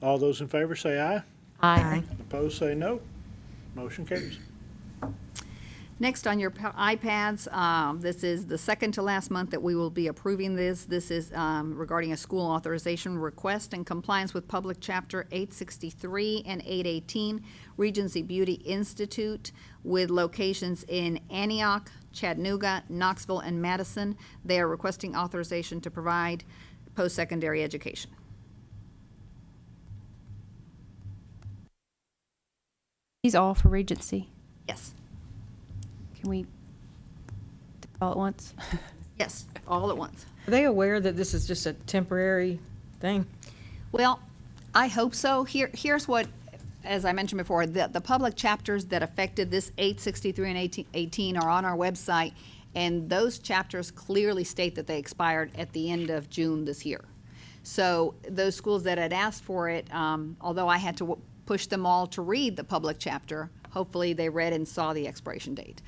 All those in favor say aye. Aye. Opposed, say no. Motion carries. Next on your iPads, this is the second to last month that we will be approving this. This is regarding a school authorization request in compliance with Public Chapter 863 and 818, Regency Beauty Institute, with locations in Antioch, Chattanooga, Knoxville, and Madison. They are requesting authorization to provide post-secondary education. These all for Regency. Yes. Can we do it all at once? Yes, all at once. Are they aware that this is just a temporary thing? Well, I hope so. Here's what, as I mentioned before, the public chapters that affected this 863 and 18 are on our website, and those chapters clearly state that they expired at the end of June this year. So those schools that had asked for it, although I had to push them all to read the public chapter, hopefully they read and saw the expiration date.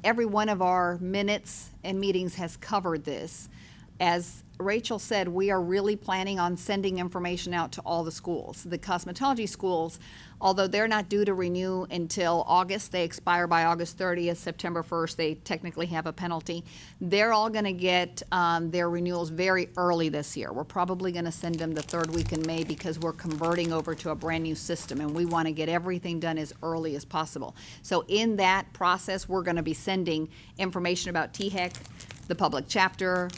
Every one of our minutes and meetings has covered this. As Rachel said, we are really planning on sending information out to all the schools. The cosmetology schools, although they're not due to renew until August, they expire by August 30th, September 1st, they technically have a penalty. They're all going to get their renewals very early this year. We're probably going to send them the third week in May because we're converting over to a brand new system, and we want to get everything done as early as possible. So in that process, we're going to be sending information about THEC, the public chapter,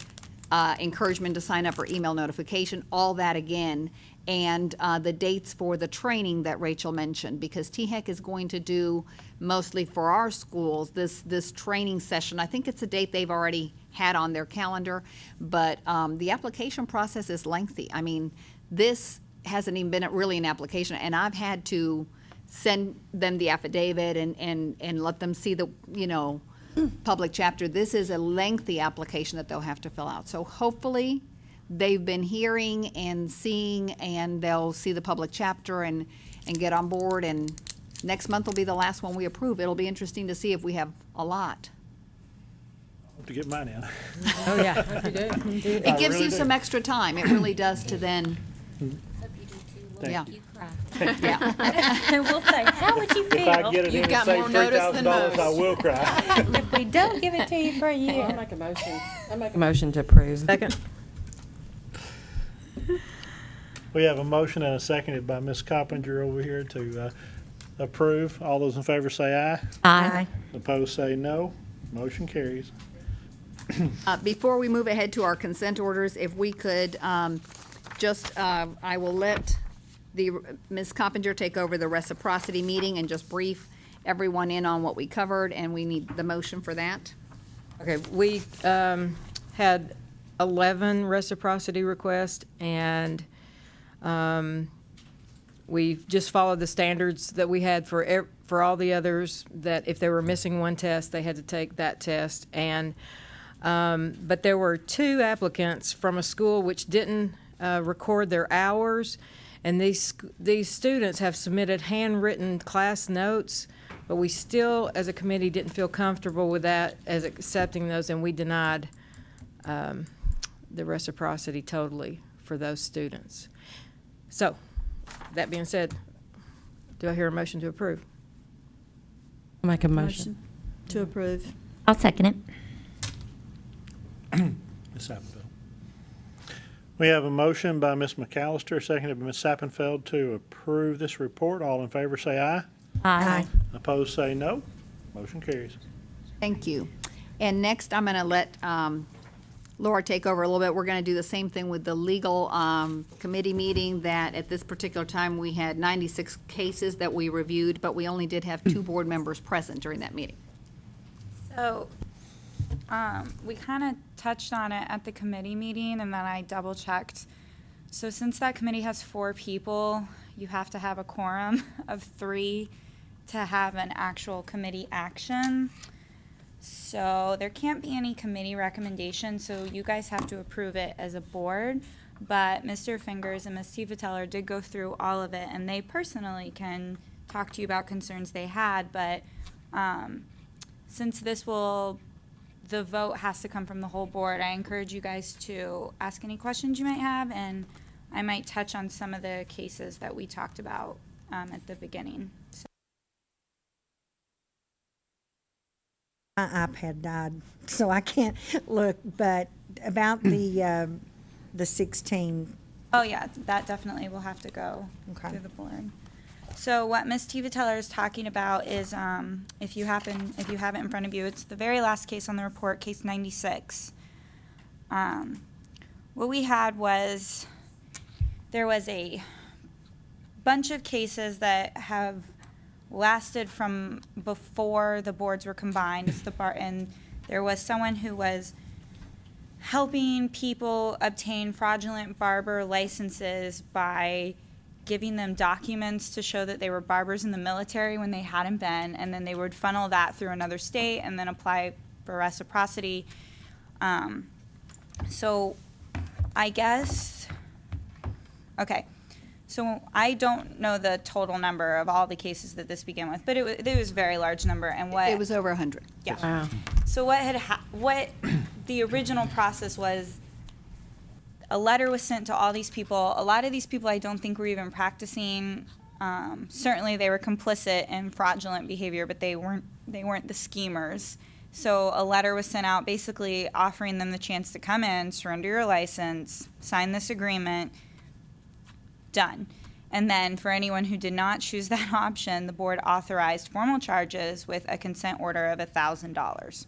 encouragement to sign up for email notification, all that again, and the dates for the training that Rachel mentioned, because THEC is going to do mostly for our schools this training session. I think it's a date they've already had on their calendar, but the application process is lengthy. I mean, this hasn't even been really an application, and I've had to send them the affidavit and let them see the, public chapter. This is a lengthy application that they'll have to fill out. So hopefully they've been hearing and seeing, and they'll see the public chapter and get on board, and next month will be the last one we approve. It'll be interesting to see if we have a lot. Hope to get mine in. Oh, yeah. You do. It gives really you do. some extra time. It really does to then, yeah. Yeah. And we'll say, how would you If I feel get it in You've and got save more notice than $3,000, I most. will cry. if we don't give it to you for a year? I'll make a motion. I make a motion to approve. Second. We have a motion and a seconded by Ms. Coppinger over here to approve. All those in favor say aye. Aye. Opposed, say no. Motion carries. Before we move ahead to our consent orders, if we could I will let Ms. Coppinger take over the reciprocity meeting and just brief everyone in on what we covered, and we need the motion for that. Okay, we had 11 reciprocity requests, and we've just followed the standards that we had for all the others, that if they were missing one test, they had to take that test. And but there were 2 applicants from a school which didn't record their hours, and these students have submitted handwritten class notes, but we still, as a committee, didn't feel comfortable with that as accepting those, and we denied the reciprocity totally for those students. So, that being said, do I hear a motion to approve? I'll make a motion. To approve. I'll second it. Ms. Sappenfeld. We have a motion by Ms. McAllister, seconded by Ms. Sappenfeld to approve this report. All in favor say aye. Aye. Opposed, say no. Motion carries. Thank you. And next, I'm going to let Laura take over a little bit. We're going to do the same thing with the legal committee meeting, that at this particular time, we had 96 cases that we reviewed, but we only did have 2 board members present during that meeting. So, we kind of touched on it at the committee meeting, and then I double checked. So since that committee has 4 people, you have to have a quorum of 3 to have an actual committee action. So there can't be any committee recommendation, so you guys have to approve it as a board. But Mr. Fingers and Ms. Tiefenteller did go through all of it, and they personally can talk to you about concerns they had. But since the vote has to come from the whole board, I encourage you guys to ask any questions you might have, and I might touch on some of the cases that we talked about at the beginning. So. My iPad died, so I can't look, but about the 16. Oh, yeah, that definitely will have to go through the board. So what Ms. Tiefenteller is talking about is, if you have it in front of you, it's the very last case on the report, case 96. What we had was, there was a bunch of cases that have lasted from before the boards were combined. And there was someone who was helping people obtain fraudulent barber licenses by giving them documents to show that they were barbers in the military when they hadn't been, and then they would funnel that through another state and then apply for reciprocity. So I guess, okay. So I don't know the total number of all the cases that this began with, but it was a very large number. And what It was over 100. Yeah. Wow. So what the original process was, a letter was sent to all these people. A lot of these people I don't think were even practicing. Certainly they were complicit in fraudulent behavior, but they weren't the schemers. So a letter was sent out basically offering them the chance to come in, surrender your license, sign this agreement, done. And then for anyone who did not choose that option, the board authorized formal charges with a consent order of $1,000.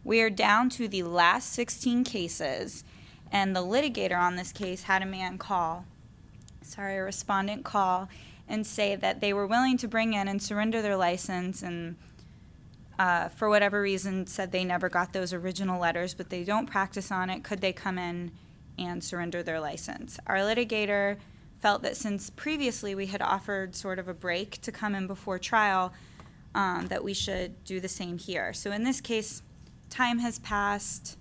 We are down to the last 16 cases, and the litigator on this case had a respondent call and say that they were willing to bring in and surrender their license, and for whatever reason said they never got those original letters, but they don't practice on it. Could they come in and surrender their license? Our litigator felt that since previously we had offered sort of a break to come in before trial, that we should do the same here. So in this case, time has passed.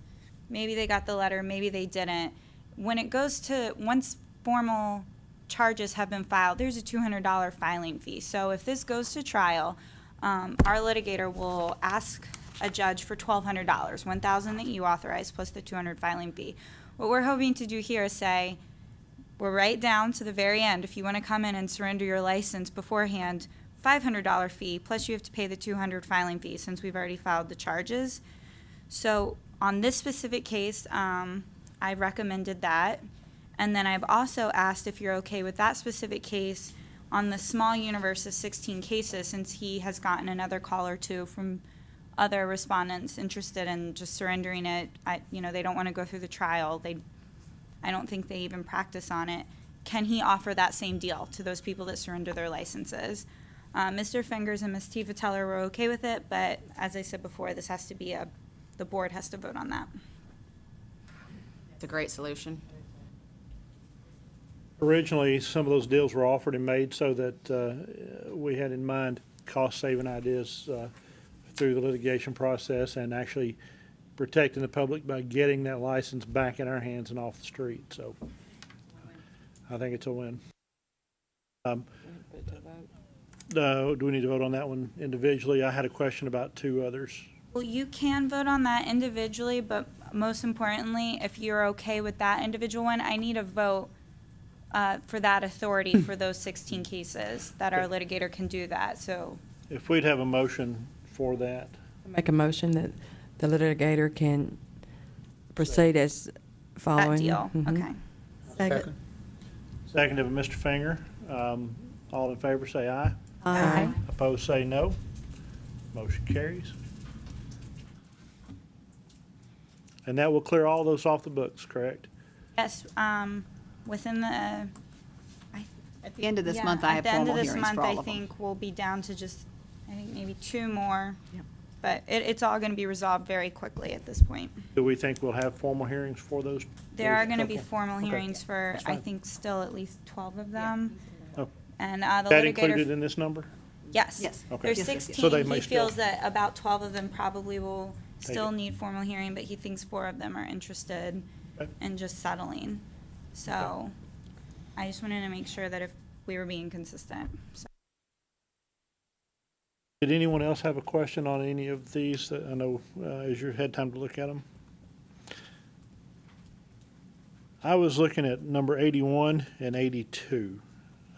Maybe they got the letter, maybe they didn't. When it goes to, once formal charges have been filed, there's a $200 filing fee. So if this goes to trial, our litigator will ask a judge for $1,200, $1,000 that you authorize plus the $200 filing fee. What we're hoping to do here is say, we're right down to the very end. If you want to come in and surrender your license beforehand, $500 fee, plus you have to pay the $200 filing fee since we've already filed the charges. So on this specific case, I recommended that. And then I've also asked if you're okay with that specific case on the small universe of 16 cases, since he has gotten another call or two from other respondents interested in just surrendering it. They don't want to go through the trial. I don't think they even practice on it. Can he offer that same deal to those people that surrender their licenses? Mr. Fingers and Ms. Tiefenteller were okay with it, but as I said before, this has to be the board has to vote on that. It's a great solution. Originally, some of those deals were offered and made so that we had in mind cost-saving ideas through the litigation process and actually protecting the public by getting that license back in our hands and off the street. So I think it's a win. Do we need to vote on that one individually? I had a question about 2 others. Well, you can vote on that individually, but most importantly, if you're okay with that individual one, I need a vote for that authority for those 16 cases that our litigator can do that. So If we'd have a motion for that. Make a motion that the litigator can proceed as following. that deal, Mhm. okay. Second. Seconded by Mr. Finger. All in favor say aye. Aye. Opposed say no. Motion carries. And that will clear all those off the books, correct? Yes, within the, At the end of this yeah, month, I have formal hearings for all At the end of this month, I of them. think we'll be down to just, I think maybe 2 more. But it's all going to be resolved very quickly at this point. Do we think we'll have formal hearings for those? There those are going to be couple? formal Okay. hearings for, That's I fine. think, still at least 12 of them. Oh. And the That litigator. included in this number? Yes. Yes. Okay. There's Yes, yes, yes. 16. So they He may still- feels that about 12 of them probably will Take still it. need formal hearing, but he thinks 4 of them are interested Okay. in just settling. So I just wanted to make sure that if we were being consistent. So. Did anyone else have a question on any of these? I know as you had time to look at them. I was looking at number 81 and 82.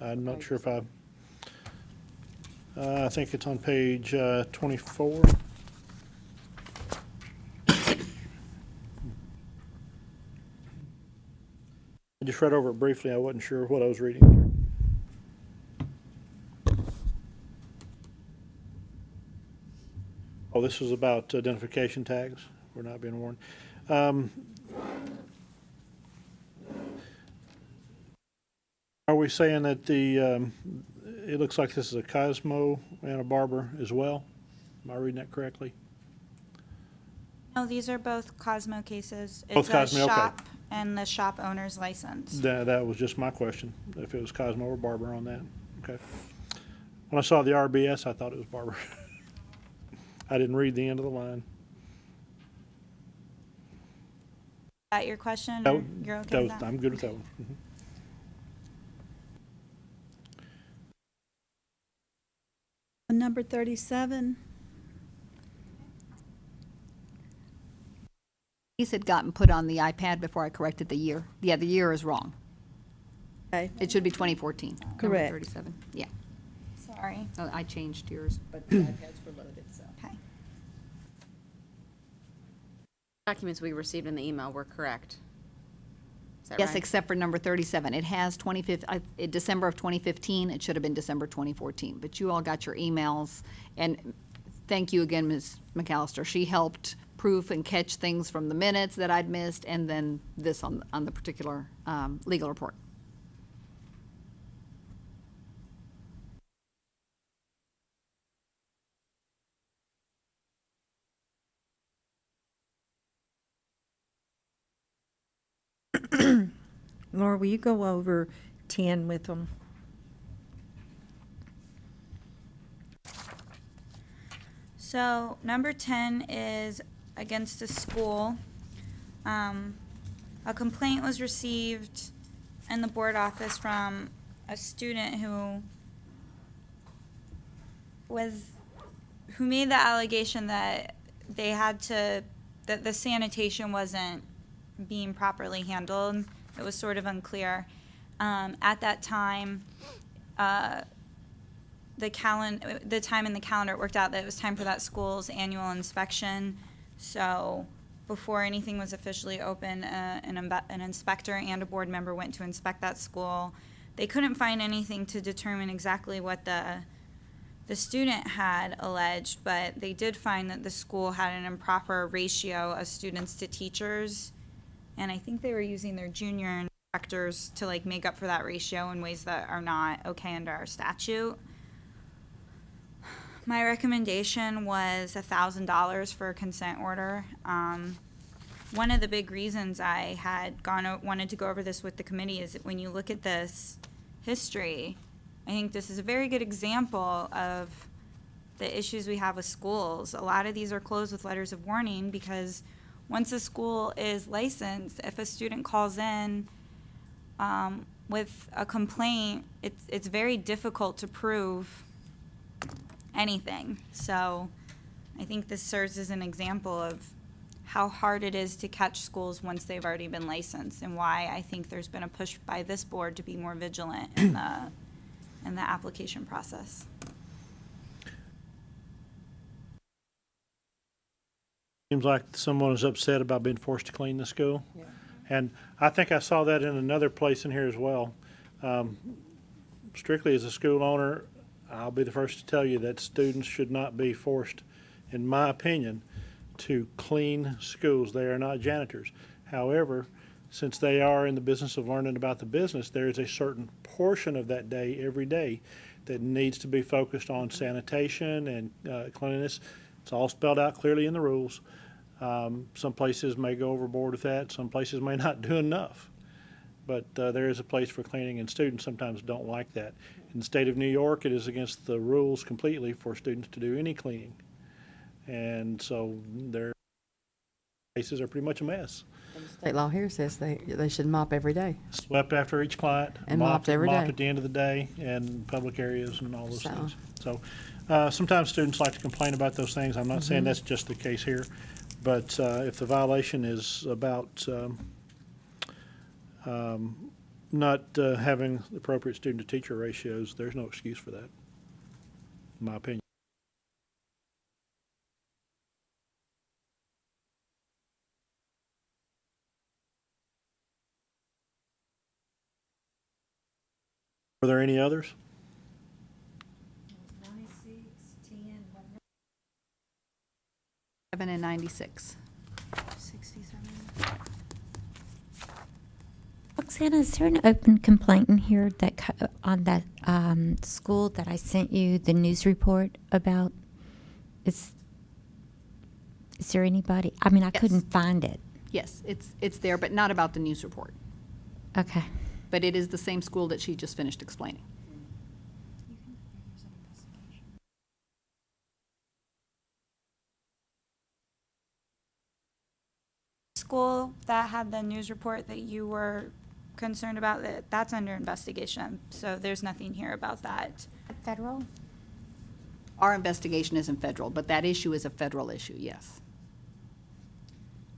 I'm not sure if I think it's on page 24. I just read over it briefly. I wasn't sure what I was reading. Oh, this was about identification tags. We're not being warned. Are we saying that it looks like this is a Cosmo and a Barber as well? Am I reading that correctly? No, these are both Cosmo cases. Both It's Cosmo, a okay. shop and the shop owner's license. That was just my question, if it was Cosmo or Barber on that. Okay. When I saw the RBS, I thought it was Barber. I didn't read the end of the line. Is that your question? That Or was- you're okay that with was- that? I'm good with that one. Mhm. Number 37, These had gotten put on the iPad before I corrected the year. Yeah, the year is wrong. okay, It should be 2014. Number Correct. 37, yeah. Sorry. Oh, I changed yours, but the iPads were loaded, so. Okay. Documents we received in the email were correct. Is that Yes, right? except for number 37. It has December of 2015. It should have been December 2014. But you all got your emails. And thank you again, Ms. McAllister. She helped proof and catch things from the minutes that I'd missed, and then this on the particular legal report. Laura, will you go over 10 with them? So number 10 is against a school. A complaint was received in the board office from a student who made the allegation that that the sanitation wasn't being properly handled. It was sort of unclear. At that time, the time in the calendar, it worked out that it was time for that school's annual inspection. So before anything was officially open, an inspector and a board member went to inspect that school. They couldn't find anything to determine exactly what the student had alleged, but they did find that the school had an improper ratio of students to teachers. And I think they were using their junior inspectors to like make up for that ratio in ways that are not okay under our statute. My recommendation was $1,000 for a consent order. One of the big reasons I had wanted to go over this with the committee is that when you look at this history, I think this is a very good example of the issues we have with schools. A lot of these are closed with letters of warning because once a school is licensed, if a student calls in with a complaint, it's very difficult to prove anything. So I think this serves as an example of how hard it is to catch schools once they've already been licensed, and why I think there's been a push by this board to be more vigilant in the application process. Seems like someone is upset about being forced to clean the school. Yeah. And I think I saw that in another place in here as well. Strictly as a school owner, I'll be the first to tell you that students should not be forced, in my opinion, to clean schools. They are not janitors. However, since they are in the business of learning about the business, there is a certain portion of that day every day that needs to be focused on sanitation and cleanliness. It's all spelled out clearly in the rules. Some places may go overboard with that. Some places may not do enough. But there is a place for cleaning, and students sometimes don't like that. In the state of New York, it is against the rules completely for students to do any cleaning. And so their places are pretty much a mess. State law here says they should mop every day. Swept after each client. And mopped every day. Mopped at the end of the day, and public areas and all those things. So sometimes students like to complain about those things. I'm not saying that's just the case here. But if the violation is about not having the appropriate student-to-teacher ratios, there's no excuse for that, in my opinion. Are there any others? 7 and 96. 67. Roxanna, is there an open complaint in here that on that school that I sent you the news report about? Is there anybody? I mean, I couldn't find it. Yes, it's there, but not about the news report. Okay. But it is the same school that she just finished explaining. School that had the news report that you were concerned about, that's under investigation. So there's nothing here about that. Federal? Our investigation isn't federal, but that issue is a federal issue, yes.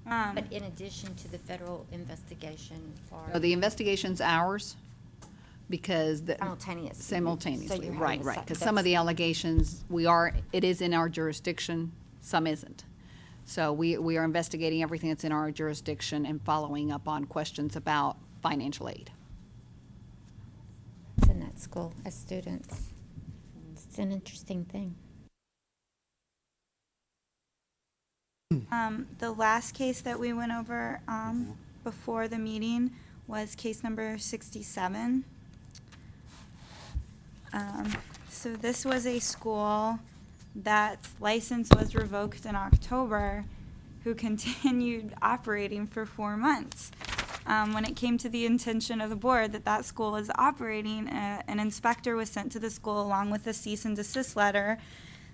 But in addition to the federal investigation for... So the investigation's ours because... Simultaneously. Simultaneously, So you're right, having right. some- Because some of the allegations, it is in our jurisdiction, some isn't. So we are investigating everything that's in our jurisdiction and following up on questions about financial aid. It's in that school as students. It's an interesting thing. The last case that we went over before the meeting was case number 67. So this was a school that license was revoked in October, who continued operating for 4 months. When it came to the intention of the board that school was operating, an inspector was sent to the school along with a cease and desist letter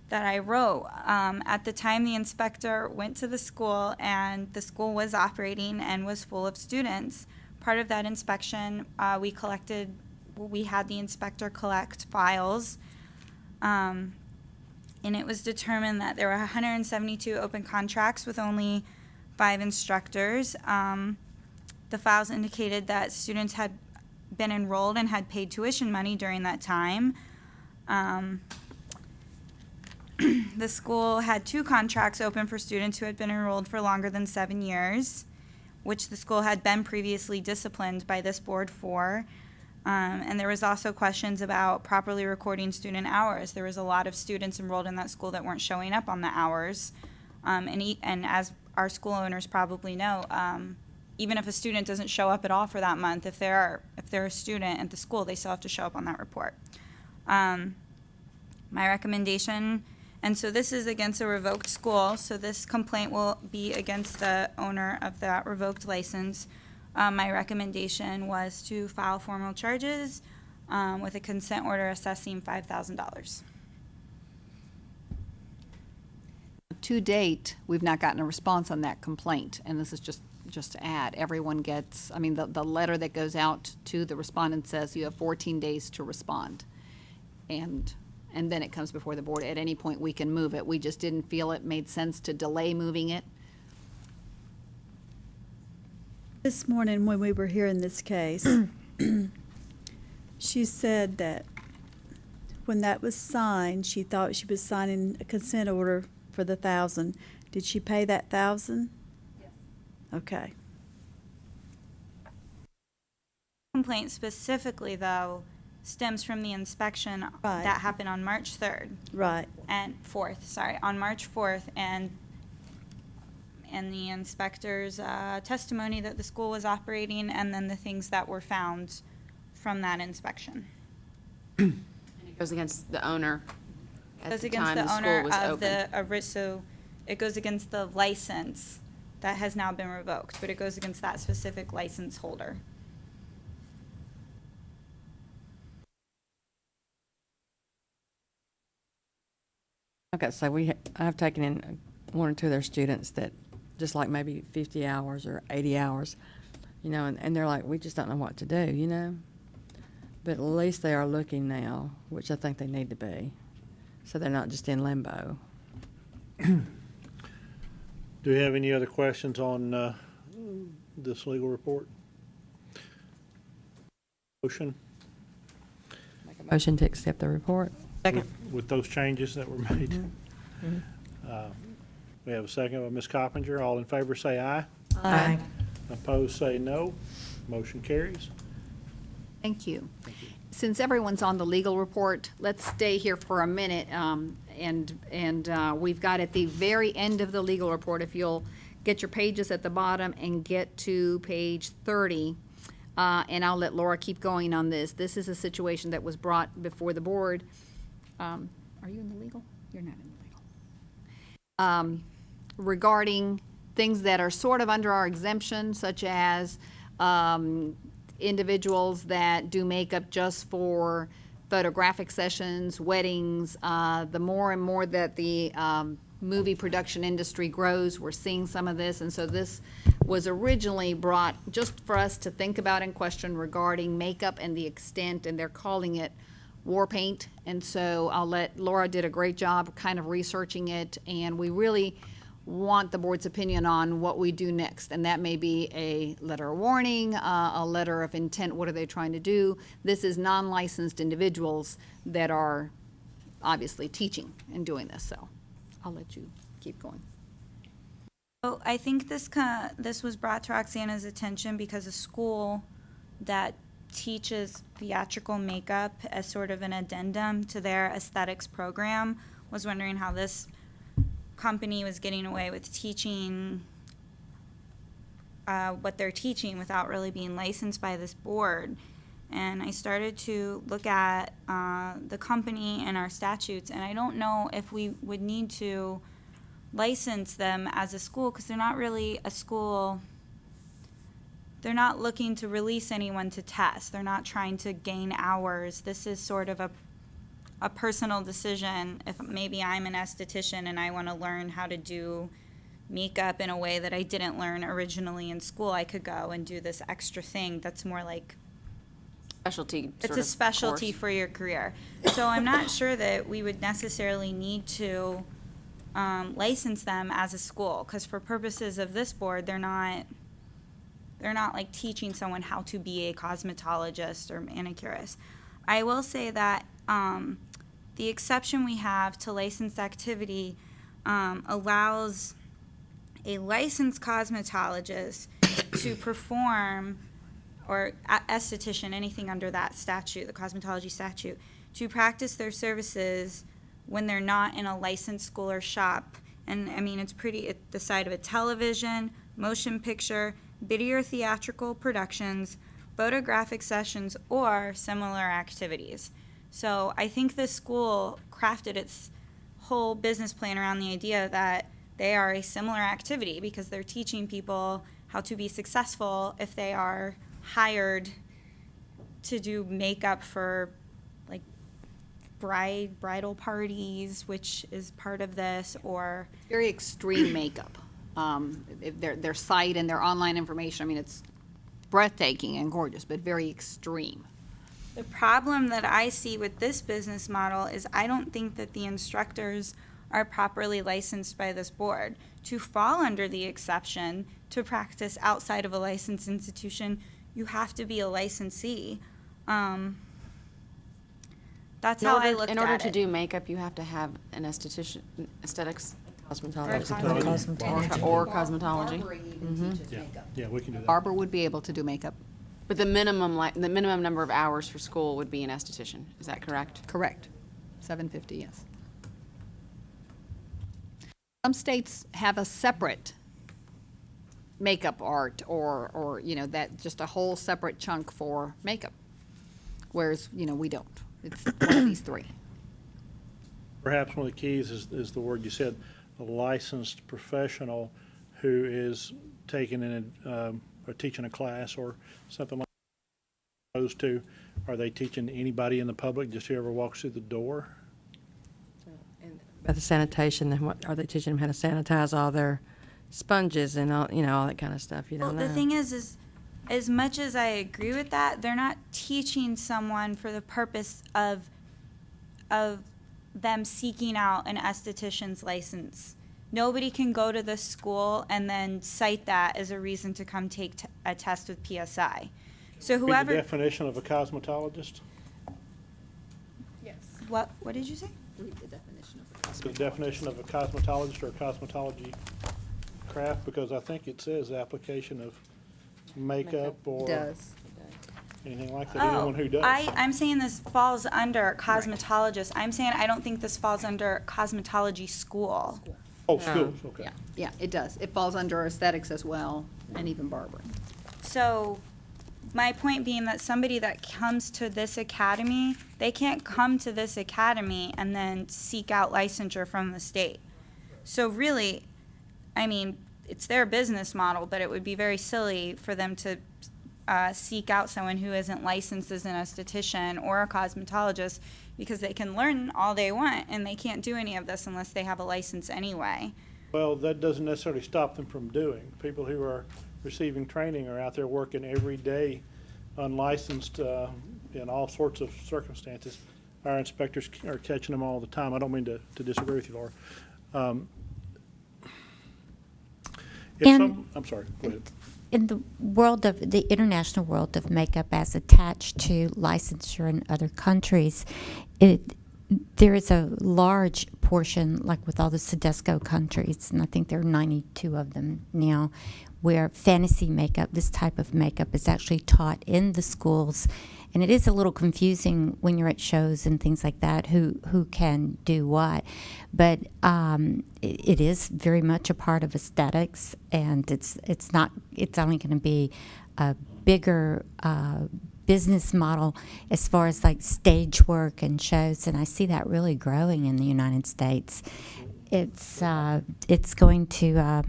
that I wrote. At the time, the inspector went to the school, and the school was operating and was full of students. Part of that inspection, we had the inspector collect files, and it was determined that there were 172 open contracts with only 5 instructors. The files indicated that students had been enrolled and had paid tuition money during that time. The school had 2 contracts open for students who had been enrolled for longer than 7 years, which the school had been previously disciplined by this board for. And there was also questions about properly recording student hours. There was a lot of students enrolled in that school that weren't showing up on the hours. And as our school owners probably know, even if a student doesn't show up at all for that month, if they're a student at the school, they still have to show up on that report. My recommendation, and so this is against a revoked school, so this complaint will be against the owner of that revoked license. My recommendation was to file formal charges with a consent order assessing $5,000. To date, we've not gotten a response on that complaint, and this is just to add, everyone gets, I mean, the letter that goes out to the respondent says you have 14 days to respond. And then it comes before the board. At any point, we can move it. We just didn't feel it made sense to delay moving it. This morning, when we were hearing this case, she said that when that was signed, she thought she was signing a consent order for the 1,000. Did she pay that 1,000? Yes. Okay. Complaint specifically, though, stems from the inspection that happened on March 3rd. Right. And 4th, sorry, on March 4th, and and the inspector's testimony that the school was operating, and then the things that were found from that inspection. And it goes against the owner at Goes the against time the the school owner was of open. so it goes against the license that has now been revoked, but it goes against that specific license holder. I've got to say, I've taken in one or two of their students that just like maybe 50 hours or 80 hours, you know, and they're like, we just don't know what to do, you know? But at least they are looking now, which I think they need to be, so they're not just in limbo. Do we have any other questions on this legal report? Motion Make a motion to accept the report. with those changes that were made? We have a second by Ms. Coppinger. All in favor say aye. Aye. Opposed say no. Motion carries. Thank you. Since everyone's on the legal report, let's stay here for a minute. We've got at the very end of the legal report, if you'll get your pages at the bottom and get to page 30, and I'll let Laura keep going on this. This is a situation that was brought before the board. Are you in the legal? You're not in the legal. Regarding things that are sort of under our exemption, such as individuals that do makeup just for photographic sessions, weddings. The more and more that the movie production industry grows, we're seeing some of this. And so this was originally brought just for us to think about and question regarding makeup and the extent, and they're calling it war paint. And so Laura did a great job kind of researching it, and we really want the board's opinion on what we do next, and that may be a letter of warning, a letter of intent. What are they trying to do? This is non-licensed individuals that are obviously teaching and doing this, so I'll let you keep going. So I think this was brought to Roxana's attention because a school that teaches theatrical makeup as sort of an addendum to their aesthetics program was wondering how this company was getting away with teaching what they're teaching without really being licensed by this board. And I started to look at the company and our statutes, and I don't know if we would need to license them as a school, because they're not really a school. They're not looking to release anyone to test. They're not trying to gain hours. This is sort of a personal decision. If maybe I'm an esthetician and I want to learn how to do makeup in a way that I didn't learn originally in school, I could go and do this extra thing that's more like Specialty. it's a specialty for your career. So I'm not sure that we would necessarily need to license them as a school, because for purposes of this board, they're not like teaching someone how to be a cosmetologist or manicurist. I will say that the exception we have to licensed activity allows a licensed cosmetologist to perform, or esthetician, anything under that statute, the cosmetology statute, to practice their services when they're not in a licensed school or shop. And I mean, it's the side of a television, motion picture, video or theatrical productions, photographic sessions, or similar activities. So I think this school crafted its whole business plan around the idea that they are a similar activity, because they're teaching people how to be successful if they are hired to do makeup for like bridal parties, which is part of this, or Very extreme makeup. Their site and their online information, I mean, it's breathtaking and gorgeous, but very extreme. the problem that I see with this business model is I don't think that the instructors are properly licensed by this board. To fall under the exception to practice outside of a licensed institution, you have to be a licensee. That's how I looked at it. In order to do makeup, you have to have an esthetician, aesthetics, Cosmetology. or cosmetology. Barber even teaches makeup. Yeah, we can do that. Barber would be able to do makeup. But the minimum number of hours for school would be an esthetician. Is that correct? Correct. 750, yes. Some states have a separate makeup art or, you know, that, just a whole separate chunk for makeup. Whereas, you know, we don't. It's one of these three. Perhaps one of the keys is the word you said, a licensed professional who is taking or teaching a class or something like that. Opposed to, are they teaching anybody in the public, just whoever walks through the door? About the sanitation, then what, are they teaching them how to sanitize all their sponges and all, you know, all that kind of stuff? You Well, don't know. the thing is as much as I agree with that, they're not teaching someone for the purpose of them seeking out an esthetician's license. Nobody can go to the school and then cite that as a reason to come take a test with PSI. So Read whoever, the definition of a cosmetologist. Yes. what did you say? The definition of a cosmetologist or a cosmetology craft, because I think it says application of makeup or Does. anything like that, anyone who does. I'm saying this falls under cosmetologist. I'm saying I don't think this falls under cosmetology school. Oh, schools, okay. Yeah, yeah, it does. It falls under aesthetics as well, and even barbering. So my point being that somebody that comes to this academy, they can't come to this academy and then seek out licensure from the state. So really, I mean, it's their business model, but it would be very silly for them to seek out someone who isn't licensed as an esthetician or a cosmetologist, because they can learn all they want and they can't do any of this unless they have a license anyway. Well, that doesn't necessarily stop them from doing. People who are receiving training are out there working every day unlicensed in all sorts of circumstances. Our inspectors are catching them all the time. I don't mean to disagree with you, Laura. I'm sorry, go ahead. In the world of the international world of makeup as attached to licensure in other countries, there is a large portion, like with all the Sodesco countries, and I think there are 92 of them now, where fantasy makeup, this type of makeup, is actually taught in the schools. And it is a little confusing when you're at shows and things like that, who can do what. But it is very much a part of aesthetics, and it's only going to be a bigger business model as far as like stage work and shows, and I see that really growing in the United States. It's going to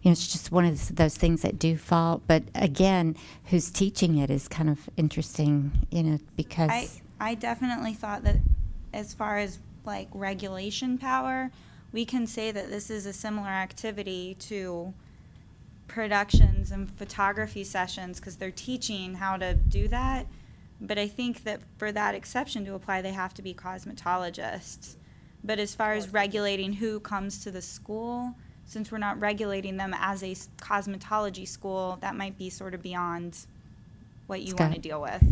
it's just one of those things that do fall. But again, who's teaching it is kind of interesting, because I definitely thought that as far as like regulation power, we can say that this is a similar activity to productions and photography sessions, because they're teaching how to do that. But I think that for that exception to apply, they have to be cosmetologists. But as far as regulating who comes to the school, since we're not regulating them as a cosmetology school, that might be sort of beyond what you want to deal with.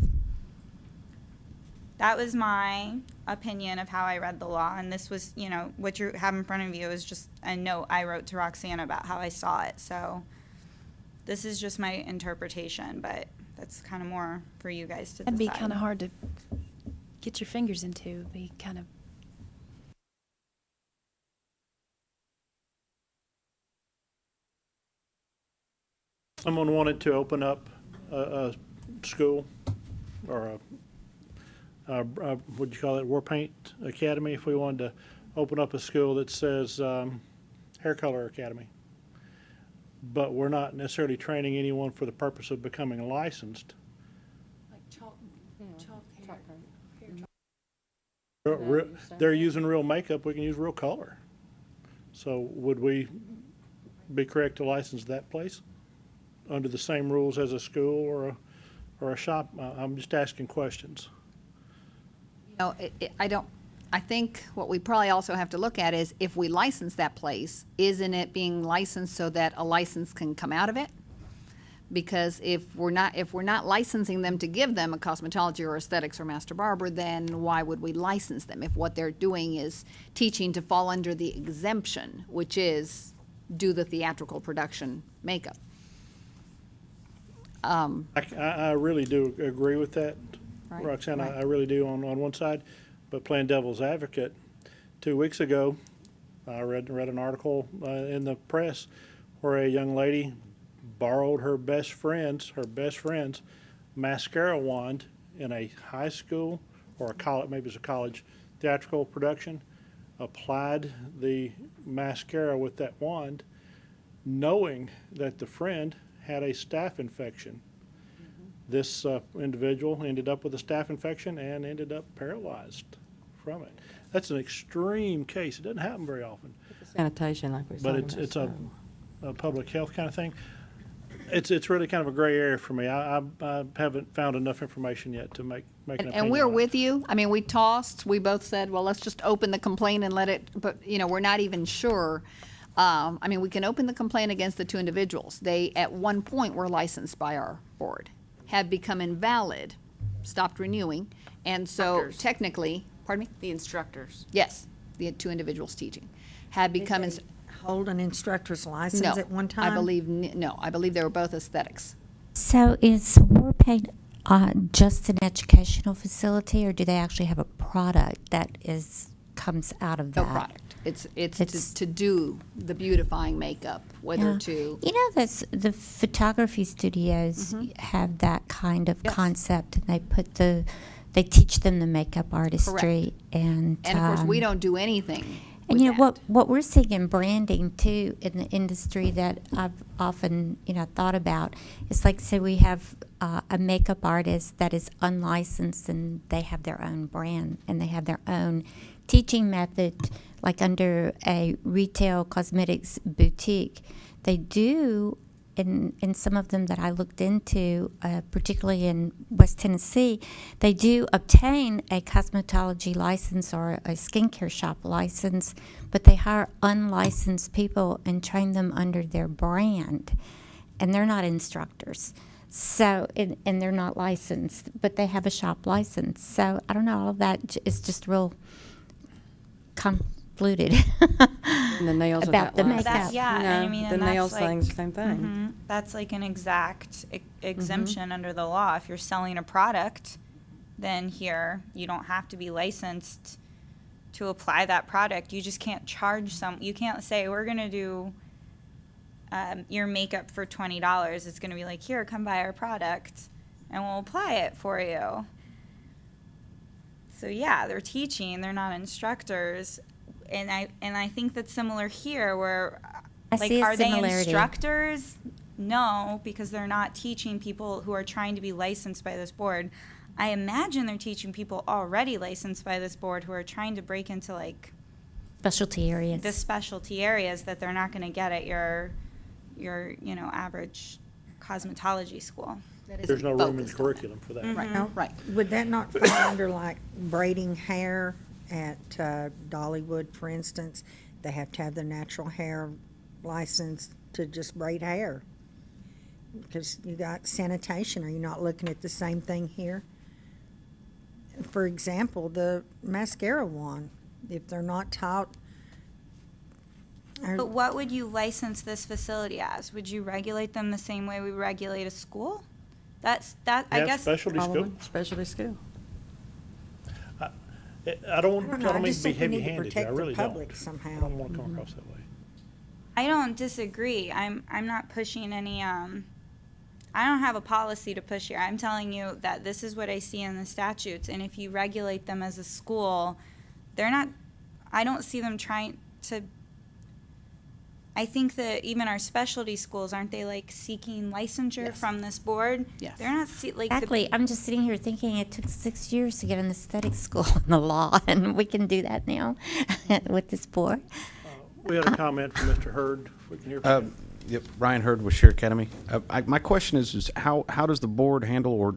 That was my opinion of how I read the law, and this was, what you have in front of you is just a note I wrote to Roxanne about how I saw it. So this is just my interpretation, but that's kind of more for you guys to decide. That'd be kind of hard to get your fingers into. It'd be kind of. Someone wanted to open up a school or what do you call it, War Paint Academy, if we wanted to open up a school that says Hair Color Academy. But we're not necessarily training anyone for the purpose of becoming licensed. They're using real makeup, we can use real color. So would we be correct to license that place under the same rules as a school or a shop? I'm just asking questions. I think what we probably also have to look at is, if we license that place, isn't it being licensed so that a license can come out of it? Because if we're not licensing them to give them a cosmetology or aesthetics or master barber, then why would we license them if what they're doing is teaching to fall under the exemption, which is do the theatrical production makeup? I really do agree with that, Right, Roxanne. right. I really do on one side. But playing devil's advocate, 2 weeks ago, I read an article in the press where a young lady borrowed her best friend's mascara wand in a high school or a college, maybe it's a college theatrical production, applied the mascara with that wand, knowing that the friend had a staph infection. This individual ended up with a staph infection and ended up paralyzed from it. That's an extreme case. It doesn't happen very often. Sanitation, like we But it's a public health kind of thing. It's really kind of a gray area for me. I haven't found enough information yet to make an opinion. And we're on it. with you. I mean, we both said, well, let's just open the complaint and let it, but, we're not even sure. I mean, we can open the complaint against the two individuals. They, at one point, were licensed by our board, had become invalid, stopped renewing, and so Instructors. Technically, pardon me? The instructors. Yes, the two individuals teaching had become. Did they hold an instructor's license No, at one time? I believe they were both aesthetics. So is WarPaint just an educational facility, or do they actually have a product that comes out of No that? product. It's to do the beautifying makeup, whether Yeah. to. That's the photography studios have that kind of concept, and they teach them the makeup artistry, and And of course, we don't do anything. And with that. what we're seeing in branding too in the industry that I've often thought about is, like, say we have a makeup artist that is unlicensed and they have their own brand and they have their own teaching method, like under a retail cosmetics boutique. They do in some of them that I looked into, particularly in West Tennessee, they do obtain a cosmetology license or a skincare shop license, but they hire unlicensed people and train them under their brand, and they're not instructors. So, and they're not licensed, but they have a shop license. So, I don't know, all of that is just real convoluted. And the nails are about that the license. makeup. I mean, the and that's nails like, thing's the same thing. That's like an exact exemption under the law. If you're selling a product, then here you don't have to be licensed to apply that product. You just can't charge you can't say, we're going to do your makeup for $20. It's going to be like, here, come buy our product and we'll apply it for you. So yeah, they're teaching, they're not instructors. And I think that's similar here, where I like, see a are they similarity. instructors? No, because they're not teaching people who are trying to be licensed by this board. I imagine they're teaching people already licensed by this board who are trying to break into like Specialty areas. the specialty areas that they're not going to get at your average cosmetology school. There's no room in the curriculum for that. Now, Right. Would that not fall under like braiding hair at Dollywood, for instance? They have to have their natural hair license to just braid hair. Because you got sanitation. Are you not looking at the same thing here? For example, the mascara wand, if they're not taught. But what would you license this facility as? Would you regulate them the same way we regulate a school? I Yeah, guess. specialty school. Probably specialty school. I don't I mean just to be think we need to heavy-handed here. I protect the really public don't. somehow. I don't want to come across that way. I don't disagree. I'm not pushing any. I don't have a policy to push here. I'm telling you that this is what I see in the statutes, and if you regulate them as a school, they're not. I don't see them trying to. I think that even our specialty schools, aren't they like seeking licensure from this board? Yes. They're not like Exactly. I'm just sitting here thinking it took 6 years to get an aesthetic school in the law, and we can do that now with this board. We had a comment from Mr. Hurd. If we can hear from him. Yep, Ryan Hurd with Shear Academy. My question is how does the board handle, or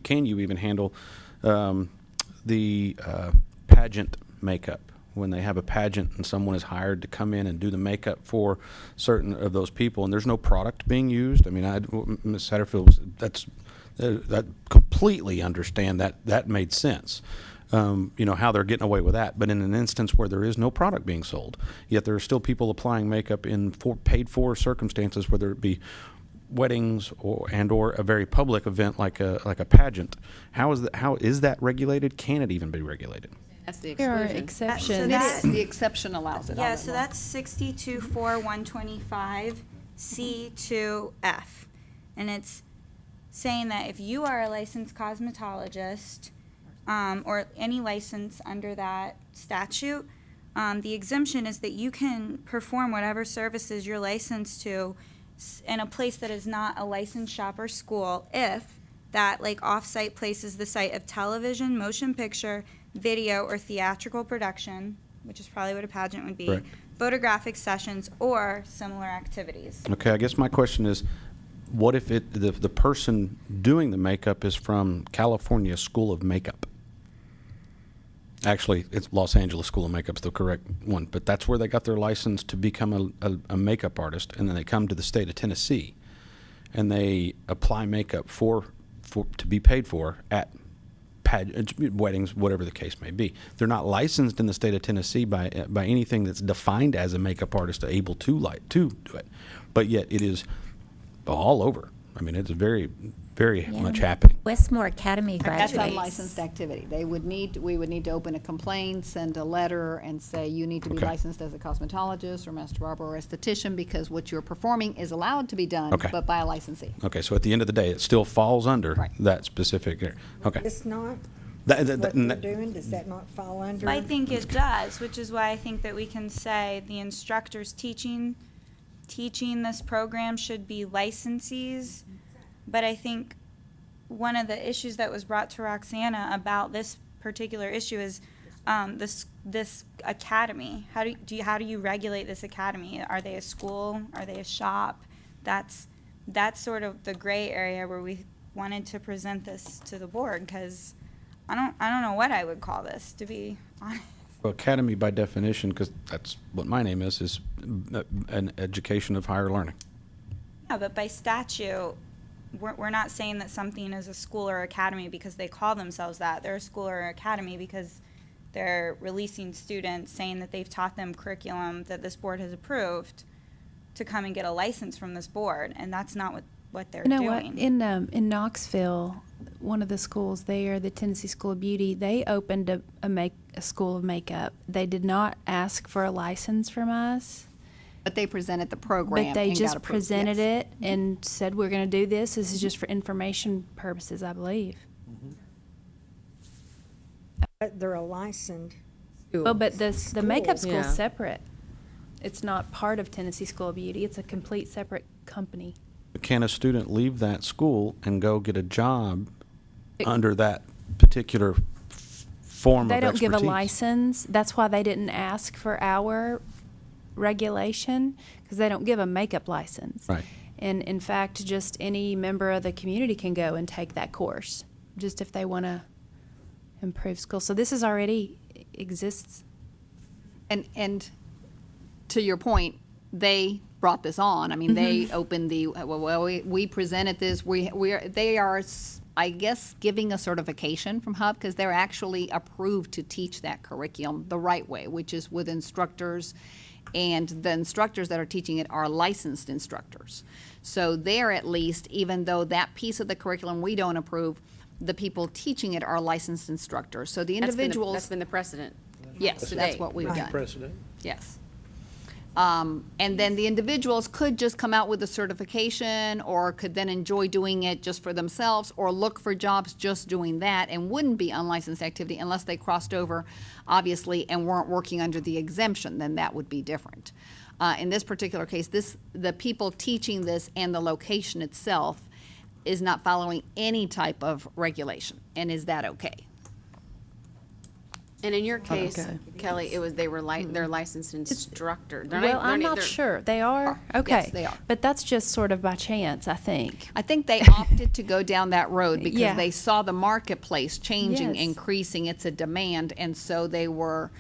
can you even handle the pageant makeup when they have a pageant and someone is hired to come in and do the makeup for certain of those people, and there's no product being used? I mean, Ms. Satterfield, that completely understand that made sense. How they're getting away with that. But in an instance where there is no product being sold, yet there are still people applying makeup in paid-for circumstances, whether it be weddings or a very public event like a pageant. How is that regulated? Can it even be regulated? That's the There are exclusion. exceptions. The exception allows it. Yeah, so that's 62.4.125 C2F. And it's saying that if you are a licensed cosmetologist, or any license under that statute, the exemption is that you can perform whatever services you're licensed to in a place that is not a licensed shop or school if that like off-site place is the site of television, motion picture, video, or theatrical production, which is probably what a pageant would be, Correct. photographic sessions, or similar activities. Okay, I guess my question is, what if the person doing the makeup is from California School of Makeup? Actually, it's Los Angeles School of Makeup's the correct one, but that's where they got their license to become a makeup artist, and then they come to the state of Tennessee, and they apply makeup to be paid for at weddings, whatever the case may be. They're not licensed in the state of Tennessee by anything that's defined as a makeup artist able to do it, but yet it is all over. I mean, it's very, very much happening. Westmore Academy That's graduates. unlicensed activity. We would need to open a complaint, send a letter, and say you need to be Okay. licensed as a cosmetologist or master barber or esthetician because what you're performing is allowed to be done, Okay. but by a licensee. Okay, so at the end of the day, it still falls under Right. that specific area. Okay. It's not, That- what that- they're that- doing, does that not fall under? I think it does, which is why I think that we can say the instructors teaching this program should be licensees. But I think one of the issues that was brought to Roxana about this particular issue is this academy. How do you regulate this academy? Are they a school? Are they a shop? That's sort of the gray area where we wanted to present this to the board, because I don't know what I would call this, to be honest. Well, academy by definition, because that's what my name is an education of higher learning. Yeah, but by statute, we're not saying that something is a school or academy because they call themselves that. They're a school or academy because they're releasing students saying that they've taught them curriculum that this board has approved to come and get a license from this board, and that's not what they're You know doing. what? In Knoxville, one of the schools there, the Tennessee School of Beauty, they opened a school of makeup. They did not ask for a license from us, But they presented the program but they and got just approved, presented yes. it and said, we're going to do this. This is just for information purposes, I believe. But they're a licensed. Well, but the makeup School. school's Yeah. separate. It's not part of Tennessee School of Beauty. It's a complete separate company. Can a student leave that school and go get a job under that particular form They of don't give a expertise? license. That's why they didn't ask for our regulation, because they don't give a makeup license. Right. And in fact, just any member of the community can go and take that course, just if they want to improve skills. So this is already exists. And to your point, they brought this on. I mean, they opened we presented this. They are, I guess, giving a certification from Hub because they're actually approved to teach that curriculum the right way, which is with instructors, and the instructors that are teaching it are licensed instructors. So they're at least, even though that piece of the curriculum we don't approve, the people teaching it are licensed instructors. So the individuals. That's been the precedent. Yes, to that's date. what we've done. Precedent. Yes. And then the individuals could just come out with a certification or could then enjoy doing it just for themselves or look for jobs just doing that and wouldn't be unlicensed activity unless they crossed over, obviously, and weren't working under the exemption, then that would be different. In this particular case, the people teaching this and the location itself is not following any type of regulation. And is that okay? And in your case, Okay. Kelly, they're licensed instructor. They're Well, I'm they're- not sure. They are? Okay. Yes, they are. But that's just sort of by chance, I think. I think they opted to go down that road because Yeah. they saw the marketplace changing, Yes. increasing. It's a demand, and so they were,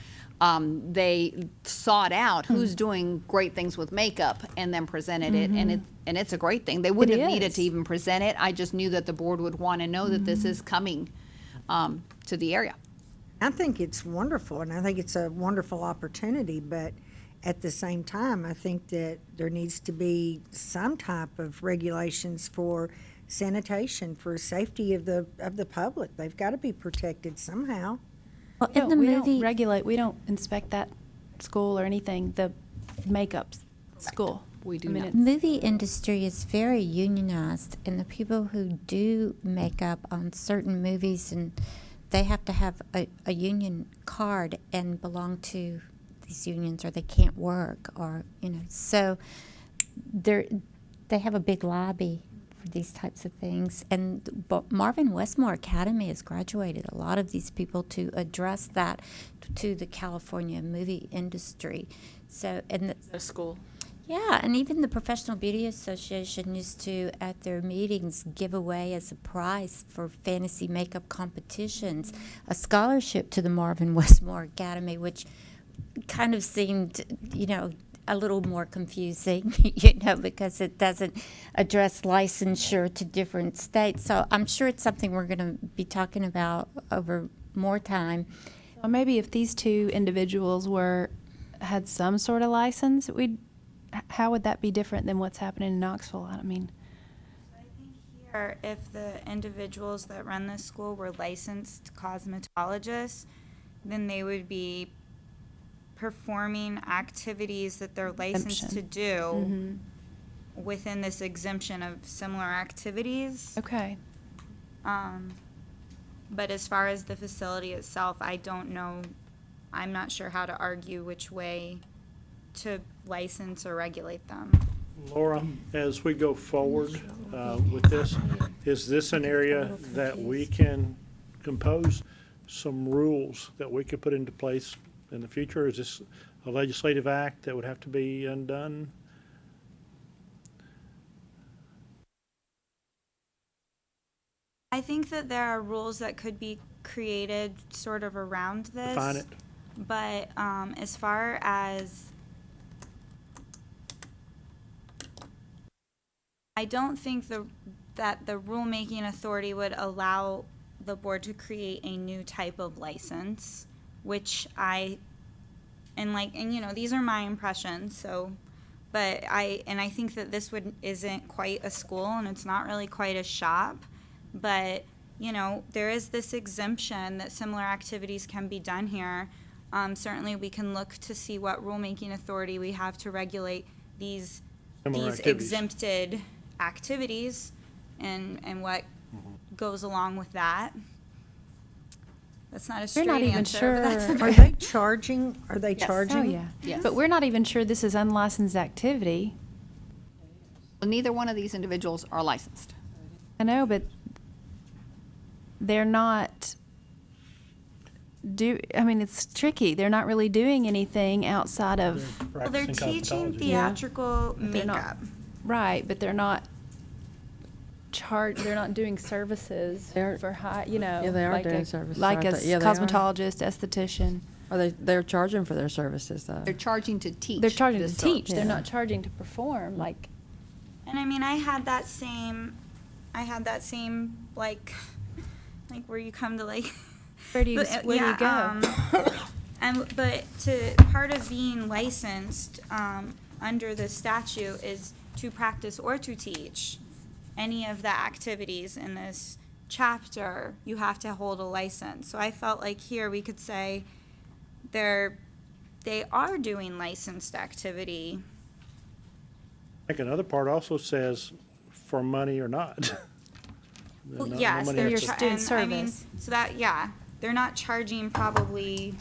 they sought out who's doing great things with makeup and then presented it, and it's a great thing. They wouldn't have needed is. to even present it. I just knew that the board would want to know that this is coming to the area. I think it's wonderful, and I think it's a wonderful opportunity, but at the same time, I think that there needs to be some type of regulations for sanitation, for safety of the public. They've got to be protected somehow. Well, in the we movie, don't regulate, we don't inspect that school or anything, the makeup school. We do I mean, not. it's- Movie industry is very unionized, and the people who do makeup on certain movies, and they have to have a union card and belong to these unions, or they can't work, or So they have a big lobby for these types of things, and Marvin Westmore Academy has graduated a lot of these people to address that to the California movie industry. So A school. yeah, and even the Professional Beauty Association used to, at their meetings, give away as a prize for fantasy makeup competitions a scholarship to the Marvin Westmore Academy, which kind of seemed, a little more confusing, because it doesn't address licensure to different states. So I'm sure it's something we're going to be talking about over more time. Well, maybe if these two individuals had some sort of license, how would that be different than what's happening in Knoxville? I mean, Here, if the individuals that run this school were licensed cosmetologists, then they would be performing activities that they're licensed to do within this exemption of similar activities. okay. But as far as the facility itself, I don't know. I'm not sure how to argue which way to license or regulate them. Laura, as we go forward with this, is this an area that we can compose some rules that we could put into place in the future? Is this a legislative act that would have to be undone? I think that there are rules that could be created sort of around this. Define it. But as far as, I don't think that the rulemaking authority would allow the board to create a new type of license, which these are my impressions, so, but I think that this isn't quite a school, and it's not really quite a shop, but, there is this exemption that similar activities can be done here. Certainly, we can look to see what rulemaking authority we have to regulate these exempted activities and what goes along with that. That's not a straight not even answer, sure. but that's Are okay. they charging? Are they charging? Oh, yeah. Yes. But we're not even sure this is unlicensed activity. Well, neither one of these individuals are licensed. I know, but they're not it's tricky. They're not really doing anything outside of, Well, they're Practicing teaching cosmetology. theatrical They're not- makeup. right, but they're not they're not doing services They're- for high, Yeah, they are like doing a, services, like aren't a they? Yeah, they are. cosmetologist, esthetician. They're charging for their services, though. They're charging to teach. They're charging this to teach. service. They're not charging to perform. Like, And I mean, I had that same like where you come to like. where do you where do you go? But part of being licensed under the statute is to practice or to teach any of the activities in this chapter. You have to hold a license. So I felt like here we could say they are doing licensed activity. I think another part also says for money or not. Well, No yes, money they're extra. Just doing and, I mean, service. so that, yeah, they're not charging probably,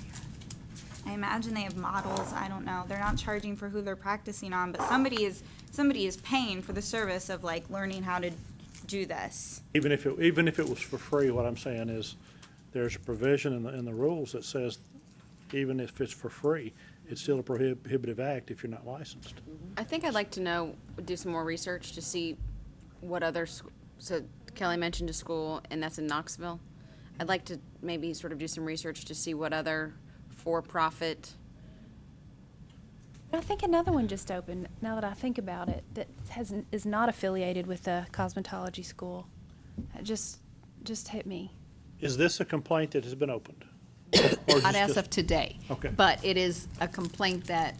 I imagine they have models, I don't know. They're not charging for who they're practicing on, but somebody is paying for the service of like learning how to do this. Even if it was for free, what I'm saying is, there's a provision in the rules that says, even if it's for free, it's still a prohibitive act if you're not licensed. I think I'd like to do some more research to see what other, so Kelly mentioned a school, and that's in Knoxville. I'd like to maybe sort of do some research to see what other for-profit. I think another one just opened, now that I think about it, that is not affiliated with the cosmetology school. It just hit me. Is this a complaint that has been opened? Not as of today. Okay. But it is a complaint that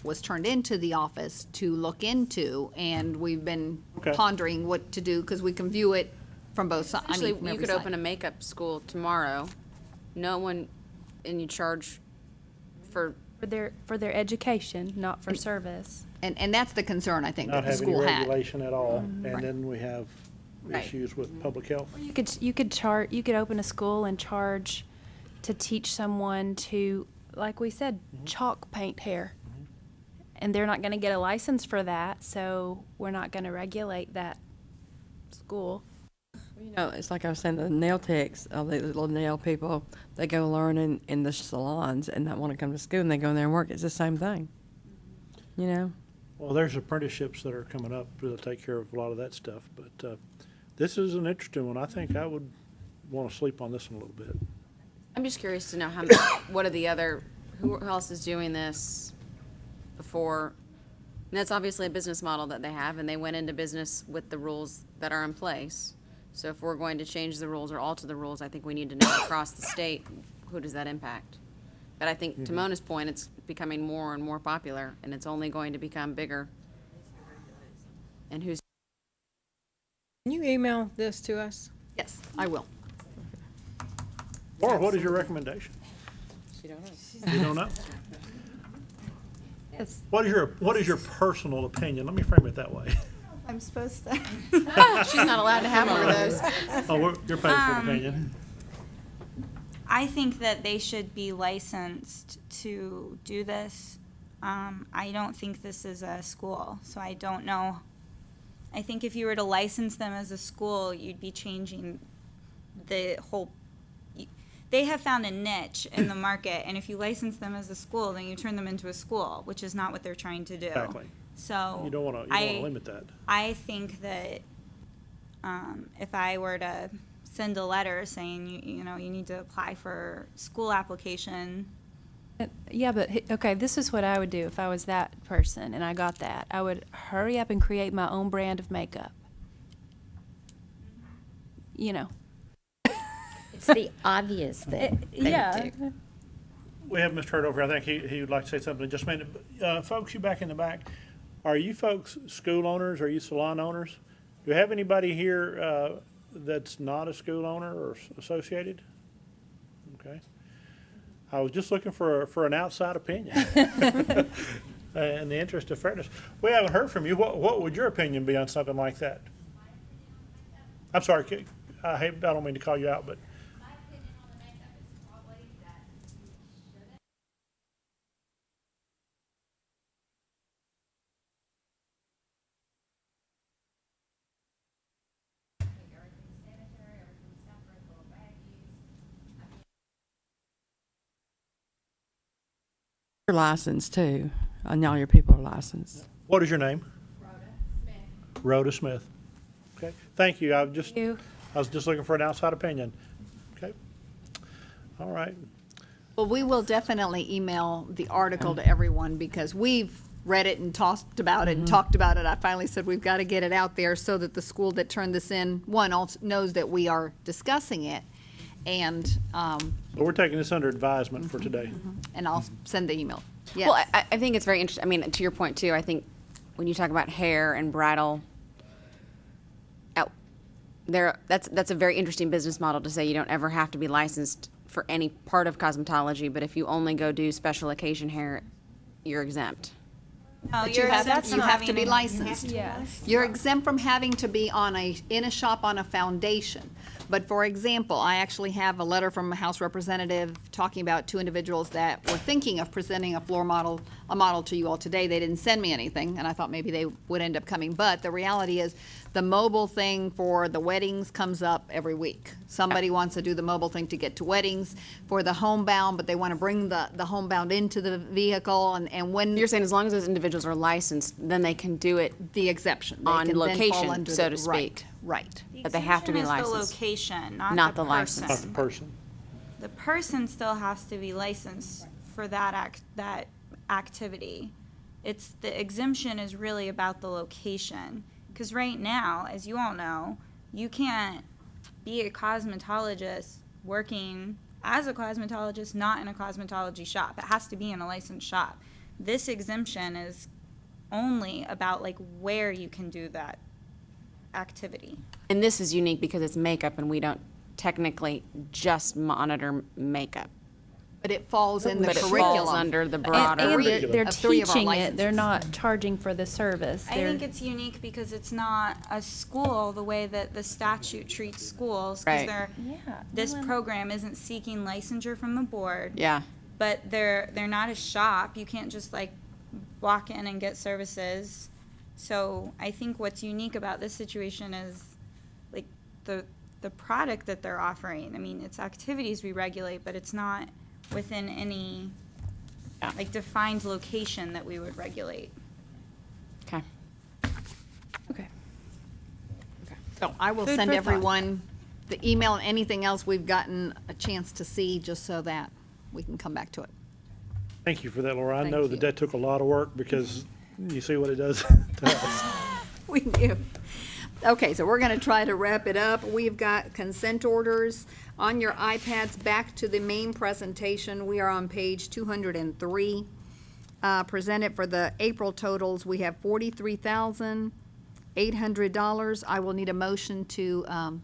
was turned into the office to look into, and we've been Okay. pondering what to do, because we can view it from both sides. Actually, you could open a makeup school tomorrow. And you charge for For their education, not for service. And that's the concern, I think, not that the have any school had. regulation at all, and Right. then we have Right. issues with public health. You could open a school and charge to teach someone to, like we said, chalk paint hair. And they're not gonna get a license for that, so we're not gonna regulate that school. You know, it's like I was saying, the nail techs, the little nail people, they go learn in the salons and not want to come to school, and they go in there and work. It's the same thing. You know? Well, there's apprenticeships that are coming up that'll take care of a lot of that stuff, but this is an interesting one. I think I would want to sleep on this one a little bit. I'm just curious to know what are the other, who else is doing this before? And that's obviously a business model that they have, and they went into business with the rules that are in place. So if we're going to change the rules or alter the rules, I think we need to know across the state, who does that impact? But I think to Mona's point, it's becoming more and more popular, and it's only going to become bigger. And who's Can you email this to us? Yes, I will. Laura, what is your recommendation? You don't know. You don't know? Yes. What is your personal opinion? Let me frame it that way. I'm supposed to. She's not allowed to have one of those. Oh, you're paying for an opinion. I think that they should be licensed to do this. I don't think this is a school, so I don't know. I think if you were to license them as a school, you'd be changing the whole. They have found a niche in the market, and if you license them as a school, then you turn them into a school, which is not what they're trying to do. Exactly. So You don't want to limit that. I think that if I were to send a letter saying you need to apply for school application. Yeah, but, okay, this is what I would do if I was that person and I got that. I would hurry up and create my own brand of makeup. You know. It's the obvious thing. Yeah. We have Mr. Hurd over here. I think he would like to say something in just a minute. Folks, you back in the back, are you folks school owners? Are you salon owners? Do we have anybody here that's not a school owner or associated? Okay. I was just looking for an outside opinion. In the interest of fairness. We haven't heard from you. What would your opinion be on something like that? I'm sorry, I don't mean to call you out, but. You're licensed too. And all your people are licensed. What is your name? Rhoda Smith. Okay, thank you. I was just looking for an outside opinion. Okay. All right. Well, we will definitely email the article to everyone because we've read it and talked about it and talked about it. I finally said we've got to get it out there so that the school that turned this in, one, also knows that we are discussing it. And Well, we're taking this under advisement for today. and I'll send the email. Yes. Well, I think it's very interesting. I mean, to your point too, I think when you talk about hair and bridal, that's a very interesting business model to say you don't ever have to be licensed for any part of cosmetology, but if you only go do special occasion hair, you're exempt. No, But you have to be licensed. Yes. You're exempt from having to be in a shop on a foundation. But for example, I actually have a letter from a House representative talking about two individuals that were thinking of presenting a model to you all today. They didn't send me anything, and I thought maybe they would end up coming. But the reality is, the mobile thing for the weddings comes up every week. Somebody wants to do the mobile thing to get to weddings for the homebound, but they want to bring the homebound into the vehicle. And when You're saying as long as those individuals are licensed, then they can do it the exception They on can then fall location, under so the- to speak. Right. But they have to be Exemption is licensed. the location, Not the the license. Not the person. The person still has to be licensed for that activity. It's the exemption is really about the location. Because right now, as you all know, you can't be a cosmetologist working as a cosmetologist, not in a cosmetology shop. It has to be in a licensed shop. This exemption is only about like where you can do that activity. And this is unique because it's makeup and we don't technically just monitor makeup. But it falls in the But it curriculum. falls under the And, broader. they're of 3 of our teaching it, they're licenses. not charging for the service. I think it's unique because it's not a school the way that the statute treats schools. 'Cause Right. this program isn't seeking licensure from the board. Yeah. But they're not a shop. You can't just like walk in and get services. So I think what's unique about this situation is like the product that they're offering. I mean, it's activities we regulate, but it's not within any like defined location that we would regulate. Okay. Okay. So I will Food send for thought. everyone the email and anything else we've gotten a chance to see, just so that we can come back to it. Thank you for that, Laura. I Thank know you. that took a lot of work because you see what it does to us. We knew. Okay, so we're going to try to wrap it up. We've got consent orders on your iPads. Back to the main presentation. We are on page 203. Presented for the April totals, we have $43,800. I will need a motion to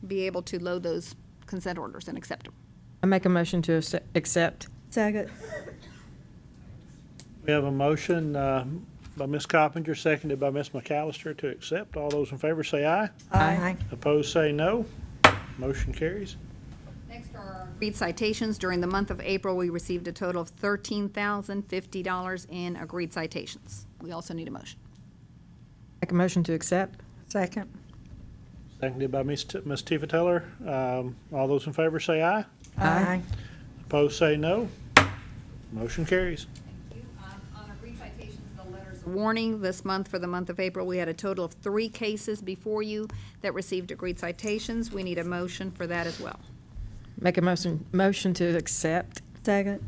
be able to load those consent orders and accept them. I make a motion to accept. Second. We have a motion by Ms. Coppinger, seconded by Ms. McAllister to accept. All those in favor say aye. Aye. Opposed say no. Motion carries. Next are our agreed citations. During the month of April, we received a total of $13,050 in agreed citations. We also need a motion. Make a motion to accept. Second. Seconded by Ms. Tifa Teller. All those in favor say aye. Aye. Opposed say no. Motion carries. On agreed citations, the letters of warning this month, for the month of April, we had a total of 3 cases before you that received agreed citations. We need a motion for that as well. Make a motion to accept. Second.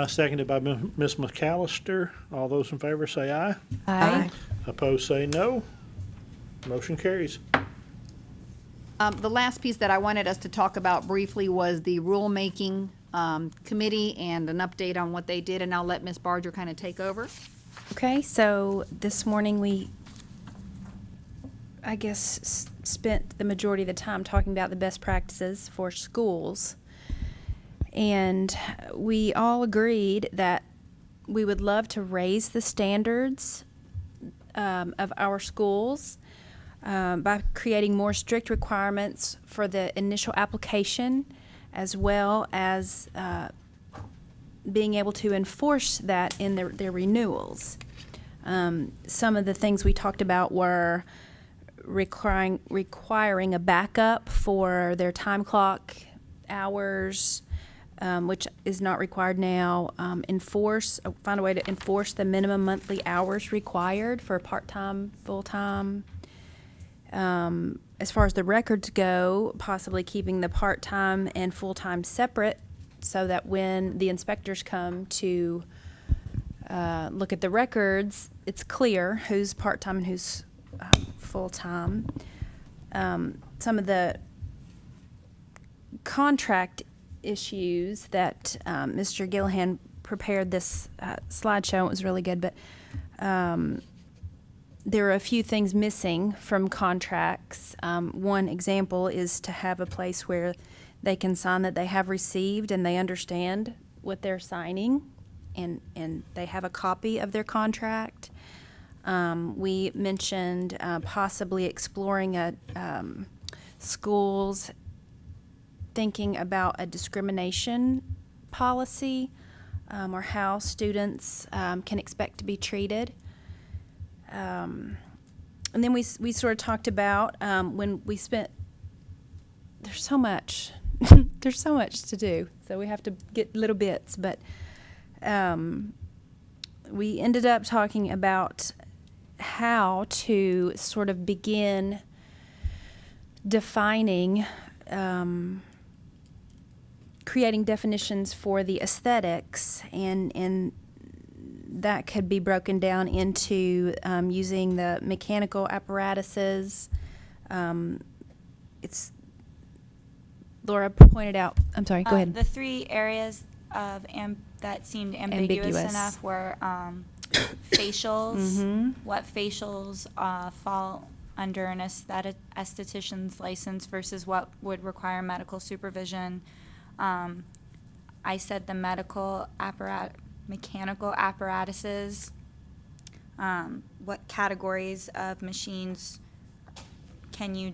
Seconded by Ms. McAllister. All those in favor say aye. Aye. Opposed say no. Motion carries. The last piece that I wanted us to talk about briefly was the rulemaking committee and an update on what they did, and I'll let Ms. Barger kind of take over. Okay, so this morning we, I guess, spent the majority of the time talking about the best practices for schools. And we all agreed that we would love to raise the standards of our schools by creating more strict requirements for the initial application, as well as being able to enforce that in their renewals. Some of the things we talked about were requiring a backup for their time clock hours, which is not required now. Find a way to enforce the minimum monthly hours required for part-time, full-time. As far as the records go, possibly keeping the part-time and full-time separate so that when the inspectors come to look at the records, it's clear who's part-time and who's full-time. Some of the contract issues that Mr. Gillihan prepared this slideshow. It was really good, but there are a few things missing from contracts. One example is to have a place where they can sign that they have received and they understand what they're signing, and they have a copy of their contract. We mentioned possibly exploring schools thinking about a discrimination policy or how students can expect to be treated. And then we sort of talked about when we spent, there's so much, there's so much to do, so we have to get little bits, but we ended up talking about how to sort of begin defining, creating definitions for the aesthetics, and that could be broken down into using the mechanical apparatuses. It's Laura pointed out. I'm sorry. Go ahead. The 3 areas of that seemed ambiguous enough were facials. What facials fall under an esthetician's license versus what would require medical supervision. I said the mechanical apparatuses, what categories of machines can you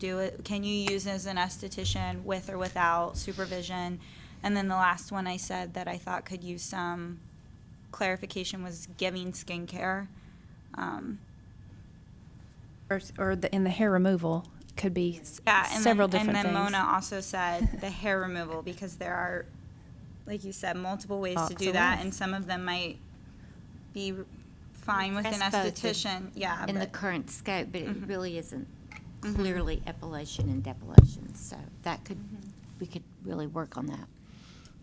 use as an esthetician with or without supervision? And then the last one I said that I thought could use some clarification was giving skincare. In the hair removal could be several different and then things. Mona also said the hair removal, because there are, like you said, multiple ways to do that, and some of them might be fine with an esthetician. Yeah, in the but- current scope, but it really isn't Mhm. clearly epilation and depilation. So that could, we could really work on that.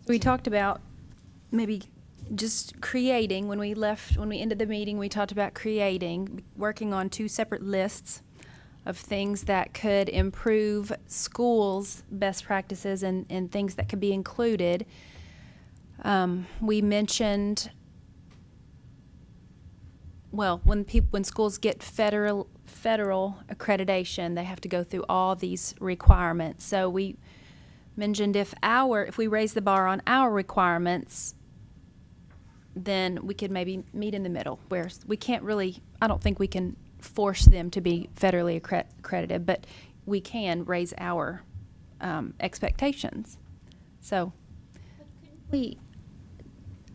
We talked about maybe just creating, when we ended the meeting, we talked about working on 2 separate lists of things that could improve schools' best practices and things that could be included. We mentioned, well, when schools get federal accreditation, they have to go through all these requirements. So we mentioned if we raise the bar on our requirements, then we could maybe meet in the middle, where we can't really, I don't think we can force them to be federally accredited, but we can raise our expectations. So I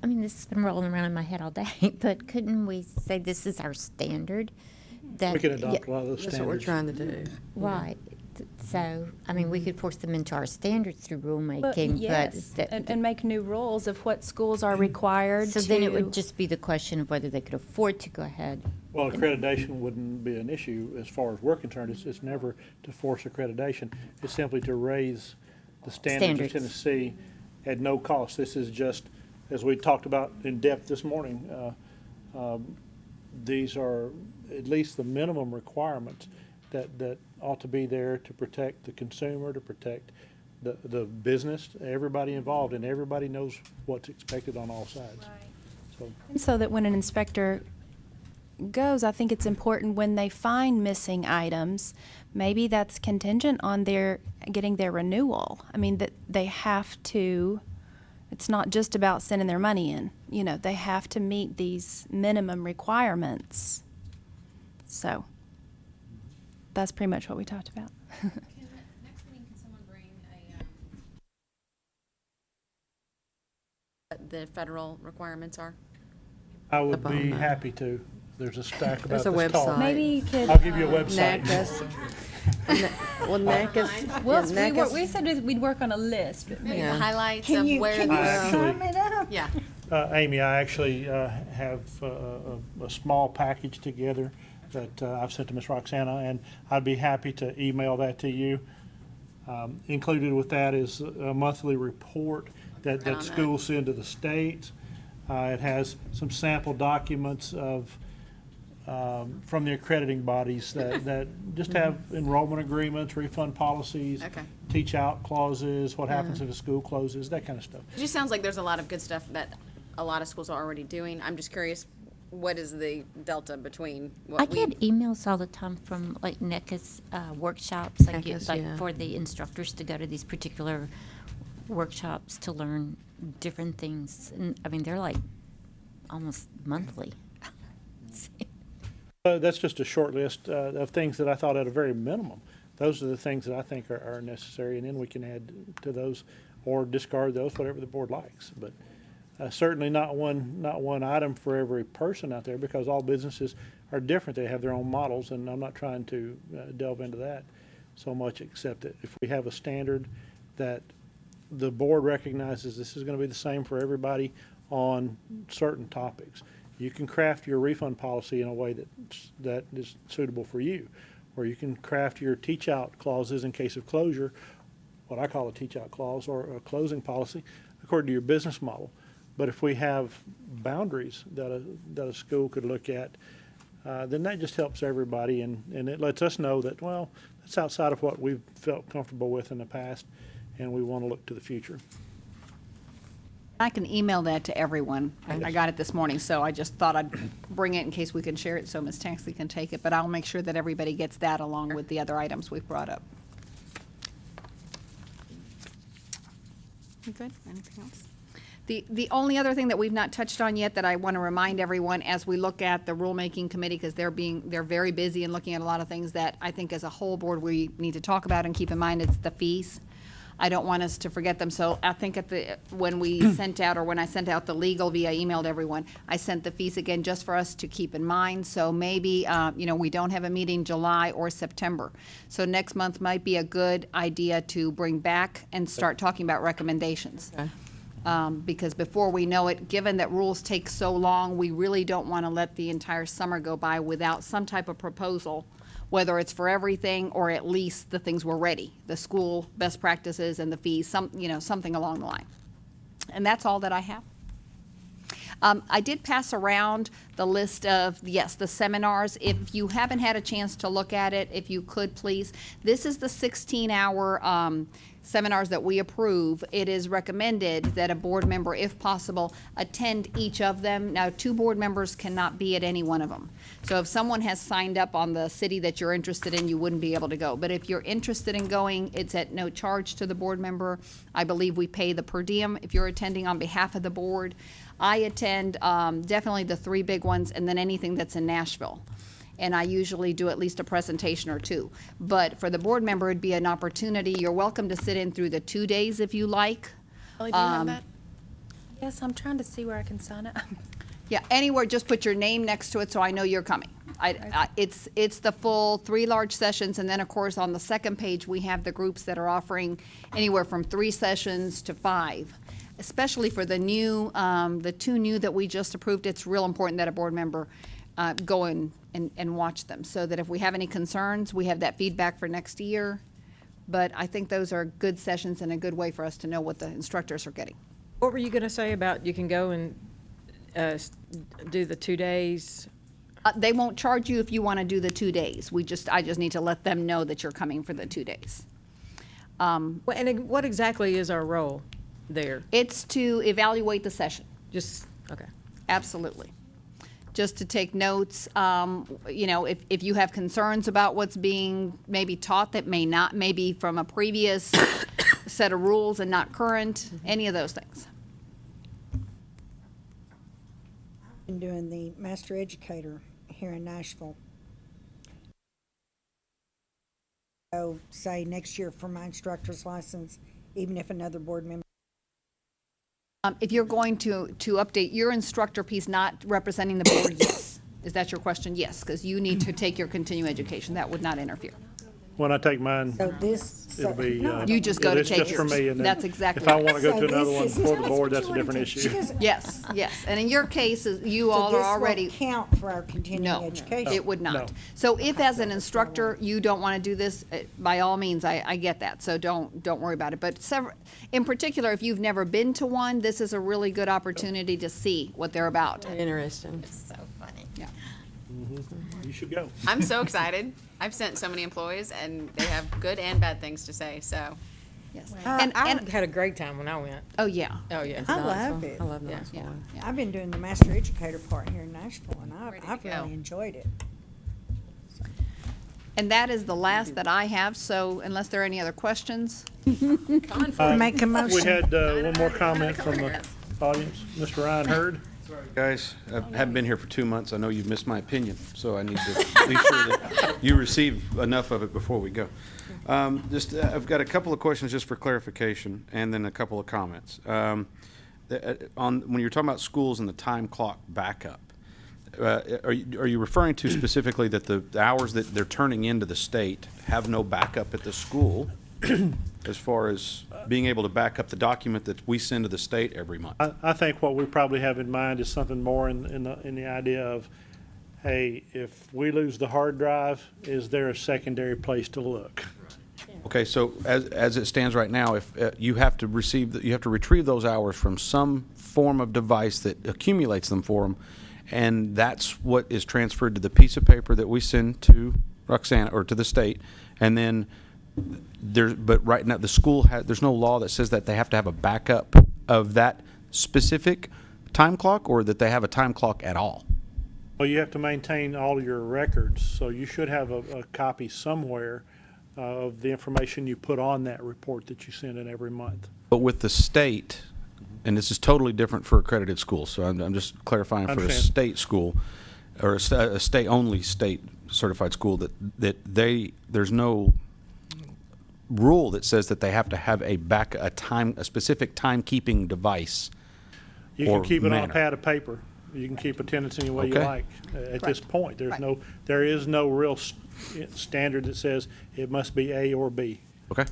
mean, this has been rolling around in my head all day, but couldn't we say this is our standard? We can adopt a lot of those standards. That's what we're trying to do. Right. So, I mean, we could force them into our standards through rulemaking, yes, but. and make new rules of what schools are required So to. then it would just be the question of whether they could afford to go ahead. Well, accreditation wouldn't be an issue as far as we're concerned. It's never to force accreditation. It's simply to raise the standards of Tennessee at no cost. This is just, as we talked about in depth this morning, these are at least the minimum requirements that ought to be there to protect the consumer, to protect the business, everybody involved, and everybody knows what's expected on all sides. So, And so that when an inspector goes, I think it's important when they find missing items, maybe that's contingent on their getting their renewal. I mean, that they have to, it's not just about sending their money in. You know, they have to meet these minimum requirements. So that's pretty much what we talked about. Next meeting, can someone bring The federal requirements are? I would be happy to. There's a stack about There's a this tall. website. Maybe you could. I'll give you a website. Well, NACA's. Well, NACA's- we said we'd work on a list. But Maybe Yeah. the highlights Can of you, where can the. you Actually- sum it up? Yeah. Amy, I actually have a small package together that I've sent to Ms. Roxana, and I'd be happy to email that to you. Included with that is a monthly report that schools send to the state. It has some sample documents of, from the accrediting bodies that just have enrollment agreements, refund policies, Okay. teach out clauses, what happens if a school closes, that kind of stuff. It just sounds like there's a lot of good stuff that a lot of schools are already doing. I'm just curious, what is the delta between what I we? get emails all the time from like NECA's workshops, like, NECA's, like yeah. for the instructors to go to these particular workshops to learn different things. And I mean, they're like almost monthly. That's just a short list of things that I thought at a very minimum. Those are the things that I think are necessary, and then we can add to those or discard those, whatever the board likes. But certainly not one item for every person out there, because all businesses are different. They have their own models, and I'm not trying to delve into that so much, except that if we have a standard that the board recognizes this is going to be the same for everybody on certain topics. You can craft your refund policy in a way that is suitable for you, or you can craft your teach-out clauses in case of closure, what I call a teach-out clause, or a closing policy, according to your business model. But if we have boundaries that a school could look at, then that just helps everybody, and it lets us know that, well, that's outside of what we've felt comfortable with in the past, and we want to look to the future. I can email that to everyone. I got it this morning, so I just thought I'd bring it in case we can share it so Ms. Tanksley can take it. But I'll make sure that everybody gets that along with the other items we've brought up. You good? Anything else? The only other thing that we've not touched on yet that I want to remind everyone as we look at the rulemaking committee, because they're very busy and looking at a lot of things that I think as a whole board we need to talk about and keep in mind, it's the fees. I don't want us to forget them. So I think when I sent out the legal via email to everyone, I sent the fees again just for us to keep in mind. So maybe, we don't have a meeting July or September. So next month might be a good idea to bring back and start talking about recommendations. Okay. Because before we know it, given that rules take so long, we really don't want to let the entire summer go by without some type of proposal, whether it's for everything or at least the things we're ready, the school best practices and the fees, something along the line. And that's all that I have. I did pass around the list of, yes, the seminars. If you haven't had a chance to look at it, if you could please, this is the 16-hour seminars that we approve. It is recommended that a board member, if possible, attend each of them. Now, 2 board members cannot be at any one of them. So if someone has signed up on the city that you're interested in, you wouldn't be able to go. But if you're interested in going, it's at no charge to the board member. I believe we pay the per diem if you're attending on behalf of the board. I attend definitely the 3 big ones and then anything that's in Nashville. And I usually do at least a presentation or 2. But for the board member, it'd be an opportunity. You're welcome to sit in through the 2 days if you like. Ellie, do you have that? Yes, I'm trying to see where I can sign up. Yeah, anywhere, just put your name next to it so I know you're coming. It's the full 3 large sessions, and then, of course, on the second page, we have the groups that are offering anywhere from 3 sessions to 5. Especially for the 2 new that we just approved, it's real important that a board member go in and watch them, so that if we have any concerns, we have that feedback for next year. But I think those are good sessions and a good way for us to know what the instructors are getting. What were you going to say about you can go and do the 2 days? They won't charge you if you want to do the 2 days. I just need to let them know that you're coming for the 2 days. And what exactly is our role there? It's to evaluate the session. Just, okay. Absolutely. Just to take notes, if you have concerns about what's being maybe taught that may be from a previous set of rules and not current, any of those things. Been doing the master educator here in Nashville. So say next year for my instructor's license, even if another board member. If you're going to update your instructor piece, not representing the board, yes. Is that your question? Yes, because you need to take your continuing education. That would not interfere. When I take mine, So this. it'll be. You just go to it's take just for yours. me, and then That's exactly If I right. want to go So to another this one is- before the that's board, what that's you a wanna different take. issue. She doesn't- Yes, yes. And in your case, you So all this are already. won't count for our continuing No, education. it would not. No. So if as an instructor, you don't want to do this, by all means, I get that, so don't worry about it. But in particular, if you've never been to one, this is a really good opportunity to see what they're about. Interesting. So funny. Yeah. You should go. I'm so excited. I've sent so many employees, and they have good and bad things to say, so. Yes. I had a great time when I went. Oh, yeah. Oh, yeah. I love it. I love Knoxville. Yeah. I've been doing the master educator part here in Nashville, and I've go. really enjoyed it. And that is the last that I have, so unless there are any other questions. Make a motion. We had one more comment from the audience. Mr. Ryan Hurd. Guys, I haven't been here for 2 months. I know you've missed my opinion, so I need to be sure that you receive enough of it before we go. I've got a couple of questions just for clarification, and then a couple of comments. When you're talking about schools and the time clock backup, are you referring to specifically that the hours that they're turning into the state have no backup at the school, as far as being able to back up the document that we send to the state every month? I think what we probably have in mind is something more in the idea of, hey, if we lose the hard drive, is there a secondary place to look? Okay, so as it stands right now, if you have to retrieve those hours from some form of device that accumulates them for them, and that's what is transferred to the piece of paper that we send to Roxana or to the state, and then but right now the school there's no law that says that they have to have a backup of that specific time clock, or that they have a time clock at all. Well, you have to maintain all your records, so you should have a copy somewhere of the information you put on that report that you send in every month. But with the state, and this is totally different for accredited schools, so I'm just clarifying for a Understand. state school, or a state-only state certified school, there's no rule that says that they have to have a specific timekeeping device. You or can keep it on a manner. pad of paper. You can keep attendance any way you Okay. like. At this point, Right. there is no real standard that says it must be A or B. Okay.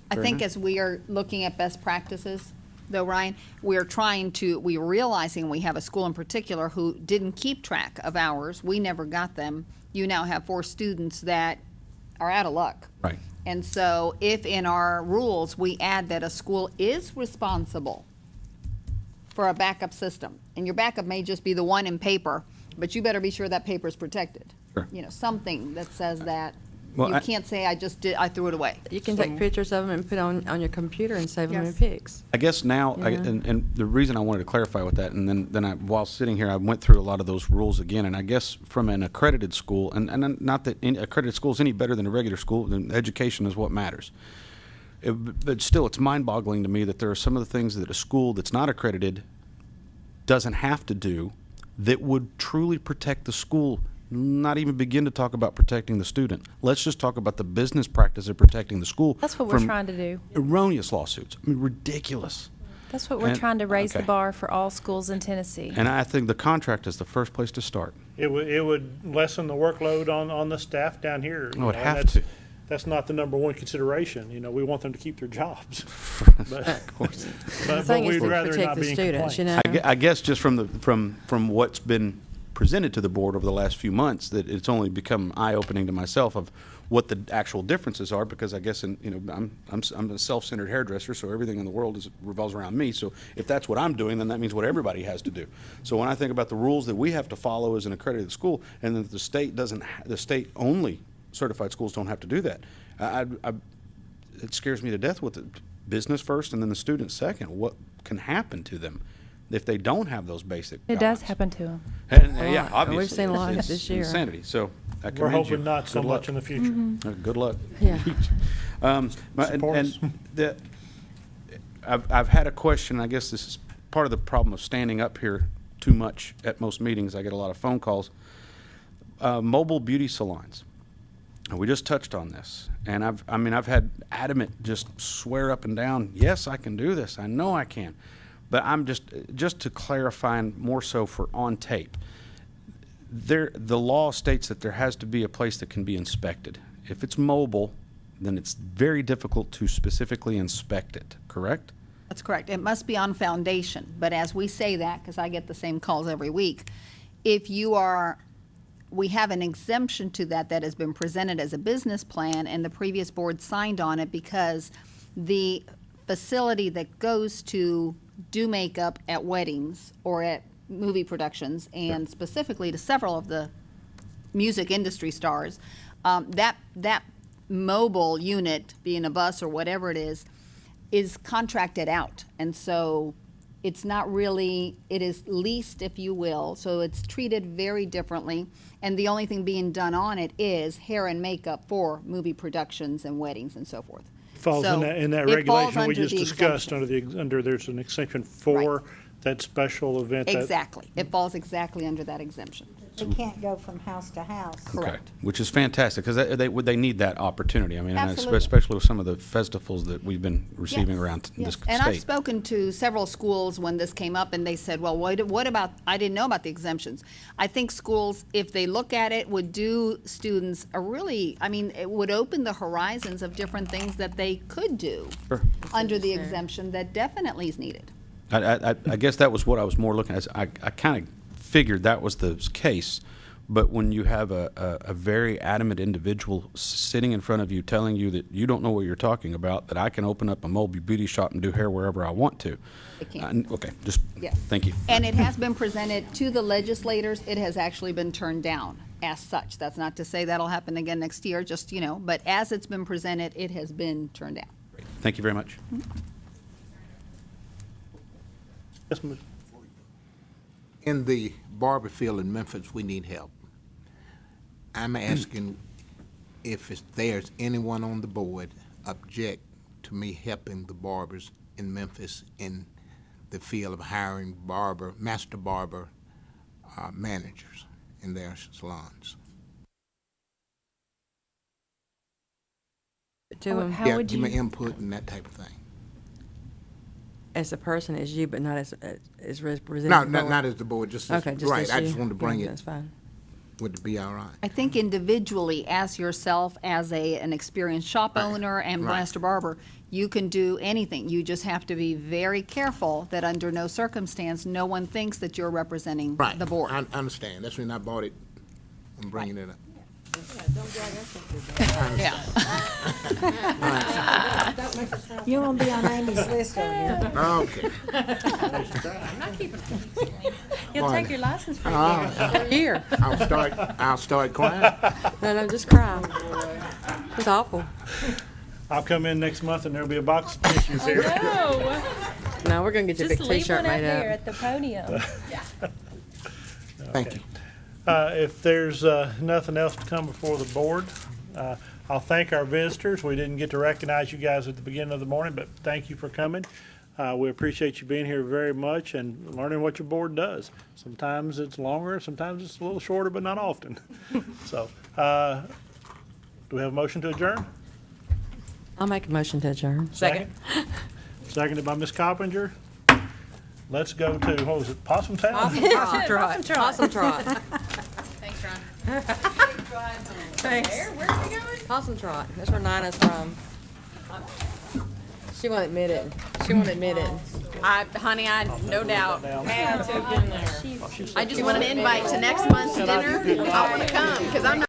I Fair think enough. as we are looking at best practices, though, Ryan, we're realizing we have a school in particular who didn't keep track of hours. We never got them. You now have 4 students that are out of luck. Right. And so if in our rules, we add that a school is responsible for a backup system, and your backup may just be the one in paper, but you better be sure that paper is protected. Sure. You know, something that says that. Well, You I- can't say, I threw it away. You can take pictures of them and put on your computer and save them in Yes. pics. I guess now, Yeah. and the reason I wanted to clarify with that, and then while sitting here, I went through a lot of those rules again, and I guess from an accredited school, and not that any accredited school is any better than a regular school, then education is what matters. But still, it's mind-boggling to me that there are some of the things that a school that's not accredited doesn't have to do that would truly protect the school. Not even begin to talk about protecting the student. Let's just talk about the business practice of protecting the school. That's what we're from trying to do. Erroneous lawsuits. I mean, ridiculous. That's what we're And- trying to raise the okay. bar for all schools in Tennessee. And I think the contract is the first place to start. It would lessen the workload on the staff down here. you Oh, it know, have and to. That's not the number one consideration. You know, we want them to keep their jobs. But, Of course. The but thing is we'd to rather protect not the be in students, you complaints. know? I guess just from what's been presented to the board over the last few months, that it's only become eye-opening to myself of what the actual differences are, because I guess I'm a self-centered hairdresser, so everything in the world revolves around me. So if that's what I'm doing, then that means what everybody has to do. So when I think about the rules that we have to follow as an accredited school, and that the state doesn't, the state-only certified schools don't have to do that, it scares me to death with the business first and then the student second. What can happen to them if they don't have those basic It does guidelines? happen to them. And, A yeah, lot. obviously. We've seen a lot it's this year. insanity. So I We're commend you. hoping not so Good much luck. in the future. Good luck. Yeah. Support us. I've had a question. I guess this is part of the problem of standing up here too much at most meetings. I get a lot of phone calls. Mobile beauty salons. And we just touched on this, and I've had adamant just swear up and down, yes, I can do this. I know I can, but I'm just to clarify, and more so for on tape. The law states that there has to be a place that can be inspected. If it's mobile, then it's very difficult to specifically inspect it. Correct? That's correct. It must be on foundation. But as we say that, because I get the same calls every week, we have an exemption to that has been presented as a business plan, and the previous board signed on it because the facility that goes to do makeup at weddings or at movie productions, and specifically to several of the music industry stars, that mobile unit, being a bus or whatever it is contracted out. And so it's not really, it is leased, if you will, so it's treated very differently. And the only thing being done on it is hair and makeup for movie productions and weddings and so forth. Falls So in that it falls regulation we under just the discussed, exemption. there's an exception for that special event. Exactly. It falls exactly under that exemption. It can't go from house to house. Okay. Which is fantastic, because they need that opportunity. I mean, and Absolutely. especially with some of the festivals that we've been receiving Yes, around this yes. state. And I've spoken to several schools when this came up, and they said, well, what about, I didn't know about the exemptions. I think schools, if they look at it, would do students it would open the horizons of different things that they could do Sure. under the exemption that definitely is needed. I guess that was what I was more looking at. I kind of figured that was the case, but when you have a very adamant individual sitting in front of you telling you that you don't know what you're talking about, that I can open up a mobile beauty shop and do hair wherever I want to. It can. Okay, just Yes. thank you. And it has been presented to the legislators. It has actually been turned down as such. That's not to say that'll happen again next year, just, but as it's been presented, it has been turned down. Thank you very much. Yes, ma'am. In the barber field in Memphis, we need help. I'm asking if there's anyone on the board object to me helping the barbers in Memphis in the field of hiring master barber managers in their salons. To Yeah, give me input and that type of thing. as a person, as you, but not as representing. No, the not, board? not as the board, just as, Okay, just right, as I you. just wanted to bring Yeah, it. That's fine. Would it be all right? I think individually, as yourself, as an experienced shop owner and Right. master barber, you can do anything. You just have to be very careful that under no circumstance, no one thinks that you're representing Right. the board. I understand. That's when I bought it. I'm bringing it up. Yeah. You won't be on Amy's list over here. Okay. You'll Fine. take your license for Ah. a year. I'll start crying. No, just cry. It's awful. I'll come in next month and there'll be a box of tissues here. No. No, we're gonna get you a big Just leave T-shirt one out made there up. at the podium. Thank you. If there's nothing else to come before the board, I'll thank our visitors. We didn't get to recognize you guys at the beginning of the morning, but thank you for coming. We appreciate you being here very much and learning what your board does. Sometimes it's longer, sometimes it's a little shorter, but not often. So, do we have a motion to adjourn? I'll make a motion to adjourn. Second. Seconded by Ms. Coppinger. Let's go to, what was it, Possum Town? Possum trot. Possum trot. Thanks, Ron. Thanks. Where's he going? Possum trot. That's where Nina's from. She won't admit it. She won't admit it. Honey, I no doubt. Yeah, I just want an invite to next month's dinner. I want to come because I'm not.